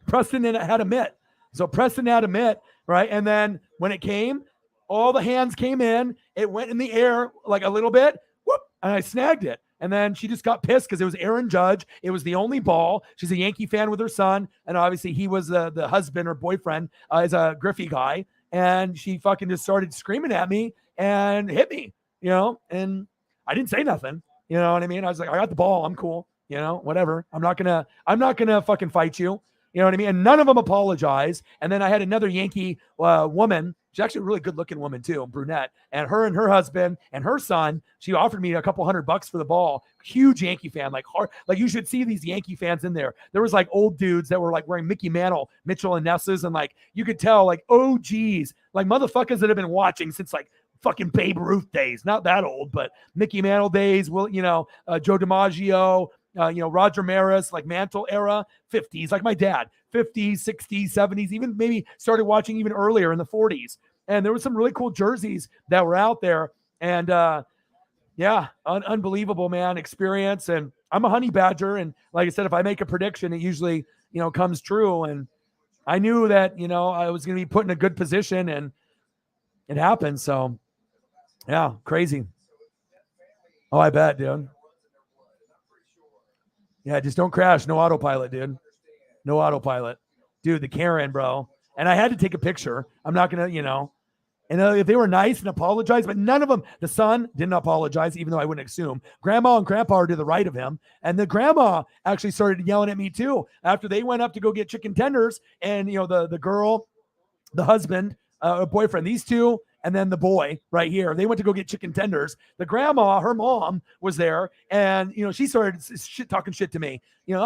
Preston had a mitt. So Preston had a mitt, right? And then when it came, all the hands came in. It went in the air like a little bit. Whoop, and I snagged it. And then she just got pissed because it was Aaron Judge. It was the only ball. She's a Yankee fan with her son. And obviously he was the husband or boyfriend is a Griffey guy. And she fucking just started screaming at me and hit me, and I didn't say nothing. You know what I mean? I was like, I got the ball. I'm cool. Whatever. I'm not gonna fucking fight you. You know what I mean? And none of them apologized. And then I had another Yankee woman. She's actually a really good looking woman too, brunette. And her husband and her son, she offered me a couple $100 for the ball. Huge Yankee fan, like you should see these Yankee fans in there. There was like old dudes that were like wearing Mickey Mantle, Mitchell and Ness's, and like you could tell like OGs, like motherfuckers that have been watching since like fucking Babe Ruth days. Not that old, but Mickey Mantle days. Joe DiMaggio. Roger Maris, like Mantle era, 50s, like my dad, 50s, 60s, 70s, even maybe started watching even earlier in the 40s. And there were some really cool jerseys that were out there. And unbelievable, man, experience. And I'm a honey badger. And like I said, if I make a prediction, it usually, comes true. And I knew that, I was going to be put in a good position, and it happened. So, yeah, crazy. Oh, I bet, dude. Yeah, just don't crash. No autopilot, dude. No autopilot. Dude, the Karen, bro. And I had to take a picture. I'm not going to, and if they were nice and apologized, but none of them, the son didn't apologize, even though I wouldn't assume. Grandma and grandpa are to the right of him. And the grandma actually started yelling at me too after they went up to go get chicken tenders. And, the girl, the husband, boyfriend, these two, and then the boy right here, they went to go get chicken tenders. The grandma, her mom, was there, and she started talking shit to me.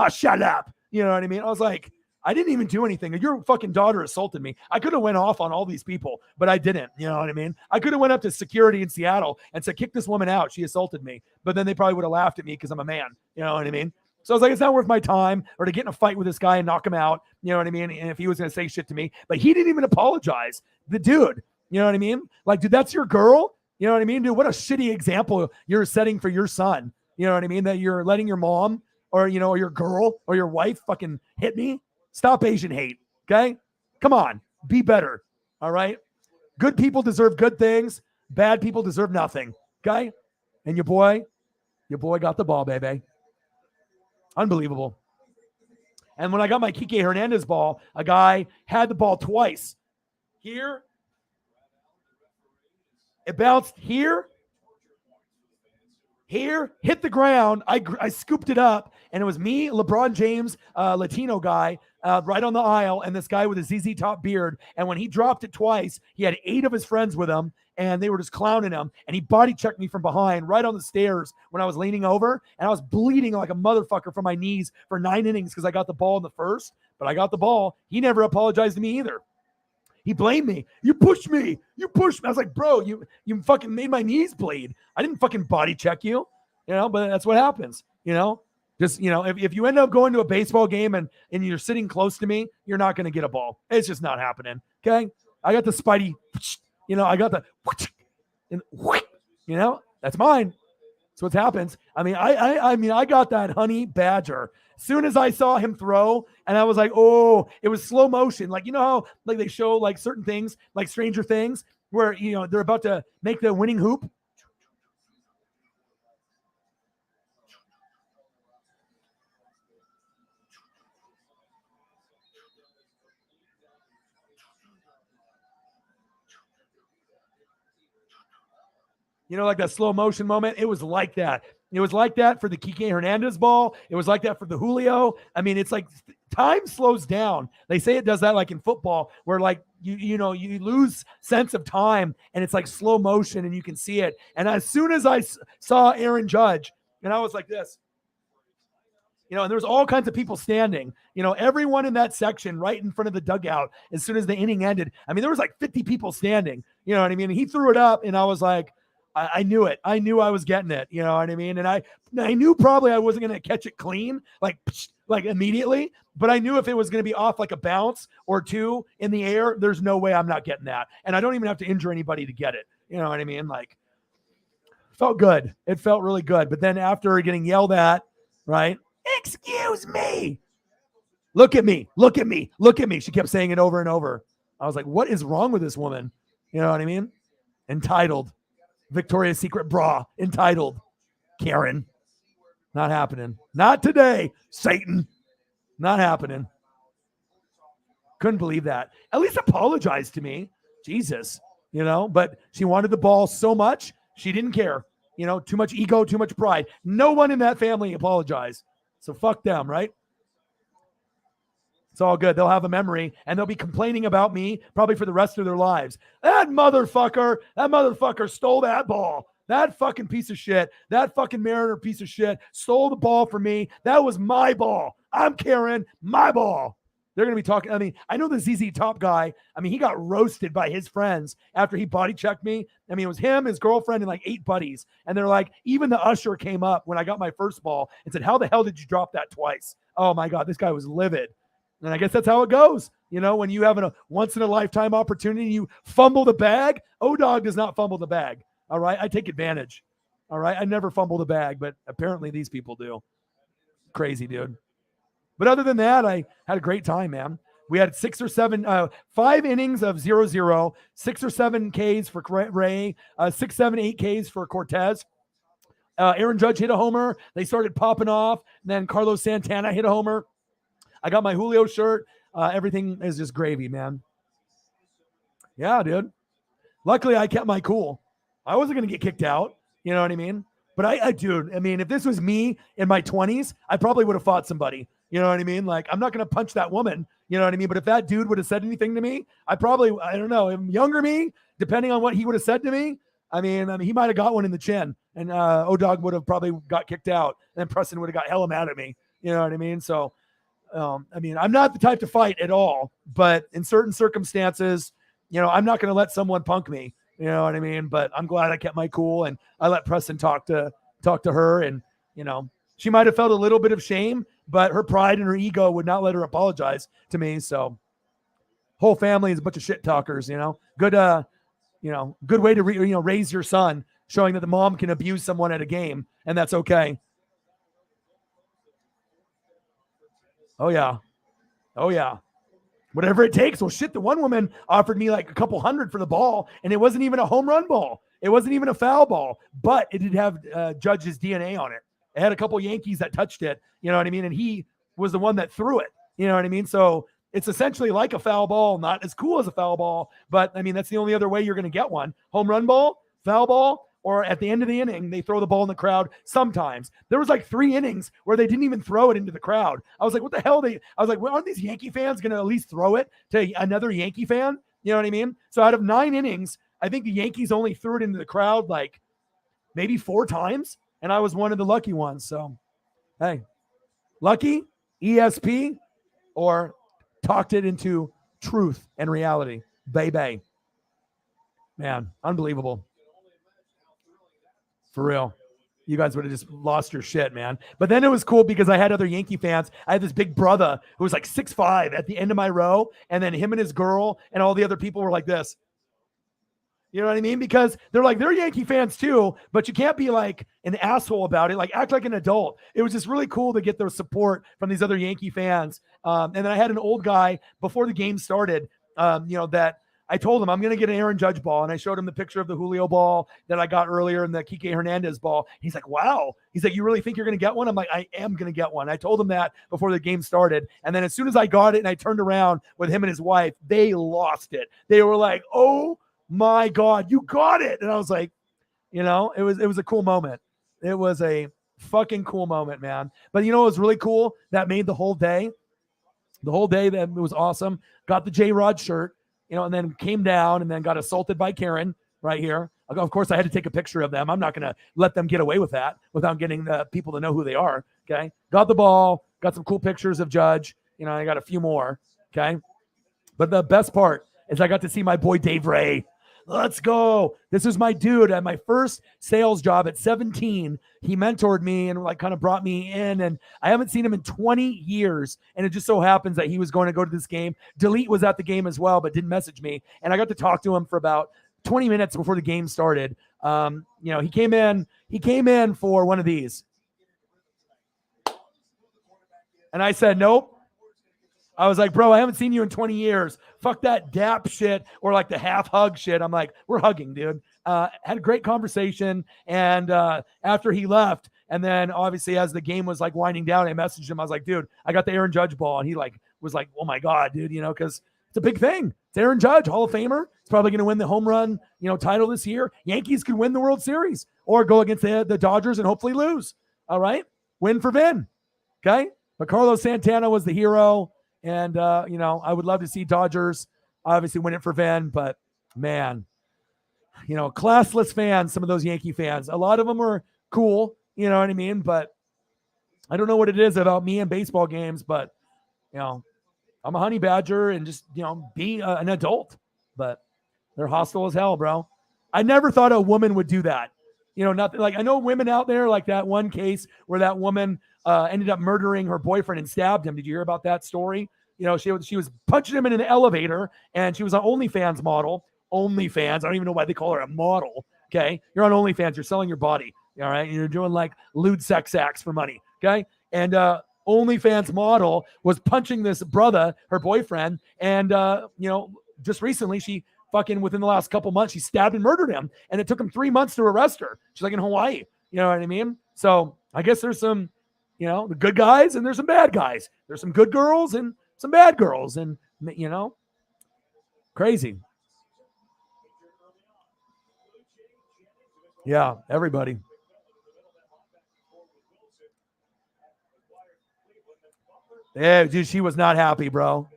Shut up. You know what I mean? I was like, I didn't even do anything. Your fucking daughter assaulted me. I could have went off on all these people, but I didn't. You know what I mean? I could have went up to security in Seattle and said, kick this woman out. She assaulted me. But then they probably would have laughed at me because I'm a man. You know what I mean? So I was like, it's not worth my time or to get in a fight with this guy and knock him out. You know what I mean? And if he was going to say shit to me, but he didn't even apologize. The dude, you know what I mean? Like, dude, that's your girl. You know what I mean? Dude, what a shitty example you're setting for your son. You know what I mean? That you're letting your mom or, or your girl or your wife fucking hit me. Stop Asian hate. Okay. Come on, be better. All right. Good people deserve good things. Bad people deserve nothing. Okay. And your boy got the ball, baby. Unbelievable. And when I got my Kike Hernandez ball, a guy had the ball twice. Here, it bounced here, hit the ground. I scooped it up, and it was me, LeBron James, Latino guy, right on the aisle, and this guy with a ZZ Top beard. And when he dropped it twice, he had 8 of his friends with him, and they were just clowning him. And he body checked me from behind right on the stairs when I was leaning over, and I was bleeding like a motherfucker from my knees for 9 innings because I got the ball in the first, but I got the ball. He never apologized to me either. He blamed me. You pushed me. You pushed me. I was like, bro, you fucking made my knees bleed. I didn't fucking body check you, but that's what happens, Just, if you end up going to a baseball game and you're sitting close to me, you're not going to get a ball. It's just not happening, okay? I got the Spidey, I got the, that's mine. That's what happens. I mean, I got that honey badger. As soon as I saw him throw, and I was like, oh, it was slow motion. Like, how like they show like certain things, like Stranger Things, where, they're about to make the winning hoop. Like that slow motion moment. It was like that. It was like that for the Kike Hernandez ball. It was like that for the Julio. I mean, it's like time slows down. They say it does that like in football, where like you lose sense of time, and it's like slow motion, and you can see it. And as soon as I saw Aaron Judge, and I was like this, and there was all kinds of people standing, everyone in that section right in front of the dugout. As soon as the inning ended, I mean, there was like 50 people standing. You know what I mean? And he threw it up, and I was like, I knew it. I knew I was getting it. You know what I mean? And I knew probably I wasn't going to catch it clean, like immediately, but I knew if it was going to be off like a bounce or two in the air, there's no way I'm not getting that. And I don't even have to injure anybody to get it. You know what I mean? Like, felt good. It felt really good. But then after getting yelled at, right? Excuse me. Look at me. Look at me. Look at me. She kept saying it over and over. I was like, what is wrong with this woman? You know what I mean? Entitled. Victoria's Secret bra, entitled. Karen. Not happening. Not today, Satan. Not happening. Couldn't believe that. At least apologize to me. Jesus. But she wanted the ball so much, she didn't care. Too much ego, too much pride. No one in that family apologized. So fuck them, right? It's all good. They'll have a memory, and they'll be complaining about me probably for the rest of their lives. That motherfucker stole that ball. That fucking piece of shit, that fucking Mariner piece of shit stole the ball from me. That was my ball. I'm Karen, my ball. They're going to be talking. I mean, I know the ZZ Top guy. I mean, he got roasted by his friends after he body checked me. I mean, it was him, his girlfriend, and like 8 buddies. And they're like, even the usher came up when I got my first ball and said, how the hell did you drop that twice? Oh my God, this guy was livid. And I guess that's how it goes. When you have a once-in-a-lifetime opportunity, you fumble the bag. O-Dog does not fumble the bag, all right? I take advantage, all right? I never fumble the bag, but apparently these people do. Crazy, dude. But other than that, I had a great time, man. We had 5 innings of 0-0, 6 or 7 Ks for Ray, 6, 7, 8 Ks for Cortez. Aaron Judge hit a homer. They started popping off. And then Carlos Santana hit a homer. I got my Julio shirt. Everything is just gravy, man. Yeah, dude. Luckily, I kept my cool. I wasn't going to get kicked out. You know what I mean? But dude, if this was me in my 20s, I probably would have fought somebody. You know what I mean? Like, I'm not going to punch that woman. You know what I mean? But if that dude would have said anything to me, I don't know, younger me, depending on what he would have said to me, I mean, he might have got one in the chin, and O-Dog would have probably got kicked out, and then Preston would have got hella mad at me. You know what I mean? So, I'm not the type to fight at all, but in certain circumstances, I'm not going to let someone punk me. You know what I mean? But I'm glad I kept my cool, and I let Preston talk to her, and she might have felt a little bit of shame, but her pride and her ego would not let her apologize to me. So, whole family is a bunch of shit talkers. Good way to raise your son, showing that the mom can abuse someone at a game, and that's okay. Oh yeah. Whatever it takes. Well, shit, the one woman offered me like a couple $100 for the ball, and it wasn't even a home run ball. It wasn't even a foul ball, but it did have Judge's DNA on it. It had a couple Yankees that touched it, you know what I mean? And he was the one that threw it, you know what I mean? So it's essentially like a foul ball, not as cool as a foul ball, but that's the only other way you're going to get one. Home run ball, foul ball, or at the end of the inning, they throw the ball in the crowd sometimes. There was like 3 innings where they didn't even throw it into the crowd. I was like, what the hell? I was like, well, aren't these Yankee fans going to at least throw it to another Yankee fan? You know what I mean? So out of 9 innings, I think the Yankees only threw it into the crowd like maybe 4 times, and I was one of the lucky ones. So, hey, lucky, ESP, or talked it into truth and reality. Baby. Man, unbelievable. For real. You guys would have just lost your shit, man. But then it was cool because I had other Yankee fans. I had this big brother who was like 6'5" at the end of my row, and then him and his girl and all the other people were like this. You know what I mean? Because they're Yankee fans too, but you can't be like an asshole about it. Like, act like an adult. It was just really cool to get their support from these other Yankee fans. And then I had an old guy before the game started, that I told him I'm going to get an Aaron Judge ball. And I showed him the picture of the Julio ball that I got earlier and the Kike Hernandez ball. He's like, wow. He's like, you really think you're going to get one? I'm like, I am going to get one. I told him that before the game started. And then as soon as I got it and I turned around with him and his wife, they lost it. They were like, oh my God, you got it. And I was like, it was a cool moment. It was a fucking cool moment, man. But it was really cool. That made the whole day. The whole day, that was awesome. Got the J-Rod shirt, and then came down and then got assaulted by Karen right here. Of course, I had to take a picture of them. I'm not going to let them get away with that without getting the people to know who they are. Okay. Got the ball, got some cool pictures of Judge. I got a few more. Okay. But the best part is I got to see my boy Dave Ray. Let's go. This is my dude. At my first sales job at 17, he mentored me and kind of brought me in. And I haven't seen him in 20 years. And it just so happens that he was going to go to this game. Delete was at the game as well, but didn't message me. And I got to talk to him for about 20 minutes before the game started. He came in for one of these. And I said, nope. I was like, bro, I haven't seen you in 20 years. Fuck that dap shit or like the half hug shit. I'm like, we're hugging, dude. Had a great conversation. And after he left, and then obviously as the game was like winding down, I messaged him. I was like, dude, I got the Aaron Judge ball. And he was like, oh my God, dude, because it's a big thing. It's Aaron Judge, Hall of Famer. He's probably going to win the home run, title this year. Yankees could win the World Series or go against the Dodgers and hopefully lose. All right. Win for Vin. Okay. But Carlos Santana was the hero. And, I would love to see Dodgers obviously win it for Vin, but man, classless fans, some of those Yankee fans, a lot of them are cool, you know what I mean? But I don't know what it is about me and baseball games, but, I'm a honey badger and just, be an adult, but they're hostile as hell, bro. I never thought a woman would do that. Nothing like I know women out there, like that one case where that woman ended up murdering her boyfriend and stabbed him. Did you hear about that story? She was punching him in an elevator, and she was an OnlyFans model. OnlyFans. I don't even know why they call her a model. Okay. You're on OnlyFans. You're selling your body. All right. You're doing like lewd sex acts for money. Okay. And OnlyFans model was punching this brother, her boyfriend. And, just recently she fucking within the last couple months, she stabbed and murdered him. And it took him 3 months to arrest her. She's like in Hawaii. You know what I mean? So I guess there's some, the good guys and there's some bad guys. There's some good girls and some bad girls and, crazy. Yeah, everybody. Yeah, dude, she was not happy, bro.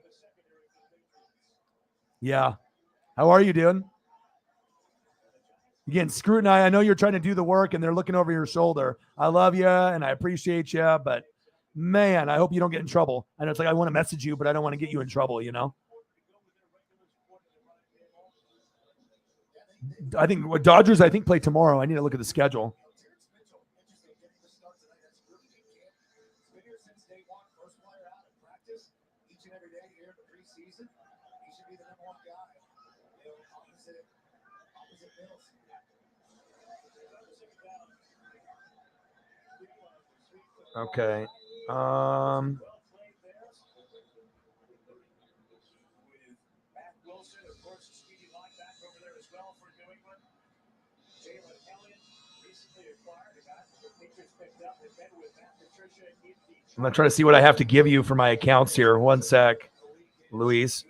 Yeah. How are you doing? Again, scrutinize. I know you're trying to do the work and they're looking over your shoulder. I love you and I appreciate you, but man, I hope you don't get in trouble. I know it's like I want to message you, but I don't want to get you in trouble, I think Dodgers, play tomorrow. I need to look at the schedule. Okay. I'm going to try to see what I have to give you for my accounts here. One sec, Luis.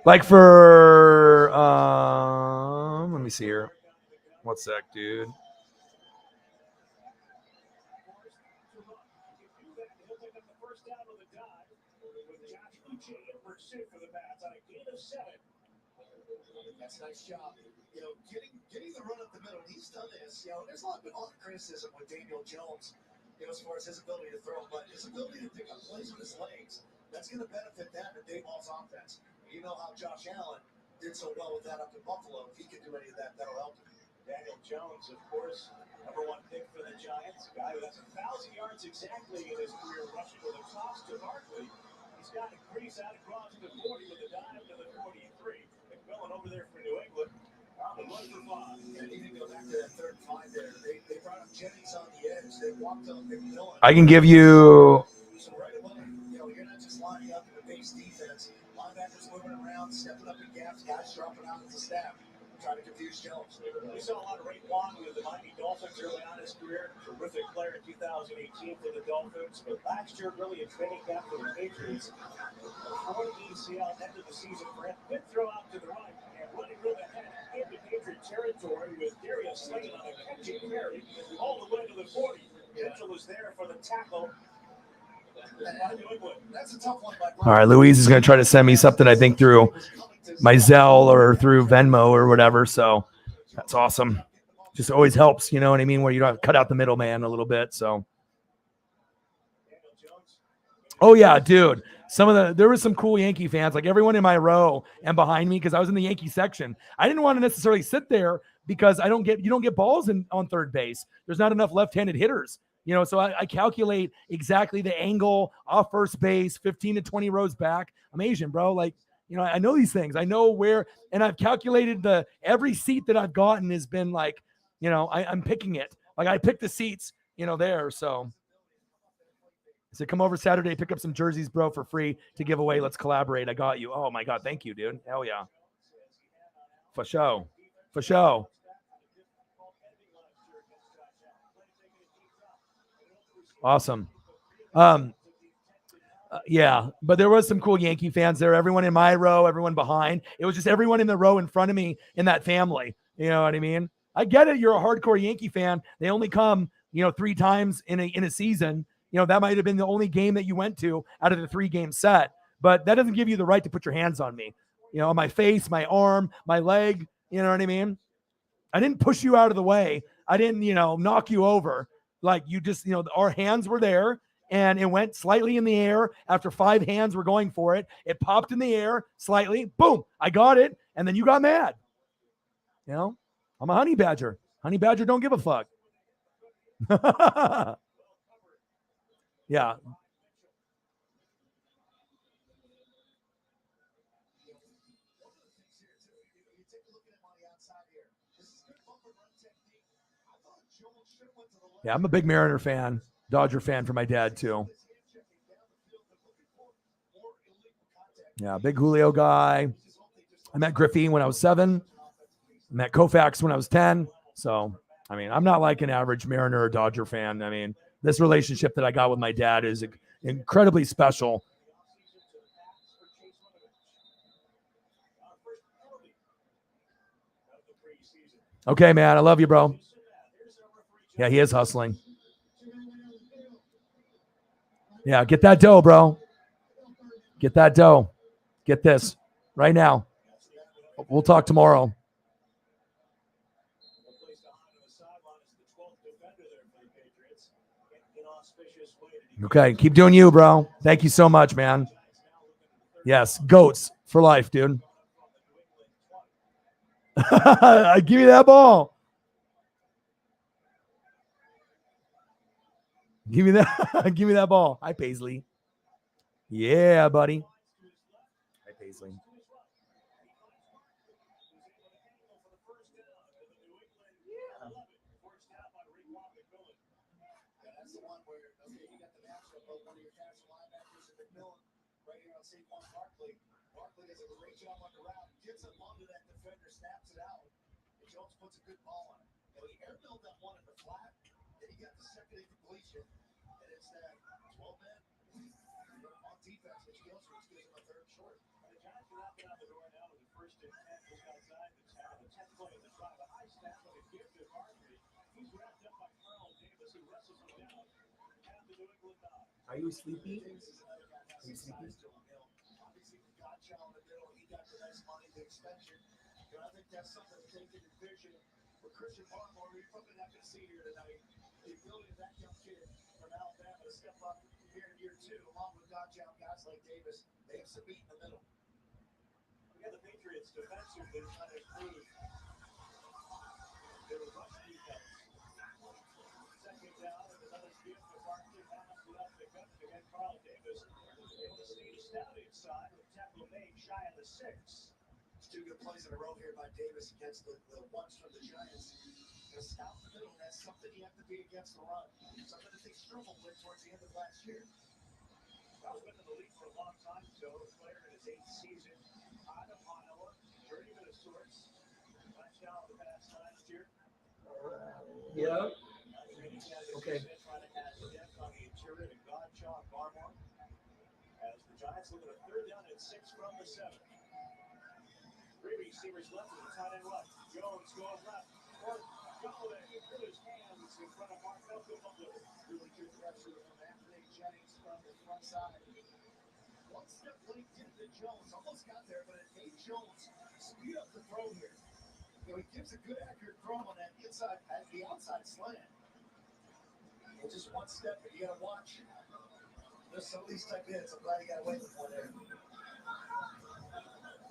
Like for let me see here. One sec, dude. That's a nice job. Getting the run up the middle. He's done this. There's been a lot of criticism with Daniel Jones, as far as his ability to throw, but his ability to pick up plays with his legs. That's going to benefit that and Dayball's offense. You know how Josh Allen did so well with that up in Buffalo. If he can do any of that, that'll help him. Daniel Jones, of course, #1 pick for the Giants. A guy who has 1,000 yards exactly in his career rushing with a toss to Barkley. He's got a crease out across the 40 with a dive to the 43. McMillan over there for New England. On the run for 5. And even go back to that 3rd and 5 there. They brought up Jennings on the edge. They walked up McMillan. I can give you. So right away, you're not just lining up in the base defense. Linebackers moving around, stepping up in gaps, guys dropping out as a staff, trying to confuse Jones. We saw a lot of Raekwon with the Miami Dolphins early on in his career. Terrific player in 2018 for the Dolphins, but last year really a training camp for the Patriots. Torn ACL ended the season for him. Good throw out to the right and running real ahead into Patriot territory with Darius Slayton on a catching carry all the way to the 40. Mitchell is there for the tackle. That's a tough one. All right, Louise is going to try to send me something, I think, through my Zelle or through Venmo or whatever. So that's awesome. Just always helps, you know what I mean, where you don't have to cut out the middleman a little bit. So, oh yeah, dude. There was some cool Yankee fans, like everyone in my row and behind me, because I was in the Yankee section. I didn't want to necessarily sit there because you don't get balls on third base. There's not enough left-handed hitters. So I calculate exactly the angle off first base, 15 to 20 rows back. I'm Asian, bro. Like, I know these things. I know where, and I've calculated every seat that I've gotten has been like, I'm picking it. Like I picked the seats, there. So I said, come over Saturday, pick up some jerseys, bro, for free to give away. Let's collaborate. I got you. Oh my God. Thank you, dude. Hell yeah. For sure. For sure. Awesome. Yeah, but there was some cool Yankee fans there. Everyone in my row, everyone behind. It was just everyone in the row in front of me in that family. You know what I mean? I get it. You're a hardcore Yankee fan. They only come, 3 times in a season. That might have been the only game that you went to out of the 3-game set. But that doesn't give you the right to put your hands on me. On my face, my arm, my leg. You know what I mean? I didn't push you out of the way. I didn't, knock you over. Like you just, our hands were there and it went slightly in the air after 5 hands were going for it. It popped in the air slightly. Boom. I got it. And then you got mad. I'm a honey badger. Honey badger don't give a fuck. Yeah. Yeah, I'm a big Mariner fan, Dodger fan for my dad too. Yeah, big Julio guy. I met Griffey when I was 7. I met Koufax when I was 10. So, I'm not like an average Mariner or Dodger fan. This relationship that I got with my dad is incredibly special. Okay, man. I love you, bro. Yeah, he is hustling. Yeah, get that dough, bro. Get that dough. Get this right now. We'll talk tomorrow. Okay, keep doing you, bro. Thank you so much, man. Yes, goats for life, dude. Give me that ball. Give me that. Give me that ball. Hi, Paisley. Yeah, buddy. Hi, Paisley. Barkley does a great job on the route, gets up onto that defender, snaps it out, and Jones puts a good ball on it. He airmailed that one in the flat, then he got the second incompletion, and it's that 12-man on defense, which kills him a third short. Are you sleepy? I think that's something to take into vision for Christian Barmore. You're probably not going to see here tonight. The ability of that young kid from Alabama to step up here in year two, along with knockdown guys like Davis. They have some meat in the middle. We got the Patriots defensively trying to improve their rush defense. Second down and another gift to Barkley. Pass without the cut. Again, Carl Davis able to sneeze down inside with tackle made shy of the 6. Two good plays in a row here by Davis against the ones from the Giants. Just out the middle, that's something you have to be against the run. Something that they struggled with towards the end of last year. I was been in the league for a long time, Joe. A player in his 8th season. Out of Iowa, journeyman of sorts. Touchdown the past last year. Yeah. Okay. Trying to add depth on the interior to Godchaw Barmore. As the Giants look at a 3rd down and 6 from the 7. 3 receivers left with the tight end left. Jones going left. Golladay put his hands in front of Mark Malcolm. Really good pressure from Anthony Jennings from the front side. One step late into Jones. Almost got there, but it made Jones speed up the throw here. You know, he gives a good accurate throw on that inside, the outside slant. And just one step, and you got to watch. There's some of these type hits. I'm glad he got away with one there.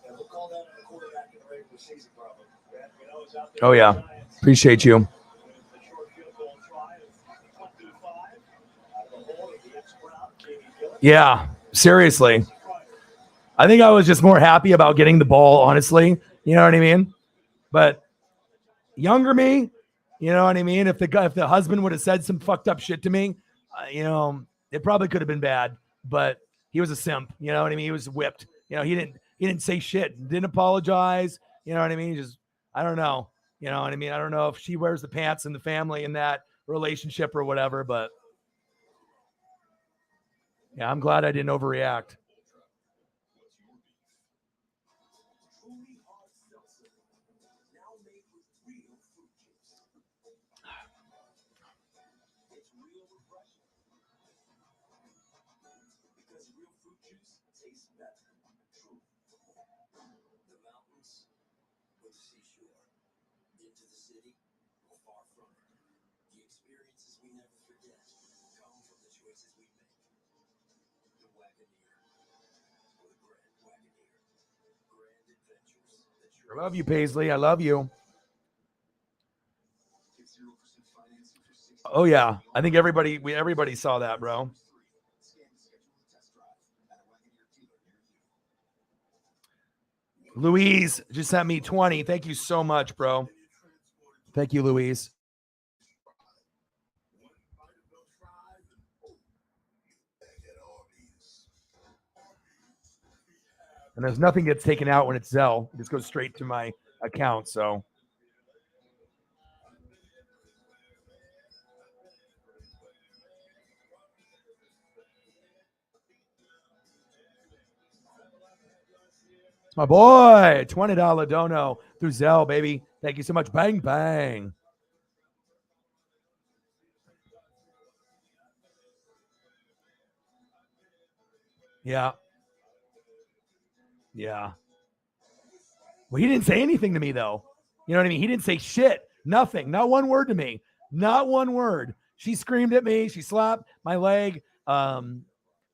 We'll call that a quarterback in the regular season, probably. Oh, yeah. Appreciate you. Yeah, seriously. I think I was just more happy about getting the ball, honestly. You know what I mean? But younger me, you know what I mean? If the husband would have said some fucked up shit to me, you know, it probably could have been bad. But he was a simp. You know what I mean? He was whipped. You know, he didn't say shit, didn't apologize. You know what I mean? Just, I don't know. You know what I mean? I don't know if she wears the pants in the family in that relationship or whatever, but yeah, I'm glad I didn't overreact. I love you, Paisley. I love you. Oh yeah, I think everybody saw that, bro. Louise just sent me 20. Thank you so much, bro. Thank you, Louise. And there's nothing gets taken out when it's Zelle. It just goes straight to my account. So my boy, $20 dono through Zelle, baby. Thank you so much. Bang, bang. Yeah. Yeah. Well, he didn't say anything to me, though. You know what I mean? He didn't say shit. Nothing. Not one word to me. Not one word. She screamed at me. She slapped my leg.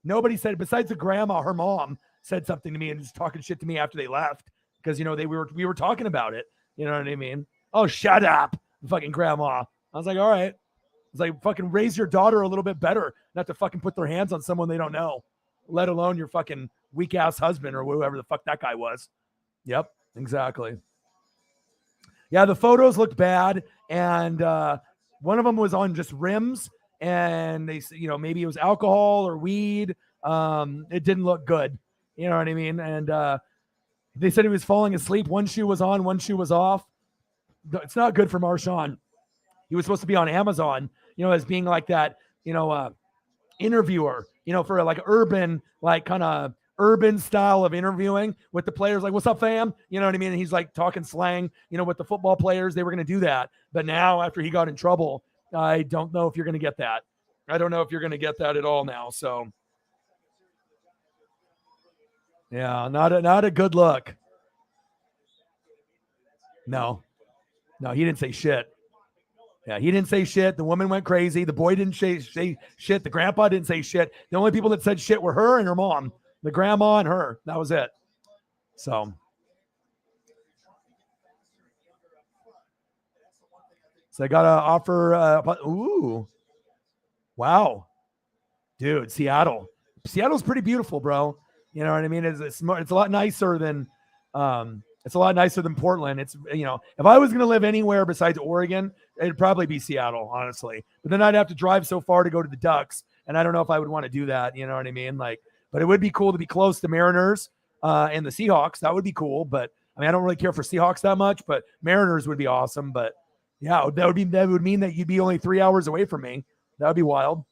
Nobody said, besides the grandma, her mom said something to me and just talking shit to me after they left. Because, you know, we were talking about it. You know what I mean? Oh, shut up, fucking grandma. I was like, all right. It's like, fucking raise your daughter a little bit better, not to fucking put their hands on someone they don't know, let alone your fucking weak ass husband or whoever the fuck that guy was. Yep, exactly. Yeah, the photos looked bad, and one of them was on just rims, and they, you know, maybe it was alcohol or weed. It didn't look good. You know what I mean? And they said he was falling asleep. One shoe was on, one shoe was off. It's not good for Marshawn. He was supposed to be on Amazon, you know, as being like that, you know, interviewer, you know, for like urban, like kind of urban style of interviewing with the players, like, what's up, fam? You know what I mean? And he's like talking slang, with the football players. They were going to do that. But now, after he got in trouble, I don't know if you're going to get that. I don't know if you're going to get that at all now. So, yeah, not a good look. No, he didn't say shit. Yeah, he didn't say shit. The woman went crazy. The boy didn't say shit. The grandpa didn't say shit. The only people that said shit were her and her mom, the grandma and her. That was it. So I got to offer. Ooh, wow, dude, Seattle's pretty beautiful, bro. You know what I mean? It's a lot nicer than Portland. It's, if I was going to live anywhere besides Oregon, it'd probably be Seattle, honestly. But then I'd have to drive so far to go to the Ducks, and I don't know if I would want to do that. You know what I mean? Like, but it would be cool to be close to Mariners and the Seahawks. That would be cool. But I mean, I don't really care for Seahawks that much, but Mariners would be awesome. But yeah, that would mean that you'd be only 3 hours away from me. That would be wild.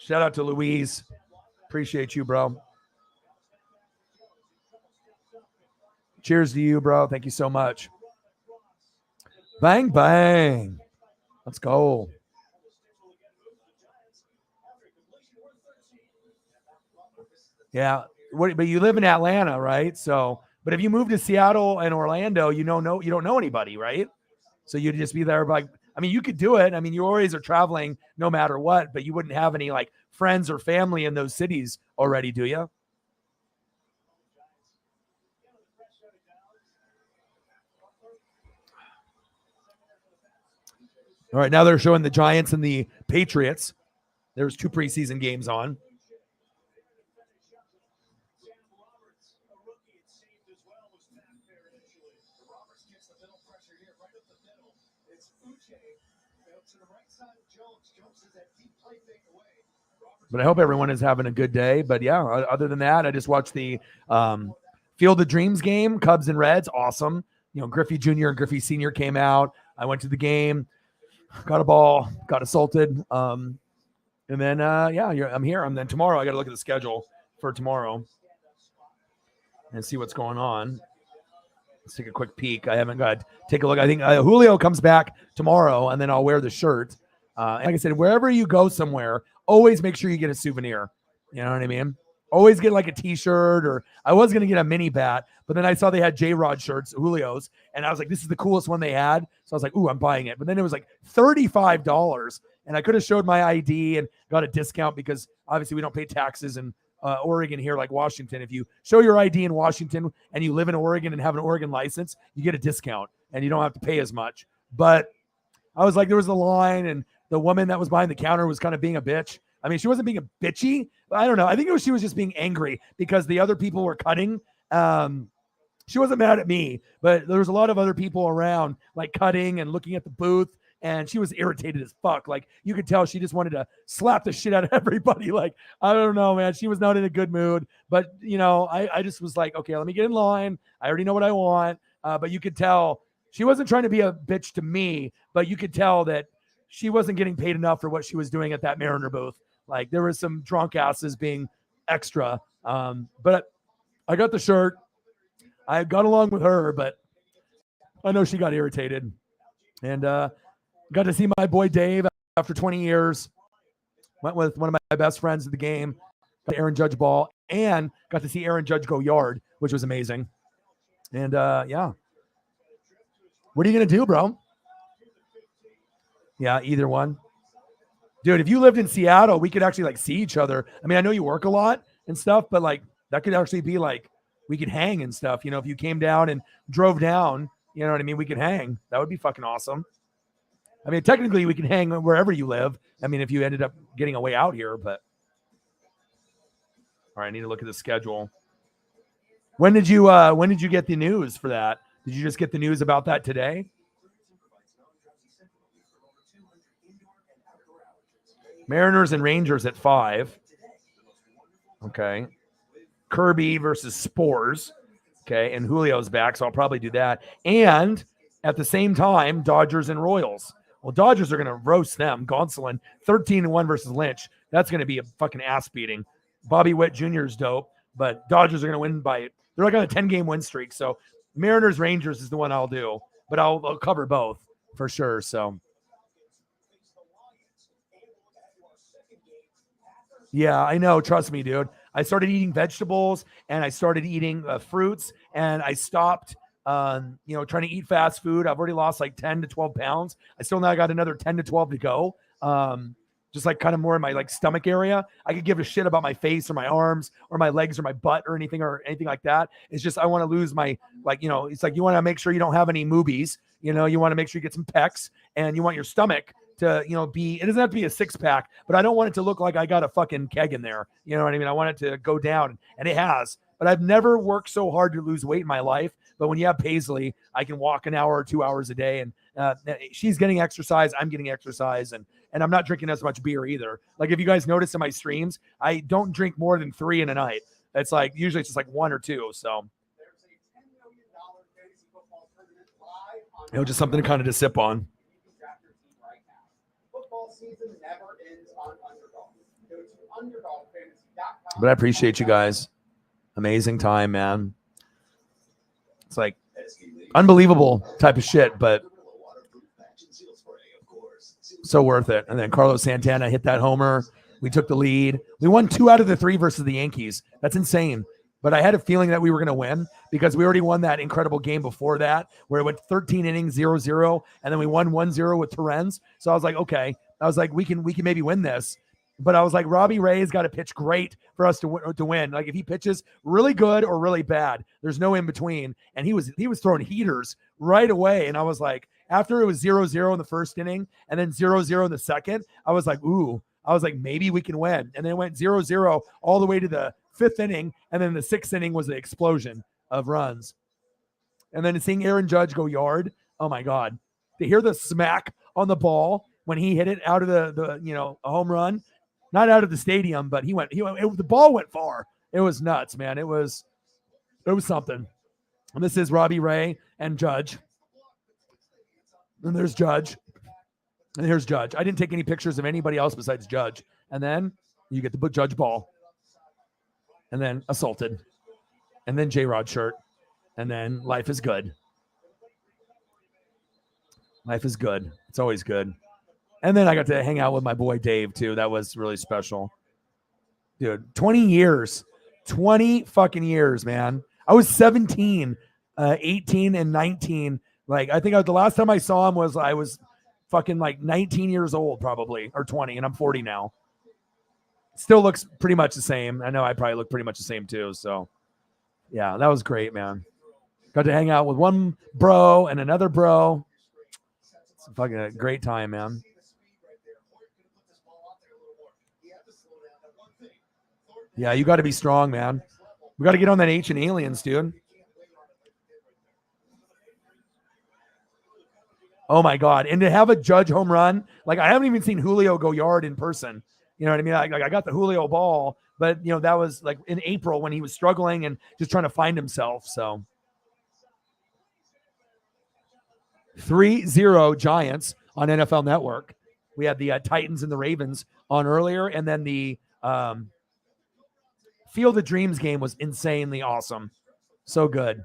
Shout out to Louise. Appreciate you, bro. Cheers to you, bro. Thank you so much. Bang, bang. Let's go. Yeah. But you live in Atlanta, right? So, but if you move to Seattle and Orlando, you don't know anybody, right? So you'd just be there by, I mean, you could do it. I mean, you always are traveling no matter what, but you wouldn't have any like friends or family in those cities already, do you? All right, now they're showing the Giants and the Patriots. There's 2 preseason games on. But I hope everyone is having a good day. But yeah, other than that, I just watched the Field of Dreams game, Cubs and Reds. Awesome. Griffey Jr. and Griffey Sr. came out. I went to the game, got a ball, got assaulted. And then, I'm here. And then tomorrow, I got to look at the schedule for tomorrow and see what's going on. Let's take a quick peek. I haven't got to take a look. I think Julio comes back tomorrow, and then I'll wear the shirt. And like I said, wherever you go somewhere, always make sure you get a souvenir. You know what I mean? Always get like a t-shirt, or I was going to get a mini bat, but then I saw they had J-Rod shirts, Julio's, and I was like, this is the coolest one they had. So I was like, ooh, I'm buying it. But then it was like $35, and I could have showed my ID and got a discount because obviously we don't pay taxes in Oregon here like Washington. If you show your ID in Washington and you live in Oregon and have an Oregon license, you get a discount and you don't have to pay as much. But I was like, there was a line, and the woman that was behind the counter was kind of being a bitch. I mean, she wasn't being a bitchy. I don't know. I think she was just being angry because the other people were cutting. She wasn't mad at me, but there was a lot of other people around, like cutting and looking at the booth, and she was irritated as fuck. Like, you could tell she just wanted to slap the shit out of everybody. Like, I don't know, man. She was not in a good mood. But, I just was like, okay, let me get in line. I already know what I want. But you could tell she wasn't trying to be a bitch to me, but you could tell that she wasn't getting paid enough for what she was doing at that Mariner booth. Like, there was some drunk asses being extra. But I got the shirt. I got along with her, but I know she got irritated. And got to see my boy Dave after 20 years. Went with one of my best friends at the game. Got Aaron Judge ball and got to see Aaron Judge go yard, which was amazing. And yeah. What are you going to do, bro? Yeah, either one. Dude, if you lived in Seattle, we could actually like see each other. I mean, I know you work a lot and stuff, but like that could actually be like we could hang and stuff. If you came down and drove down, you know what I mean? We could hang. That would be fucking awesome. I mean, technically we can hang wherever you live. I mean, if you ended up getting a way out here, but all right, I need to look at the schedule. When did you get the news for that? Did you just get the news about that today? Mariners and Rangers at 5. Okay. Kirby versus Spores. Okay, and Julio's back, so I'll probably do that. And at the same time, Dodgers and Royals. Well, Dodgers are going to roast them. Gonsolin, 13-1 versus Lynch. That's going to be a fucking ass beating. Bobby Witt Jr. is dope, but Dodgers are going to win by, they're like on a 10-game win streak. So Mariners Rangers is the one I'll do, but I'll cover both for sure. So yeah, I know. Trust me, dude. I started eating vegetables and I started eating fruits, and I stopped, trying to eat fast food. I've already lost like 10 to 12 pounds. I still now got another 10 to 12 to go. Just like kind of more in my like stomach area. I could give a shit about my face or my arms or my legs or my butt or anything like that. It's just, I want to lose my, it's like, you want to make sure you don't have any moobies, you want to make sure you get some pecs, and you want your stomach to, it doesn't have to be a 6-pack, but I don't want it to look like I got a fucking keg in there. You know what I mean? I want it to go down, and it has, but I've never worked so hard to lose weight in my life. But when you have Paisley, I can walk an hour or 2 hours a day, and she's getting exercise. I'm getting exercise, and I'm not drinking as much beer either. Like, if you guys notice in my streams, I don't drink more than 3 in a night. It's like, usually it's just like 1 or 2. So, just something to kind of just sip on. Season never ends on Underdog. Go to underdogfantasy.com. But I appreciate you guys. Amazing time, man. It's like unbelievable type of shit, but so worth it. And then Carlos Santana hit that homer. We took the lead. We won 2 out of the 3 versus the Yankees. That's insane. But I had a feeling that we were going to win because we already won that incredible game before that where it went 13 innings, 0-0, and then we won 1-0 with Torrens. So I was like, okay. I was like, we can maybe win this. But I was like, Robbie Ray's got to pitch great for us to win. Like, if he pitches really good or really bad, there's no in between. And he was throwing heaters right away. And I was like, after it was 0-0 in the first inning and then 0-0 in the second, I was like, ooh. I was like, maybe we can win. And then it went 0-0 all the way to the 5th inning. And then the 6th inning was the explosion of runs. And then seeing Aaron Judge go yard, oh my God. To hear the smack on the ball when he hit it out of a home run, not out of the stadium, but the ball went far. It was nuts, man. It was something. And this is Robbie Ray and Judge. And there's Judge. And here's Judge. I didn't take any pictures of anybody else besides Judge. And then you get the Judge ball. And then assaulted. And then J-Rod shirt. And then life is good. Life is good. It's always good. And then I got to hang out with my boy Dave, too. That was really special. Dude, 20 years. 20 fucking years, man. I was 17, 18, and 19. Like, I think the last time I saw him I was fucking like 19 years old, probably, or 20, and I'm 40 now. Still looks pretty much the same. I know I probably look pretty much the same, too. So, yeah, that was great, man. Got to hang out with one bro and another bro. It's a fucking great time, man. Yeah, you got to be strong, man. We got to get on that Ancient Aliens, dude. Oh, my God. And to have a Judge home run, like, I haven't even seen Julio go yard in person. You know what I mean? Like I got the Julio ball, but, that was like in April when he was struggling and just trying to find himself. So 3-0 Giants on NFL Network. We had the Titans and the Ravens on earlier, and then the Field of Dreams game was insanely awesome. So good.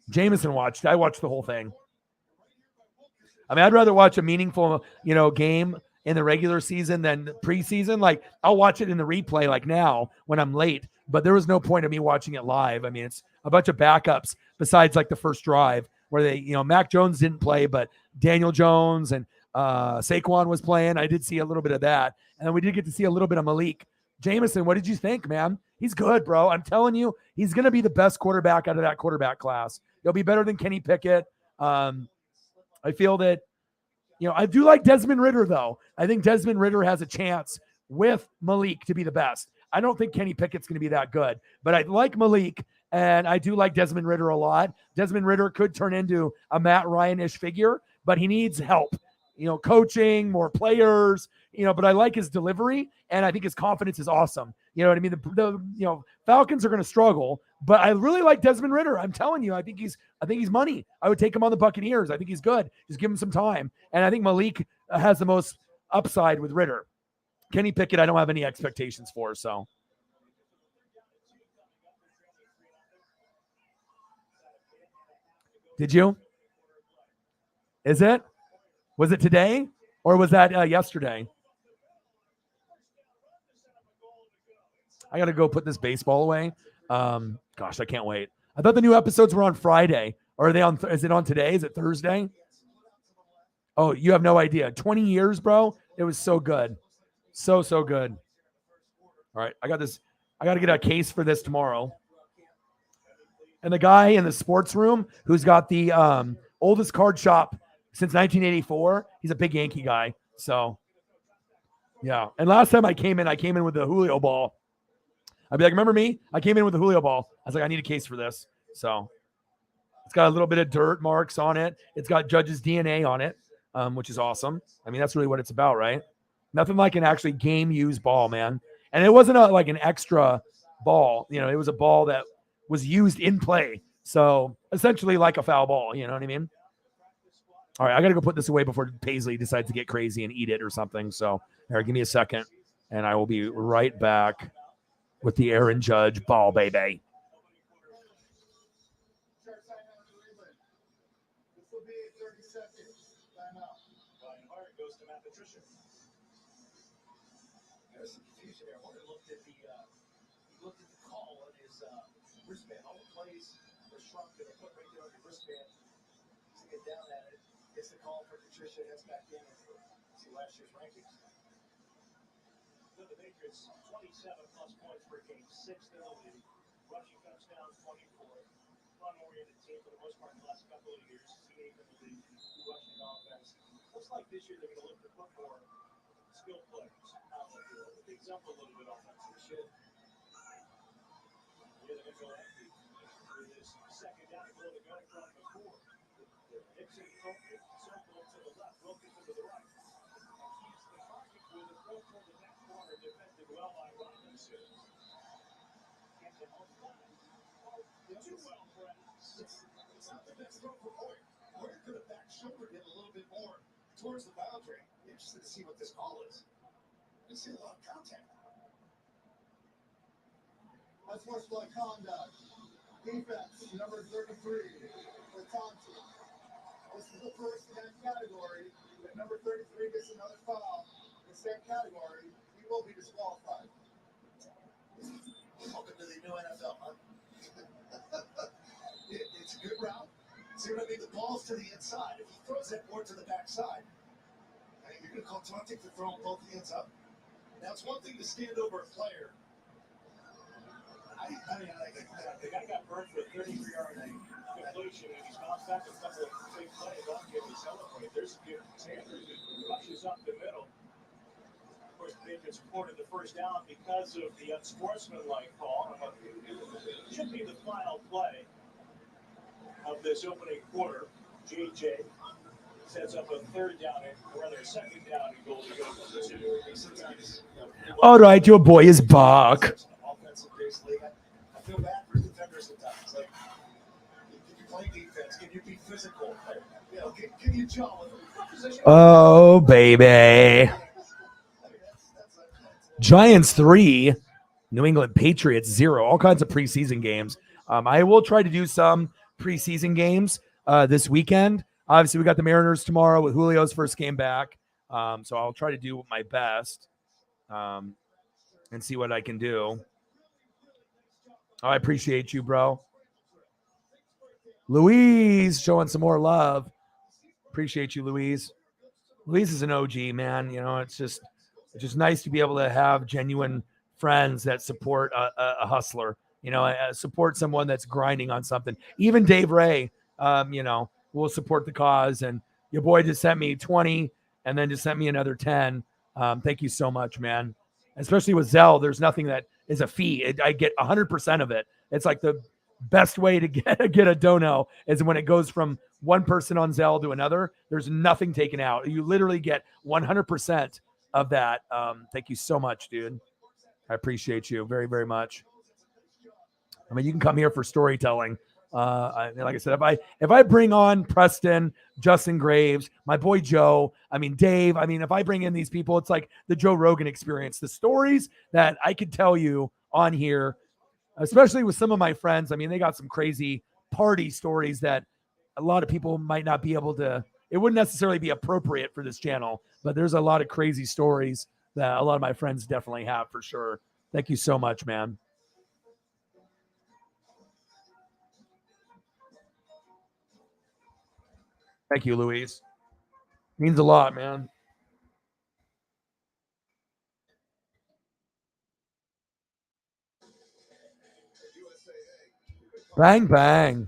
Jameson watched. I watched the whole thing. I mean, I'd rather watch a meaningful, game in the regular season than preseason. Like, I'll watch it in the replay like now when I'm late, but there was no point of me watching it live. I mean, it's a bunch of backups besides like the first drive where they, Mac Jones didn't play, but Daniel Jones and Saquon was playing. I did see a little bit of that. And then we did get to see a little bit of Malik. Jameson, what did you think, man? He's good, bro. I'm telling you, he's going to be the best quarterback out of that quarterback class. He'll be better than Kenny Pickett. I feel that, I do like Desmond Ridder, though. I think Desmond Ridder has a chance with Malik to be the best. I don't think Kenny Pickett's going to be that good, but I like Malik, and I do like Desmond Ridder a lot. Desmond Ridder could turn into a Matt Ryan-ish figure, but he needs help, coaching, more players, but I like his delivery, and I think his confidence is awesome. You know what I mean? The Falcons are going to struggle, but I really like Desmond Ridder. I'm telling you, I think he's money. I would take him on the Buccaneers. I think he's good. Just give him some time. And I think Malik has the most upside with Ridder. Kenny Pickett, I don't have any expectations for. So, did you? Is it? Was it today or was that yesterday? I got to go put this baseball away. Gosh, I can't wait. I thought the new episodes were on Friday. Or are they on? Is it on today? Is it Thursday? Oh, you have no idea. 20 years, bro. It was so good. So good. All right. I got this. I got to get a case for this tomorrow. And the guy in the sports room who's got the oldest card shop since 1984, he's a big Yankee guy. So, yeah. And last time I came in with the Julio ball. I'd be like, remember me? I came in with the Julio ball. I was like, I need a case for this. So it's got a little bit of dirt marks on it. It's got Judge's DNA on it, which is awesome. I mean, that's really what it's about, right? Nothing like an actually game-used ball, man. And it wasn't like an extra ball. You know, it was a ball that was used in play. So essentially like a foul ball. You know what I mean? All right, I got to go put this away before Paisley decides to get crazy and eat it or something. So, all right, give me a second, and I will be right back with the Aaron Judge ball, baby. There's some confusion there. One looked at the call on his wristband. All the plays were shrunk and they put right there on your wristband. To get down at it, gets the call for Patricia, heads back in and see last year's rankings. The Patriots 27 plus points per game, 6th in the league. Rushing touchdowns 24. Run-oriented team for the most part in the last couple of years. 8th in the league. Rushing offense. Looks like this year they're going to look to put more skilled players out there. Open things up a little bit offensively. Should. Yeah, they're going to go empty with this second down and go to go from the 4. Nixon focus, circle to the left, Wilkinson to the right. And keeps the pocket with a throw toward the back corner, defended well by Robinson. Gets it off line. Too well, Brett. It's not the best throw for Hoyer. Hoyer could have back shouldered him a little bit more towards the boundary. Interested to see what this call is. You see a lot of contact. That's sportsmanlike conduct. Defense, number 33, for Thompson. This is the first in that category. If number 33 gets another foul in the same category, he will be disqualified. Welcome to the new NFL, huh? It's a good route. See what I mean? The ball's to the inside. If he throws that more to the backside, you're going to call taunting for throwing both hands up. Now, it's one thing to stand over a player. The guy got burned for a 33-yard completion, and he's bounced back a couple of big plays. Don't give him celebrate. There's a good Sanders who rushes up the middle. Of course, the Patriots reported the first down because of the unsportsmanlike call. It should be the final play of this opening quarter. JJ sets up a third down and rather a second down and goal to go from the 2. All right, your boy is back. Offensive-based league. I feel bad for defenders at times. Like, can you play defense? Can you be physical? You know, can you jump with them? Oh, baby. Giants 3, New England Patriots 0. All kinds of preseason games. I will try to do some preseason games this weekend. Obviously, we got the Mariners tomorrow with Julio's first game back. So I'll try to do my best and see what I can do. Oh, I appreciate you, bro. Louise showing some more love. Appreciate you, Louise. Louise is an OG, man. You know, it's just nice to be able to have genuine friends that support a hustler. You know, support someone that's grinding on something. Even Dave Ray, you know, will support the cause. And your boy just sent me 20 and then just sent me another 10. Thank you so much, man. Especially with Zelle, there's nothing that is a fee. I get 100% of it. It's like the best way to get a dono is when it goes from one person on Zelle to another. There's nothing taken out. You literally get 100% of that. Thank you so much, dude. I appreciate you very, very much. I mean, you can come here for storytelling. Like I said, if I bring on Preston, Justin Graves, my boy Joe, I mean Dave, I mean if I bring in these people, it's like the Joe Rogan experience. The stories that I could tell you on here, especially with some of my friends, I mean they got some crazy party stories that a lot of people might not be able to. It wouldn't necessarily be appropriate for this channel, but there's a lot of crazy stories that a lot of my friends definitely have for sure. Thank you so much, man. Thank you, Louise. Means a lot, man. Bang, bang.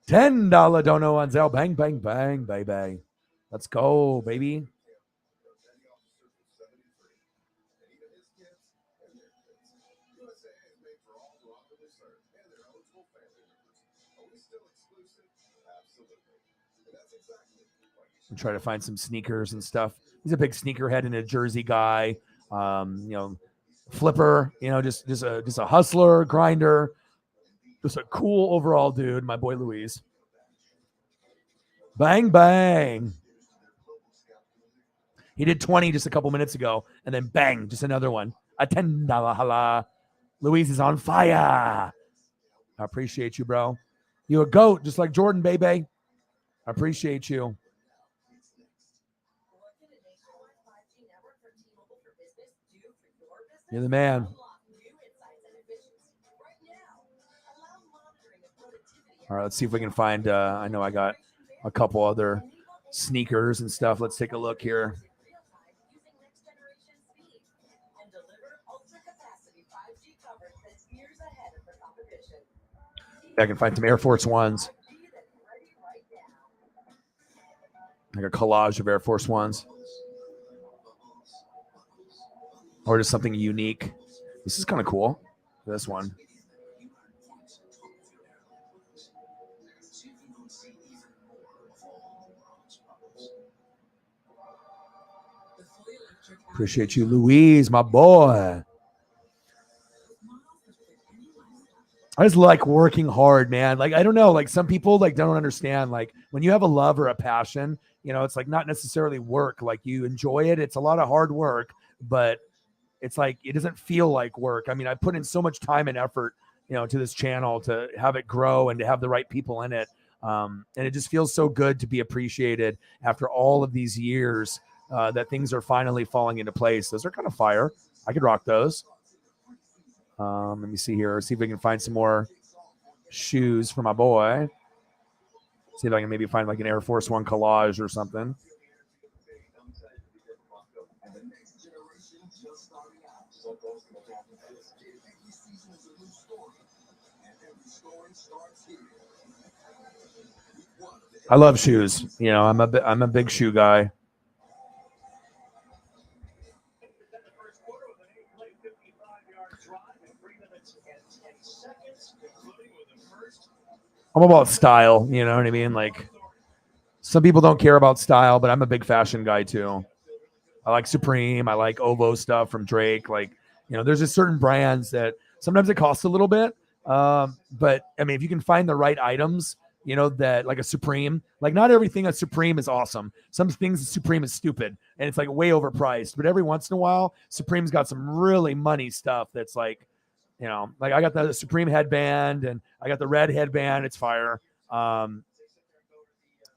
$10 dono on Zelle. Bang, bang, bang, baby. Let's go, baby. I'm trying to find some sneakers and stuff. He's a big sneakerhead and a Jersey guy. Flipper. Just a hustler, grinder, just a cool overall dude. My boy Luis. Bang bang. He did 20 just a couple minutes ago, and then bang, just another one. A $10 hala. Luis is on fire. I appreciate you, bro. You a goat, just like Jordan, baby. I appreciate you. You're the man. All right, let's see if we can find. I know I got a couple other sneakers and stuff. Let's take a look here. I can find some Air Force Ones. Like a collage of Air Force Ones. Or just something unique. This is kind of cool. This one. Appreciate you, Louise, my boy. I just like working hard, man. Like, I don't know, like some people like don't understand. Like when you have a love or a passion, it's like not necessarily work. Like you enjoy it. It's a lot of hard work, but it's like it doesn't feel like work. I mean, I put in so much time and effort, to this channel to have it grow and to have the right people in it. And it just feels so good to be appreciated after all of these years that things are finally falling into place. Those are kind of fire. I could rock those. Let me see here. See if we can find some more shoes for my boy. See if I can maybe find like an Air Force One collage or something. I love shoes. I'm a big shoe guy. I'm about style, you know what I mean? Like some people don't care about style, but I'm a big fashion guy too. I like Supreme. I like Ovo stuff from Drake. Like, there's just certain brands that sometimes it costs a little bit. But I mean, if you can find the right items, that like a Supreme, like not everything at Supreme is awesome. Some things at Supreme is stupid and it's like way overpriced. But every once in a while, Supreme's got some really money stuff that's like, like I got the Supreme headband and I got the red headband. It's fire.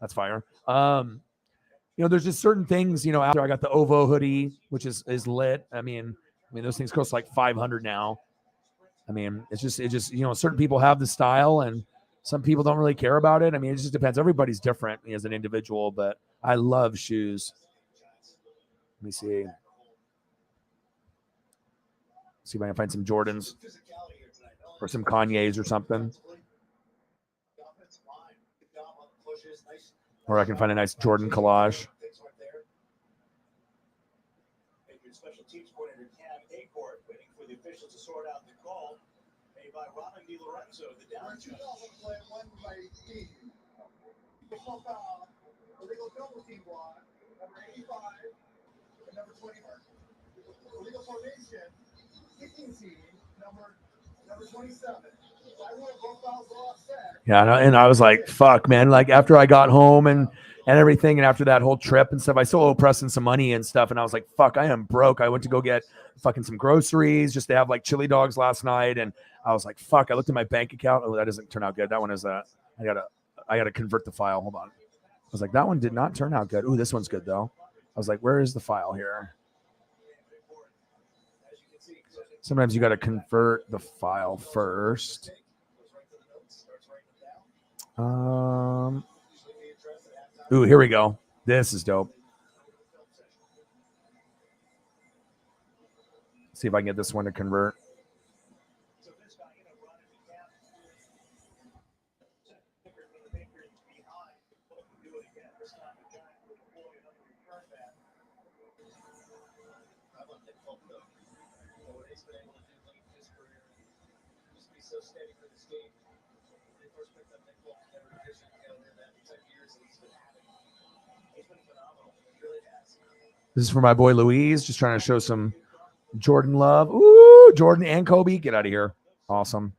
That's fire. There's just certain things, after I got the Ovo hoodie, which is lit. I mean, those things cost like 500 now. I mean, it just, certain people have the style and some people don't really care about it. I mean, it just depends. Everybody's different as an individual, but I love shoes. Let me see. See if I can find some Jordans or some Kanye's or something. Or I can find a nice Jordan collage. Illegal double team block, number 85, and number 20. Illegal formation, kicking team, number 27. I rule both fouls were offset. Yeah, and I was like, fuck, man. Like after I got home and everything, and after that whole trip and stuff, I still owe Preston some money and stuff. And I was like, fuck, I am broke. I went to go get fucking some groceries just to have like chili dogs last night. And I was like, fuck, I looked at my bank account. Oh, that doesn't turn out good. That one is I gotta convert the file. Hold on. I was like, that one did not turn out good. Ooh, this one's good though. I was like, where is the file here? Sometimes you got to convert the file first. Ooh, here we go. This is dope. See if I can get this one to convert. This is for my boy Louise, just trying to show some Jordan love. Ooh, Jordan and Kobe. Get out of here. Awesome.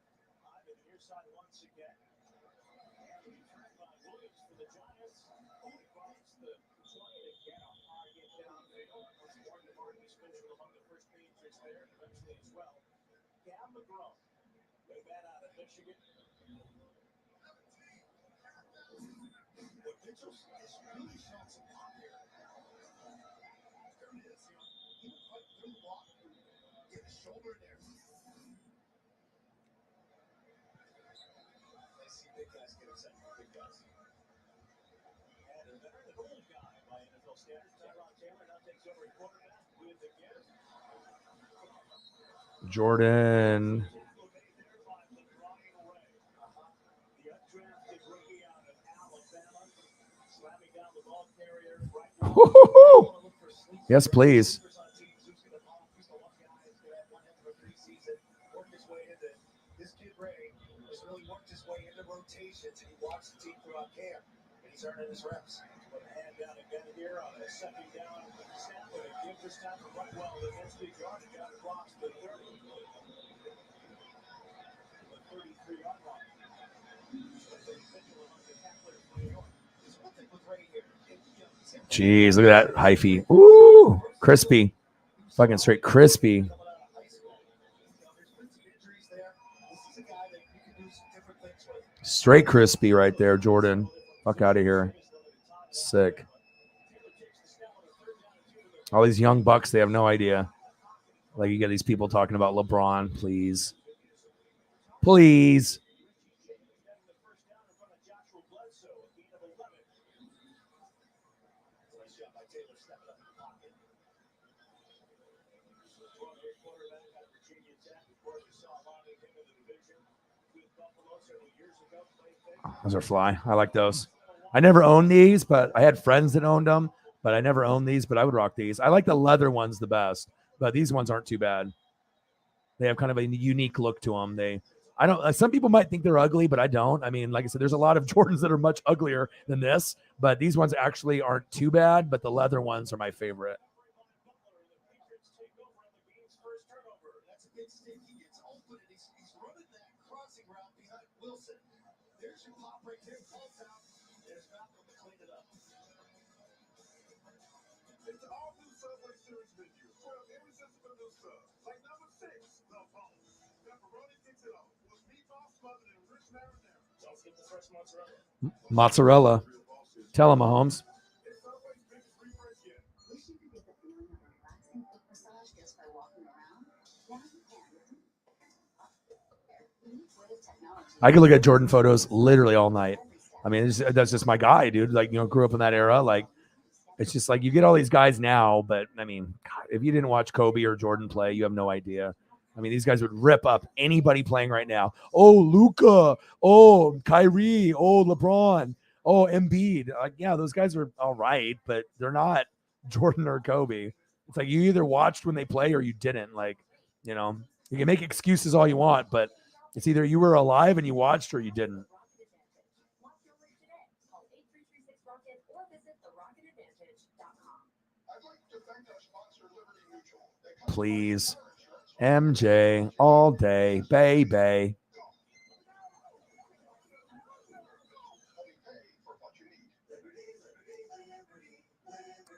Jordan. Woo-hoo-hoo. Yes, please. This kid Ray has really worked his way into rotations, and he watched the team throughout camp, and he's earning his reps. Put a hand down again here on a second down snap, but a give this time to run well against the yardage out of blocks the 30. The 33-yard line. Jeez, look at that hyphy. Ooh, crispy. Fucking straight crispy. Straight crispy right there, Jordan. Fuck out of here. Sick. All these young bucks, they have no idea. Like you get these people talking about LeBron, please. Please. Those are fly. I like those. I never owned these, but I had friends that owned them, but I never owned these, but I would rock these. I like the leather ones the best, but these ones aren't too bad. They have kind of a unique look to them. I don't, some people might think they're ugly, but I don't. I mean, like I said, there's a lot of Jordans that are much uglier than this, but these ones actually aren't too bad, but the leather ones are my favorite. Mozzarella. Tell him, Mahomes. I could look at Jordan photos literally all night. I mean, that's just my guy, dude. Like, grew up in that era. Like, it's just like you get all these guys now, but I mean, God, if you didn't watch Kobe or Jordan play, you have no idea. I mean, these guys would rip up anybody playing right now. Oh, Luka. Oh, Kyrie. Oh, LeBron. Oh, Embiid. Like, yeah, those guys are all right, but they're not Jordan or Kobe. It's like you either watched when they play or you didn't. Like, you can make excuses all you want, but it's either you were alive and you watched or you didn't. please. MJ all day, baby.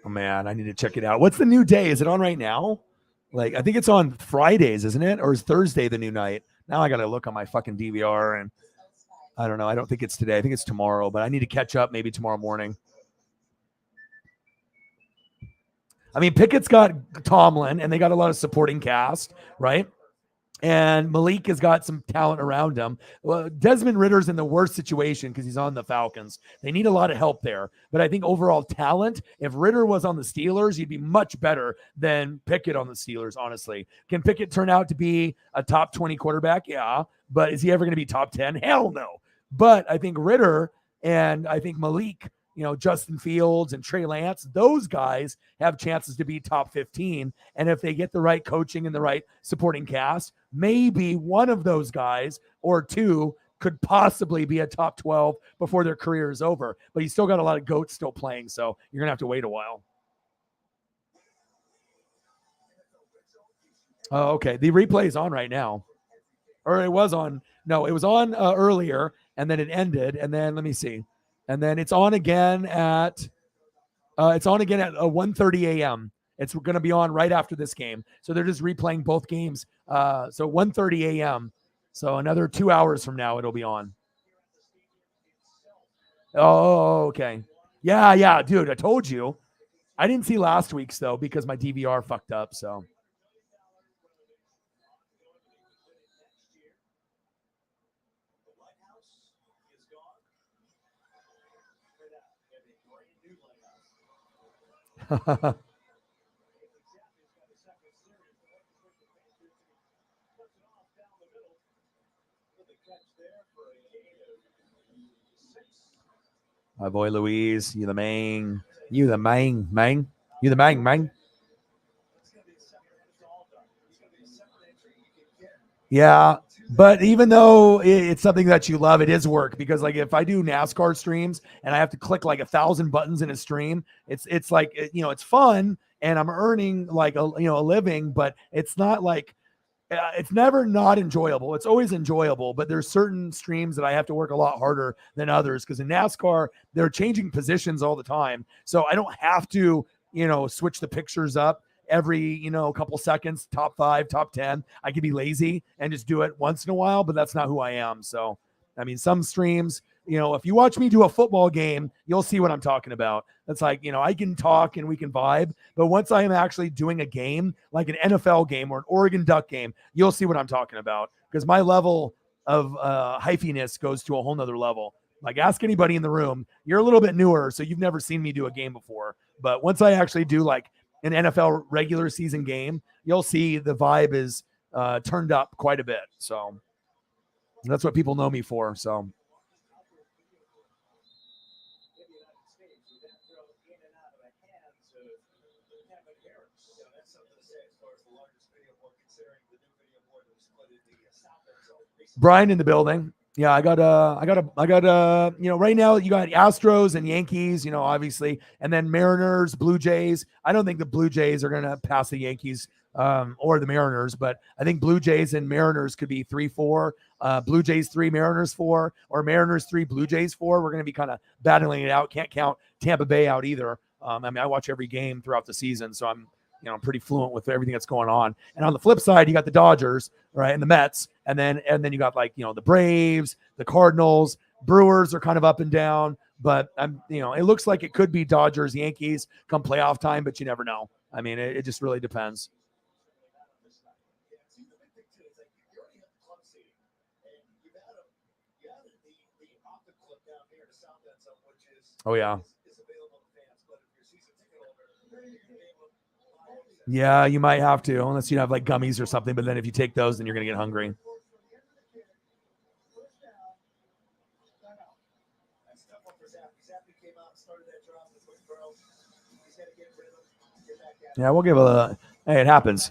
Oh man, I need to check it out. What's the new day? Is it on right now? Like, I think it's on Fridays, isn't it? Or is Thursday the new night? Now I got to look on my fucking DVR, and I don't know. I don't think it's today. I think it's tomorrow, but I need to catch up maybe tomorrow morning. I mean, Pickett's got Tomlin, and they got a lot of supporting cast, right? And Malik has got some talent around him. Well, Desmond Ritter's in the worst situation because he's on the Falcons. They need a lot of help there. But I think overall talent, if Ritter was on the Steelers, he'd be much better than Pickett on the Steelers, honestly. Can Pickett turn out to be a top 20 quarterback? Yeah. But is he ever going to be top 10? Hell no. But I think Ritter and I think Malik, Justin Fields and Trey Lance, those guys have chances to be top 15. And if they get the right coaching and the right supporting cast, maybe one of those guys or two could possibly be a top 12 before their career is over. But you still got a lot of goats still playing, so you're going to have to wait a while. Oh, okay. The replay is on right now. Or it was on. No, it was on earlier, and then it ended. And then let me see. And then it's on again at 1:30 a.m. It's going to be on right after this game. So they're just replaying both games. So 1:30 a.m. So another 2 hours from now, it'll be on. Oh, okay. Yeah, dude, I told you. I didn't see last week's, though, because my DVR fucked up, so. My boy Louise, you the main. You the main, man. You the main, man. Yeah, but even though it's something that you love, it is work because like if I do NASCAR streams and I have to click like 1,000 buttons in a stream, it's like it's fun and I'm earning like a living, but it's not like it's never not enjoyable. It's always enjoyable, but there's certain streams that I have to work a lot harder than others because in NASCAR they're changing positions all the time, so I don't have to switch the pictures up every couple seconds, top 5, top 10. I could be lazy and just do it once in a while, but that's not who I am. So I mean, some streams, if you watch me do a football game, you'll see what I'm talking about. It's like, I can talk and we can vibe, but once I am actually doing a game, like an NFL game or an Oregon Duck game, you'll see what I'm talking about because my level of hyphiness goes to a whole nother level. Like ask anybody in the room, you're a little bit newer, so you've never seen me do a game before. But once I actually do like an NFL regular season game, you'll see the vibe is turned up quite a bit. So that's what people know me for. So. Brian in the building. Yeah, I got right now you got Astros and Yankees, obviously, and then Mariners, Blue Jays. I don't think the Blue Jays are going to pass the Yankees or the Mariners, but I think Blue Jays and Mariners could be 3-4, Blue Jays 3, Mariners 4, or Mariners 3, Blue Jays 4. We're going to be kind of battling it out. Can't count Tampa Bay out either. I mean, I watch every game throughout the season, so I'm pretty fluent with everything that's going on. And on the flip side, you got the Dodgers, right, and the Mets, and then you got like the Braves, the Cardinals, Brewers are kind of up and down, but it looks like it could be Dodgers, Yankees come playoff time, but you never know. I mean, it just really depends. Oh yeah. Yeah, you might have to, unless you have like gummies or something. But then if you take those, then you're going to get hungry. Yeah, we'll give hey, it happens.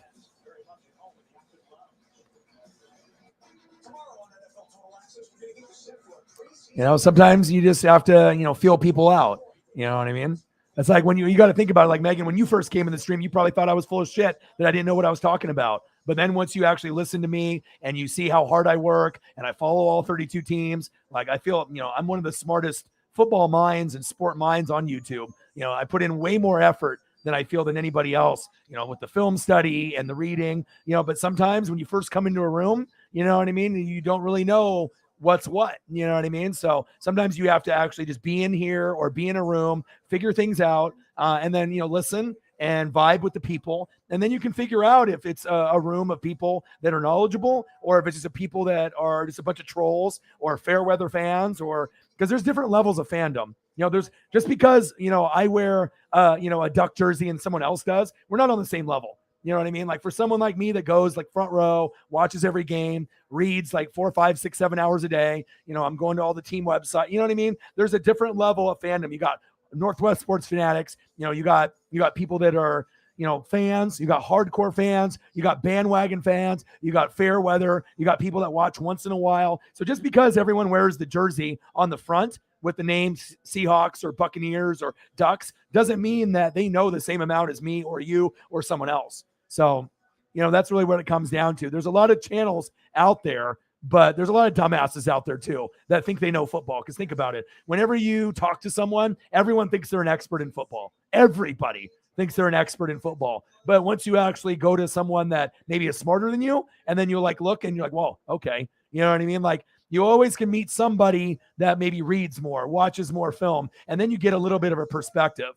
Sometimes you just have to, feel people out. You know what I mean? It's like when you got to think about it, like Megan, when you first came in the stream, you probably thought I was full of shit, that I didn't know what I was talking about. But then once you actually listen to me and you see how hard I work and I follow all 32 teams, like I feel, I'm one of the smartest football minds and sport minds on YouTube. I put in way more effort than I feel than anybody else, with the film study and the reading, but sometimes when you first come into a room, you know what I mean? You don't really know what's what, you know what I mean? So sometimes you have to actually just be in here or be in a room, figure things out, and then, listen and vibe with the people. And then you can figure out if it's a room of people that are knowledgeable, or if it's just a people that are just a bunch of trolls or fair weather fans, or because there's different levels of fandom. There's just because, I wear, a Duck jersey and someone else does, we're not on the same level. You know what I mean? Like for someone like me that goes like front row, watches every game, reads like 4, 5, 6, 7 hours a day. I'm going to all the team website. You know what I mean? There's a different level of fandom. You got Northwest Sports Fanatics. You got people that are, fans. You got hardcore fans. You got bandwagon fans. You got fair weather. You got people that watch once in a while. So just because everyone wears the jersey on the front with the names Seahawks or Buccaneers or Ducks doesn't mean that they know the same amount as me or you or someone else. So, that's really what it comes down to. There's a lot of channels out there, but there's a lot of dumbasses out there too that think they know football. Because think about it. Whenever you talk to someone, everyone thinks they're an expert in football. Everybody thinks they're an expert in football. But once you actually go to someone that maybe is smarter than you, and then you like look and you're like, well, okay. You know what I mean? Like you always can meet somebody that maybe reads more, watches more film, and then you get a little bit of a perspective.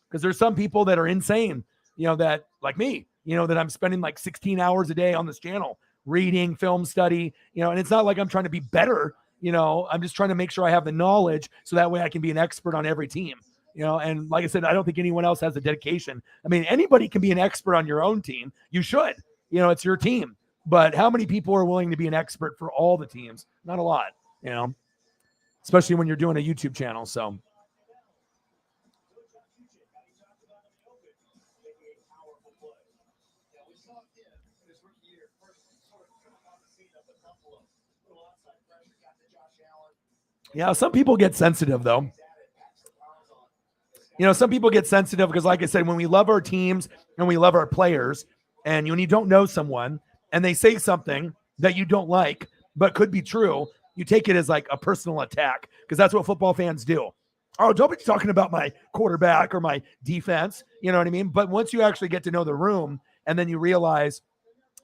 Because there's some people that are insane, that like me, that I'm spending like 16 hours a day on this channel, reading, film study, and it's not like I'm trying to be better, I'm just trying to make sure I have the knowledge so that way I can be an expert on every team, and like I said, I don't think anyone else has the dedication. I mean, anybody can be an expert on your own team. You should, it's your team, but how many people are willing to be an expert for all the teams? Not a lot, especially when you're doing a YouTube channel. So. Yeah, some people get sensitive, though. Some people get sensitive because, like I said, when we love our teams and we love our players, and when you don't know someone and they say something that you don't like but could be true, you take it as like a personal attack, because that's what football fans do. Oh, don't be talking about my quarterback or my defense. You know what I mean? But once you actually get to know the room, and then you realize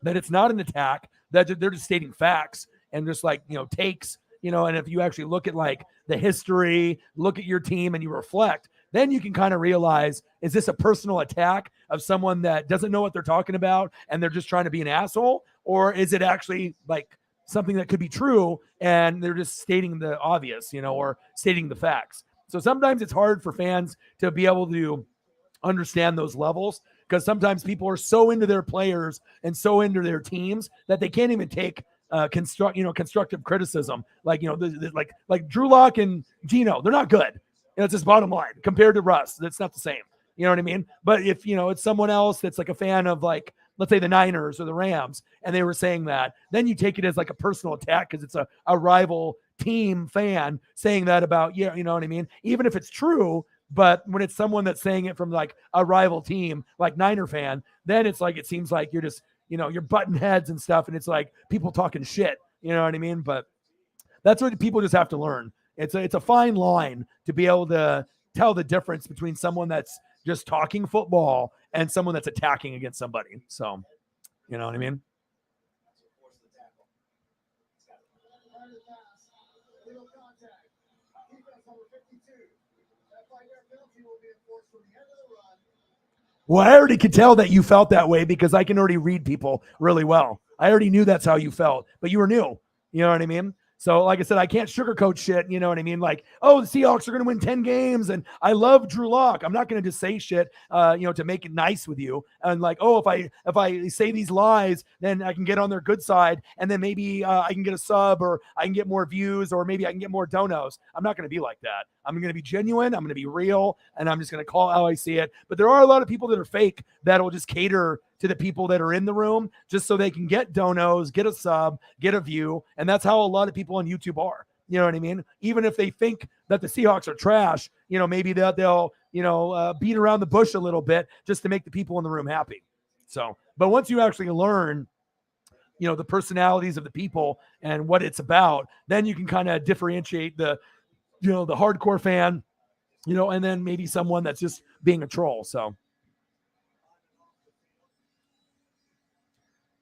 that it's not an attack, that they're just stating facts and just like, takes, and if you actually look at like the history, look at your team and you reflect, then you can kind of realize, is this a personal attack of someone that doesn't know what they're talking about and they're just trying to be an asshole? Or is it actually like something that could be true and they're just stating the obvious, or stating the facts? So sometimes it's hard for fans to be able to understand those levels, because sometimes people are so into their players and so into their teams that they can't even take constructive criticism. Like, like Drew Lock and Gino, they're not good. It's just bottom line compared to Russ. That's not the same. You know what I mean? But if, it's someone else that's like a fan of like, let's say the Niners or the Rams, and they were saying that, then you take it as like a personal attack because it's a rival team fan saying that about, you know what I mean? Even if it's true, but when it's someone that's saying it from like a rival team, like Niner fan, then it's like, it seems like you're just, you're butting heads and stuff. And it's like people talking shit, you know what I mean? But that's what people just have to learn. It's a fine line to be able to tell the difference between someone that's just talking football and someone that's attacking against somebody. So, you know what I mean? Well, I already could tell that you felt that way because I can already read people really well. I already knew that's how you felt, but you were new. You know what I mean? So like I said, I can't sugarcoat shit. You know what I mean? Like, oh, the Seahawks are going to win 10 games and I love Drew Lock. I'm not going to just say shit, to make it nice with you. And like, oh, if I say these lies, then I can get on their good side. And then maybe I can get a sub, or I can get more views, or maybe I can get more donos. I'm not going to be like that. I'm going to be genuine. I'm going to be real. And I'm just going to call how I see it. But there are a lot of people that are fake that will just cater to the people that are in the room just so they can get donos, get a sub, get a view. And that's how a lot of people on YouTube are. You know what I mean? Even if they think that the Seahawks are trash, maybe they'll beat around the bush a little bit just to make the people in the room happy. So, but once you actually learn, the personalities of the people and what it's about, then you can kind of differentiate the hardcore fan, and then maybe someone that's just being a troll. So.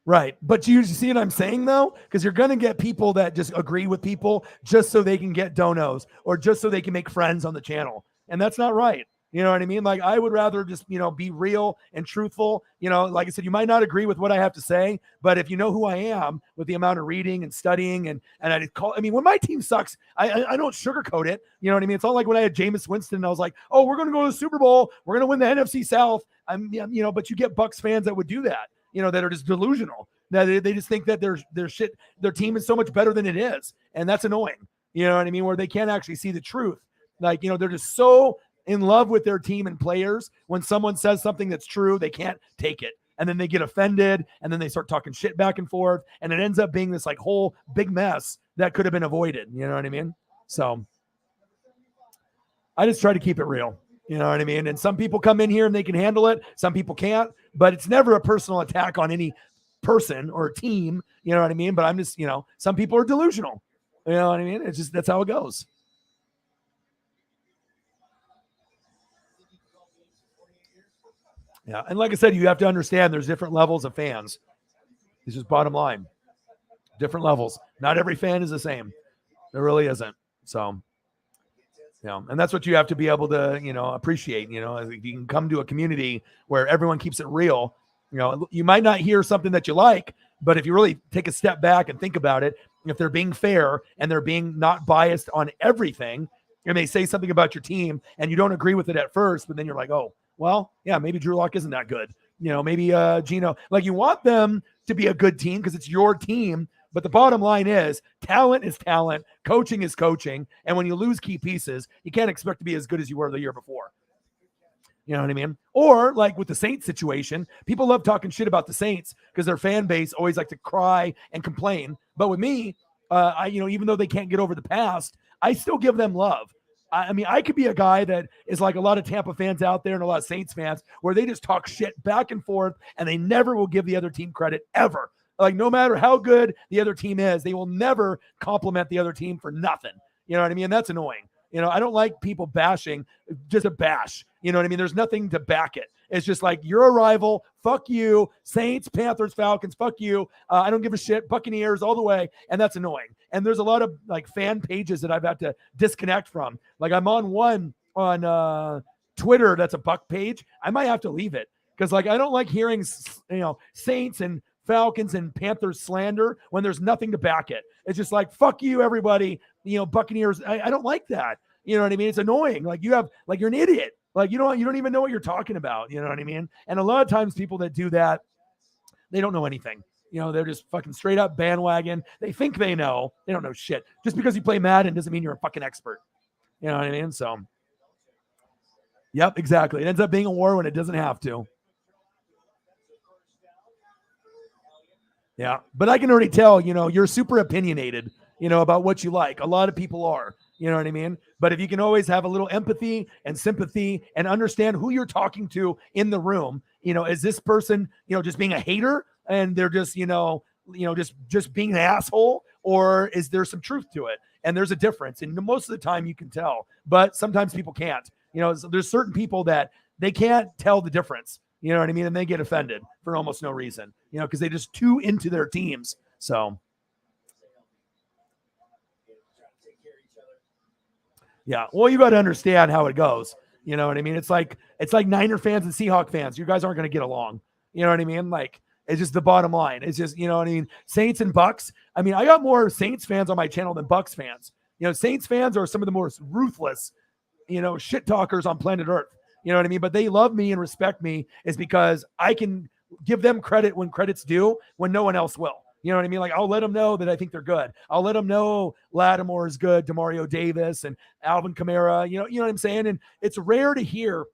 Right. But you see what I'm saying, though? Because you're going to get people that just agree with people just so they can get donos or just so they can make friends on the channel. And that's not right. You know what I mean? Like, I would rather just, be real and truthful. Like I said, you might not agree with what I have to say, but if you know who I am with the amount of reading and studying and when my team sucks, I don't sugarcoat it. You know what I mean? It's not like when I had Jameis Winston and I was like, oh, we're going to go to the Super Bowl. We're going to win the NFC South. But you get Bucs fans that would do that. That are just delusional. That they just think that their team is so much better than it is. And that's annoying. You know what I mean? Where they can't actually see the truth. Like, they're just so in love with their team and players. When someone says something that's true, they can't take it. And then they get offended and then they start talking shit back and forth. And it ends up being this like whole big mess that could have been avoided. You know what I mean? So I just try to keep it real. You know what I mean? And some people come in here and they can handle it. Some people can't, but it's never a personal attack on any person or team. You know what I mean? But I'm just, some people are delusional. You know what I mean? It's just, that's how it goes. Yeah. And like I said, you have to understand there's different levels of fans. It's just bottom line. Different levels. Not every fan is the same. There really isn't. So, and that's what you have to be able to, appreciate. If you can come to a community where everyone keeps it real, you might not hear something that you like, but if you really take a step back and think about it, if they're being fair and they're being not biased on everything, and they say something about your team and you don't agree with it at first, but then you're like, oh, well, yeah, maybe Drew Lock isn't that good. Maybe Gino, like you want them to be a good team because it's your team. But the bottom line is talent, coaching is coaching. And when you lose key pieces, you can't expect to be as good as you were the year before. You know what I mean? Or like with the Saints situation, people love talking shit about the Saints because their fan base always like to cry and complain. But with me, even though they can't get over the past, I still give them love. I could be a guy that is like a lot of Tampa fans out there and a lot of Saints fans where they just talk shit back and forth and they never will give the other team credit ever. Like no matter how good the other team is, they will never compliment the other team for nothing. You know what I mean? And that's annoying. I don't like people bashing just a bash. You know what I mean? There's nothing to back it. It's just like, you're a rival. Fuck you. Saints, Panthers, Falcons. Fuck you. I don't give a shit. Buccaneers all the way. And that's annoying. And there's a lot of like fan pages that I've had to disconnect from. Like I'm on one on Twitter that's a Buck page. I might have to leave it because like I don't like hearing Saints and Falcons and Panthers slander when there's nothing to back it. It's just like, fuck you, everybody. Buccaneers. I don't like that. You know what I mean? It's annoying. Like you're an idiot. Like you don't even know what you're talking about. You know what I mean? And a lot of times people that do that, they don't know anything. They're just fucking straight up bandwagon. They think they know. They don't know shit. Just because you play Madden doesn't mean you're a fucking expert. You know what I mean? So, yep, exactly. It ends up being a war when it doesn't have to. Yeah, but I can already tell, you're super opinionated, about what you like. A lot of people are, you know what I mean? But if you can always have a little empathy and sympathy and understand who you're talking to in the room, is this person, just being a hater and they're just, just being an asshole, or is there some truth to it? And there's a difference. And most of the time you can tell, but sometimes people can't. There's certain people that they can't tell the difference. You know what I mean? And they get offended for almost no reason, because they just too into their teams. So, yeah. Well, you got to understand how it goes. You know what I mean? It's like Niner fans and Seahawk fans. You guys aren't going to get along. You know what I mean? Like, it's just the bottom line. It's just, you know what I mean? Saints and Bucks. I mean, I got more Saints fans on my channel than Bucks fans. Saints fans are some of the most ruthless, shit talkers on planet Earth. You know what I mean? But they love me and respect me is because I can give them credit when credit's due when no one else will. You know what I mean? Like I'll let them know that I think they're good. I'll let them know Lattimore is good, Demario Davis and Alvin Kamara. You know what I'm saying? And it's rare to hear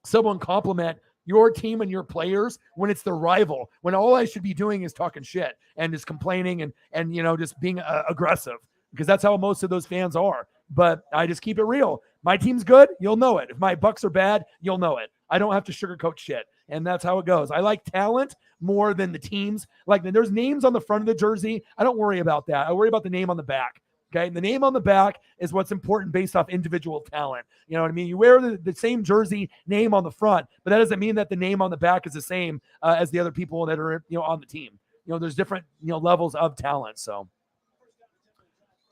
someone compliment your team and your players when it's the rival, when all I should be doing is talking shit and just complaining and just being aggressive, because that's how most of those fans are. but I just keep it real. My team's good, you'll know it. If my Bucks are bad, you'll know it. I don't have to sugarcoat shit. And that's how it goes. I like talent more than the teams. Like, there's names on the front of the jersey. I don't worry about that. I worry about the name on the back. Okay. And the name on the back is what's important based off individual talent. You know what I mean? You wear the same jersey name on the front, but that doesn't mean that the name on the back is the same as the other people that are, on the team. There's different, levels of talent. So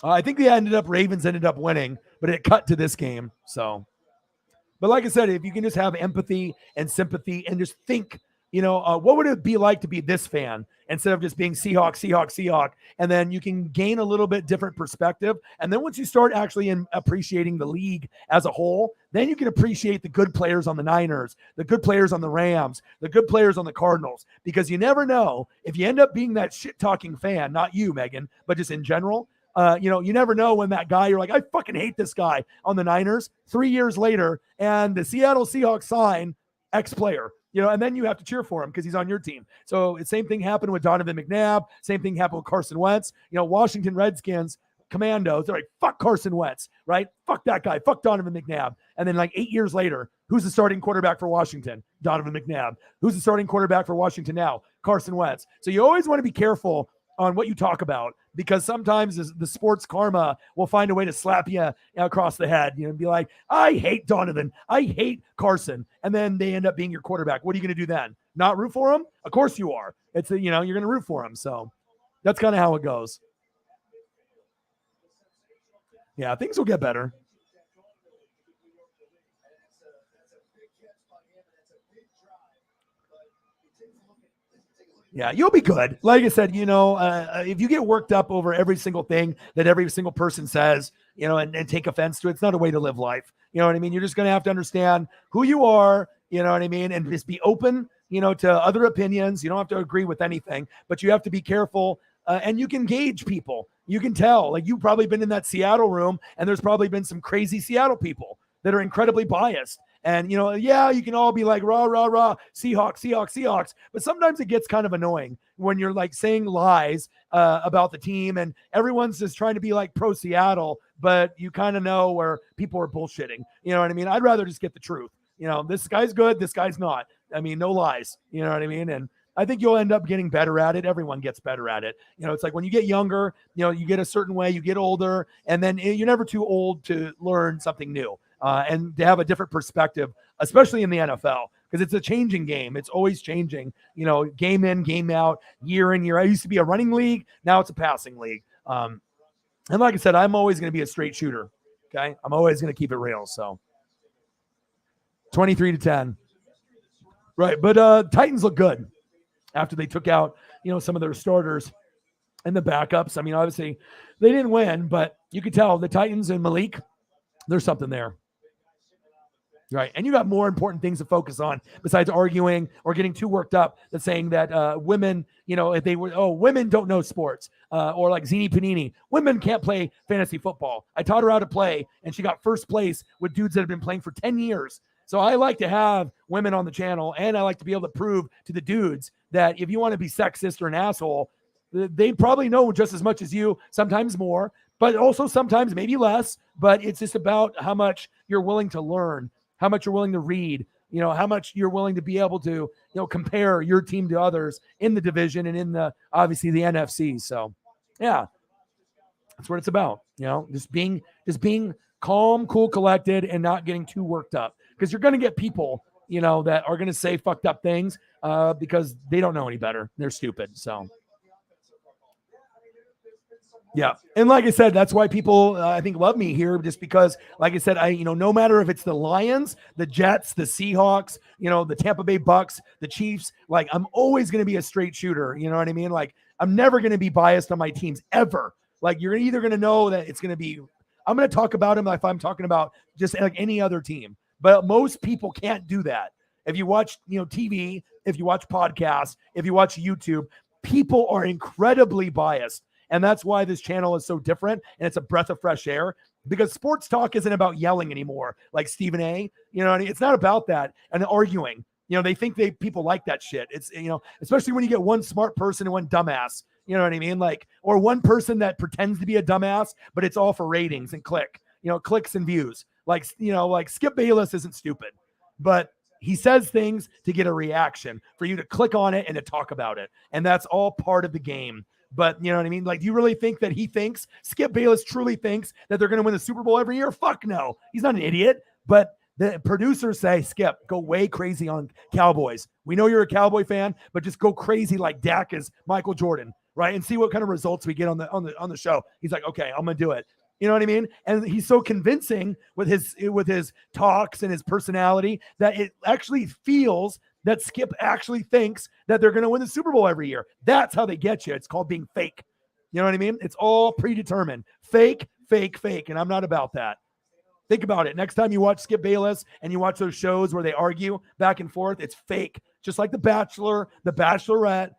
I think Ravens ended up winning, but it cut to this game. So, but like I said, if you can just have empathy and sympathy and just think, what would it be like to be this fan instead of just being Seahawk, and then you can gain a little bit different perspective. And then once you start actually appreciating the league as a whole, then you can appreciate the good players on the Niners, the good players on the Rams, the good players on the Cardinals, because you never know if you end up being that shit-talking fan, not you, Megan, but just in general. You never know when that guy, you're like, I fucking hate this guy on the Niners 3 years later, and the Seattle Seahawks sign X player, and then you have to cheer for him because he's on your team. So the same thing happened with Donovan McNabb. Same thing happened with Carson Wentz. Washington Redskins commandos, they're like, fuck Carson Wentz, right? Fuck that guy. Fuck Donovan McNabb. And then like 8 years later, who's the starting quarterback for Washington? Donovan McNabb. Who's the starting quarterback for Washington now? Carson Wentz. So you always want to be careful on what you talk about, because sometimes the sports karma will find a way to slap you across the head, and be like, I hate Donovan, I hate Carson, and then they end up being your quarterback. What are you going to do then? Not root for him? Of course you are. It's you're going to root for him. So that's kind of how it goes. Yeah, things will get better. Yeah, you'll be good. Like I said, if you get worked up over every single thing that every single person says, and take offense to it, it's not a way to live life. You know what I mean? You're just going to have to understand who you are, you know what I mean? And just be open, to other opinions. You don't have to agree with anything, but you have to be careful. And you can gauge people. You can tell, like, you've probably been in that Seattle room, and there's probably been some crazy Seattle people that are incredibly biased. And, you can all be like, rah, rah, rah, Seahawks. But sometimes it gets kind of annoying when you're like saying lies about the team, and everyone's just trying to be like pro Seattle, but you kind of know where people are bullshitting. You know what I mean? I'd rather just get the truth. This guy's good, this guy's not. I mean, no lies. You know what I mean? And I think you'll end up getting better at it. Everyone gets better at it. It's like when you get younger, you get a certain way, you get older, and then you're never too old to learn something new. And to have a different perspective, especially in the NFL, because it's a changing game. It's always changing, game in, game out, year in, year out. I used to be a running league. Now it's a passing league. And like I said, I'm always going to be a straight shooter. Okay. I'm always going to keep it real. So 23-10. Right. But Titans look good after they took out, some of their starters and the backups. I mean, obviously they didn't win, but you could tell the Titans and Malik, there's something there. Right. And you got more important things to focus on besides arguing or getting too worked up than saying that women, if they were, women don't know sports, or like Zini Panini, women can't play fantasy football. I taught her how to play, and she got first place with dudes that have been playing for 10 years. So I like to have women on the channel, and I like to be able to prove to the dudes that if you want to be sexist or an asshole, they probably know just as much as you, sometimes more, but also sometimes maybe less. But it's just about how much you're willing to learn, how much you're willing to read, how much you're willing to be able to, compare your team to others in the division and in obviously the NFC. So yeah, that's what it's about. Just being calm, cool, collected, and not getting too worked up, because you're going to get people, that are going to say fucked up things because they don't know any better. They're stupid. So yeah. And like I said, that's why people, I think, love me here, just because, like I said, no matter if it's the Lions, the Jets, the Seahawks, the Tampa Bay Bucks, the Chiefs, like, I'm always going to be a straight shooter. You know what I mean? Like, I'm never going to be biased on my teams ever. Like, you're either going to know that it's going to be, I'm going to talk about them if I'm talking about just like any other team. But most people can't do that. If you watch, TV, if you watch podcasts, if you watch YouTube, people are incredibly biased. And that's why this channel is so different, and it's a breath of fresh air, because sports talk isn't about yelling anymore, like Stephen A. It's not about that and arguing. They think people like that shit. It's, especially when you get one smart person and one dumbass. You know what I mean? Like, or one person that pretends to be a dumbass, but it's all for ratings and click. clicks and views. Like Skip Bayless isn't stupid, but he says things to get a reaction, for you to click on it and to talk about it. And that's all part of the game. But you know what I mean? Like, do you really think that Skip Bayless truly thinks that they're going to win the Super Bowl every year? Fuck no. He's not an idiot. But the producers say, Skip, go way crazy on Cowboys. We know you're a Cowboy fan, but just go crazy like Dak is Michael Jordan, right? And see what kind of results we get on the show. He's like, okay, I'm going to do it. You know what I mean? And he's so convincing with his talks and his personality that it actually feels that Skip actually thinks that they're going to win the Super Bowl every year. That's how they get you. It's called being fake. You know what I mean? It's all predetermined. Fake, fake, fake. And I'm not about that. Think about it. Next time you watch Skip Bayless and you watch those shows where they argue back and forth, it's fake. Just like The Bachelor, The Bachelorette,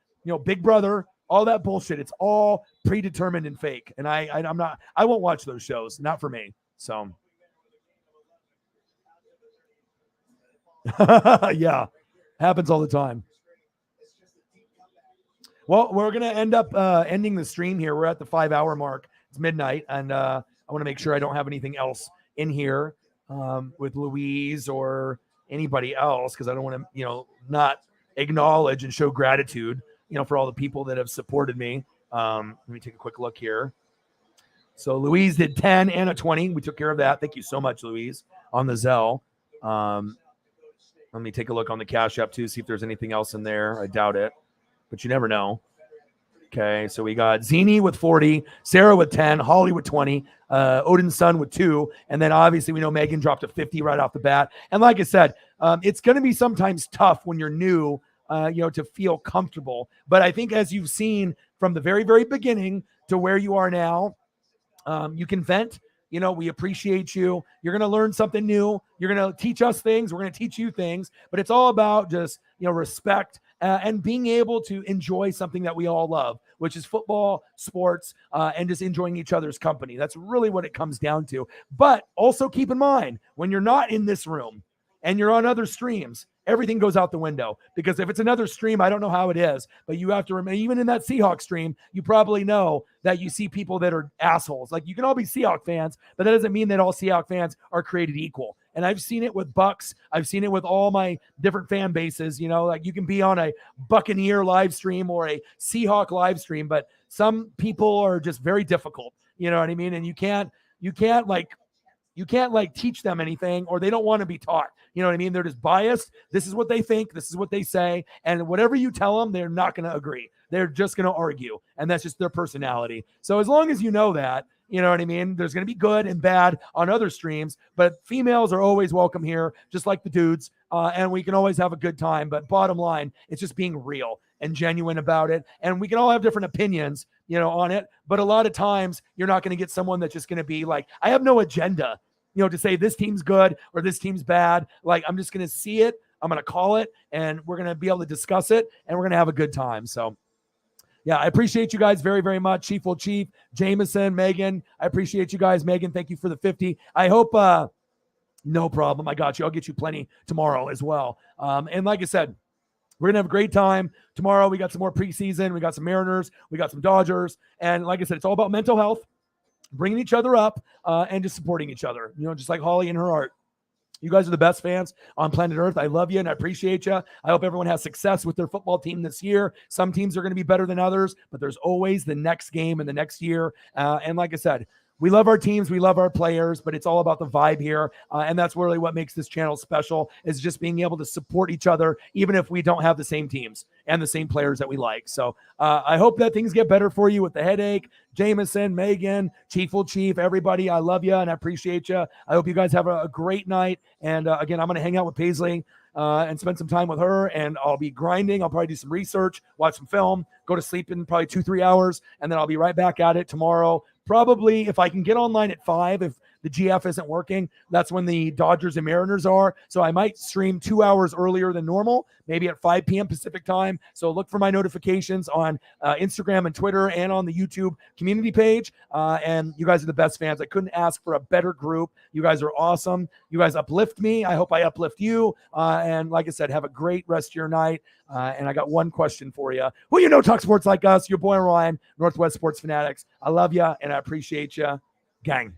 Big Brother, all that bullshit. It's all predetermined and fake. And I won't watch those shows. Not for me. So, yeah, happens all the time. Well, we're going to end up ending the stream here. We're at the 5-hour mark. It's midnight. And I want to make sure I don't have anything else in here with Louise or anybody else, because I don't want to, not acknowledge and show gratitude, for all the people that have supported me. Let me take a quick look here. So Louise did 10 and a 20. We took care of that. Thank you so much, Louise, on the Zelle. Let me take a look on the Cash App too, see if there's anything else in there. I doubt it, but you never know. Okay, so we got Zini with 40, Sarah with 10, Holly with 20, Odin's son with 2, and then obviously we know Megan dropped a 50 right off the bat. And like I said, it's going to be sometimes tough when you're new, to feel comfortable. But I think as you've seen from the very, very beginning to where you are now, you can vent. We appreciate you. You're going to learn something new. You're going to teach us things. We're going to teach you things. But it's all about just, respect and being able to enjoy something that we all love, which is football, sports, and just enjoying each other's company. That's really what it comes down to. But also keep in mind, when you're not in this room and you're on other streams, everything goes out the window. Because if it's another stream, I don't know how it is, but you have to remember, even in that Seahawks stream, you probably know that you see people that are assholes. Like, you can all be Seahawks fans, but that doesn't mean that all Seahawks fans are created equal. And I've seen it with Bucks. I've seen it with all my different fan bases. Like, you can be on a Buccaneer live stream or a Seahawk live stream, but some people are just very difficult. You know what I mean? And you can't teach them anything, or they don't want to be taught. You know what I mean? They're just biased. This is what they think. This is what they say. And whatever you tell them, they're not going to agree. They're just going to argue. And that's just their personality. So as long as you know that, you know what I mean? There's going to be good and bad on other streams, but females are always welcome here, just like the dudes. And we can always have a good time. But bottom line, it's just being real and genuine about it. And we can all have different opinions, on it. But a lot of times you're not going to get someone that's just going to be like, I have no agenda, to say this team's good or this team's bad. Like, I'm just going to see it. I'm going to call it, and we're going to be able to discuss it, and we're going to have a good time. So, yeah, I appreciate you guys very, very much. Chief will Chief, Jameson, Megan. I appreciate you guys. Megan, thank you for the 50. I hope, no problem. I got you. I'll get you plenty tomorrow as well. And like I said, we're going to have a great time. Tomorrow we got some more preseason. We got some Mariners. We got some Dodgers. And like I said, it's all about mental health, bringing each other up, and just supporting each other, just like Holly and her art. You guys are the best fans on planet Earth. I love you and I appreciate you. I hope everyone has success with their football team this year. Some teams are going to be better than others, but there's always the next game and the next year. And like I said, we love our teams, we love our players, but it's all about the vibe here. And that's really what makes this channel special, is just being able to support each other, even if we don't have the same teams and the same players that we like. So I hope that things get better for you with the headache. Jameson, Megan, Chief will Chief, everybody, I love you and I appreciate you. I hope you guys have a great night. And again, I'm going to hang out with Paisley and spend some time with her, and I'll be grinding. I'll probably do some research, watch some film, go to sleep in probably 2-3 hours, and then I'll be right back at it tomorrow. Probably if I can get online at 5, if the GF isn't working, that's when the Dodgers and Mariners are. So I might stream 2 hours earlier than normal, maybe at 5 p.m. Pacific time. So look for my notifications on Instagram and Twitter and on the YouTube community page. And you guys are the best fans. I couldn't ask for a better group. You guys are awesome. You guys uplift me. I hope I uplift you. And like I said, have a great rest of your night. And I got one question for you. Who talk sports like us? Your boy Ryan, Northwest Sports Fanatics. I love you and I appreciate you. Gang.